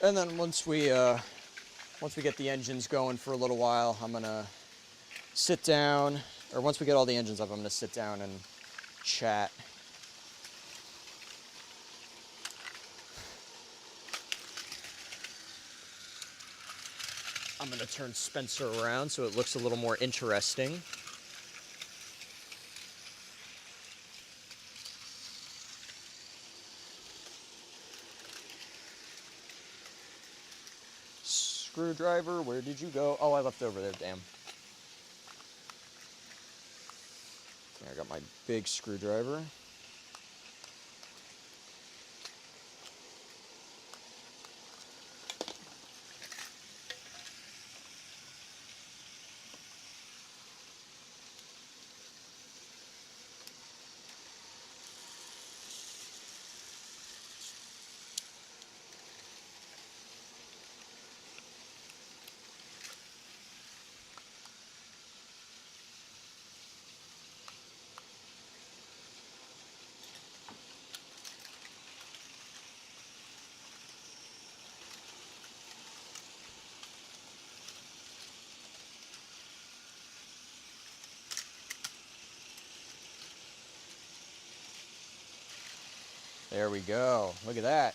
And then once we get the engines going for a little while, I'm gonna sit down, or once we get all the engines up, I'm gonna sit down and chat. I'm I'm gonna turn Spencer around so it looks a little more interesting. Screwdriver, where did you go? Oh, I left it over there, damn. Okay, I got my big screwdriver. There we go. Look at that.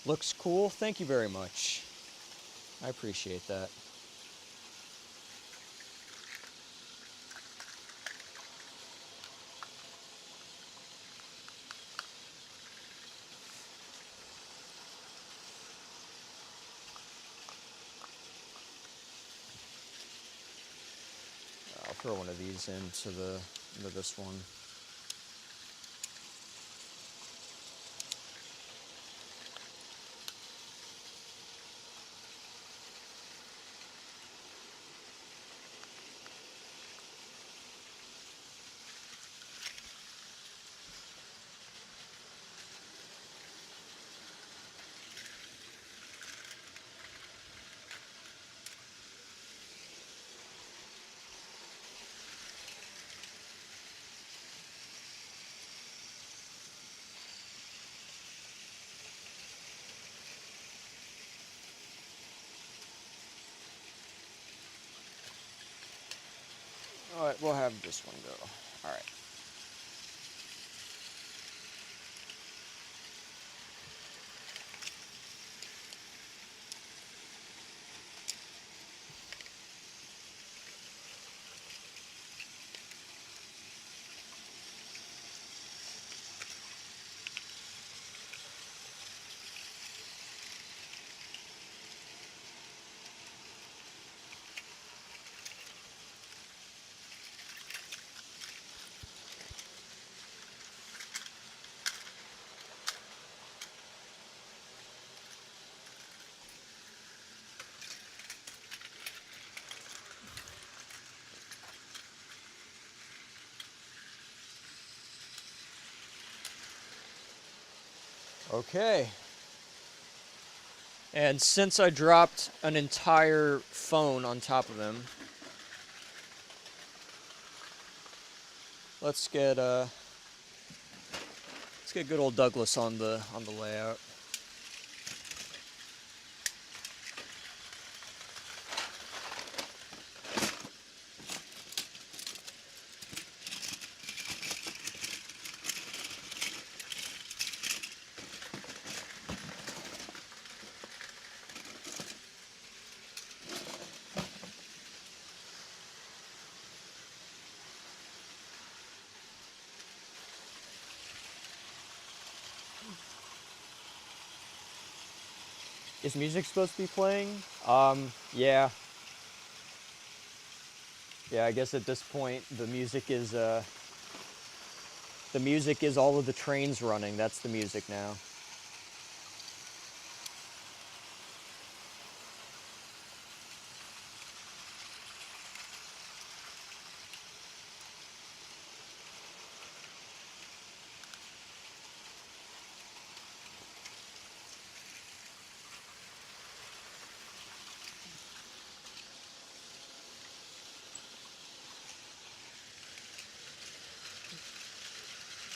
Looks cool. Thank you very much. I appreciate that. I'll throw one of these into this one. All right, we'll have this one go. All right. Okay. And since I dropped an entire phone on top of him, let's get good old Douglas on the layout. Is music supposed to be playing? Yeah. Yeah, I guess at this point the music is all of the trains running. That's the music now.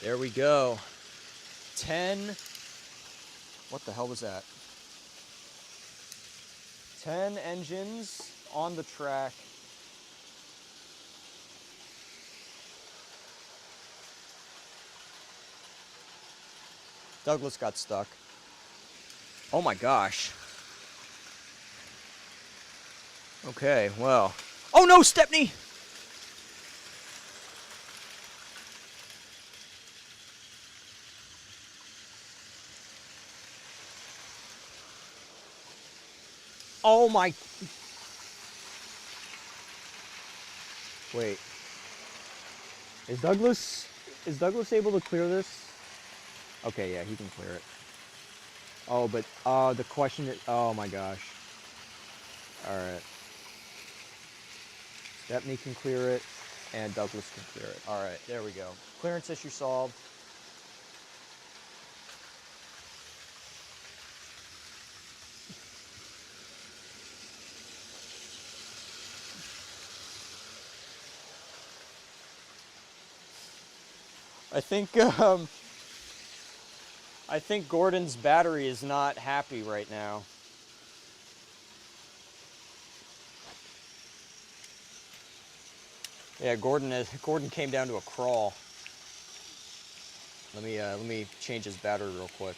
There we go. 10. What the hell was that? 10 engines on the track. Douglas got stuck. Oh my gosh. Okay, well. Oh no, Stepney! Oh my. Wait. Is Douglas able to clear this? Okay, yeah, he can clear it. Oh, but the question is, oh my gosh. All right. Stepney can clear it, and Douglas can clear it. All right, there we go. Clearance issue solved. I think Gordon's battery is not happy right now. Yeah, Gordon came down to a crawl. Let me change his battery real quick.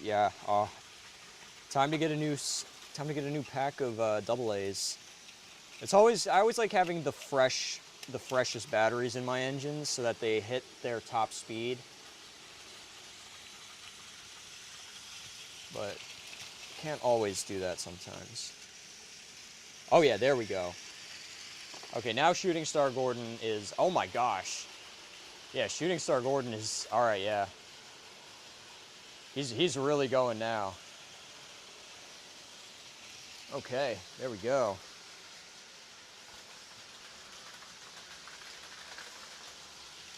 Yeah. Time to get a new pack of double A's. I always like having the freshest batteries in my engines so that they hit their top speed. But can't always do that sometimes. Oh yeah, there we go. Okay, now Shooting Star Gordon is, oh my gosh. Yeah, Shooting Star Gordon is, all right, yeah. He's really going now. Okay, there we go.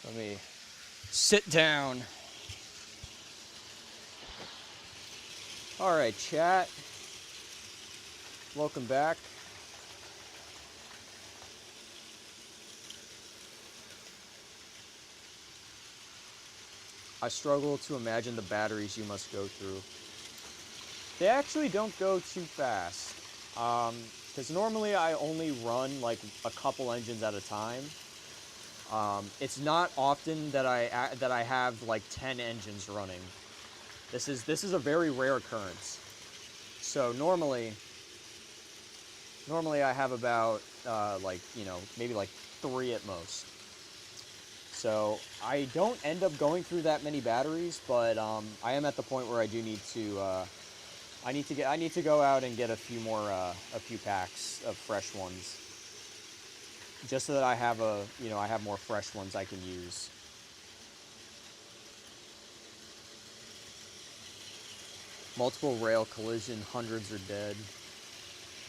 Let me sit down. All right, chat. Welcome back. I struggle to imagine the batteries you must go through. They actually don't go too fast. Because normally I only run like a couple engines at a time. It's not often that I have like 10 engines running. This is a very rare occurrence. So normally I have about like, you know, maybe like 3 at most. So I don't end up going through that many batteries, but I am at the point where I do need to I need to go out and get a few packs of fresh ones, just so that I have I have more fresh ones I can use. Multiple rail collision, hundreds are dead.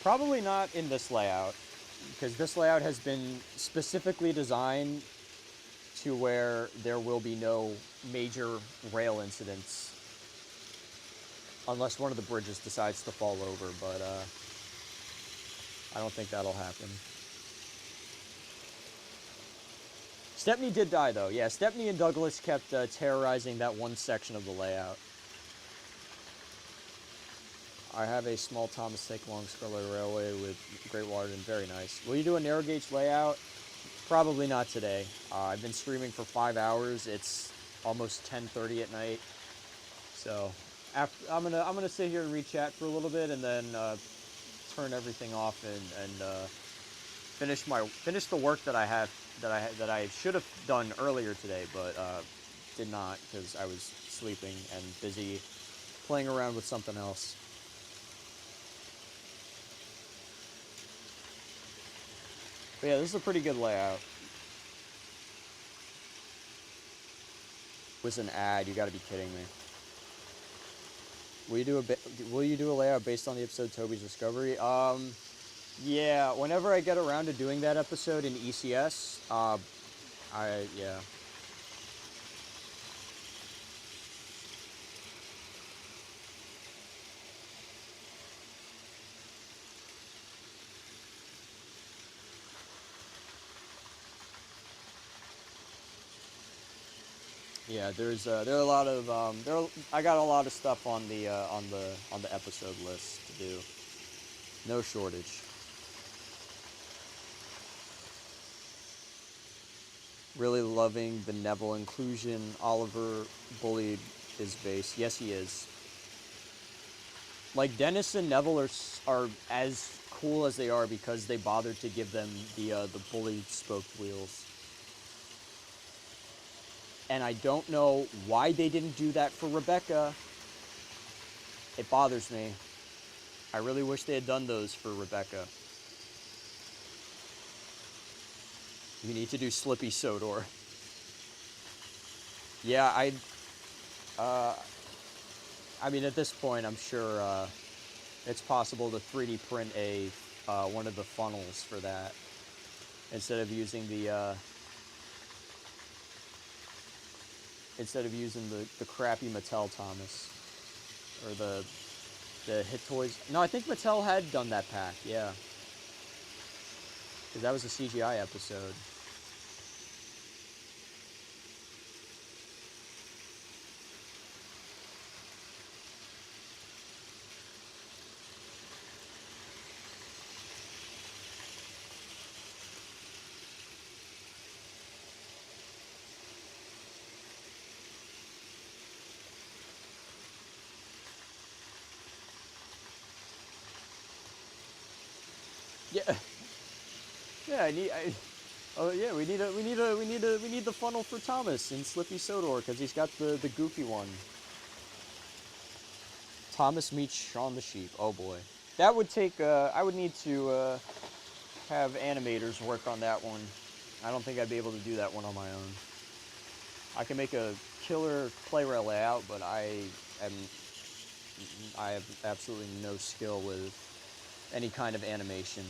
Probably not in this layout, because this layout has been specifically designed to where there will be no major rail incidents, unless one of the bridges decides to fall over, but I don't think that'll happen. Stepney did die though. Yeah, Stepney and Douglas kept terrorizing that one section of the layout. I have a small Thomas Take along Scarlet Railway with Great Waterton. Very nice. Will you do a narrow gauge layout? Probably not today. I've been streaming for 5 hours. It's almost 10:30 at night. So I'm gonna sit here and read chat for a little bit, and then turn everything off and finish the work that I should have done earlier today, but did not because I was sleeping and busy playing around with something else. But yeah, this is a pretty good layout. It was an ad. You got to be kidding me. Will you do a layout based on the episode Toby's Discovery? Yeah. Whenever I get around to doing that episode in ECS, yeah. Yeah, there are a lot of I got a lot of stuff on the episode list to do. No shortage. Really loving the Neville inclusion. Oliver bullied his base. Yes, he is. Like, Dennis and Neville are as cool as they are because they bothered to give them the bully spoked wheels. And I don't know why they didn't do that for Rebecca. It bothers me. I really wish they had done those for Rebecca. You need to do Slippy Sodor. Yeah, I mean, at this point, I'm sure it's possible to 3D print one of the funnels for that instead of using the crappy Mattel Thomas or the Hit Toys. No, I think Mattel had done that pack. Yeah, because that was a CGI episode. Yeah, yeah. Oh yeah, we need the funnel for Thomas in Slippy Sodor because he's got the goofy one. Thomas meets Shaun the Sheep. Oh boy, that would take. I would need to have animators work on that one. I don't think I'd be able to do that one on my own. I can make a killer play-rail layout, but I have absolutely no skill with any kind of animation.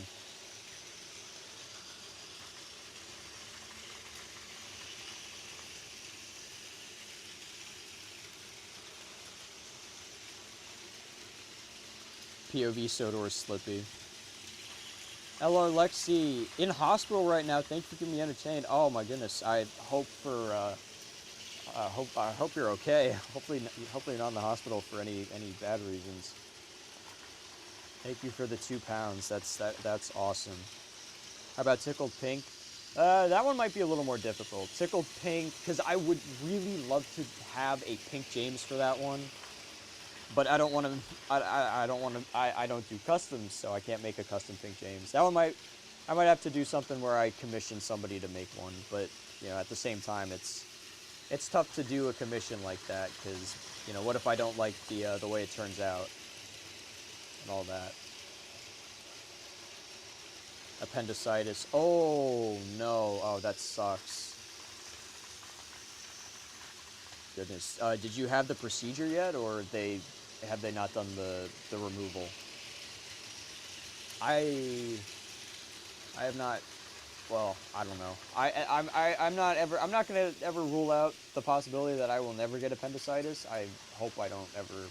POV Sodor Slippy. Hello, Lexi. In hospital right now. Thank you for keeping me entertained. Oh my goodness. I hope I hope you're okay. Hopefully you're not in the hospital for any bad reasons. Thank you for the 2 pounds. That's awesome. How about Tickled Pink? That one might be a little more difficult. Tickled Pink, because I would really love to have a Pink James for that one. But I don't want to. I don't do customs, so I can't make a custom Pink James. That one I might have to do something where I commission somebody to make one. But at the same time, it's tough to do a commission like that because what if I don't like the way it turns out and all that. Appendicitis. Oh no. Oh, that sucks. Goodness. Did you have the procedure yet, or have they not done the removal? I have not. Well, I don't know. I'm not gonna ever rule out the possibility that I will never get appendicitis. I hope I don't ever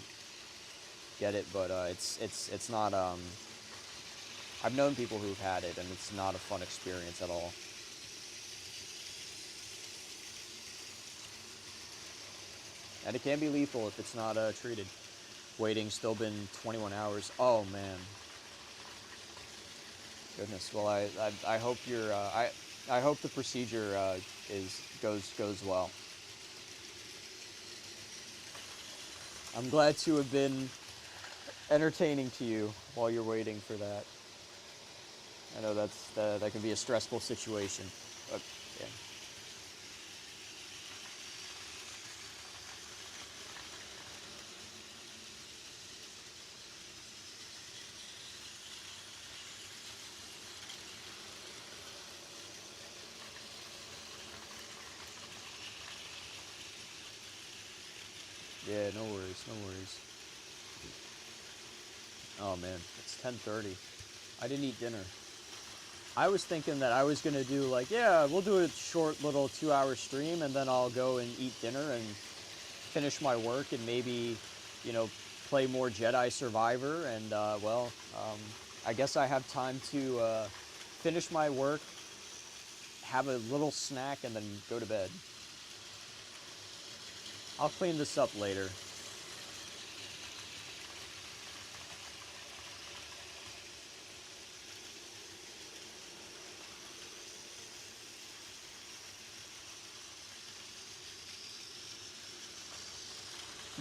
get it, but it's not. I've known people who've had it, and it's not a fun experience at all. And it can be lethal if it's not treated. Waiting still been 21 hours. Oh man. Goodness. Well, I hope you're I hope the procedure goes well. I'm glad to have been entertaining to you while you're waiting for that. I know that can be a stressful situation, but yeah. Yeah, no worries, no worries. Oh man, it's 10:30. I didn't eat dinner. I was thinking that I was gonna do like, yeah, we'll do a short little 2-hour stream and then I'll go and eat dinner and finish my work and maybe, play more Jedi Survivor and I guess I have time to finish my work, have a little snack, and then go to bed. I'll clean this up later.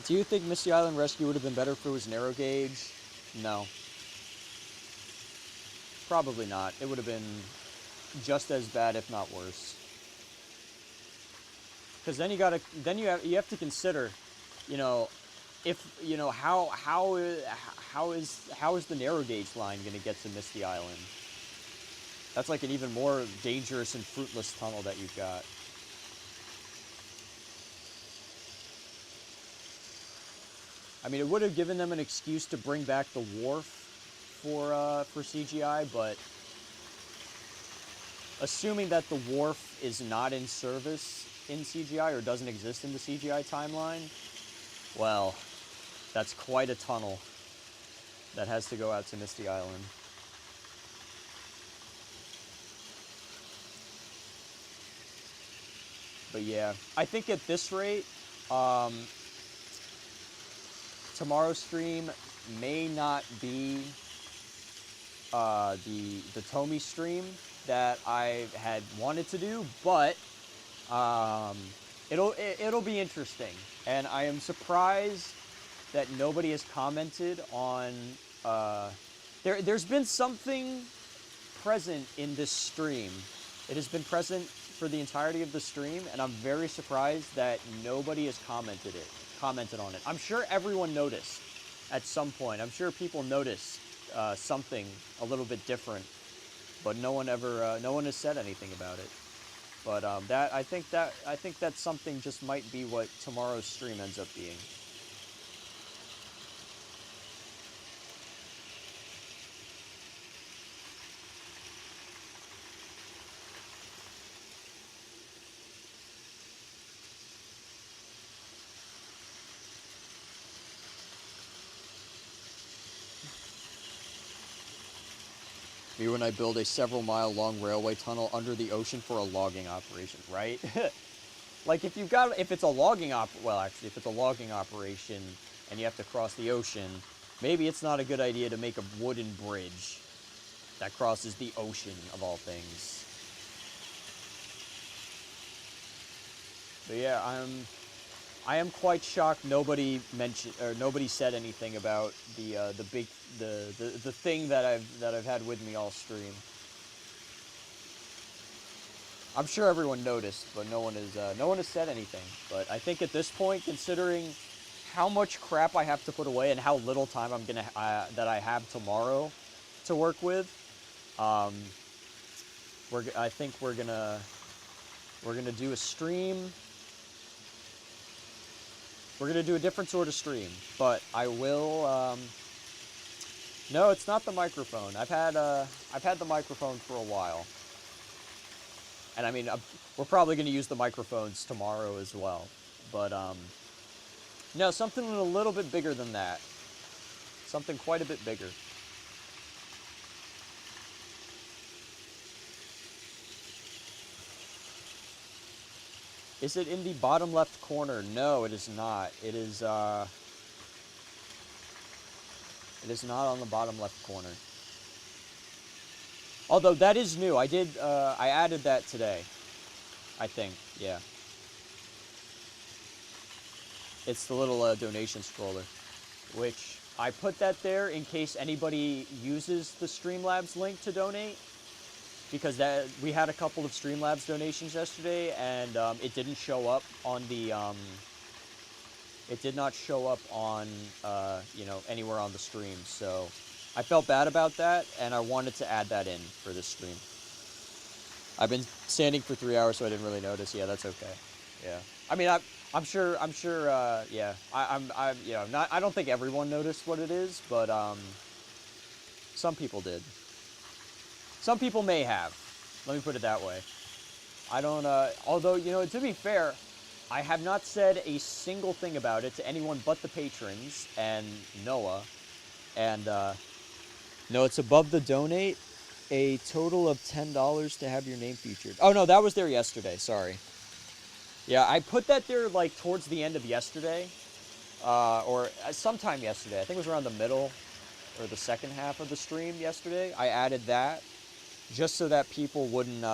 Do you think Misty Island Rescue would have been better if it was narrow gauge? No. Probably not. It would have been just as bad, if not worse. Because then you have to consider, you know, if you know how is the narrow gauge line going to get to Misty Island? That's like an even more dangerous and fruitless tunnel that you've got. I mean, it would have given them an excuse to bring back the wharf for CGI, but assuming that the wharf is not in service in CGI or doesn't exist in the CGI timeline, well, that's quite a tunnel that has to go out to Misty Island. But yeah, I think at this rate, tomorrow's stream may not be the Tomy stream that I had wanted to do, but it'll be interesting, and I am surprised that nobody has commented on. There's been something present in this stream. It has been present for the entirety of the stream, and I'm very surprised that nobody has commented on it. I'm sure everyone noticed at some point. I'm sure people noticed something a little bit different, but no one has said anything about it. But I think that something just might be what tomorrow's stream ends up being. Me when I build a several-mile-long railway tunnel under the ocean for a logging operation, right? Like if it's a logging operation and you have to cross the ocean, maybe it's not a good idea to make a wooden bridge that crosses the ocean of all things. But yeah, I am quite shocked nobody said anything about the thing that I've had with me all stream. I'm sure everyone noticed, but no one has said anything. But I think at this point, considering how much crap I have to put away and how little time that I have tomorrow to work with, I think we're gonna do a stream. We're gonna do a different sort of stream, but I will. No, it's not the microphone. I've had the microphone for a while, and I mean we're probably gonna use the microphones tomorrow as well. But no, something a little bit bigger than that. Something quite a bit bigger. Is it in the bottom left corner? No, it is not. It is not on the bottom left corner. Although that is new. I added that today. I think, yeah. It's the little donation scroller, which I put that there in case anybody uses the Streamlabs link to donate. Because we had a couple of Streamlabs donations yesterday, and it didn't show up on the it did not show up on anywhere on the stream. So I felt bad about that, and I wanted to add that in for this stream. I've been standing for 3 hours, so I didn't really notice. Yeah, that's okay. Yeah, I mean, I'm sure. Yeah, I don't think everyone noticed what it is, but some people did. Some people may have. Let me put it that way. I don't, although, to be fair, I have not said a single thing about it to anyone but the patrons and Noah. And, no, it's above the donate. A total of $10 to have your name featured. Oh, no, that was there yesterday. Sorry. Yeah, I put that there, like, towards the end of yesterday. Or sometime yesterday. I think it was around the middle or the second half of the stream yesterday. I added that. Just so that people wouldn't,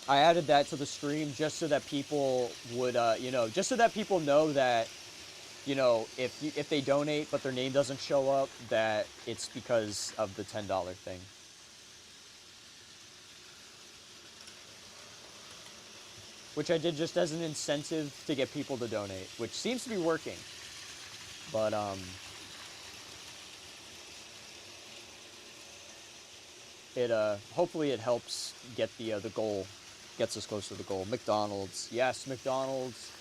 I added that to the stream just so that people would, you know, just so that people know that, you know, if they donate but their name doesn't show up, that it's because of the $10 thing. Which I did just as an incentive to get people to donate, which seems to be working. But, hopefully it helps get the goal, gets us close to the goal. McDonald's, yes, McDonald's.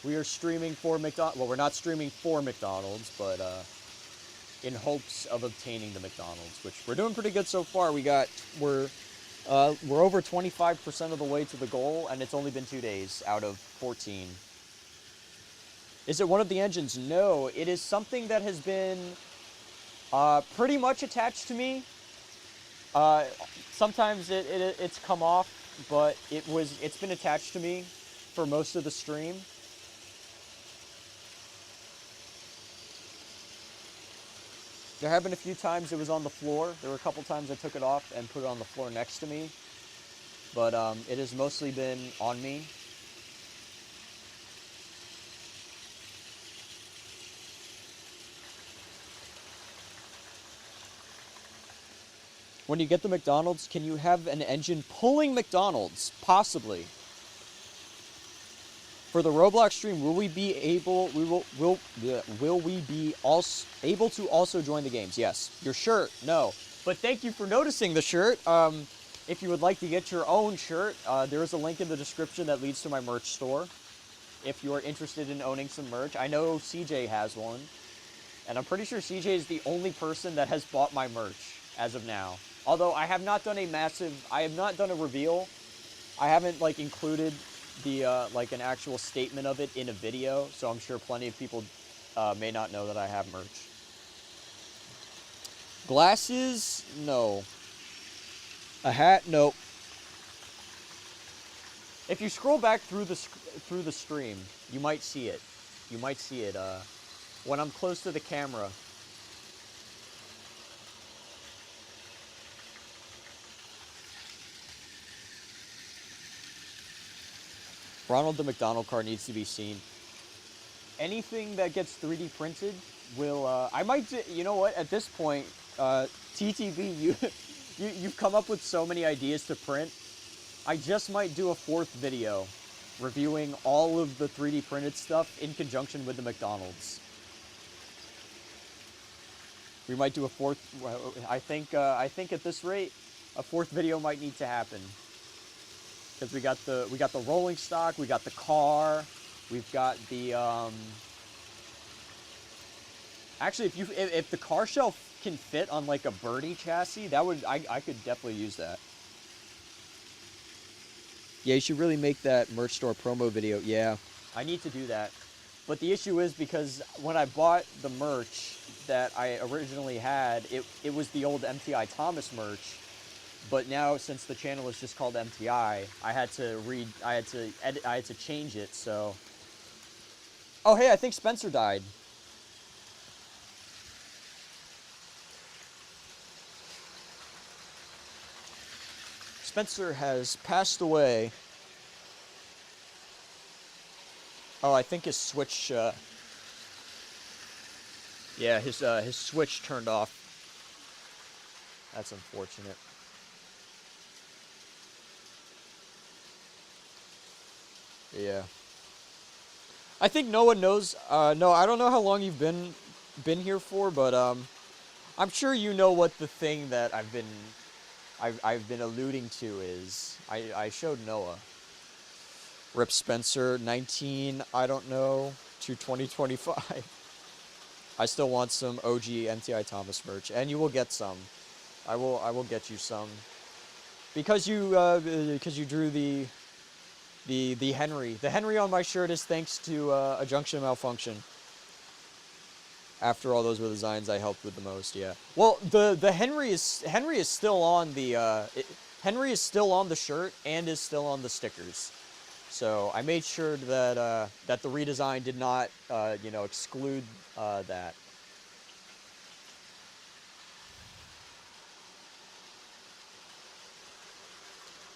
We are streaming for McDonald's. Well, we're not streaming for McDonald's, but in hopes of obtaining the McDonald's, which we're doing pretty good so far. We're over 25% of the way to the goal, and it's only been 2 days out of 14. Is it one of the engines? No, it is something that has been pretty much attached to me. Sometimes it's come off, but it's been attached to me for most of the stream. There have been a few times it was on the floor. There were a couple times I took it off and put it on the floor next to me. But it has mostly been on me. When you get the McDonald's, can you have an engine pulling McDonald's? Possibly. For the Roblox stream, will we be able to also join the games? Yes. Your shirt? No. But thank you for noticing the shirt. If you would like to get your own shirt, there is a link in the description that leads to my merch store. If you are interested in owning some merch, I know CJ has one, and I'm pretty sure CJ is the only person that has bought my merch as of now. Although I have not done a reveal. I haven't like included the like an actual statement of it in a video, so I'm sure plenty of people may not know that I have merch. Glasses? No. A hat? Nope. If you scroll back through the stream, you might see it. You might see it when I'm close to the camera. Ronald the McDonald car needs to be seen. Anything that gets 3D printed will, I might, you know what, at this point, TTV, you've come up with so many ideas to print. I just might do a 4th video reviewing all of the 3D printed stuff in conjunction with the McDonald's. We might do a 4th, I think at this rate, a 4th video might need to happen. Because we got the rolling stock, we got the car, we've got the actually if the car shell can fit on like a birdie chassis, that would I could definitely use that. Yeah, you should really make that merch store promo video. Yeah, I need to do that. But the issue is because when I bought the merch that I originally had, it was the old MTI Thomas merch. But now, since the channel is just called MTI, I had to change it, so. Oh, hey, I think Spencer died. Spencer has passed away. Oh, I think his switch, yeah, his switch turned off. That's unfortunate. Yeah. I think Noah knows. No, I don't know how long you've been here for, but I'm sure you know what the thing that I've been alluding to is. I showed Noah. Rip Spencer, 19. I don't know to 2025. I still want some OG MTI Thomas merch, and you will get some. I will get you some because you drew the Henry. The Henry on my shirt is thanks to a junction malfunction. After all, those were the designs I helped with the most. Yeah. Well, the Henry is still on the Henry is still on the shirt and is still on the stickers. So I made sure that that the redesign did not exclude that.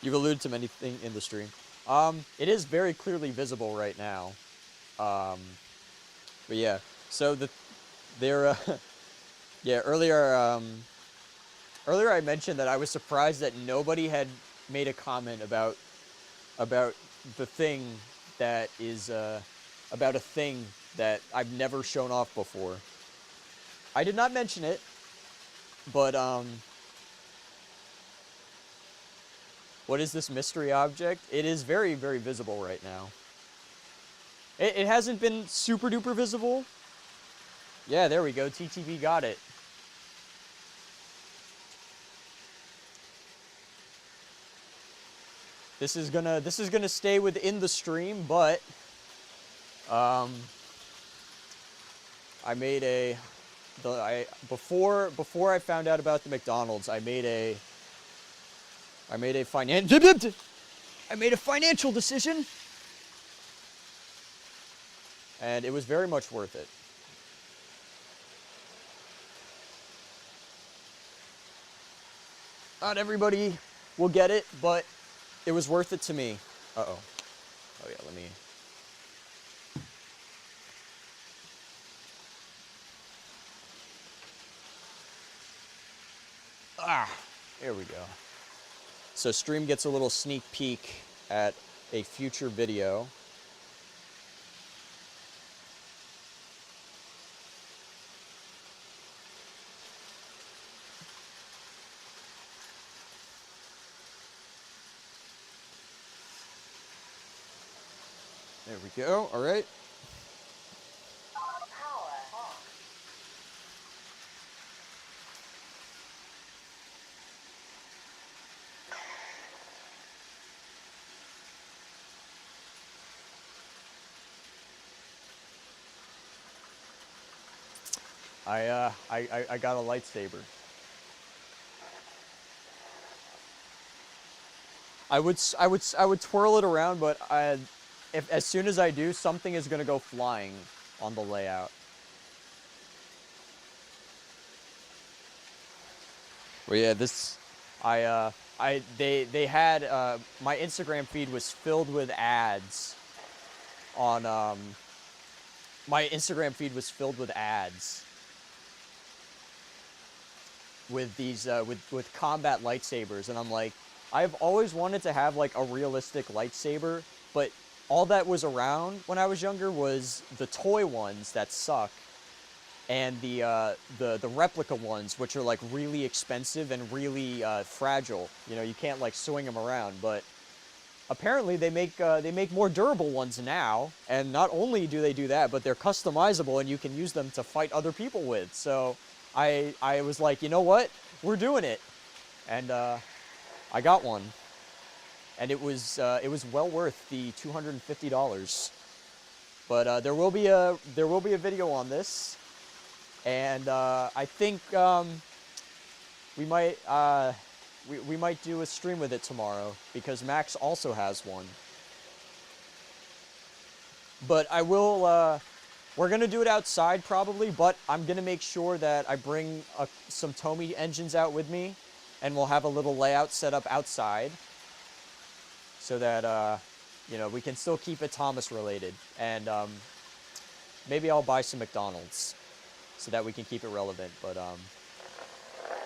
You've alluded to many things in the stream. It is very clearly visible right now. But yeah, so yeah, earlier I mentioned that I was surprised that nobody had made a comment about the thing that is, about a thing that I've never shown off before. I did not mention it, but, what is this mystery object? It is very, very visible right now. It hasn't been super duper visible. Yeah, there we go. TTV got it. This is gonna stay within the stream, but I made before I found out about the McDonald's, I made a financial decision, and it was very much worth it. Not everybody will get it, but it was worth it to me. Uh-oh. Oh, yeah, let me... There we go. So stream gets a little sneak peek at a future video. There we go. All right. I got a lightsaber. I would twirl it around, but as soon as I do, something is gonna go flying on the layout. Well, yeah, they had my Instagram feed was filled with ads on my Instagram feed was filled with ads with these with combat lightsabers, and I'm like, I've always wanted to have like a realistic lightsaber, but all that was around when I was younger was the toy ones that suck, and the replica ones, which are like really expensive and really fragile. You know, you can't like swing them around. But apparently they make more durable ones now, and not only do they do that, but they're customizable and you can use them to fight other people with. So I was like, you know what, we're doing it, and I got one, and it was well worth the $250. But there will be a video on this. And I think we might do a stream with it tomorrow, because Max also has one. But I will, we're going to do it outside probably, but I'm going to make sure that I bring some Tomy engines out with me, and we'll have a little layout set up outside so that, you know, we can still keep it Thomas related. And maybe I'll buy some McDonald's so that we can keep it relevant. But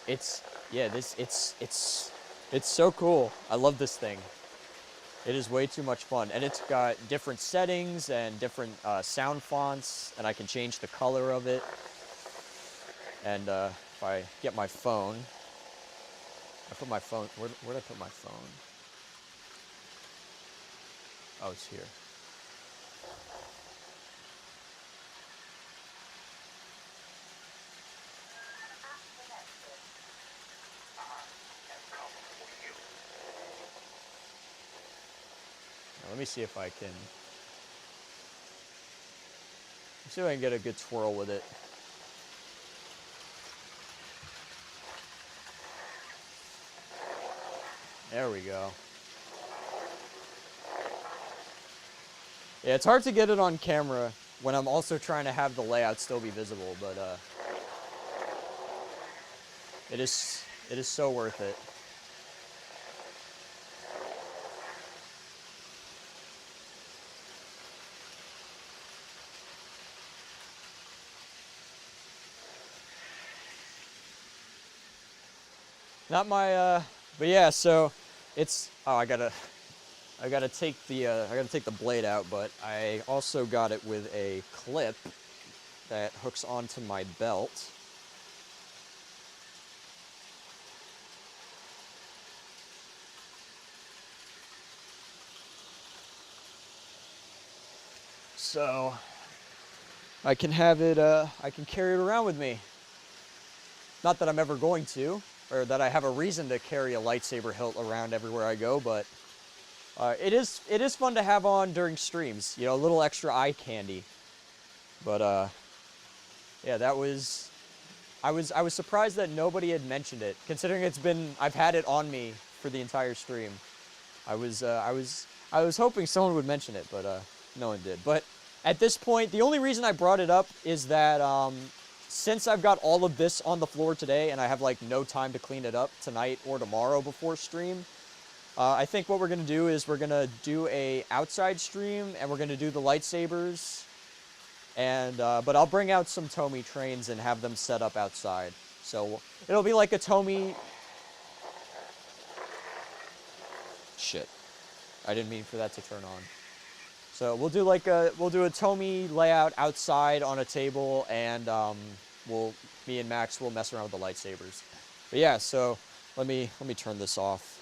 it's so cool. I love this thing. It is way too much fun, and it's got different settings and different sound fonts, and I can change the color of it. And if I get my phone, I put my phone. Where did I put my phone? Oh, it's here. Let me see if I can get a good twirl with it. There we go. Yeah, it's hard to get it on camera when I'm also trying to have the layout still be visible, but it is so worth it. Not my, but yeah, so it's, oh, I gotta take the blade out, but I also got it with a clip that hooks onto my belt. So I can have it, I can carry it around with me. Not that I'm ever going to, or that I have a reason to carry a lightsaber hilt around everywhere I go, but it is fun to have on during streams. You know, a little extra eye candy. But yeah, that was. I was surprised that nobody had mentioned it, considering I've had it on me for the entire stream. I was hoping someone would mention it, but no one did. But at this point, the only reason I brought it up is that since I've got all of this on the floor today and I have like no time to clean it up tonight or tomorrow before stream, I think what we're gonna do is we're gonna do a outside stream and we're gonna do the lightsabers, and but I'll bring out some Tomy trains and have them set up outside. So it'll be like a Tomy. Shit, I didn't mean for that to turn on. So we'll do a Tomy layout outside on a table, and me and Max will mess around with the lightsabers. But yeah, so let me turn this off.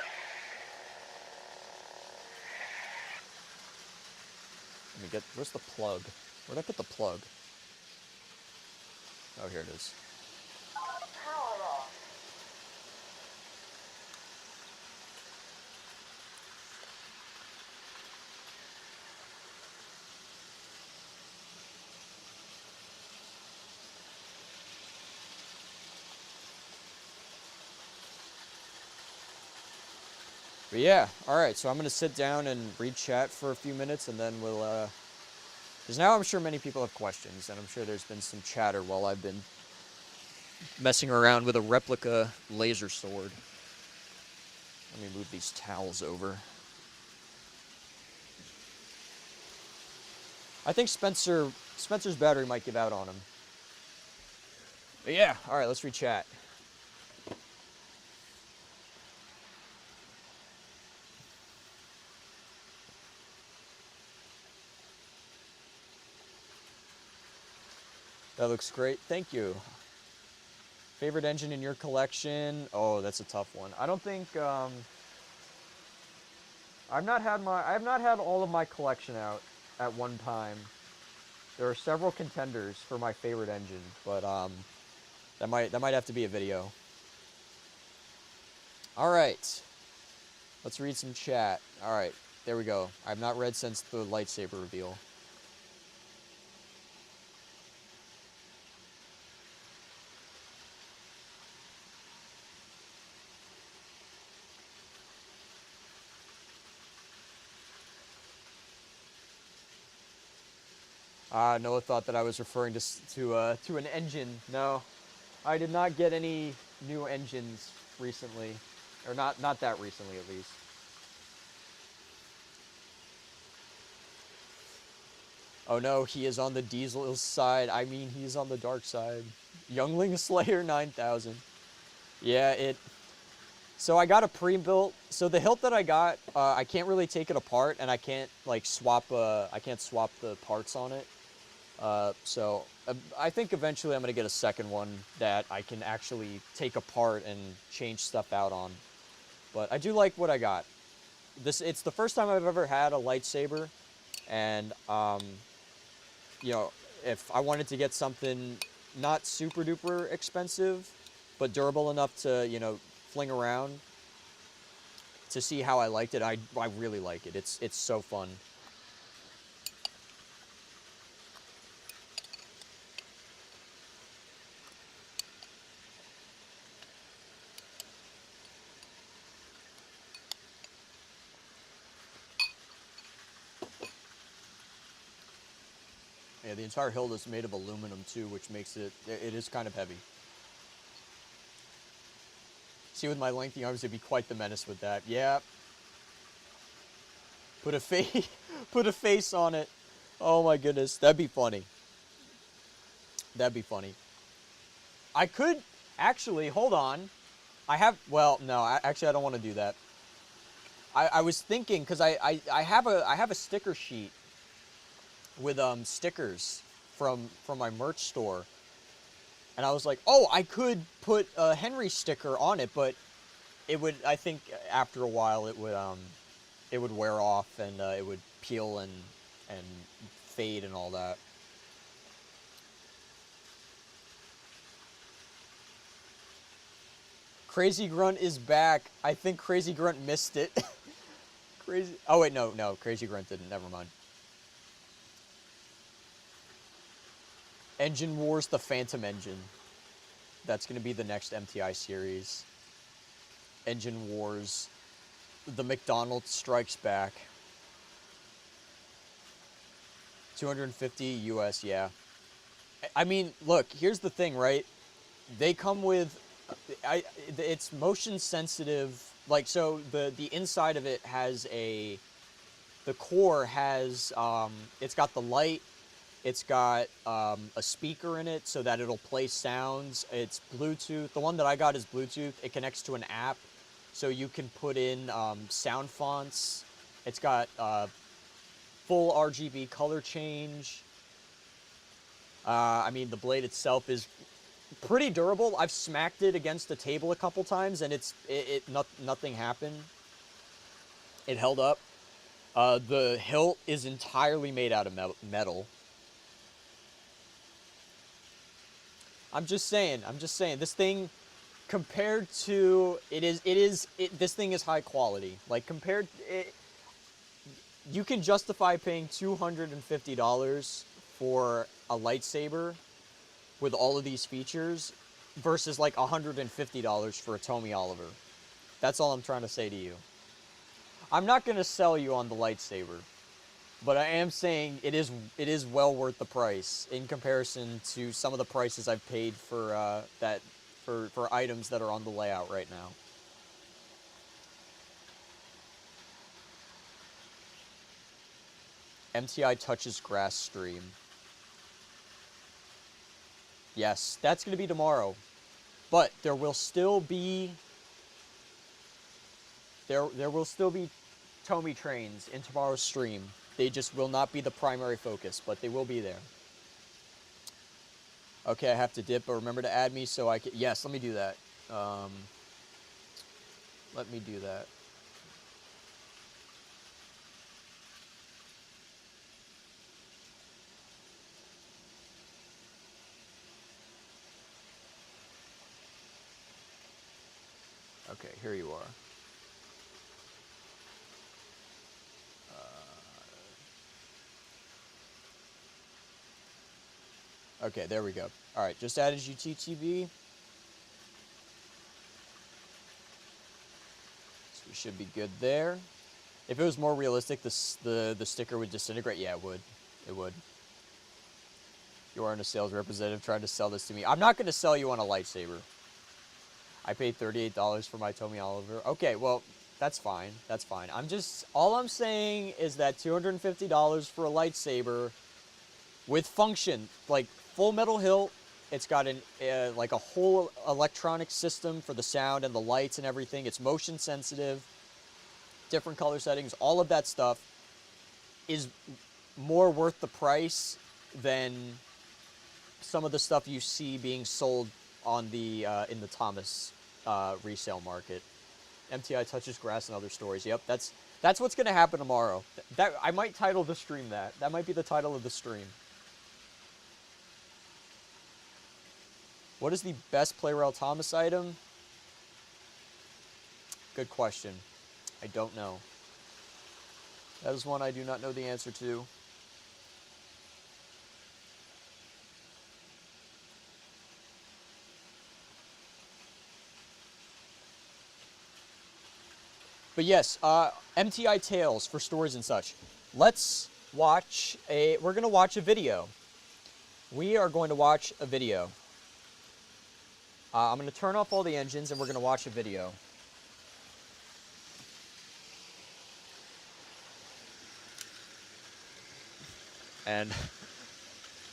Let me get, where's the plug? Where'd I put the plug? Oh, here it is. But yeah, alright, so I'm going to sit down and read chat for a few minutes, and then we'll, because now I'm sure many people have questions, and I'm sure there's been some chatter while I've been messing around with a replica laser sword. Let me move these towels over. I think Spencer's battery might give out on him. But yeah, alright, let's read chat. That looks great. Thank you. Favorite engine in your collection? Oh, that's a tough one. I don't think I have not had all of my collection out at one time. There are several contenders for my favorite engine, but that might have to be a video. All right. Let's read some chat. All right. There we go. I've not read since the lightsaber reveal. Noah thought that I was referring to an engine. No, I did not get any new engines recently, or not that recently at least. Oh no, he is on the diesel side. I mean, he's on the dark side. Youngling Slayer 9000. Yeah, so I got a pre-built. So the hilt that I got, I can't really take it apart, and I can't like swap. I can't swap the parts on it. So I think eventually I'm gonna get a second one that I can actually take apart and change stuff out on. But I do like what I got. It's the first time I've ever had a lightsaber, and you know, if I wanted to get something not super duper expensive, but durable enough to, you know, fling around, to see how I liked it, I really like it. It's so fun. Yeah, the entire hilt is made of aluminum too, which makes it is kind of heavy. See, with my lengthy arms, it'd be quite the menace with that. Yeah. Put a face on it. Oh my goodness, that'd be funny. That'd be funny. I could actually hold on. I have, well, no, actually I don't want to do that. I was thinking, because I have a sticker sheet with stickers from my merch store. And I was like, oh, I could put a Henry sticker on it, but it would, I think after a while it would wear off and it would peel and fade and all that. Crazy Grunt is back. I think Crazy Grunt missed it. Crazy. Oh wait, no, Crazy Grunt didn't. Never mind. Engine Wars: The Phantom Engine. That's gonna be the next MTI series. Engine Wars: The McDonald's Strikes Back. 250 US, yeah. I mean, look, here's the thing, right? They come with, it's motion sensitive. Like, so the inside of it has the core has, it's got the light, it's got a speaker in it so that it'll play sounds. It's Bluetooth. The one that I got is Bluetooth. It connects to an app, so you can put in sound fonts. It's got full RGB color change. I mean, the blade itself is pretty durable. I've smacked it against a table a couple times, and nothing happened. It held up. The hilt is entirely made out of metal. I'm just saying. This thing, compared to this thing is high quality. Like you can justify paying $250 for a lightsaber with all of these features versus like $150 for a Tommy Oliver. That's all I'm trying to say to you. I'm not going to sell you on the lightsaber, but I am saying it is well worth the price in comparison to some of the prices I've paid for for items that are on the layout right now. MTI Touches Grass stream. Yes, that's going to be tomorrow. But there will still be there will still be Tomy trains in tomorrow's stream. They just will not be the primary focus, but they will be there. Okay, I have to dip, but remember to add me so I can... Yes, let me do that. Let me do that. Okay, here you are. Okay, there we go. All right, just added you TTV. So we should be good there. If it was more realistic, the sticker would disintegrate. Yeah, it would. It would. You aren't a sales representative trying to sell this to me. I'm not going to sell you on a lightsaber. I paid $38 for my Tommy Oliver. Okay, well, that's fine. That's fine. All I'm saying is that $250 for a lightsaber with function, like full metal hilt. It's got like a whole electronic system for the sound and the lights and everything. It's motion sensitive, different color settings. All of that stuff is more worth the price than some of the stuff you see being sold on the in the Thomas resale market. MTI Touches Grass and Other Stories. Yep, that's what's going to happen tomorrow. That I might title the stream that. That might be the title of the stream. What is the best Playrel Thomas item? Good question. I don't know. That is one I do not know the answer to. But yes, MTI Tales for Stories and such. Let's watch we're going to watch a video. We are going to watch a video. I'm going to turn off all the engines and we're going to watch a video. And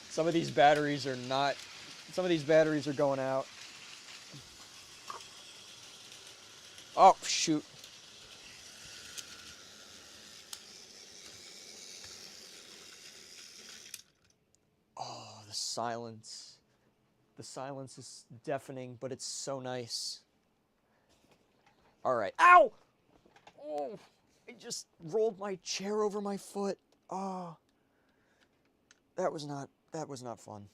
some of these batteries are going out. Oh, shoot. Oh, the silence. The silence is deafening, but it's so nice. All right. Ow! Oh, I just rolled my chair over my foot. Oh, that was not fun.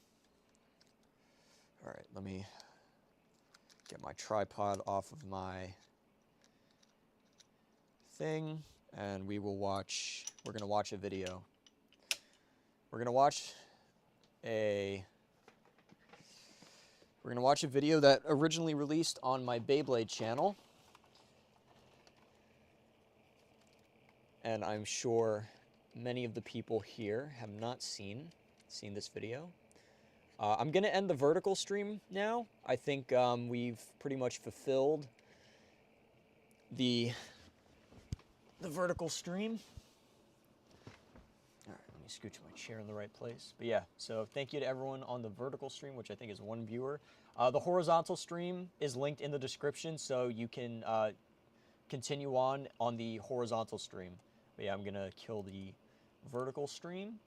All right, let me get my tripod off of my thing, and we're gonna watch a video. We're gonna watch a video that originally released on my Beyblade channel. And I'm sure many of the people here have not seen this video. I'm gonna end the vertical stream now. I think we've pretty much fulfilled the vertical stream. All right, let me scooch my chair in the right place. But yeah, so thank you to everyone on the vertical stream, which I think is one viewer. The horizontal stream is linked in the description, so you can continue on the horizontal stream. But yeah, I'm gonna kill the vertical stream.